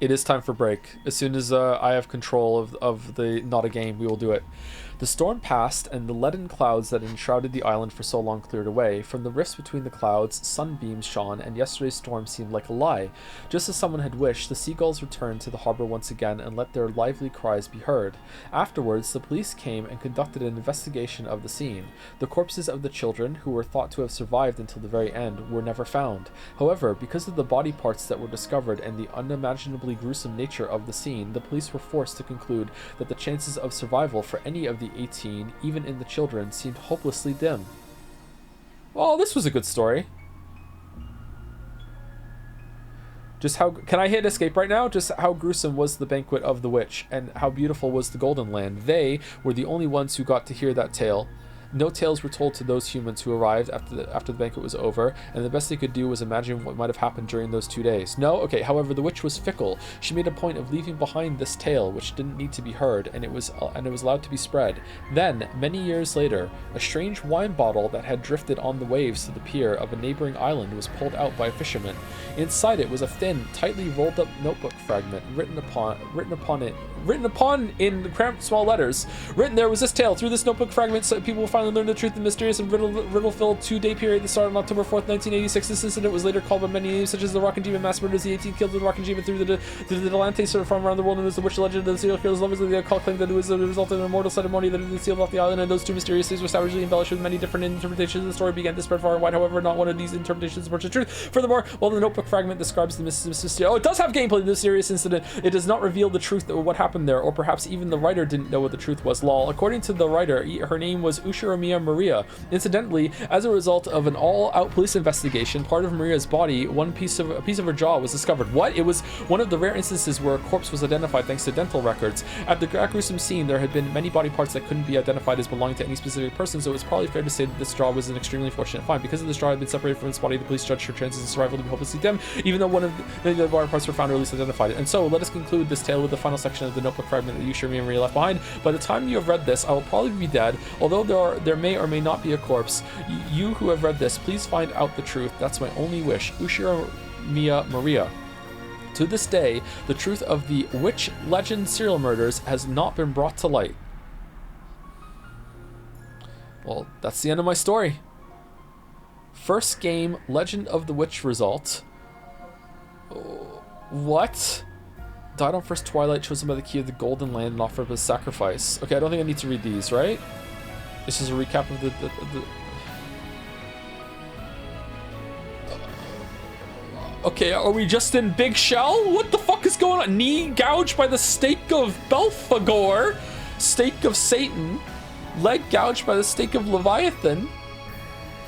It is time for break. As soon as I have control of the not a game, we will do it. The storm passed, and the leaden clouds that enshrouded the island for so long cleared away. From the rifts between the clouds, sunbeams shone, and yesterday's storm seemed like a lie. Just as someone had wished, the seagulls returned to the harbor once again and let their lively cries be heard. Afterwards, the police came and conducted an investigation of the scene. The corpses of the children, who were thought to have survived until the very end, were never found. However, because of the body parts that were discovered and the unimaginably gruesome nature of the scene, the police were forced to conclude that the chances of survival for any of the 18, even in the children, seemed hopelessly dim. Well, this was a good story. Just how... Can I hit escape right now? Just how gruesome was the banquet of the witch, and how beautiful was the Golden Land. They were the only ones who got to hear that tale. No tales were told to those humans who arrived after the banquet was over, and the best they could do was imagine what might have happened during those 2 days. No? Okay, however, the witch was fickle. She made a point of leaving behind this tale, which didn't need to be heard, and it was allowed to be spread. Then, many years later, a strange wine bottle that had drifted on the waves to the pier of a neighboring island was pulled out by a fisherman. Inside it was a thin, tightly rolled up notebook fragment, written upon in cramped small letters. Written there was this tale. Through this notebook fragment, so people will finally learn the truth. The mysterious and riddle-filled 2-day period that started on October 4th, 1986. This incident was later called by many names, such as the Rock and Demon mass murders, the 18 killed the Rock and Demon through the Delante sort of from around the world, and as the witch legend of the serial killer's lovers of the occult claim that it was the result of an immortal ceremony that had been sealed off the island, and those 2 mysterious days were savagely embellished with many different interpretations. The story began to spread far and wide. However, not one of these interpretations supports the truth. Furthermore, while the notebook fragment describes the mysterious... Oh, it does have gameplay. The mysterious incident. It does not reveal the truth of what happened there, or perhaps even the writer didn't know what the truth was. Lol. According to the writer, her name was Ushiromiya Maria. Incidentally, as a result of an all-out police investigation, part of Maria's body, a piece of her jaw, was discovered. What? It was one of the rare instances where a corpse was identified thanks to dental records. At the gruesome scene, there had been many body parts that couldn't be identified as belonging to any specific person, so it's probably fair to say that this jaw was an extremely fortunate find. Because of this jaw had been separated from its body, the police judged her chances of survival to be hopelessly dim, even though one of the body parts were found or at least identified. And so, let us conclude this tale with the final section of the notebook fragment that Ushiromiya Maria left behind. By the time you have read this, I will probably be dead, although there may or may not be a corpse. You who have read this, please find out the truth. That's my only wish. Ushiromiya Maria. To this day, the truth of the witch legend serial murders has not been brought to light. Well, that's the end of my story. First game, Legend of the Witch result. What? Died on first twilight, chosen by the key of the Golden Land, and offered up as sacrifice. Okay, I don't think I need to read these, right? This is a recap of the Okay, are we just in Big Shell? What the fuck is going on? Knee gouged by the stake of Belphegor, stake of Satan, leg gouged by the stake of Leviathan.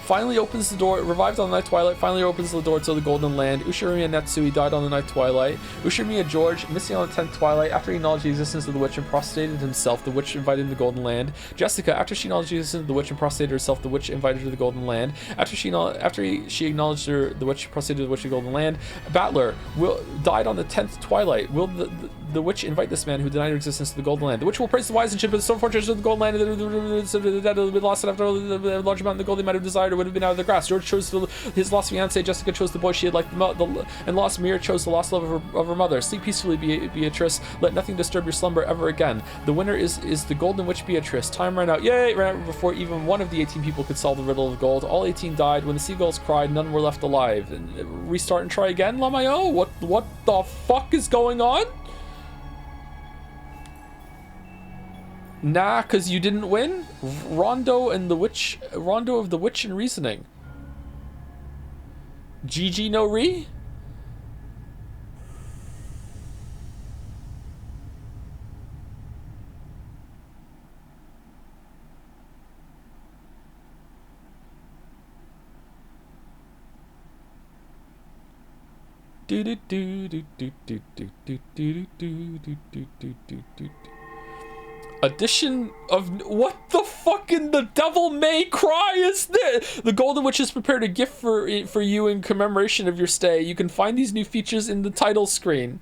Finally opens the door, revived on the night twilight, finally opens the door to the Golden Land. Ushiromiya Netsui died on the night twilight. Ushiromiya George, missing on the 10th twilight, after he acknowledged the existence of the witch and prostrated himself, the witch invited him to the Golden Land. Jessica, after she acknowledged the existence of the witch and prostrated herself, the witch invited her to the Golden Land. After she acknowledged the witch, prostrated the witch to the Golden Land. Battler died on the 10th twilight. Will the witch invite this man who denied her existence to the Golden Land. The witch will praise the wise and should but so fortunate of the Golden Land the dead will be lost after a large amount of the gold they might have desired or would have been out of the grass. George chose his lost fiancée. Jessica chose the boy she had liked and lost. Mira chose the lost love of her mother. Sleep peacefully, Beatrice. Let nothing disturb your slumber ever again. The winner is the Golden Witch Beatrice. Time ran out. Yay! Ran out before even one of the 18 people could solve the riddle of gold. All 18 died. When the seagulls cried, none were left alive. And restart and try again, Lamayo? What the fuck is going on? Nah, cause you didn't win? Rondo of the Witch and Reasoning. GG no re? Edition of what the fuck in the devil may cry is this? The Golden Witch has prepared a gift for you in commemoration of your stay. You can find these new features in the title screen.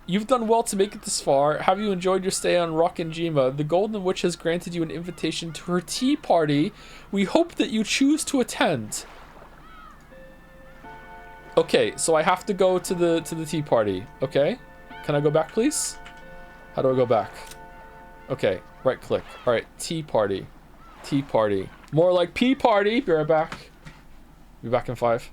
You've done well to make it this far. Have you enjoyed your stay on Rockinjima? The Golden Witch has granted you an invitation to her tea party. We hope that you choose to attend. Okay, so I have to go to the tea party. Okay, can I go back, please? How do I go back? Okay, right click. All right, tea party, more like pee party. Be right back. Be back in 5.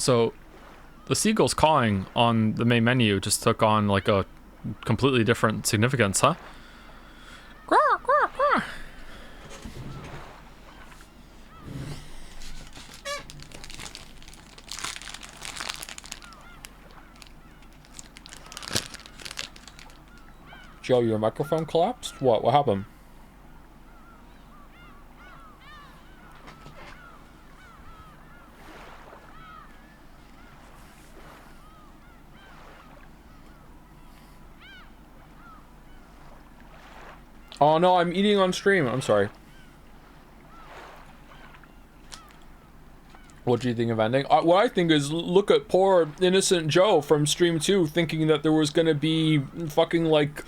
So the seagulls cawing on the main menu just took on like a completely different significance, huh? Joe, your microphone collapsed? What happened? Oh no, I'm eating on stream. I'm sorry. What do you think of ending? What I think is, look at poor innocent Joe from stream 2 thinking that there was gonna be fucking like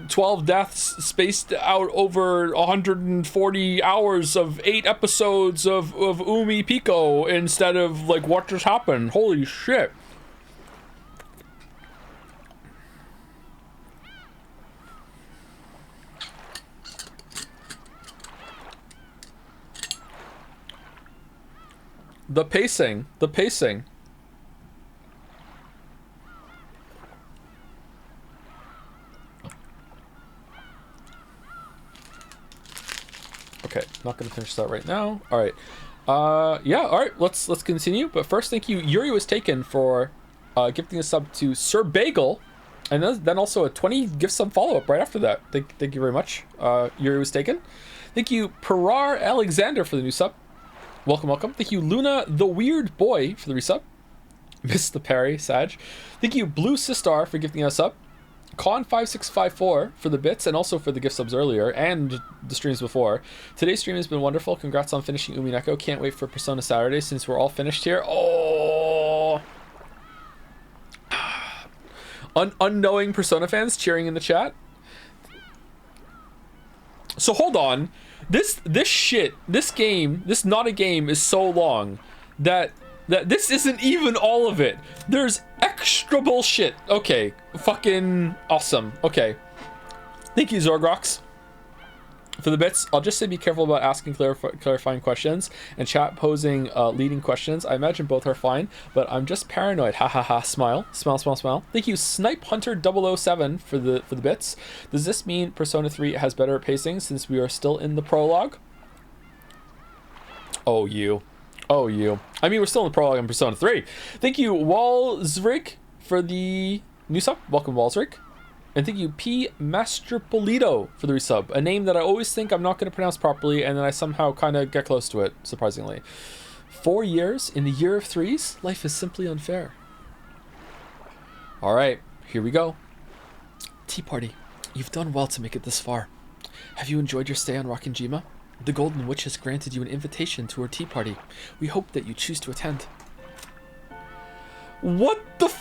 12 deaths spaced out over 140 hours of 8 episodes of Umineko instead of like what just happened. Holy shit. The pacing. Okay, not gonna finish that right now. All right, yeah, all right. Let's continue. But first, thank you, Yuri was taken for gifting a sub to Sir Bagel, and then also a 20 gift sub follow up right after that. Thank you very much. Yuri was taken. Thank you, Parar Alexander for the new sub. Welcome. Thank you, Luna the Weird Boy for the resub. Miss the Parry, Sag. Thank you, Blue Sistar for gifting us up. Con5654 for the bits and also for the gift subs earlier and the streams before. Today's stream has been wonderful. Congrats on finishing Umineko. Can't wait for Persona Saturday since we're all finished here. Oh! Unknowing Persona fans cheering in the chat. So hold on. This game, this not a game is so long that this isn't even all of it. There's extra bullshit. Okay, fucking awesome. Okay. Thank you, Zorgrox, for the bits. I'll just say be careful about asking clarifying questions and chat posing leading questions. I imagine both are fine, but I'm just paranoid. Ha ha ha. Smile. Thank you, Snipe Hunter 007 for the bits. Does this mean Persona 3 has better pacing since we are still in the prologue? Oh you. I mean, we're still in the prologue in Persona 3. Thank you, Walzrig, for the new sub. Welcome, Walzrig. And thank you, P. Mastropolito, for the resub. A name that I always think I'm not going to pronounce properly, and then I somehow kind of get close to it, surprisingly. 4 years in the year of 3s? Life is simply unfair. Alright, here we go. Tea party. You've done well to make it this far. Have you enjoyed your stay on Rockinjima? The Golden Witch has granted you an invitation to her tea party. We hope that you choose to attend. What the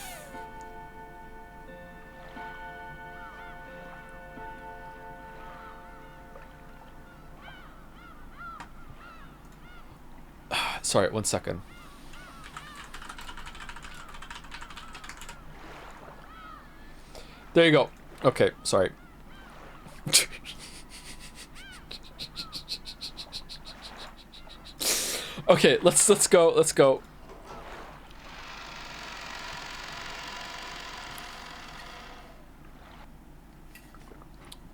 Sorry, 1 second. There you go. Okay, sorry. Okay, let's go.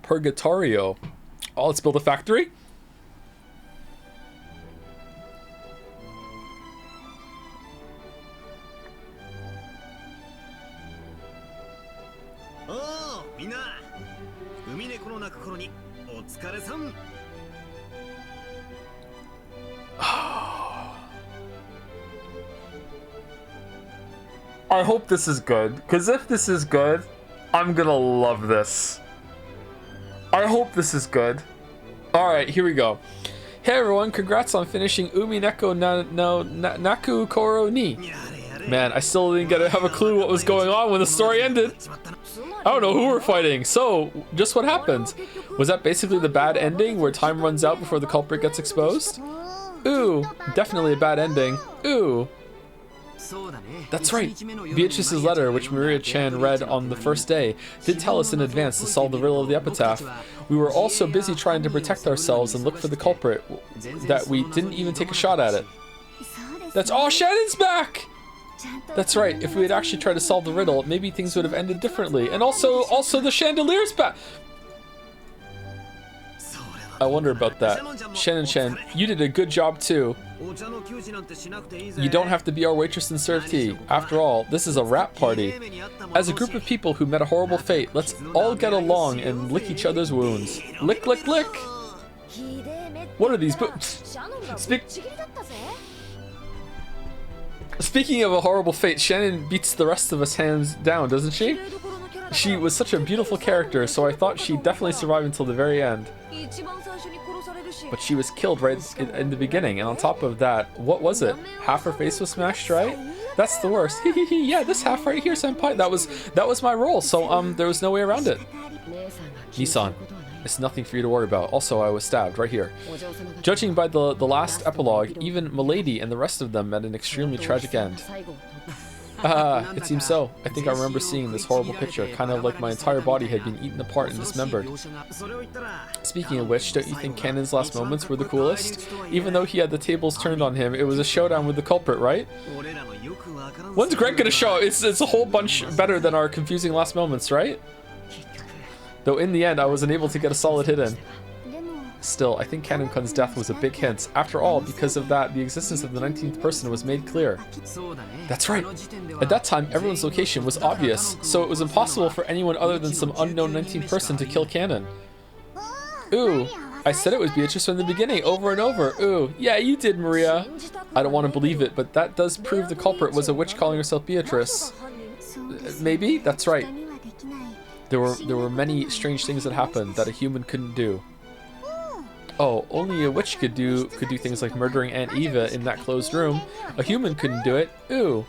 Purgatorio. Oh, let's build a factory. Oh, mina. Umineko no naku koro ni otsukare-san. I hope this is good, because if this is good, I'm gonna love this. I hope this is good. Alright, here we go. Hey everyone, congrats on finishing Umineko Naku Koro ni. Man, I still didn't have a clue what was going on when the story ended. I don't know who we're fighting. So, just what happened? Was that basically the bad ending where time runs out before the culprit gets exposed? Ooh, definitely a bad ending. Ooh. That's right. Beatrice's letter, which Maria-chan read on the first day, did tell us in advance to solve the riddle of the epitaph. We were all so busy trying to protect ourselves and look for the culprit that we didn't even take a shot at it. That's all. Shannon's back! That's right, if we had actually tried to solve the riddle, maybe things would have ended differently. And also the chandelier's back! I wonder about that. Shen, you did a good job too. You don't have to be our waitress and serve tea. After all, this is a rap party. As a group of people who met a horrible fate, let's all get along and lick each other's wounds. Lick, lick, lick! What are these Speaking of a horrible fate, Shannon beats the rest of us hands down, doesn't she? She was such a beautiful character, so I thought she'd definitely survive until the very end. But she was killed right in the beginning, and on top of that, what was it? Half her face was smashed, right? That's the worst. Yeah, this half right here, senpai. That was my role, so there was no way around it. Nissan, it's nothing for you to worry about. Also, I was stabbed right here. Judging by the last epilogue, even Milady and the rest of them met an extremely tragic end. It seems so. I think I remember seeing this horrible picture, kind of like my entire body had been eaten apart and dismembered. Speaking of which, don't you think Cannon's last moments were the coolest? Even though he had the tables turned on him, it was a showdown with the culprit, right? When's Greg gonna show up? It's a whole bunch better than our confusing last moments, right? Though in the end, I was unable to get a solid hit in. Still, I think Cannon-kun's death was a big hint. After all, because of that, the existence of the 19th person was made clear. That's right. At that time, everyone's location was obvious, so it was impossible for anyone other than some unknown 19th person to kill Cannon. Ooh, I said it was Beatrice from the beginning, over and over. Ooh, yeah, you did, Maria. I don't want to believe it, but that does prove the culprit was a witch calling herself Beatrice. Maybe? That's right. There were many strange things that happened that a human couldn't do. Oh, only a witch could do things like murdering Aunt Eva in that closed room. A human couldn't do it. Ooh.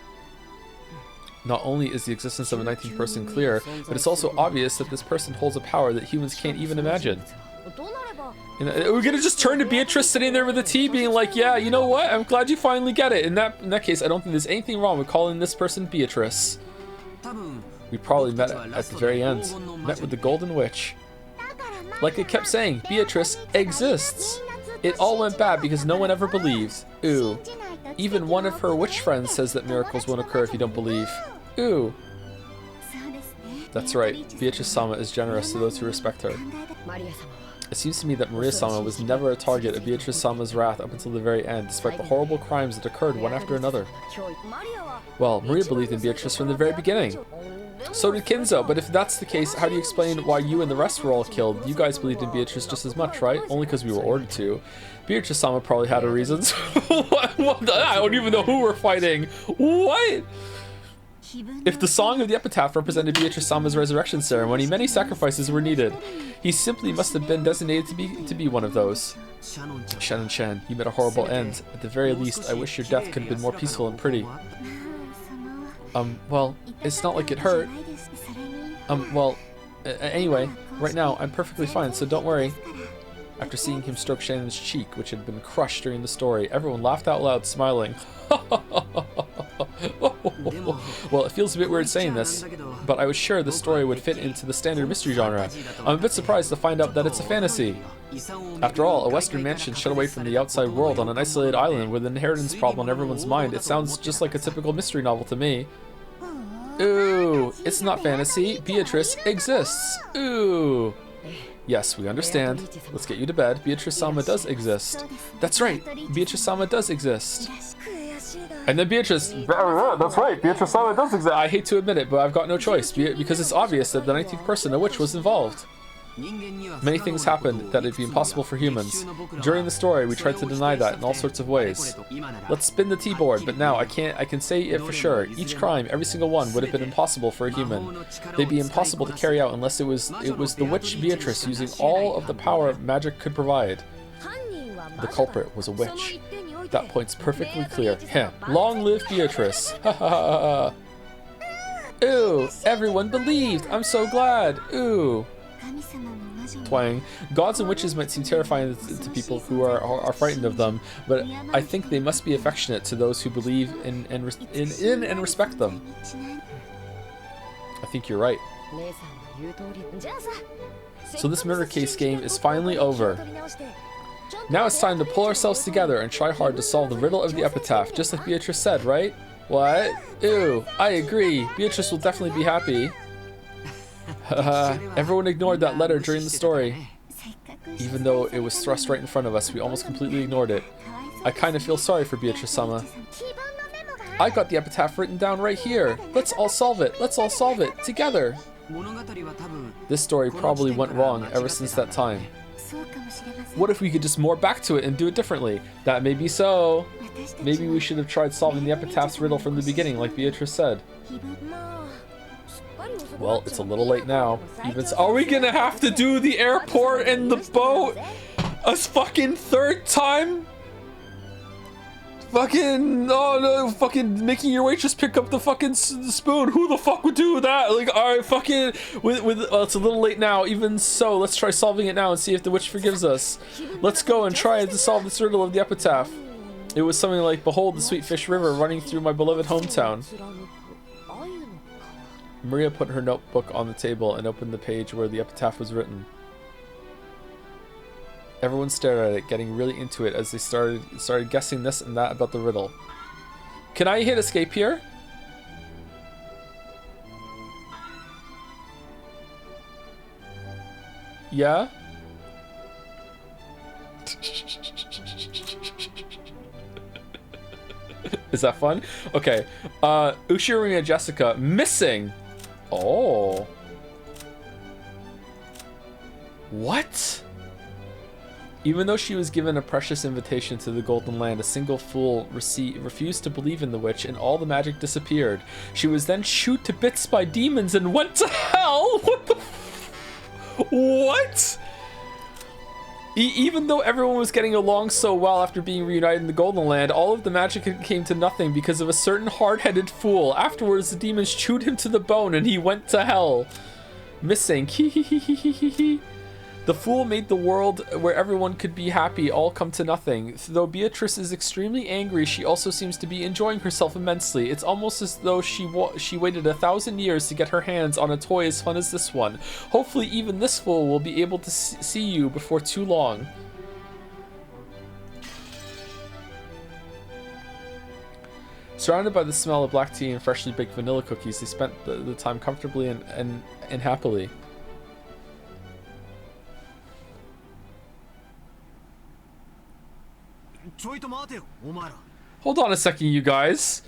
Not only is the existence of a 19th person clear, but it's also obvious that this person holds a power that humans can't even imagine. We're gonna just turn to Beatrice sitting there with a tea being like, yeah, you know what? I'm glad you finally get it. In that case, I don't think there's anything wrong with calling this person Beatrice. We probably met at the very end. Met with the Golden Witch. Like it kept saying, Beatrice exists. It all went bad because no one ever believed. Ooh. Even one of her witch friends says that miracles won't occur if you don't believe. Ooh. That's right. Beatrice-sama is generous to those who respect her. It seems to me that Maria-sama was never a target of Beatrice-sama's wrath up until the very end, despite the horrible crimes that occurred one after another. Well, Maria believed in Beatrice from the very beginning. So did Kinzo, but if that's the case, how do you explain why you and the rest were all killed? You guys believed in Beatrice just as much, right? Only because we were ordered to. Beatrice-sama probably had her reasons. I don't even know who we're fighting. What? If the song of the epitaph represented Beatrice-sama's resurrection ceremony, many sacrifices were needed. He simply must have been designated to be one of those. Shannon, you met a horrible end. At the very least, I wish your death could have been more peaceful and pretty. Well, it's not like it hurt. Anyway, right now, I'm perfectly fine, so don't worry. After seeing him stroke Shannon's cheek, which had been crushed during the story, everyone laughed out loud, smiling. Well, it feels a bit weird saying this, but I was sure the story would fit into the standard mystery genre. I'm a bit surprised to find out that it's a fantasy. After all, a Western mansion shut away from the outside world on an isolated island with an inheritance problem on everyone's mind, it sounds just like a typical mystery novel to me. Ooh, it's not fantasy. Beatrice exists. Ooh. Yes, we understand. Let's get you to bed. Beatrice-sama does exist. That's right. Beatrice-sama does exist. And then Beatrice, that's right, Beatrice-sama does exist. I hate to admit it, but I've got no choice, because it's obvious that the 19th person, a witch, was involved. Many things happened that it'd be impossible for humans. During the story, we tried to deny that in all sorts of ways. Let's spin the T-board, but now I can say it for sure. Each crime, every single one, would have been impossible for a human. They'd be impossible to carry out unless it was the witch Beatrice using all of the power magic could provide. The culprit was a witch. That point's perfectly clear. Long live Beatrice. Ha ha ha ha. Ooh, everyone believed. I'm so glad. Ooh. Twang. Gods and witches might seem terrifying to people who are frightened of them, but I think they must be affectionate to those who believe in and respect them. I think you're right. So this murder case game is finally over. Now it's time to pull ourselves together and try hard to solve the riddle of the epitaph, just like Beatrice said, right? What? Ew, I agree. Beatrice will definitely be happy. Everyone ignored that letter during the story. Even though it was thrust right in front of us, we almost completely ignored it. I kind of feel sorry for Beatrice-sama. I got the epitaph written down right here. Let's all solve it. Let's all solve it together. This story probably went wrong ever since that time. What if we could just more back to it and do it differently? That may be so. Maybe we should have tried solving the epitaph's riddle from the beginning, like Beatrice said. Well, it's a little late now. Are we gonna have to do the airport and the boat a fucking third time? Fucking, oh no, fucking making your waitress pick up the fucking spoon. Who the fuck would do that? Like, alright, fucking, it's a little late now. Even so, let's try solving it now and see if the witch forgives us. Let's go and try to solve this riddle of the epitaph. It was something like, behold the sweet fish river running through my beloved hometown. Maria put her notebook on the table and opened the page where the epitaph was written. Everyone stared at it, getting really into it as they started guessing this and that about the riddle. Can I hit escape here? Yeah? Is that fun? Okay. Ushirumi and Jessica missing. Oh. What? Even though she was given a precious invitation to the Golden Land, a single fool refused to believe in the witch, and all the magic disappeared. She was then shot to bits by demons and went to hell. What the? What? Even though everyone was getting along so well after being reunited in the Golden Land, all of the magic came to nothing because of a certain hard-headed fool. Afterwards, the demons chewed him to the bone, and he went to hell. Missing. The fool made the world where everyone could be happy all come to nothing. Though Beatrice is extremely angry, she also seems to be enjoying herself immensely. It's almost as though she waited 1,000 years to get her hands on a toy as fun as this one. Hopefully even this fool will be able to see you before too long. Surrounded by the smell of black tea and freshly baked vanilla cookies, they spent the time comfortably and happily. Hold on a second, you guys.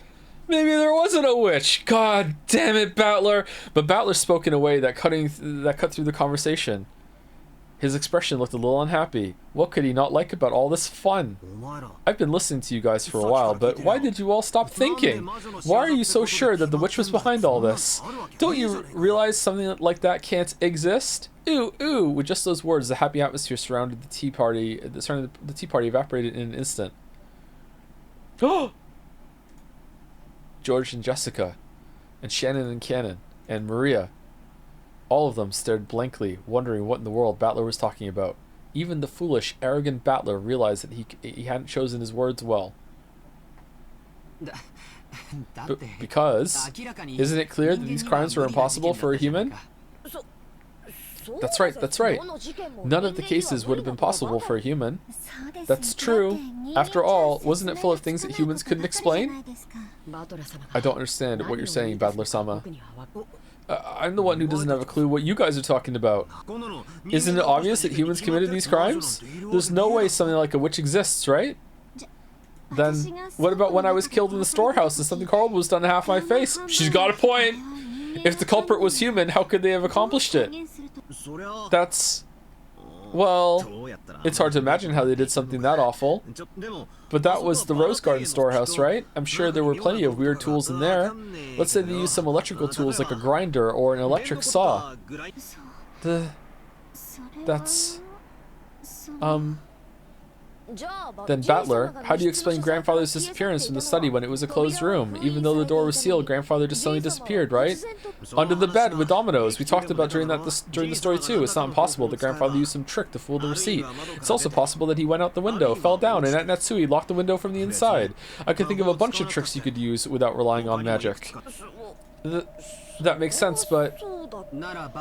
Maybe there wasn't a witch. God damn it, Battler. But Battler spoke in a way that cut through the conversation. His expression looked a little unhappy. What could he not like about all this fun? I've been listening to you guys for a while, but why did you all stop thinking? Why are you so sure that the witch was behind all this? Don't you realize something like that can't exist? Ooh, ooh. With just those words, the happy atmosphere surrounding the tea party evaporated in an instant. Oh! George and Jessica, and Shannon and Cannon, and Maria. All of them stared blankly, wondering what in the world Battler was talking about. Even the foolish, arrogant Battler realized that he hadn't chosen his words well. Because, isn't it clear that these crimes were impossible for a human? That's right, that's right. None of the cases would have been possible for a human. That's true. After all, wasn't it full of things that humans couldn't explain? I don't understand what you're saying, Battler-sama. I'm the one who doesn't have a clue what you guys are talking about. Isn't it obvious that humans committed these crimes? There's no way something like a witch exists, right? Then, what about when I was killed in the storehouse and something horrible was done to half my face? She's got a point! If the culprit was human, how could they have accomplished it? That's... well, it's hard to imagine how they did something that awful. But that was the Rose Garden storehouse, right? I'm sure there were plenty of weird tools in there. Let's say they used some electrical tools like a grinder or an electric saw. That's... Then Battler, how do you explain Grandfather's disappearance from the study when it was a closed room? Even though the door was sealed, Grandfather just suddenly disappeared, right? Under the bed with dominoes. We talked about during the story too. It's not impossible that Grandfather used some trick to fool the receipt. It's also possible that he went out the window, fell down, and at Natsui locked the window from the inside. I could think of a bunch of tricks you could use without relying on magic. That makes sense, but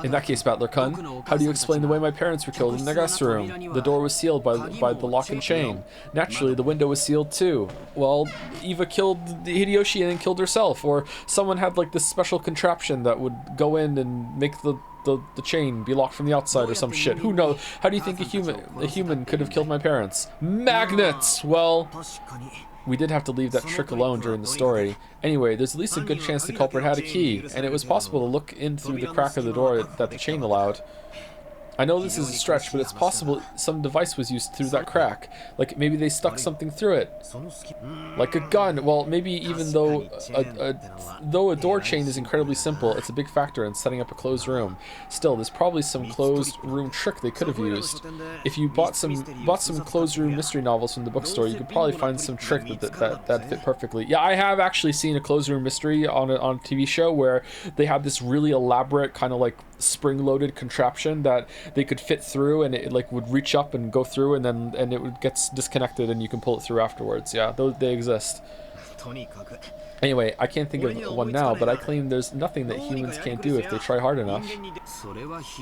In that case, Battler-kun, how do you explain the way my parents were killed in the guest room? The door was sealed by the lock and chain. Naturally, the window was sealed too. Well, Eva killed Hideyoshi and then killed herself, or someone had like this special contraption that would go in and make the chain be locked from the outside or some shit. Who knows? How do you think a human could have killed my parents? Magnets! Well, we did have to leave that trick alone during the story. Anyway, there's at least a good chance the culprit had a key, and it was possible to look in through the crack of the door that the chain allowed. I know this is a stretch, but it's possible some device was used through that crack. Like, maybe they stuck something through it. Like a gun. Well, maybe even though a door chain is incredibly simple, it's a big factor in setting up a closed room. Still, there's probably some closed room trick they could have used. If you bought some closed room mystery novels from the bookstore, you could probably find some trick that fit perfectly. Yeah, I have actually seen a closed room mystery on a TV show where they had this really elaborate kind of like spring-loaded contraption that they could fit through, and it like would reach up and go through, and then it would get disconnected and you can pull it through afterwards. Yeah, they exist. Anyway, I can't think of one now, but I claim there's nothing that humans can't do if they try hard enough.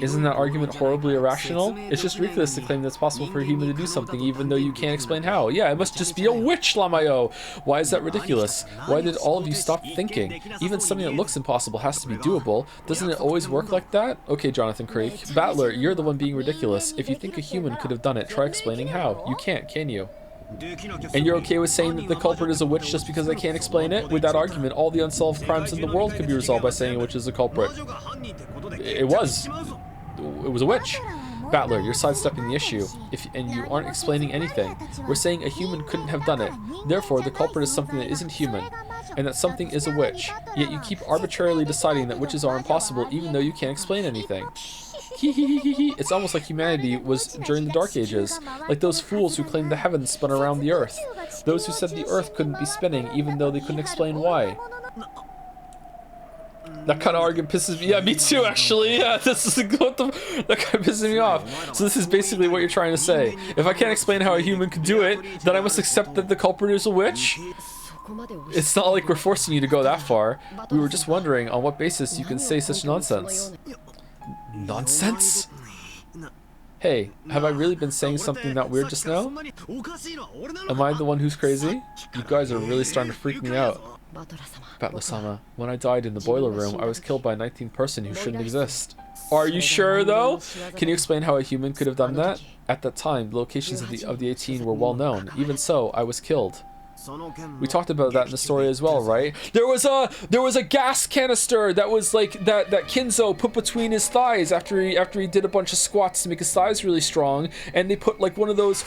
Isn't that argument horribly irrational? It's just ridiculous to claim that it's possible for a human to do something even though you can't explain how. Yeah, it must just be a witch, Lamayo! Why is that ridiculous? Why did all of you stop thinking? Even something that looks impossible has to be doable. Doesn't it always work like that? Okay, Jonathan Creek. Battler, you're the one being ridiculous. If you think a human could have done it, try explaining how. You can't, can you? And you're okay with saying that the culprit is a witch just because I can't explain it? With that argument, all the unsolved crimes in the world could be resolved by saying a witch is the culprit. It was a witch. Battler, you're sidestepping the issue, and you aren't explaining anything. We're saying a human couldn't have done it. Therefore, the culprit is something that isn't human, and that something is a witch. Yet you keep arbitrarily deciding that witches are impossible even though you can't explain anything. It's almost like humanity was during the Dark Ages, like those fools who claimed the heavens spun around the earth. Those who said the earth couldn't be spinning even though they couldn't explain why. That kind of argument pisses me. Yeah, me too, actually. Yeah, this is that kind of pisses me off. So this is basically what you're trying to say. If I can't explain how a human could do it, then I must accept that the culprit is a witch? It's not like we're forcing you to go that far. We were just wondering on what basis you can say such nonsense. Nonsense? Hey, have I really been saying something that weird just now? Am I the one who's crazy? You guys are really starting to freak me out. Battler-sama, when I died in the boiler room, I was killed by a 19th person who shouldn't exist. Are you sure, though? Can you explain how a human could have done that? At that time, the locations of the 18 were well known. Even so, I was killed. We talked about that in the story as well, right? There was a gas canister that was like that Kinzo put between his thighs after he did a bunch of squats to make his thighs really strong, and they put like one of those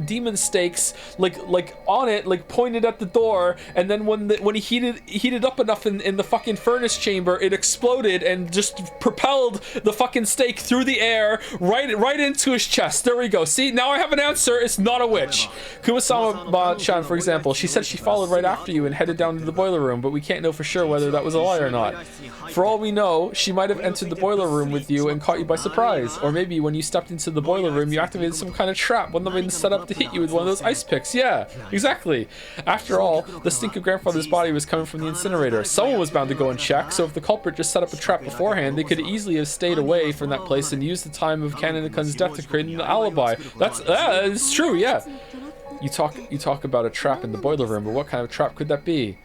demon stakes like on it, like pointed at the door, and then when he heated up enough in the fucking furnace chamber, it exploded and just propelled the fucking stake through the air right into his chest. There we go. See, now I have an answer. It's not a witch. Kumasama-chan, for example, she said she followed right after you and headed down to the boiler room, but we can't know for sure whether that was a lie or not. For all we know, she might have entered the boiler room with you and caught you by surprise. Or maybe when you stepped into the boiler room, you activated some kind of trap, one that had been set up to hit you with one of those ice picks. Yeah, exactly. After all, the stink of grandfather's body was coming from the incinerator. Someone was bound to go and check, so if the culprit just set up a trap beforehand, they could easily have stayed away from that place and used the time of Kaneda-kun's death to create an alibi. It's true, yeah. You talk about a trap in the boiler room, but what kind of trap could that be?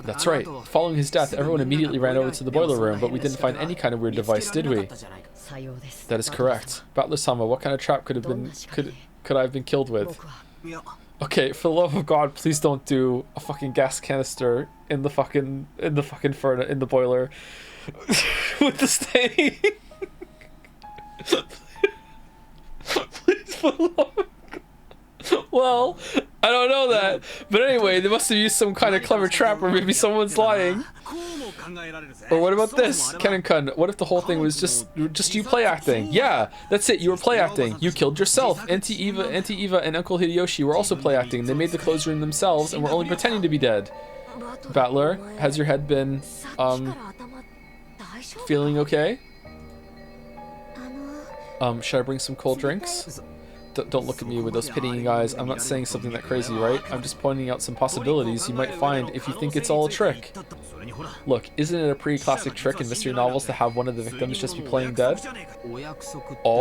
That's right. Following his death, everyone immediately ran over to the boiler room, but we didn't find any kind of weird device, did we? That is correct. Battler-sama, what kind of trap could I have been killed with? Okay, for the love of God, please don't do a fucking gas canister in the fucking furnace, in the boiler with the stain. Please, for the love of God. Well, I don't know that, but anyway, they must have used some kind of clever trap, or maybe someone's lying. Or what about this, Ken-kun? What if the whole thing was just you play acting? Yeah, that's it. You were play acting. You killed yourself. Auntie Eva, and Uncle Hideyoshi were also play acting. They made the closed room themselves and were only pretending to be dead. Battler, has your head been feeling okay? Should I bring some cold drinks? Don't look at me with those pitying eyes. I'm not saying something that crazy, right? I'm just pointing out some possibilities you might find if you think it's all a trick. Look, isn't it a pretty classic trick in mystery novels to have one of the victims just be playing dead? Oh!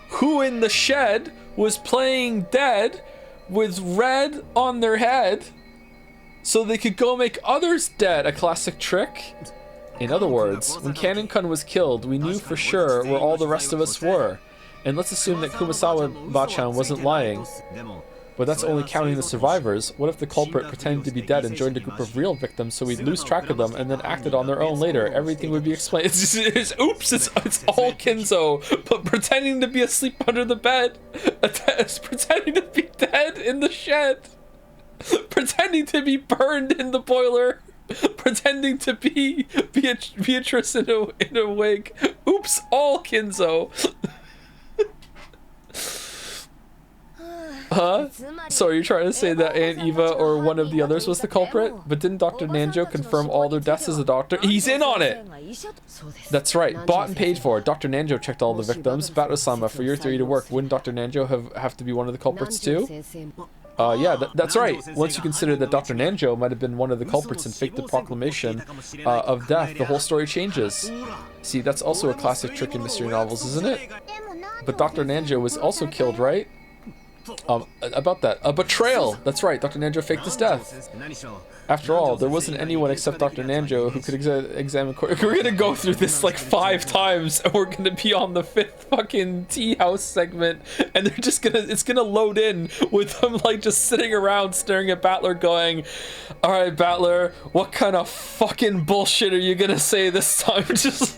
Who in the shed was playing dead with red on their head so they could go make others dead? A classic trick? In other words, when Cannon-kun was killed, we knew for sure where all the rest of us were. And let's assume that Kumasawa Bachan wasn't lying. But that's only counting the survivors. What if the culprit pretended to be dead and joined a group of real victims so we'd lose track of them and then acted on their own later? Everything would be explained. It's all Kinzo, but pretending to be asleep under the bed. Pretending to be dead in the shed. Pretending to be burned in the boiler. Pretending to be Beatrice in a wig. Oops, all Kinzo. Huh? So are you trying to say that Aunt Eva or one of the others was the culprit? But didn't Dr. Nanjo confirm all their deaths as a doctor? He's in on it! That's right, bought and paid for. Dr. Nanjo checked all the victims. Bato-sama, for your theory to work, wouldn't Dr. Nanjo have to be one of the culprits too? Yeah, that's right. Once you consider that Dr. Nanjo might have been one of the culprits and faked the proclamation of death, the whole story changes. See, that's also a classic trick in mystery novels, isn't it? But Dr. Nanjo was also killed, right? About that. A betrayal! That's right, Dr. Nanjo faked his death. After all, there wasn't anyone except Dr. Nanjo who could examine... We're gonna go through this like 5 times, and we're gonna be on the 5th fucking tea house segment, and they're just gonna... It's gonna load in with them like just sitting around staring at Battler going, alright, Battler, what kind of fucking bullshit are you gonna say this time? just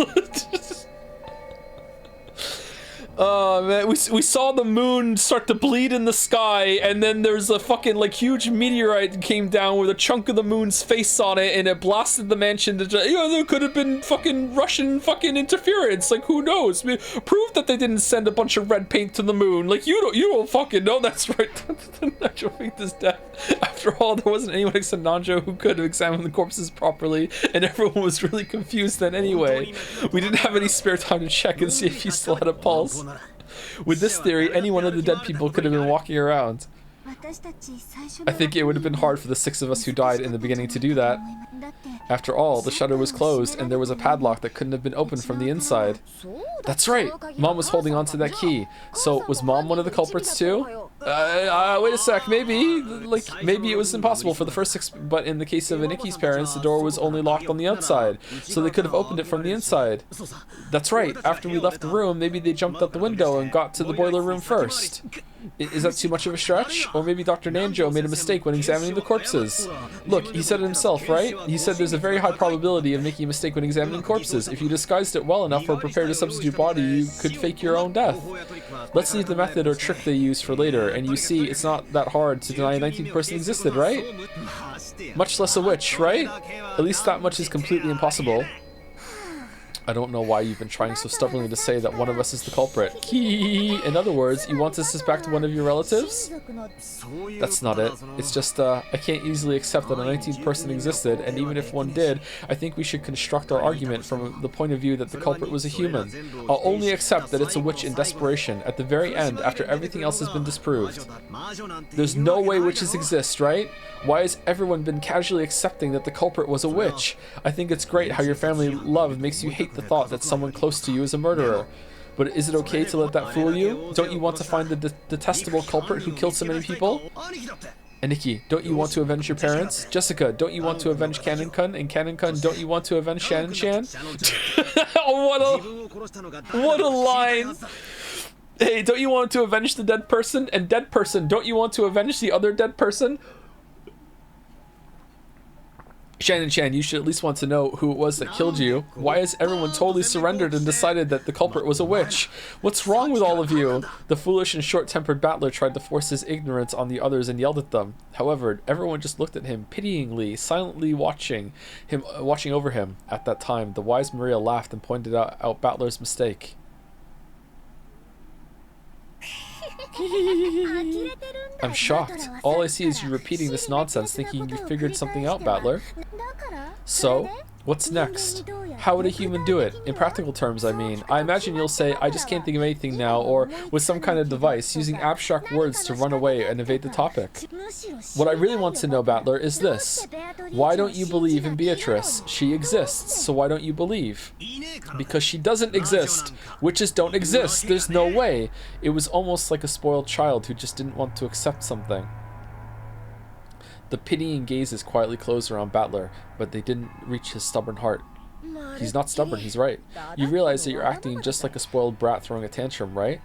oh man, we saw the moon start to bleed in the sky, and then there's a fucking like huge meteorite came down with a chunk of the moon's face on it, and it blasted the mansion. There could have been fucking Russian fucking interference. Like, who knows? I mean, prove that they didn't send a bunch of red paint to the moon. Like, you don't fucking know. That's right. Nanjo faked his death. After all, there wasn't anyone except Nanjo who could have examined the corpses properly, and everyone was really confused then anyway. We didn't have any spare time to check and see if he still had a pulse. With this theory, any one of the dead people could have been walking around. I think it would have been hard for the 6 of us who died in the beginning to do that. After all, the shutter was closed and there was a padlock that couldn't have been opened from the inside. That's right! Mom was holding on to that key. So, was Mom one of the culprits too? Wait a sec, maybe it was impossible for the first 6, but in the case of Aniki's parents, the door was only locked on the outside, so they could have opened it from the inside. That's right, after we left the room, maybe they jumped out the window and got to the boiler room first. Is that too much of a stretch? Or maybe Dr. Nanjo made a mistake when examining the corpses. Look, he said it himself, right? He said there's a very high probability of making a mistake when examining corpses. If you disguised it well enough or prepared a substitute body, you could fake your own death. Let's leave the method or trick they use for later, and you see, it's not that hard to deny a 19th person existed, right? Much less a witch, right? At least that much is completely impossible. I don't know why you've been trying so stubbornly to say that one of us is the culprit. In other words, you want to suspect one of your relatives? That's not it. It's just, I can't easily accept that a 19th person existed, and even if one did, I think we should construct our argument from the point of view that the culprit was a human. I'll only accept that it's a witch in desperation, at the very end, after everything else has been disproved. There's no way witches exist, right? Why has everyone been casually accepting that the culprit was a witch? I think it's great how your family love makes you hate the thought that someone close to you is a murderer. But is it okay to let that fool you? Don't you want to find the detestable culprit who killed so many people? Aniki, don't you want to avenge your parents? Jessica, don't you want to avenge Cannon-kun? And Cannon-kun, don't you want to avenge Shannon-chan? What a line! Hey, don't you want to avenge the dead person? And dead person, don't you want to avenge the other dead person? Shannon-chan, you should at least want to know who it was that killed you. Why has everyone totally surrendered and decided that the culprit was a witch? What's wrong with all of you? The foolish and short-tempered battler tried to force his ignorance on the others and yelled at them. However, everyone just looked at him pityingly, silently watching over him. At that time, the wise Maria laughed and pointed out Battler's mistake. I'm shocked. All I see is you repeating this nonsense, thinking you figured something out, Battler. So, what's next? How would a human do it? In practical terms, I mean. I imagine you'll say, I just can't think of anything now, or with some kind of device, using abstract words to run away and evade the topic. What I really want to know, Battler, is this. Why don't you believe in Beatrice? She exists, so why don't you believe? Because she doesn't exist. Witches don't exist. There's no way. It was almost like a spoiled child who just didn't want to accept something. The pitying gazes quietly closed around Battler, but they didn't reach his stubborn heart. He's not stubborn, he's right. You realize that you're acting just like a spoiled brat throwing a tantrum, right?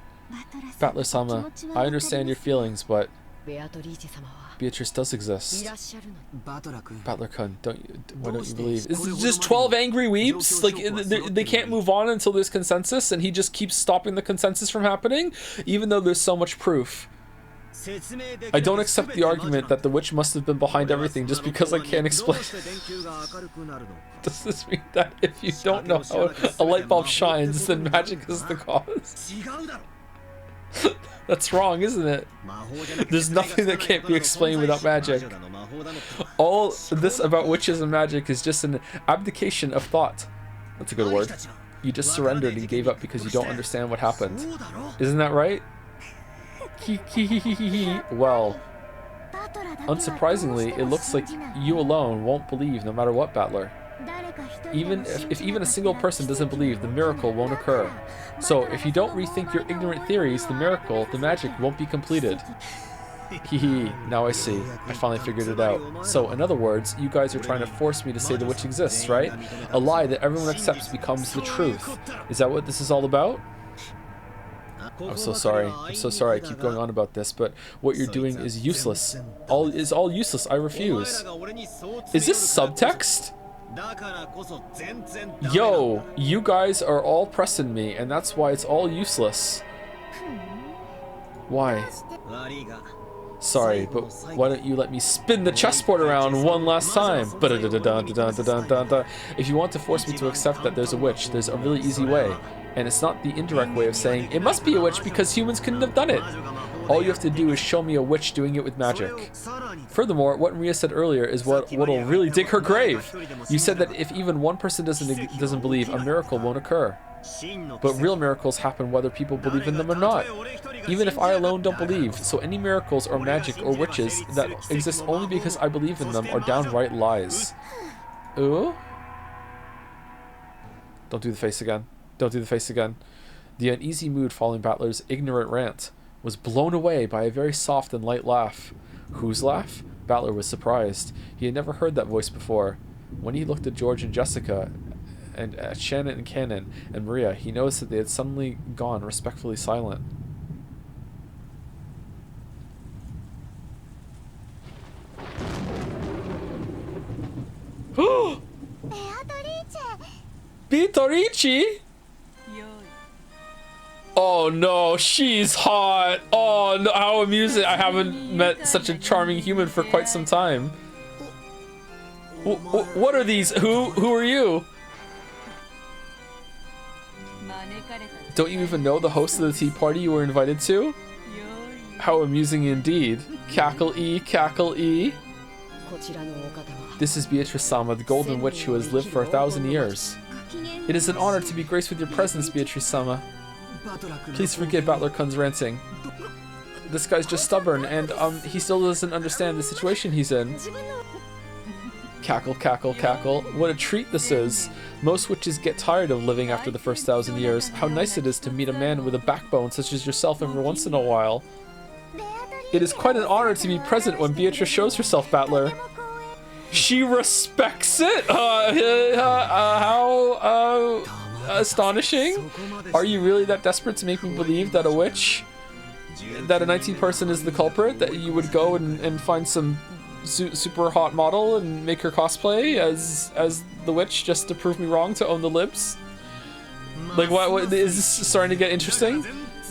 Battler-sama, I understand your feelings, but Beatrice does exist. Battler-kun, why don't you believe? Is it just 12 angry weeps? Like, they can't move on until there's consensus, and he just keeps stopping the consensus from happening, even though there's so much proof. I don't accept the argument that the witch must have been behind everything just because I can't explain. Does this mean that if you don't know how a light bulb shines, then magic is the cause? That's wrong, isn't it? There's nothing that can't be explained without magic. All this about witches and magic is just an abdication of thought. That's a good word. You just surrendered and gave up because you don't understand what happened. Isn't that right? Well, unsurprisingly, it looks like you alone won't believe no matter what, Battler. Even if even a single person doesn't believe, the miracle won't occur. So, if you don't rethink your ignorant theories, the miracle, the magic won't be completed. Now I see. I finally figured it out. So, in other words, you guys are trying to force me to say the witch exists, right? A lie that everyone accepts becomes the truth. Is that what this is all about? I'm so sorry. I'm so sorry I keep going on about this, but what you're doing is useless. All useless. I refuse. Is this subtext? Yo, you guys are all pressing me, and that's why it's all useless. Why? Sorry, but why don't you let me spin the chessboard around one last time? If you want to force me to accept that there's a witch, there's a really easy way. And it's not the indirect way of saying, it must be a witch because humans couldn't have done it. All you have to do is show me a witch doing it with magic. Furthermore, what Maria said earlier is what'll really dig her grave. You said that if even one person doesn't believe, a miracle won't occur. But real miracles happen whether people believe in them or not. Even if I alone don't believe, so any miracles or magic or witches that exist only because I believe in them are downright lies. Ooh? Don't do the face again. Don't do the face again. The uneasy mood following Battler's ignorant rant was blown away by a very soft and light laugh. Whose laugh? Battler was surprised. He had never heard that voice before. When he looked at George and Jessica, and at Shannon and Cannon and Maria, he noticed that they had suddenly gone respectfully silent. Beatrice? Oh no, she's hot. Oh no, how amusing. I haven't met such a charming human for quite some time. What are these? Who are you? Don't you even know the host of the tea party you were invited to? How amusing indeed. Cackle-e, cackle-e. This is Beatrice-sama, the golden witch who has lived for 1,000 years. It is an honor to be graced with your presence, Beatrice-sama. Please forget Battler-kun's ranting. This guy's just stubborn, and he still doesn't understand the situation he's in. Cackle, cackle, cackle. What a treat this is. Most witches get tired of living after the first 1,000 years. How nice it is to meet a man with a backbone such as yourself every once in a while. It is quite an honor to be present when Beatrice shows herself, Battler. She respects it? How astonishing. Are you really that desperate to make me believe that a witch, that a 19 person is the culprit, that you would go and find some super hot model and make her cosplay as the witch just to prove me wrong, to own the libs? Like, what is this starting to get interesting?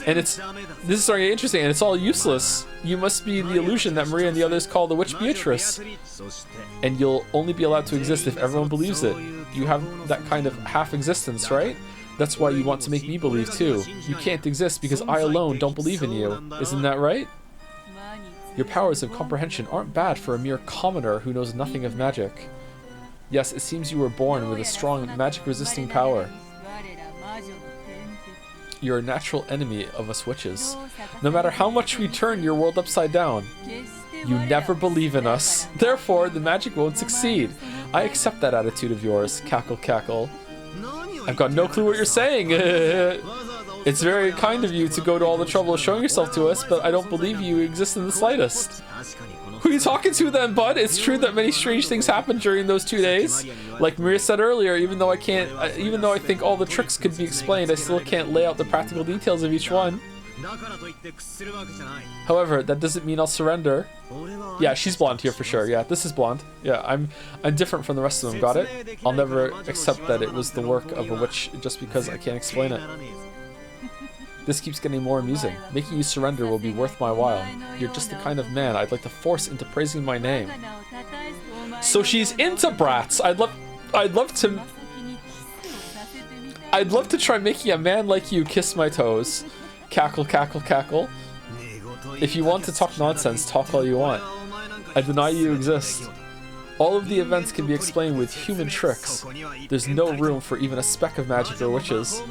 And this is starting to get interesting, and it's all useless. You must be the illusion that Maria and the others call the witch Beatrice. And you'll only be allowed to exist if everyone believes it. You have that kind of half-existence, right? That's why you want to make me believe too. You can't exist because I alone don't believe in you. Isn't that right? Your powers of comprehension aren't bad for a mere commoner who knows nothing of magic. Yes, it seems you were born with a strong magic-resisting power. You're a natural enemy of us witches. No matter how much we turn your world upside down, you never believe in us. Therefore, the magic won't succeed. I accept that attitude of yours. Cackle, cackle. I've got no clue what you're saying. It's very kind of you to go to all the trouble of showing yourself to us, but I don't believe you exist in the slightest. Who are you talking to then, bud? It's true that many strange things happened during those 2 days. Like Maria said earlier, even though I think all the tricks could be explained, I still can't lay out the practical details of each one. However, that doesn't mean I'll surrender. Yeah, she's blonde here for sure. Yeah, this is blonde. Yeah, I'm different from the rest of them. Got it? I'll never accept that it was the work of a witch just because I can't explain it. This keeps getting more amusing. Making you surrender will be worth my while. You're just the kind of man I'd like to force into praising my name. So she's into brats. I'd love to try making a man like you kiss my toes. Cackle, cackle, cackle. If you want to talk nonsense, talk all you want. I deny you exist. All of the events can be explained with human tricks. There's no room for even a speck of magic or witches.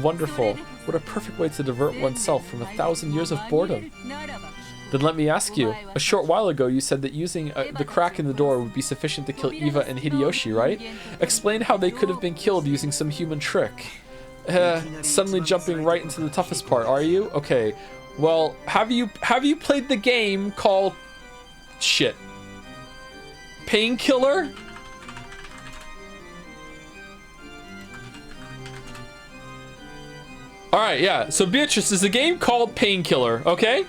Wonderful. What a perfect way to divert oneself from 1,000 years of boredom. Then let me ask you. A short while ago you said that using the crack in the door would be sufficient to kill Eva and Hideyoshi, right? Explain how they could have been killed using some human trick. Suddenly jumping right into the toughest part, are you? Okay. Well, have you played the game called shit? Painkiller? Alright, yeah. So Beatrice is a game called Painkiller, okay?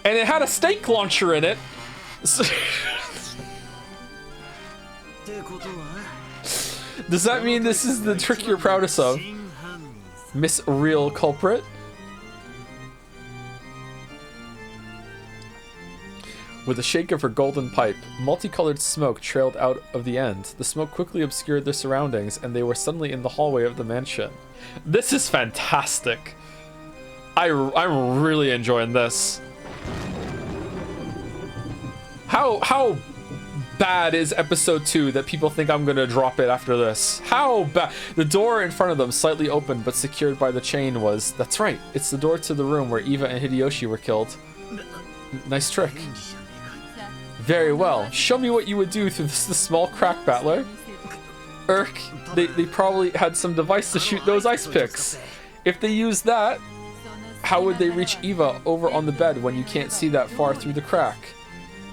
And it had a steak launcher in it. So does that mean this is the trick you're proudest of? Miss Real Culprit? With a shake of her golden pipe, multicolored smoke trailed out of the end. The smoke quickly obscured their surroundings, and they were suddenly in the hallway of the mansion. This is fantastic. I'm really enjoying this. How bad is episode 2 that people think I'm gonna drop it after this? How bad? The door in front of them, slightly open but secured by the chain, was... That's right, it's the door to the room where Eva and Hideyoshi were killed. Nice trick. Very well. Show me what you would do through the small crack, Battler. They probably had some device to shoot those ice picks. If they used that, how would they reach Eva over on the bed when you can't see that far through the crack?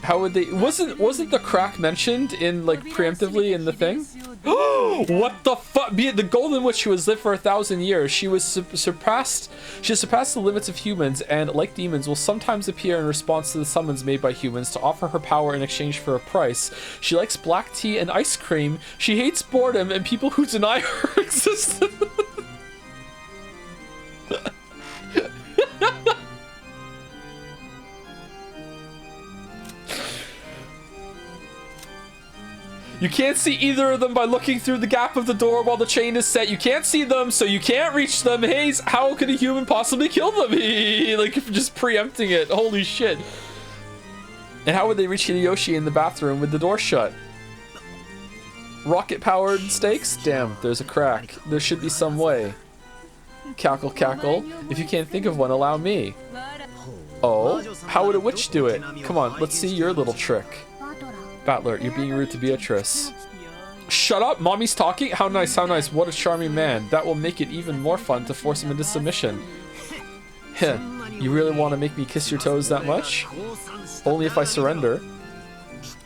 How would they... Wasn't the crack mentioned in, like, preemptively in the thing? What the fuck? The Golden Witch who has lived for 1,000 years. She has surpassed the limits of humans, and like demons will sometimes appear in response to the summons made by humans to offer her power in exchange for a price. She likes black tea and ice cream. She hates boredom and people who deny her existence. You can't see either of them by looking through the gap of the door while the chain is set. You can't see them, so you can't reach them. Hey, how could a human possibly kill them? Like, just preempting it. Holy shit. And how would they reach Hideyoshi in the bathroom with the door shut? Rocket-powered stakes? Damn, there's a crack. There should be some way. Cackle, cackle. If you can't think of one, allow me. Oh, how would a witch do it? Come on, let's see your little trick. Battler, you're being rude to Beatrice. Shut up, mommy's talking? How nice, how nice. What a charming man. That will make it even more fun to force him into submission. Heh, you really want to make me kiss your toes that much? Only if I surrender.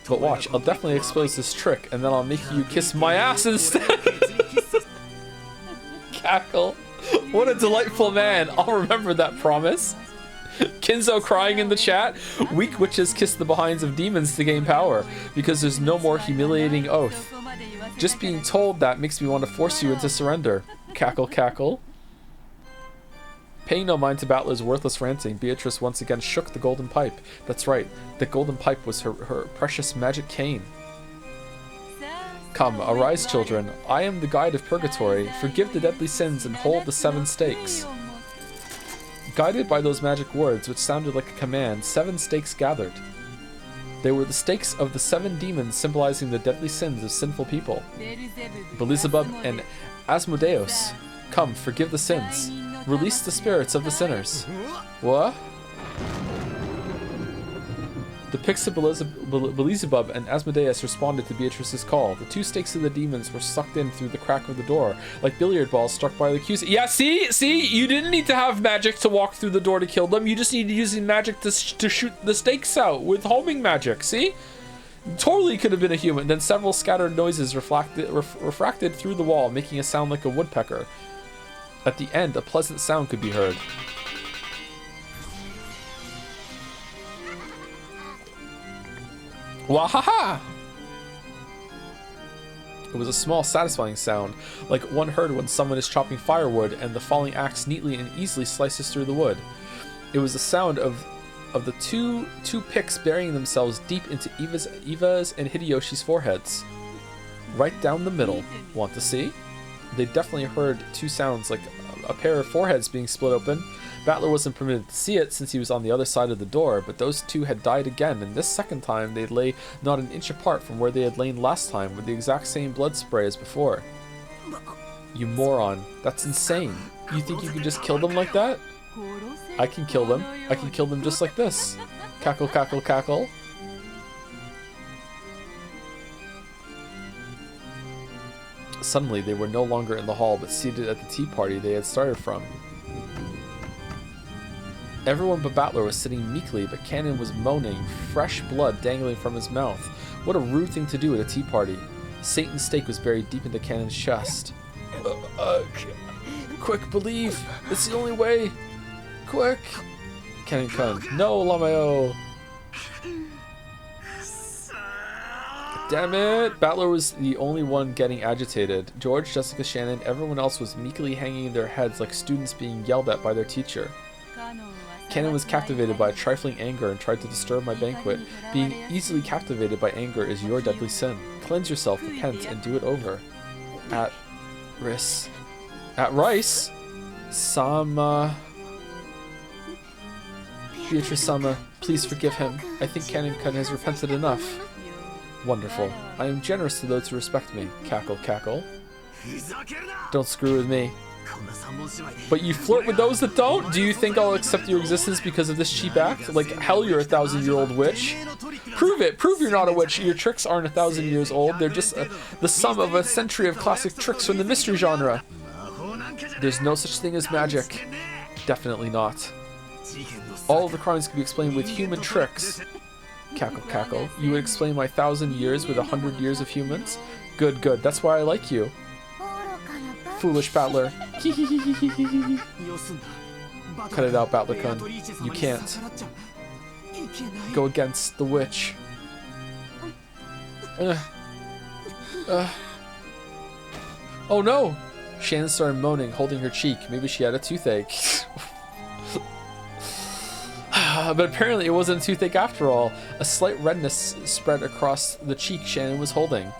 But watch, I'll definitely expose this trick, and then I'll make you kiss my ass instead. Cackle. What a delightful man. I'll remember that promise. Kinzo crying in the chat. Weak witches kiss the behinds of demons to gain power, because there's no more humiliating oath. Just being told that makes me want to force you into surrender. Cackle, cackle. Paying no mind to Battler's worthless ranting, Beatrice once again shook the golden pipe. That's right, the golden pipe was her precious magic cane. Come, arise, children. I am the guide of purgatory. Forgive the deadly sins and hold the 7 stakes. Guided by those magic words, which sounded like a command, 7 stakes gathered. They were the stakes of the 7 demons symbolizing the deadly sins of sinful people. Beelzebub and Asmodeus, come, forgive the sins. Release the spirits of the sinners. What? The pics of Beelzebub and Asmodeus responded to Beatrice's call. The 2 stakes of the demons were sucked in through the crack of the door, like billiard balls struck by the accused. Yeah, see, you didn't need to have magic to walk through the door to kill them. You just needed using magic to shoot the stakes out with homing magic. See, totally could have been a human. Then several scattered noises refracted through the wall, making a sound like a woodpecker. At the end, a pleasant sound could be heard. Wahaha! It was a small, satisfying sound, like one heard when someone is chopping firewood and the falling axe neatly and easily slices through the wood. It was the sound of the two picks burying themselves deep into Eva's and Hideyoshi's foreheads. Right down the middle. Want to see? They definitely heard 2 sounds, like a pair of foreheads being split open. Battler wasn't permitted to see it since he was on the other side of the door, but those 2 had died again, and this second time they lay not an inch apart from where they had lain last time, with the exact same blood spray as before. You moron. That's insane. You think you can just kill them like that? I can kill them. I can kill them just like this. Cackle, cackle, cackle. Suddenly, they were no longer in the hall, but seated at the tea party they had started from. Everyone but Battler was sitting meekly, but Cannon was moaning, fresh blood dangling from his mouth. What a rude thing to do at a tea party. Satan's stake was buried deep into Cannon's chest. Quick, believe! It's the only way! Quick! Cannon-kun. No, Lamayo! Damn it! Battler was the only one getting agitated. George, Jessica, Shannon, everyone else was meekly hanging their heads like students being yelled at by their teacher. Cannon was captivated by a trifling anger and tried to disturb my banquet. Being easily captivated by anger is your deadly sin. Cleanse yourself, repent, and do it over. At Rice? Sama... Beatrice-sama, please forgive him. I think Cannon-kun has repented enough. Wonderful. I am generous to those who respect me. Cackle, cackle. Don't screw with me. But you flirt with those that don't? Do you think I'll accept your existence because of this cheap act? Like, hell, you're a 1,000-year-old witch. Prove it. Prove you're not a witch. Your tricks aren't 1,000 years old. They're just the sum of a century of classic tricks from the mystery genre. There's no such thing as magic. Definitely not. All of the crimes can be explained with human tricks. Cackle, cackle. You would explain my 1,000 years with 100 years of humans? Good, good. That's why I like you. Foolish Battler. Cut it out, Battler-kun. You can't. Go against the witch. Oh no! Shannon started moaning, holding her cheek. Maybe she had a toothache. But apparently it wasn't a toothache after all. A slight redness spread across the cheek Shannon was holding.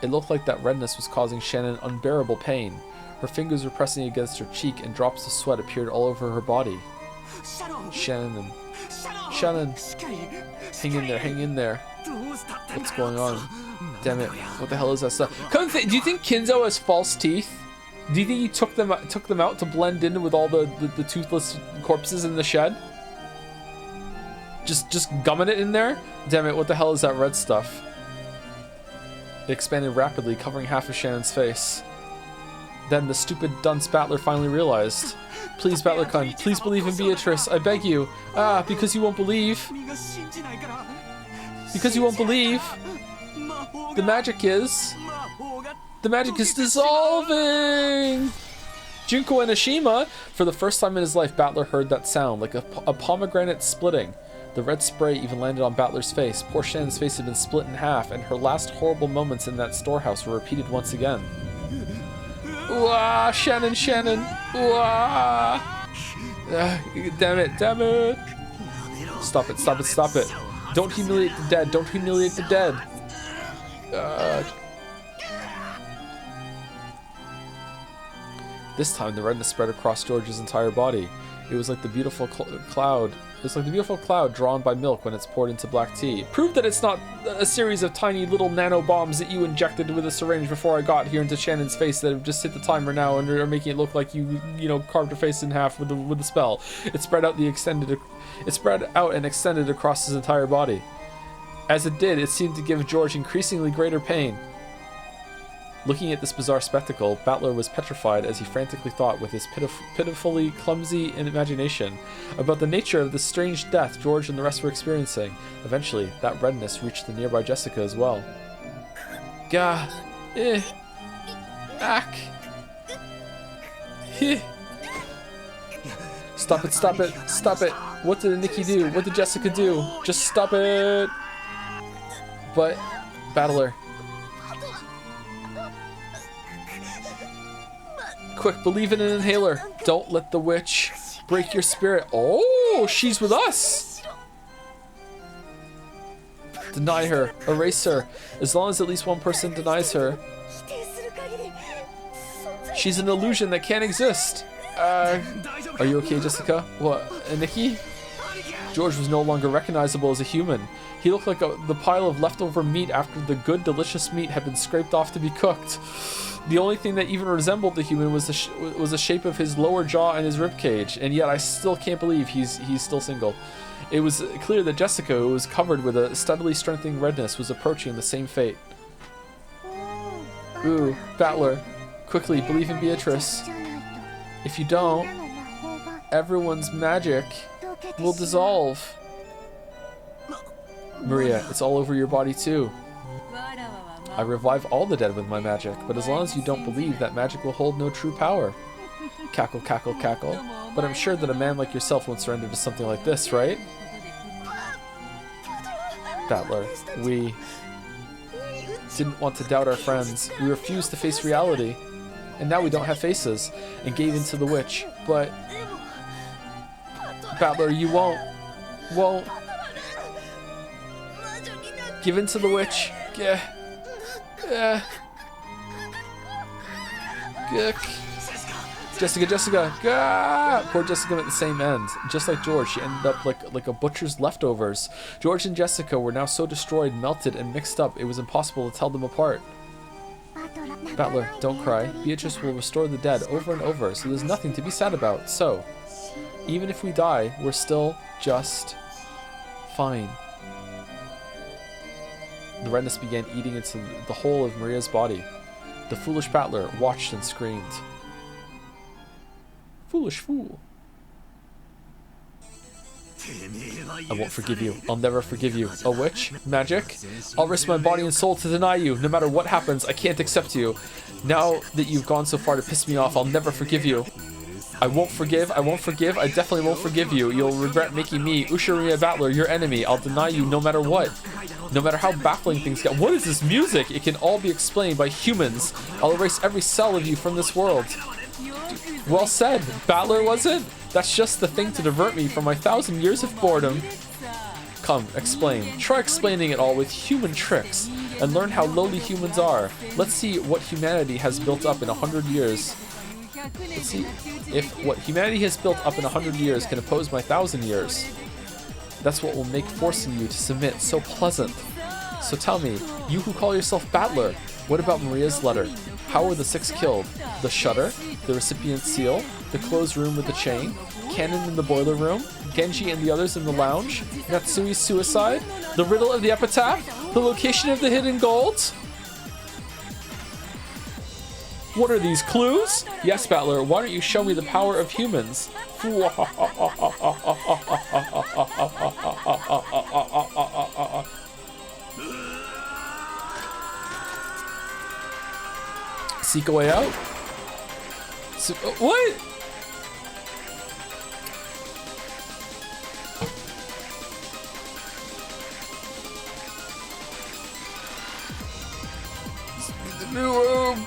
It looked like that redness was causing Shannon unbearable pain. Her fingers were pressing against her cheek and drops of sweat appeared all over her body. Shannon. Hang in there, hang in there. What's going on? Damn it, what the hell is that stuff? Do you think Kinzo has false teeth? Do you think he took them out to blend in with all the toothless corpses in the shed? Just gumming it in there? Damn it, what the hell is that red stuff? It expanded rapidly, covering half of Shannon's face. Then the stupid dunce Battler finally realized. Please, Battler-kun, please believe in Beatrice, I beg you. Ah, because you won't believe. Because you won't believe. The magic is dissolving! Junko and Ashima, for the first time in his life, Battler heard that sound, like a pomegranate splitting. The red spray even landed on Battler's face. Poor Shannon's face had been split in half, and her last horrible moments in that storehouse were repeated once again. Ooh-ah, Shannon! Ooh-ah! Damn it! Stop it! Don't humiliate the dead! This time the redness spread across George's entire body. It was like the beautiful cloud It's like the beautiful cloud drawn by milk when it's poured into black tea. Prove that it's not a series of tiny little nano bombs that you injected with a syringe before I got here into Shannon's face that have just hit the timer now and are making it look like you carved her face in half with the spell. It spread out and extended across his entire body. As it did, it seemed to give George increasingly greater pain. Looking at this bizarre spectacle, Battler was petrified as he frantically thought with his pitifully clumsy imagination about the nature of the strange death George and the rest were experiencing. Eventually, that redness reached the nearby Jessica as well. Gah. Ack. Heh. Stop it, stop it, stop it. What did Nikki do? What did Jessica do? Just stop it. But, Battler. Quick, believe in an inhaler. Don't let the witch break your spirit. Oh, she's with us. Deny her. Erase her. As long as at least one person denies her. She's an illusion that can't exist. Are you okay, Jessica? What, Nikki? George was no longer recognizable as a human. He looked like the pile of leftover meat after the good, delicious meat had been scraped off to be cooked. The only thing that even resembled the human was the shape of his lower jaw and his rib cage, and yet I still can't believe he's still single. It was clear that Jessica, who was covered with a steadily strengthening redness, was approaching the same fate. Ooh, Battler, quickly believe in Beatrice. If you don't, everyone's magic will dissolve. Maria, it's all over your body too. I revive all the dead with my magic, but as long as you don't believe, that magic will hold no true power. Cackle, cackle, cackle. But I'm sure that a man like yourself won't surrender to something like this, right? Battler, we didn't want to doubt our friends. We refused to face reality. And now we don't have faces, and gave in to the witch. But, Battler, you won't give in to the witch. Jessica. Gah! Poor Jessica at the same end. Just like George, she ended up like a butcher's leftovers. George and Jessica were now so destroyed, melted, and mixed up, it was impossible to tell them apart. Battler, don't cry. Beatrice will restore the dead over and over, so there's nothing to be sad about. So, even if we die, we're still just fine. The redness began eating into the whole of Maria's body. The foolish Battler watched and screamed. Foolish fool. I won't forgive you. I'll never forgive you. A witch? Magic? I'll risk my body and soul to deny you. No matter what happens, I can't accept you. Now that you've gone so far to piss me off, I'll never forgive you. I won't forgive. I definitely won't forgive you. You'll regret making me, Ushiriya Battler, your enemy. I'll deny you no matter what. No matter how baffling things get. What is this music? It can all be explained by humans. I'll erase every cell of you from this world. Well said. Battler, was it? That's just the thing to divert me from my 1,000 years of boredom. Come, explain. Try explaining it all with human tricks, and learn how lowly humans are. Let's see what humanity has built up in 100 years. Let's see if what humanity has built up in 100 years can oppose my 1,000 years. That's what will make forcing you to submit so pleasant. So tell me, you who call yourself Battler, what about Maria's letter? How were the 6 killed? The shutter? The recipient's seal? The closed room with the chain? Cannon in the boiler room? Genji and the others in the lounge? Natsui's suicide? The riddle of the epitaph? The location of the hidden gold? What are these, clues? Yes, Battler, why don't you show me the power of humans? Seek a way out? So, what?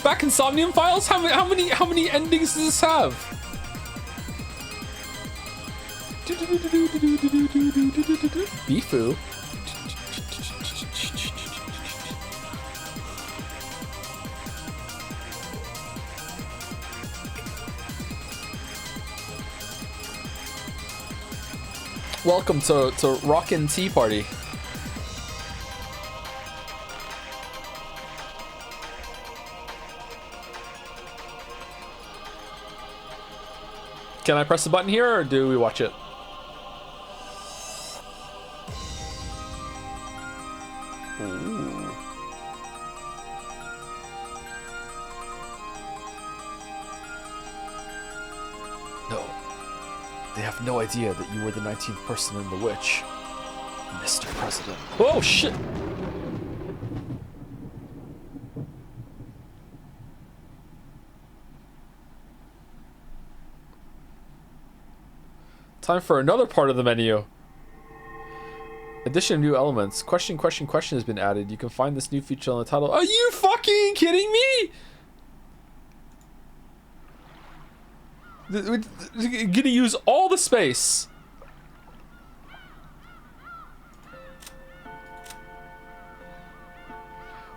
Back in Somnium Files? How many endings does this have? Bifu? Welcome to Rockin' Tea Party. Can I press the button here, or do we watch it? Ooh. No. They have no idea that you were the 19th person in the witch, Mr. President. Oh, shit! Time for another part of the menu. Addition of new elements. Question has been added. You can find this new feature on the title. Are you fucking kidding me? We're gonna use all the space.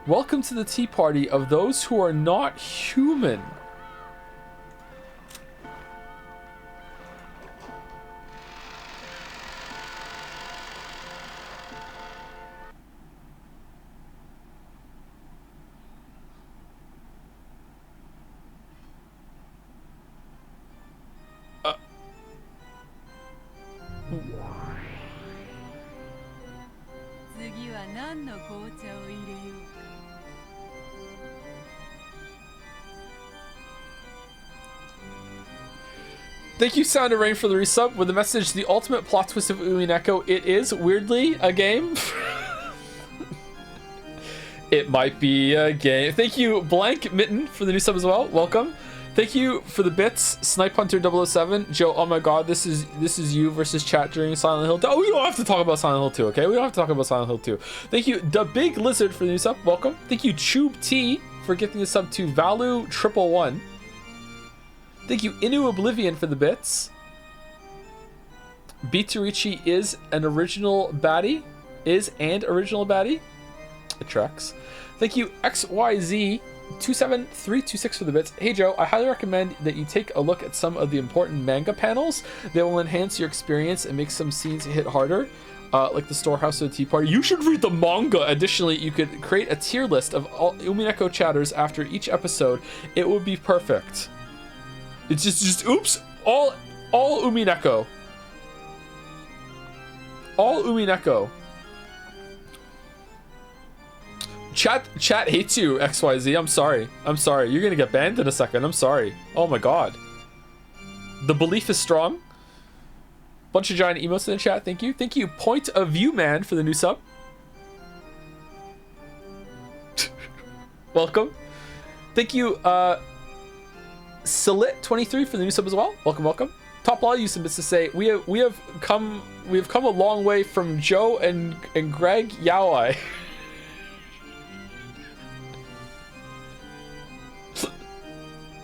Welcome to the tea party of those who are not human. Thank you, Sound of Rain, for the resub with the message, the ultimate plot twist of Umineko. It is, weirdly, a game. It might be a game. Thank you, Blank Mitten, for the new sub as well. Welcome. Thank you for the bits, Snipe Hunter 007. Joe, oh my god, this is you versus chat during Silent Hill 2. Oh, we don't have to talk about Silent Hill 2, okay? We don't have to talk about Silent Hill 2. Thank you, The Big Lizard, for the new sub. Welcome. Thank you, Chube T, for gifting the sub to Valu111. Thank you, Inu Oblivion, for the bits. Bitarichi is an original baddie. Is and original baddie. It tracks. Thank you, XYZ27326 for the bits. Hey Joe, I highly recommend that you take a look at some of the important manga panels. They will enhance your experience and make some scenes hit harder. Like the Storehouse of the Tea Party. You should read the manga. Additionally, you could create a tier list of all Umineko chatters after each episode. It would be perfect. It's just oops, all Umineko. All Umineko. Chat hates you, XYZ. I'm sorry. You're gonna get banned in a second. I'm sorry. Oh my god. The belief is strong. Bunch of giant emotes in the chat. Thank you. Thank you, Point of View Man, for the new sub. Welcome. Thank you, Silit23 for the new sub as well. Welcome. Top Law used some bits to say we have come a long way from Joe and Greg Yawai.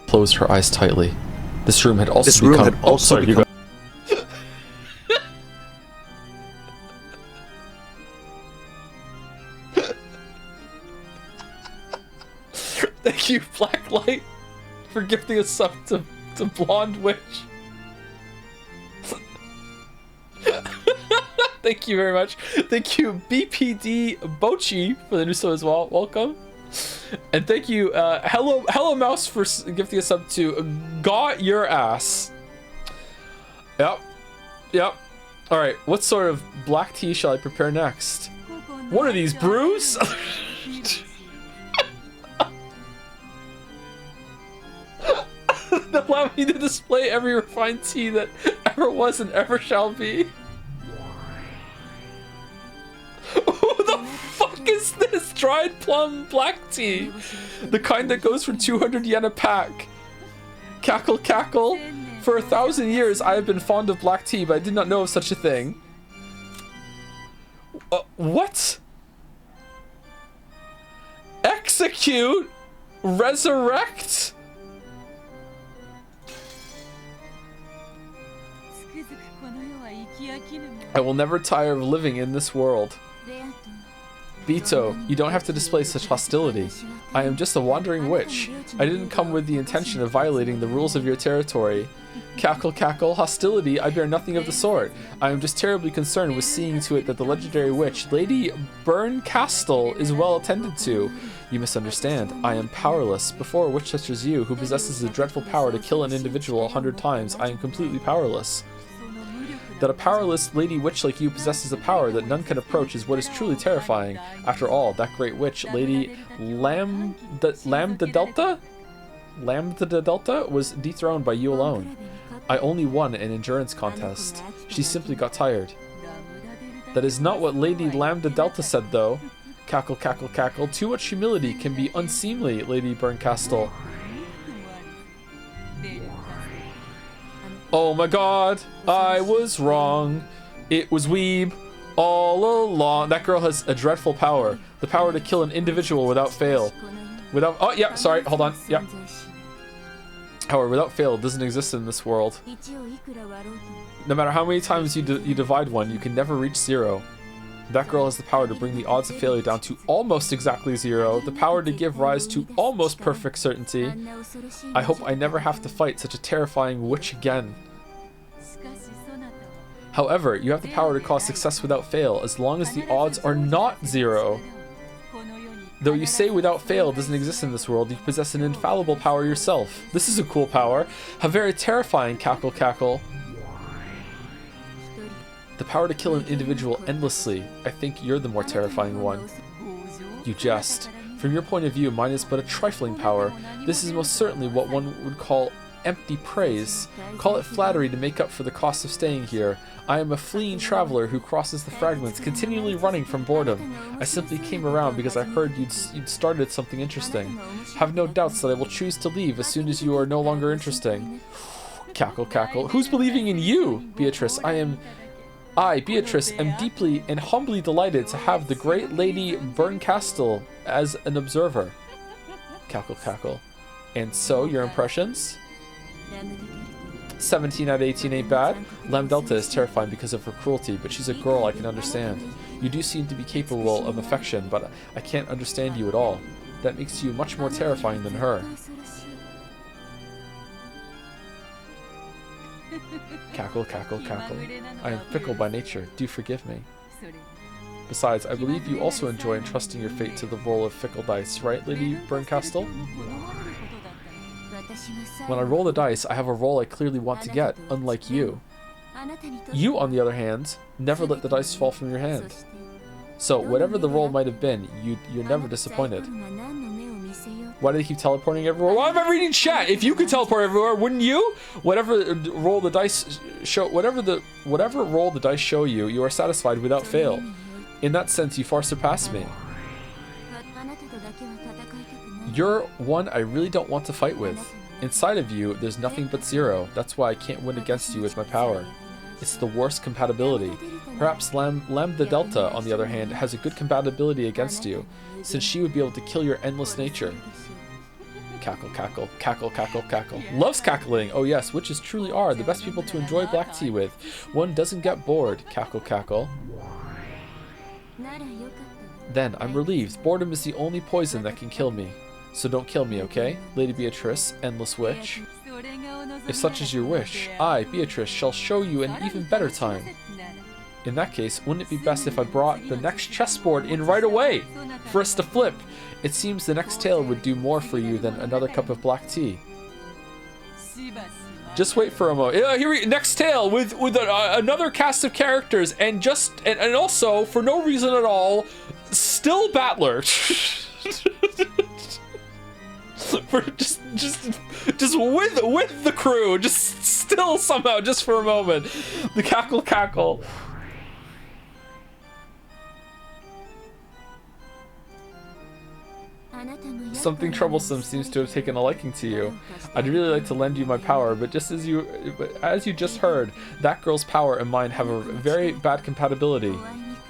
Closed her eyes tightly. This room had also become. Thank you, Blacklight, for gifting a sub to Blonde Witch. Thank you very much. Thank you, BPD Bochi, for the new sub as well. Welcome. And thank you, Hello Mouse, for gifting a sub to Got Your Ass. Yep. Alright, what sort of black tea shall I prepare next? What are these, brews? Allow me to display every refined tea that ever was and ever shall be. Who the fuck is this? Dried plum black tea. The kind that goes for 200 yen a pack. Cackle. For 1,000 years I have been fond of black tea, but I did not know of such a thing. What? Execute? Resurrect? I will never tire of living in this world. Bito, you don't have to display such hostility. I am just a wandering witch. I didn't come with the intention of violating the rules of your territory. Cackle, cackle, hostility, I bear nothing of the sort. I am just terribly concerned with seeing to it that the legendary witch, Lady Berncastle, is well attended to. You misunderstand. I am powerless. Before a witch such as you, who possesses the dreadful power to kill an individual 100 times, I am completely powerless. That a powerless lady witch like you possesses a power that none can approach is what is truly terrifying. After all, that great witch, Lady Lambda Delta, was dethroned by you alone. I only won an endurance contest. She simply got tired. That is not what Lady Lambda Delta said, though. Cackle, cackle, cackle. Too much humility can be unseemly, Lady Berncastle. Oh my god, I was wrong. It was Weeb all along. That girl has a dreadful power. The power to kill an individual without fail. Oh, yeah, sorry, hold on. Yeah. However, without fail, it doesn't exist in this world. No matter how many times you divide one, you can never reach 0. That girl has the power to bring the odds of failure down to almost exactly 0, the power to give rise to almost perfect certainty. I hope I never have to fight such a terrifying witch again. However, you have the power to cause success without fail, as long as the odds are not 0. Though you say without fail doesn't exist in this world, you possess an infallible power yourself. This is a cool power. How very terrifying, cackle, cackle. The power to kill an individual endlessly. I think you're the more terrifying one. You jest. From your point of view, mine is but a trifling power. This is most certainly what one would call empty praise. Call it flattery to make up for the cost of staying here. I am a fleeing traveler who crosses the fragments, continually running from boredom. I simply came around because I heard you'd started something interesting. Have no doubts that I will choose to leave as soon as you are no longer interesting. Cackle, cackle. Who's believing in you, Beatrice? I, Beatrice, am deeply and humbly delighted to have the great Lady Berncastle as an observer. Cackle, cackle. And so, your impressions? 17 out of 18 ain't bad. Lam Delta is terrifying because of her cruelty, but she's a girl I can understand. You do seem to be capable of affection, but I can't understand you at all. That makes you much more terrifying than her. Cackle, cackle, cackle. I am fickle by nature. Do forgive me. Besides, I believe you also enjoy entrusting your fate to the roll of fickle dice, right, Lady Berncastle? When I roll the dice, I have a roll I clearly want to get, unlike you. You, on the other hand, never let the dice fall from your hand. So, whatever the roll might have been, you're never disappointed. Why do they keep teleporting everywhere? Why am I reading chat? If you could teleport everywhere, wouldn't you? Whatever roll the dice show, whatever roll the dice show you, you are satisfied without fail. In that sense, you far surpass me. You're one I really don't want to fight with. Inside of you, there's nothing but 0. That's why I can't win against you with my power. It's the worst compatibility. Perhaps Lambda Delta, on the other hand, has a good compatibility against you, since she would be able to kill your endless nature. Cackle, cackle, cackle, cackle, cackle. Loves cackling! Oh yes, witches truly are the best people to enjoy black tea with. One doesn't get bored. Cackle, cackle. Then, I'm relieved. Boredom is the only poison that can kill me. So don't kill me, okay? Lady Beatrice, endless witch. If such is your wish, I, Beatrice, shall show you an even better time. In that case, wouldn't it be best if I brought the next chessboard in right away for us to flip? It seems the next tale would do more for you than another cup of black tea. Just wait for a moment. Here, next tale with another cast of characters and also for no reason at all, still Battler. For just with the crew, just still somehow, just for a moment. The cackle, cackle. Something troublesome seems to have taken a liking to you. I'd really like to lend you my power, but as you just heard, that girl's power and mine have a very bad compatibility.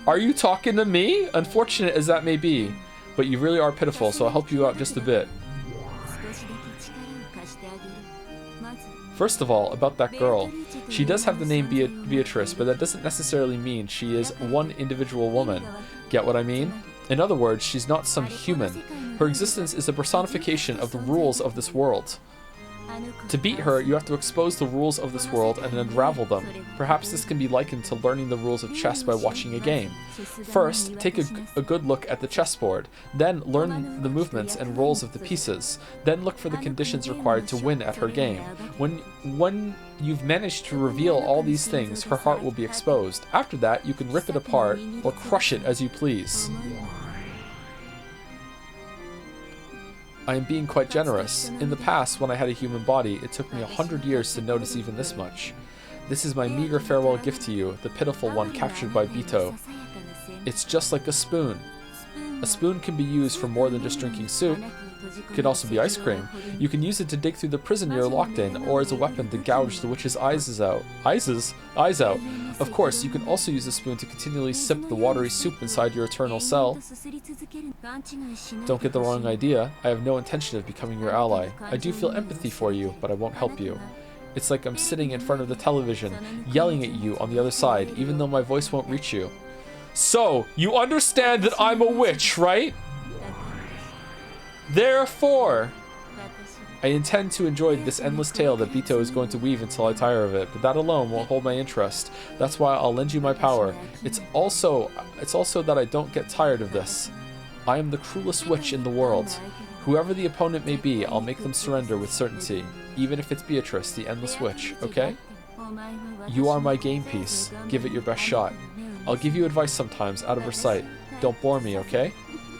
Are you talking to me? Unfortunate as that may be, but you really are pitiful, so I'll help you out just a bit. First of all, about that girl. She does have the name Beatrice, but that doesn't necessarily mean she is one individual woman. Get what I mean? In other words, she's not some human. Her existence is a personification of the rules of this world. To beat her, you have to expose the rules of this world and unravel them. Perhaps this can be likened to learning the rules of chess by watching a game. First, take a good look at the chessboard. Then learn the movements and roles of the pieces. Then look for the conditions required to win at her game. When you've managed to reveal all these things, her heart will be exposed. After that, you can rip it apart or crush it as you please. I am being quite generous. In the past, when I had a human body, it took me 100 years to notice even this much. This is my meager farewell gift to you, the pitiful one captured by Bito. It's just like a spoon. A spoon can be used for more than just drinking soup. It can also be ice cream. You can use it to dig through the prison you're locked in, or as a weapon to gouge the witch's eyes out. Of course, you can also use a spoon to continually sip the watery soup inside your eternal cell. Don't get the wrong idea. I have no intention of becoming your ally. I do feel empathy for you, but I won't help you. It's like I'm sitting in front of the television, yelling at you on the other side, even though my voice won't reach you. So, you understand that I'm a witch, right? Therefore, I intend to enjoy this endless tale that Bito is going to weave until I tire of it, but that alone won't hold my interest. That's why I'll lend you my power. It's also that I don't get tired of this. I am the cruelest witch in the world. Whoever the opponent may be, I'll make them surrender with certainty, even if it's Beatrice, the endless witch, okay? You are my game piece. Give it your best shot. I'll give you advice sometimes, out of her sight. Don't bore me, okay?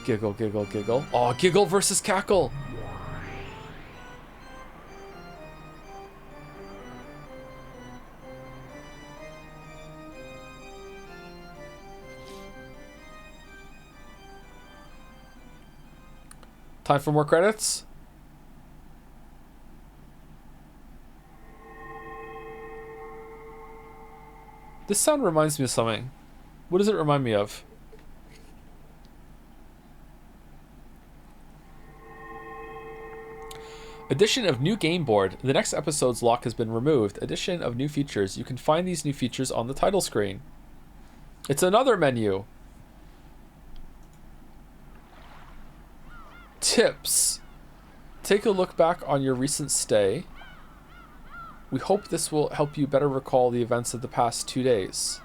Giggle, giggle, giggle. Aw, giggle versus cackle! Time for more credits? This sound reminds me of something. What does it remind me of? Addition of new game board. The next episode's lock has been removed. Addition of new features. You can find these new features on the title screen. It's another menu. Tips. Take a look back on your recent stay. We hope this will help you better recall the events of the past 2 days.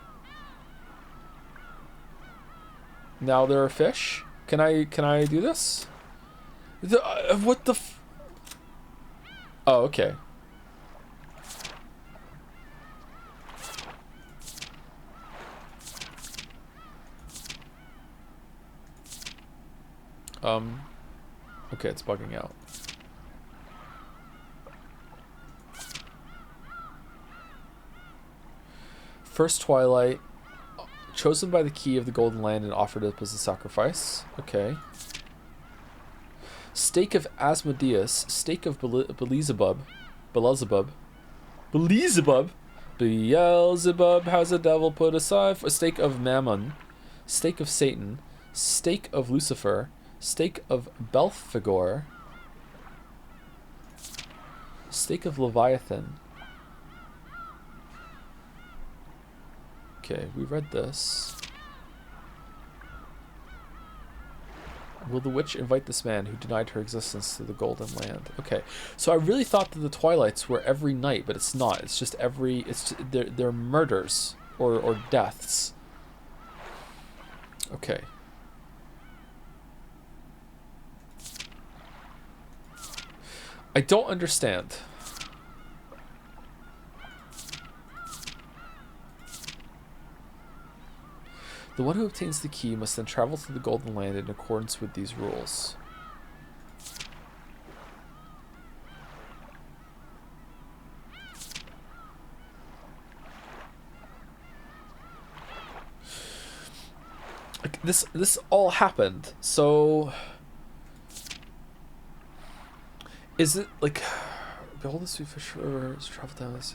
Now there are fish. Can I do this? What the Oh, okay. Okay, it's bugging out. First Twilight, chosen by the key of the Golden Land and offered up as a sacrifice. Okay. Stake of Asmodeus, stake of Beelzebub. Beelzebub has a devil put aside for stake of Mammon, stake of Satan, stake of Lucifer, stake of Belphegor, stake of Leviathan. Okay, we read this. Will the witch invite this man who denied her existence to the Golden Land? Okay, so I really thought that the Twilights were every night, but it's not. It's just they're murders or deaths. Okay. I don't understand. The one who obtains the key must then travel to the Golden Land in accordance with these rules. Like this all happened. So is it like behold the sweet fish rivers travel down this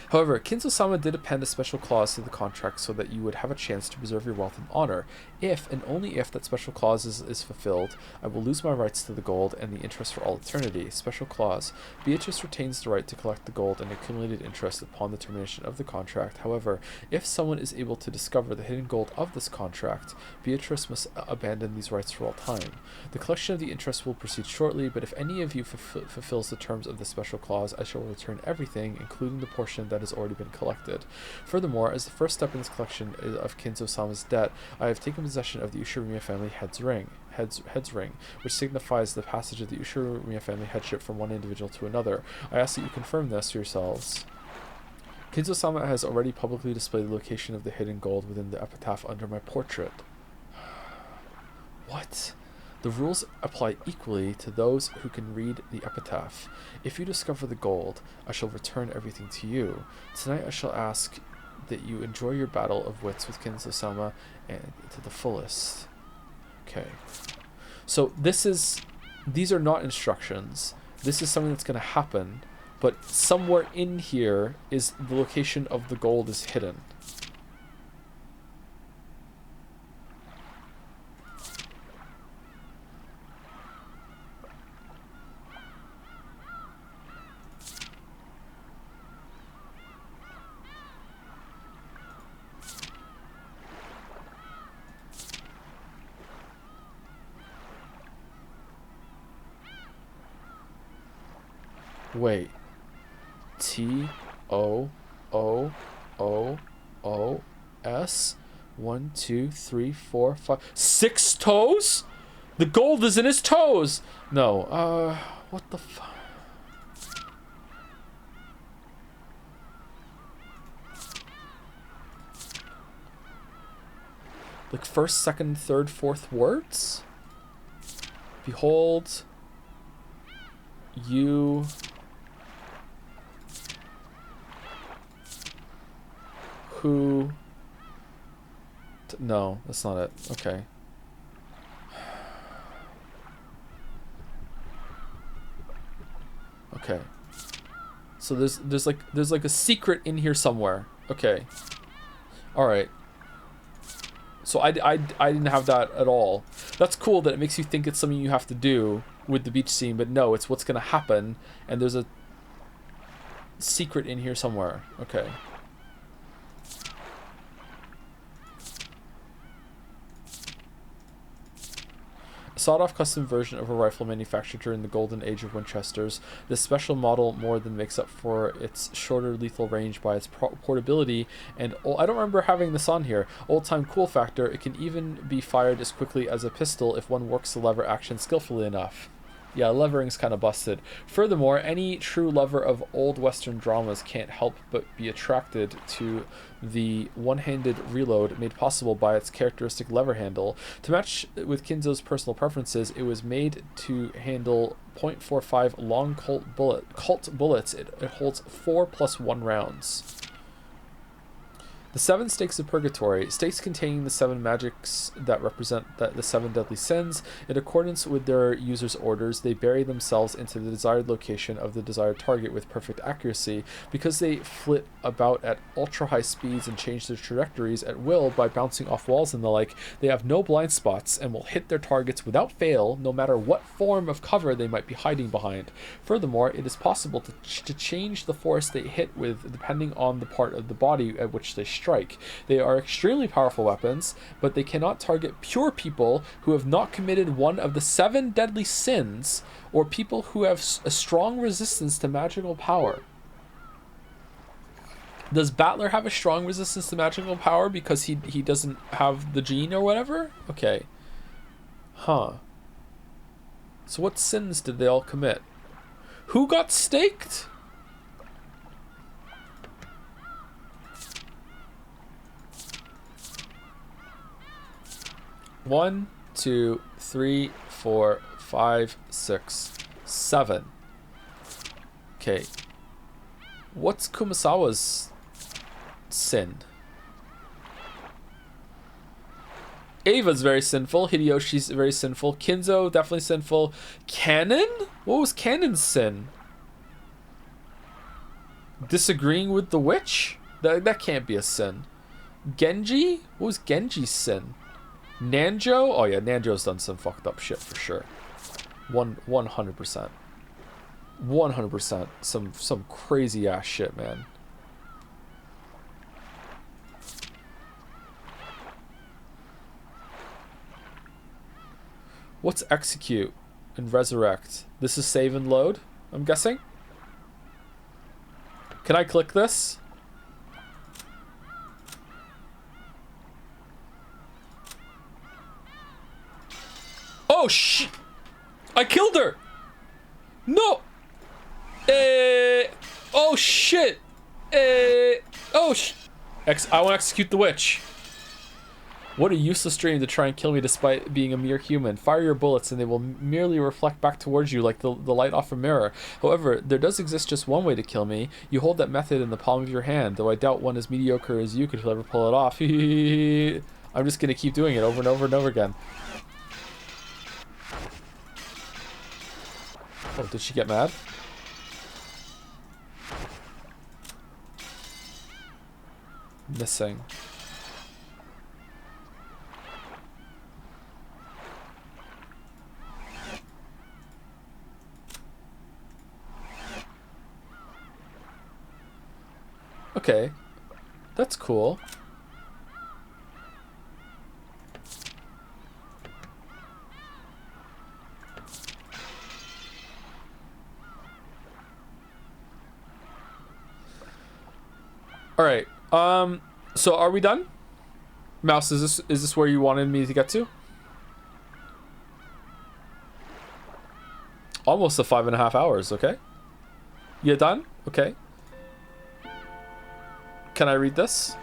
However, Kinzo-sama did append a special clause to the contract so that you would have a chance to preserve your wealth and honor. If, and only if, that special clause is fulfilled, I will lose my rights to the gold and the interest for all eternity. Special clause. Beatrice retains the right to collect the gold and accumulated interest upon the termination of the contract. However, if someone is able to discover the hidden gold of this contract, Beatrice must abandon these rights for all time. The collection of the interest will proceed shortly, but if any of you fulfills the terms of the special clause, I shall return everything, including the portion that has already been collected. Furthermore, as the first step in this collection of Kinzo-sama's debt, I have taken possession of the Ushiromiya family head's ring, which signifies the passage of the Ushiromiya family headship from one individual to another. I ask that you confirm this yourselves. Kinzo-sama has already publicly displayed the location of the hidden gold within the epitaph under my portrait. What? The rules apply equally to those who can read the epitaph. If you discover the gold, I shall return everything to you. Tonight I shall ask that you enjoy your battle of wits with Kinzo-sama and to the fullest. Okay. So these are not instructions. This is something that's going to happen, but somewhere in here is the location of the gold is hidden. Wait. T-O-O-O-O-S? 1, 2, 3, 4, 5, 6 toes? The gold is in his toes! No, what the fuck? Like first, second, third, fourth words? Behold, you... who... No, that's not it. Okay. Okay. So there's like a secret in here somewhere. Okay. All right. So I didn't have that at all. That's cool that it makes you think it's something you have to do with the beach scene, but no, it's what's gonna happen, and there's a secret in here somewhere. Okay. A sawed-off custom version of a rifle manufactured during the golden age of Winchesters, this special model more than makes up for its shorter lethal range by its portability and I don't remember having this on here. Old-time cool factor, it can even be fired as quickly as a pistol if one works the lever action skillfully enough. Yeah, levering's kind of busted. Furthermore, any true lover of old Western dramas can't help but be attracted to the one-handed reload made possible by its characteristic lever handle. To match with Kinzo's personal preferences, it was made to handle .45 long Colt bullets. It holds 4+1 rounds. The 7 stakes of purgatory, stakes containing the 7 magics that represent the 7 deadly sins. In accordance with their users' orders, they bury themselves into the desired location of the desired target with perfect accuracy. Because they flit about at ultra-high speeds and change their trajectories at will by bouncing off walls and the like, they have no blind spots and will hit their targets without fail, no matter what form of cover they might be hiding behind. Furthermore, it is possible to change the force they hit with depending on the part of the body at which they strike. They are extremely powerful weapons, but they cannot target pure people who have not committed one of the 7 deadly sins, or people who have a strong resistance to magical power. Does Battler have a strong resistance to magical power because he doesn't have the gene or whatever? Okay. Huh. So what sins did they all commit? Who got staked? One, 2, 3, 4, 5, 6, 7. Okay. What's Kumasawa's sin? Ava's very sinful. Hideyoshi's very sinful. Kinzo, definitely sinful. Canon? What was Canon's sin? Disagreeing with the witch? That can't be a sin. Genji? What was Genji's sin? Nanjo? Oh yeah, Nanjo's done some fucked up shit for sure. 100%. 100%. Some crazy ass shit, man. What's execute and resurrect? This is save and load, I'm guessing. Can I click this? Oh shit! I killed her! No! Oh shit! Oh sh... I want to execute the witch. What a useless dream to try and kill me despite being a mere human. Fire your bullets and they will merely reflect back towards you like the light off a mirror. However, there does exist just one way to kill me. You hold that method in the palm of your hand, though I doubt one as mediocre as you could ever pull it off. I'm just going to keep doing it over and over and over again. Oh, did she get mad? Missing. Okay, that's cool. All right. So are we done? Mouse, is this where you wanted me to get to? Almost the 5.5 hours. Okay. You done? Okay. Can I read this?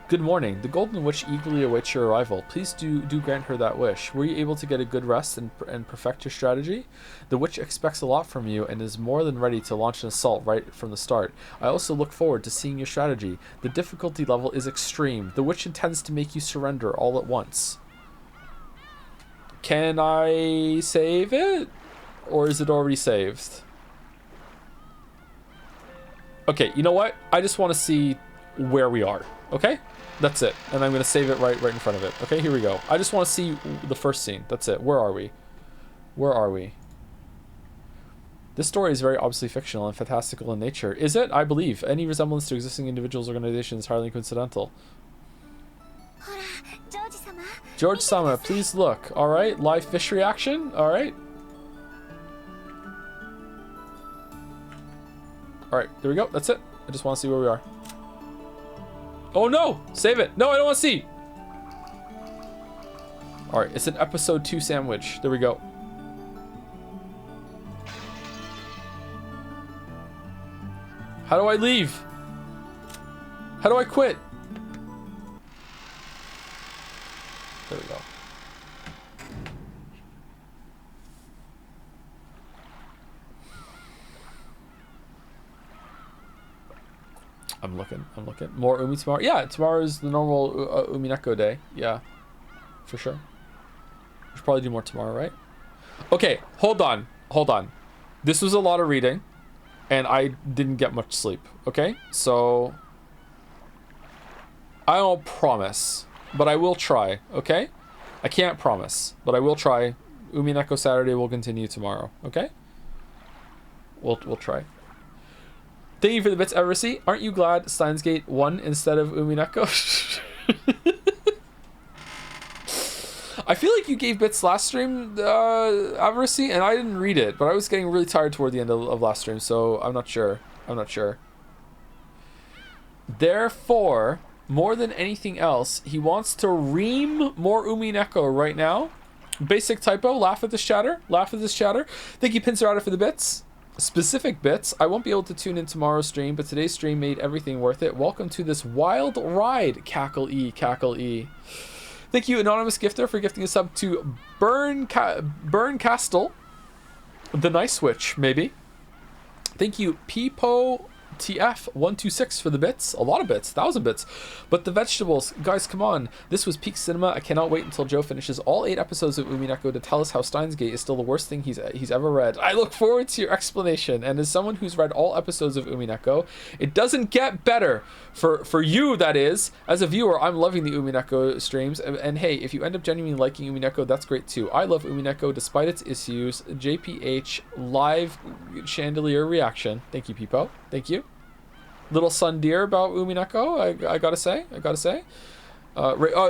Good morning. The Golden Witch eagerly awaits your arrival. Please do grant her that wish. Were you able to get a good rest and perfect your strategy? The witch expects a lot from you and is more than ready to launch an assault right from the start. I also look forward to seeing your strategy. The difficulty level is extreme. The witch intends to make you surrender all at once. Can I save it? Or is it already saved? Okay, you know what? I just want to see where we are. Okay? That's it. And I'm going to save it right in front of it. Okay, here we go. I just want to see the first scene. That's it. Where are we? Where are we? This story is very obviously fictional and fantastical in nature. Is it? I believe. Any resemblance to existing individuals or organizations is highly coincidental. George-sama, please look. Alright, live fish reaction. Alright. Alright, there we go. That's it. I just want to see where we are. Oh no! Save it! No, I don't want to see! Alright, it's an episode 2 sandwich. There we go. How do I leave? How do I quit? There we go. I'm looking. More Umi tomorrow? Yeah, tomorrow is the normal Umineko day. Yeah, for sure. We should probably do more tomorrow, right? Okay, hold on. This was a lot of reading, and I didn't get much sleep, okay? So, I don't promise, but I will try, okay? I can't promise, but I will try. Umineko Saturday will continue tomorrow, okay? We'll try. Thank you for the bits, Eversy. Aren't you glad Steins Gate won instead of Umineko? I feel like you gave bits last stream, Eversy, and I didn't read it, but I was getting really tired toward the end of last stream, so I'm not sure. Therefore, more than anything else, he wants to ream more Umineko right now. Basic typo, laugh at this chatter. Thank you, Pincerata, for the bits. Specific bits. I won't be able to tune in tomorrow's stream, but today's stream made everything worth it. Welcome to this wild ride, cackle E. Thank you, anonymous gifter, for gifting a sub to Burn Castle, the nice witch, maybe. Thank you, TF126 for the bits. A lot of bits, 1,000 bits. But the vegetables, guys, come on. This was peak cinema. I cannot wait until Joe finishes all 8 episodes of Umineko to tell us how Steins Gate is still the worst thing he's ever read. I look forward to your explanation. And as someone who's read all episodes of Umineko, it doesn't get better. For you, that is. As a viewer, I'm loving the Umineko streams. And hey, if you end up genuinely liking Umineko, that's great too. I love Umineko despite its issues. JPH live chandelier reaction. Thank you, Peepo. Thank you. Little sun deer about Umineko. I gotta say.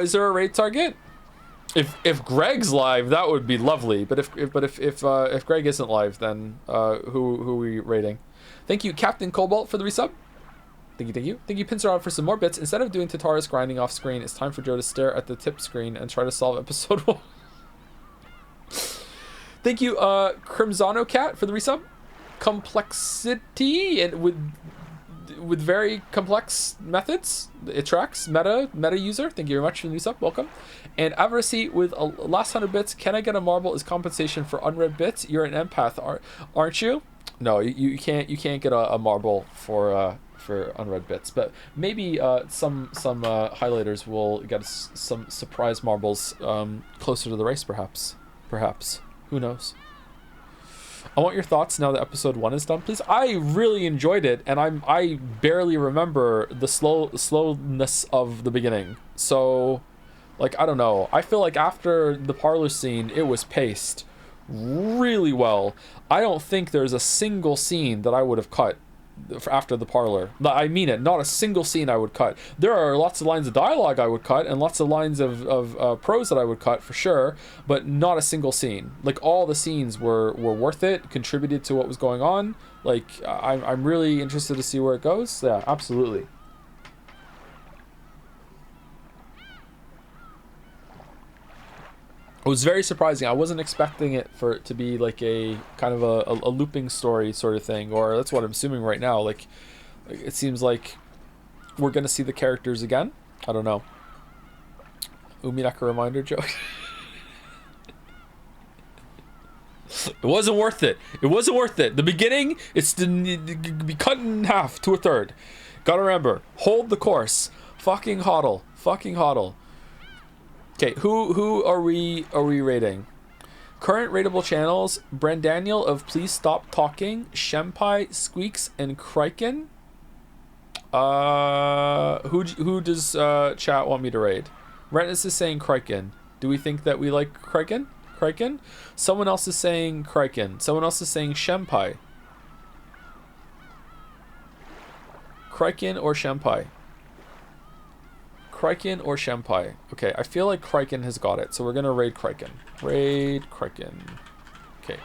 Is there a raid target? If Greg's live, that would be lovely. But if Greg isn't live, then who are we raiding? Thank you, Captain Cobalt, for the resub. Thank you. Thank you, Pincerod, for some more bits. Instead of doing Tataris grinding off screen, it's time for Joe to stare at the tip screen and try to solve episode 1. Thank you, Crimzano Cat, for the resub. Complexity and with very complex methods. It tracks meta user. Thank you very much for the resub. Welcome. And Avarice with a last 100 bits. Can I get a marble as compensation for unread bits? You're an empath, aren't you? No, you can't get a marble for unread bits, but maybe some highlighters will get us some surprise marbles closer to the race, perhaps. Who knows? I want your thoughts now that episode 1 is done, please. I really enjoyed it, and I barely remember the slowness of the beginning. So, like, I don't know. I feel like after the parlor scene, it was paced really well. I don't think there's a single scene that I would have cut after the parlor. I mean it, not a single scene I would cut. There are lots of lines of dialogue I would cut and lots of lines of prose that I would cut for sure, but not a single scene. Like, all the scenes were worth it, contributed to what was going on. Like, I'm really interested to see where it goes. Yeah, absolutely. It was very surprising. I wasn't expecting it to be like a kind of a looping story sort of thing, or that's what I'm assuming right now. Like, it seems like we're gonna see the characters again. I don't know. Umineko reminder joke. It wasn't worth it. It wasn't worth it. The beginning, it's to be cut in half to a third. Gotta remember, hold the course. Fucking hodl. Okay, who are we rating? Current rateable channels: Brandaniel of Please Stop Talking, Shempai, Squeaks, and Kriken. Who does chat want me to raid? Rentis is saying Kriken. Do we think that we like Kriken? Someone else is saying Kriken. Someone else is saying Shempai. Kriken or Shempai? Kriken or Shempai? Okay, I feel like Kriken has got it, so we're gonna raid Kriken. Okay.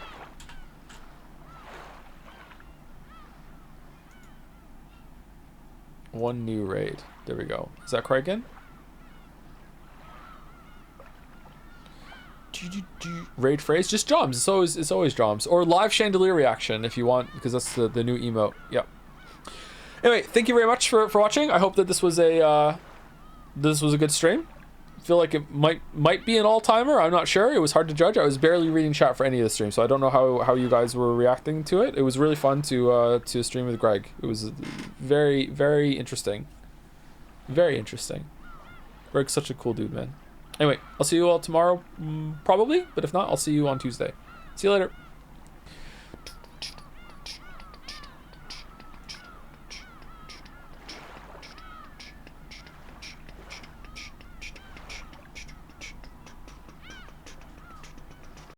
One new raid. There we go. Is that Kriken? Raid phrase? Just Joms. It's always Joms. Or live chandelier reaction if you want, because that's the new emote. Yep. Anyway, thank you very much for watching. I hope that this was a good stream. I feel like it might be an all-timer. I'm not sure. It was hard to judge. I was barely reading chat for any of the streams, so I don't know how you guys were reacting to it. It was really fun to stream with Greg. It was very, very interesting. Very interesting. Greg's such a cool dude, man. Anyway, I'll see you all tomorrow, probably, but if not, I'll see you on Tuesday. See you later.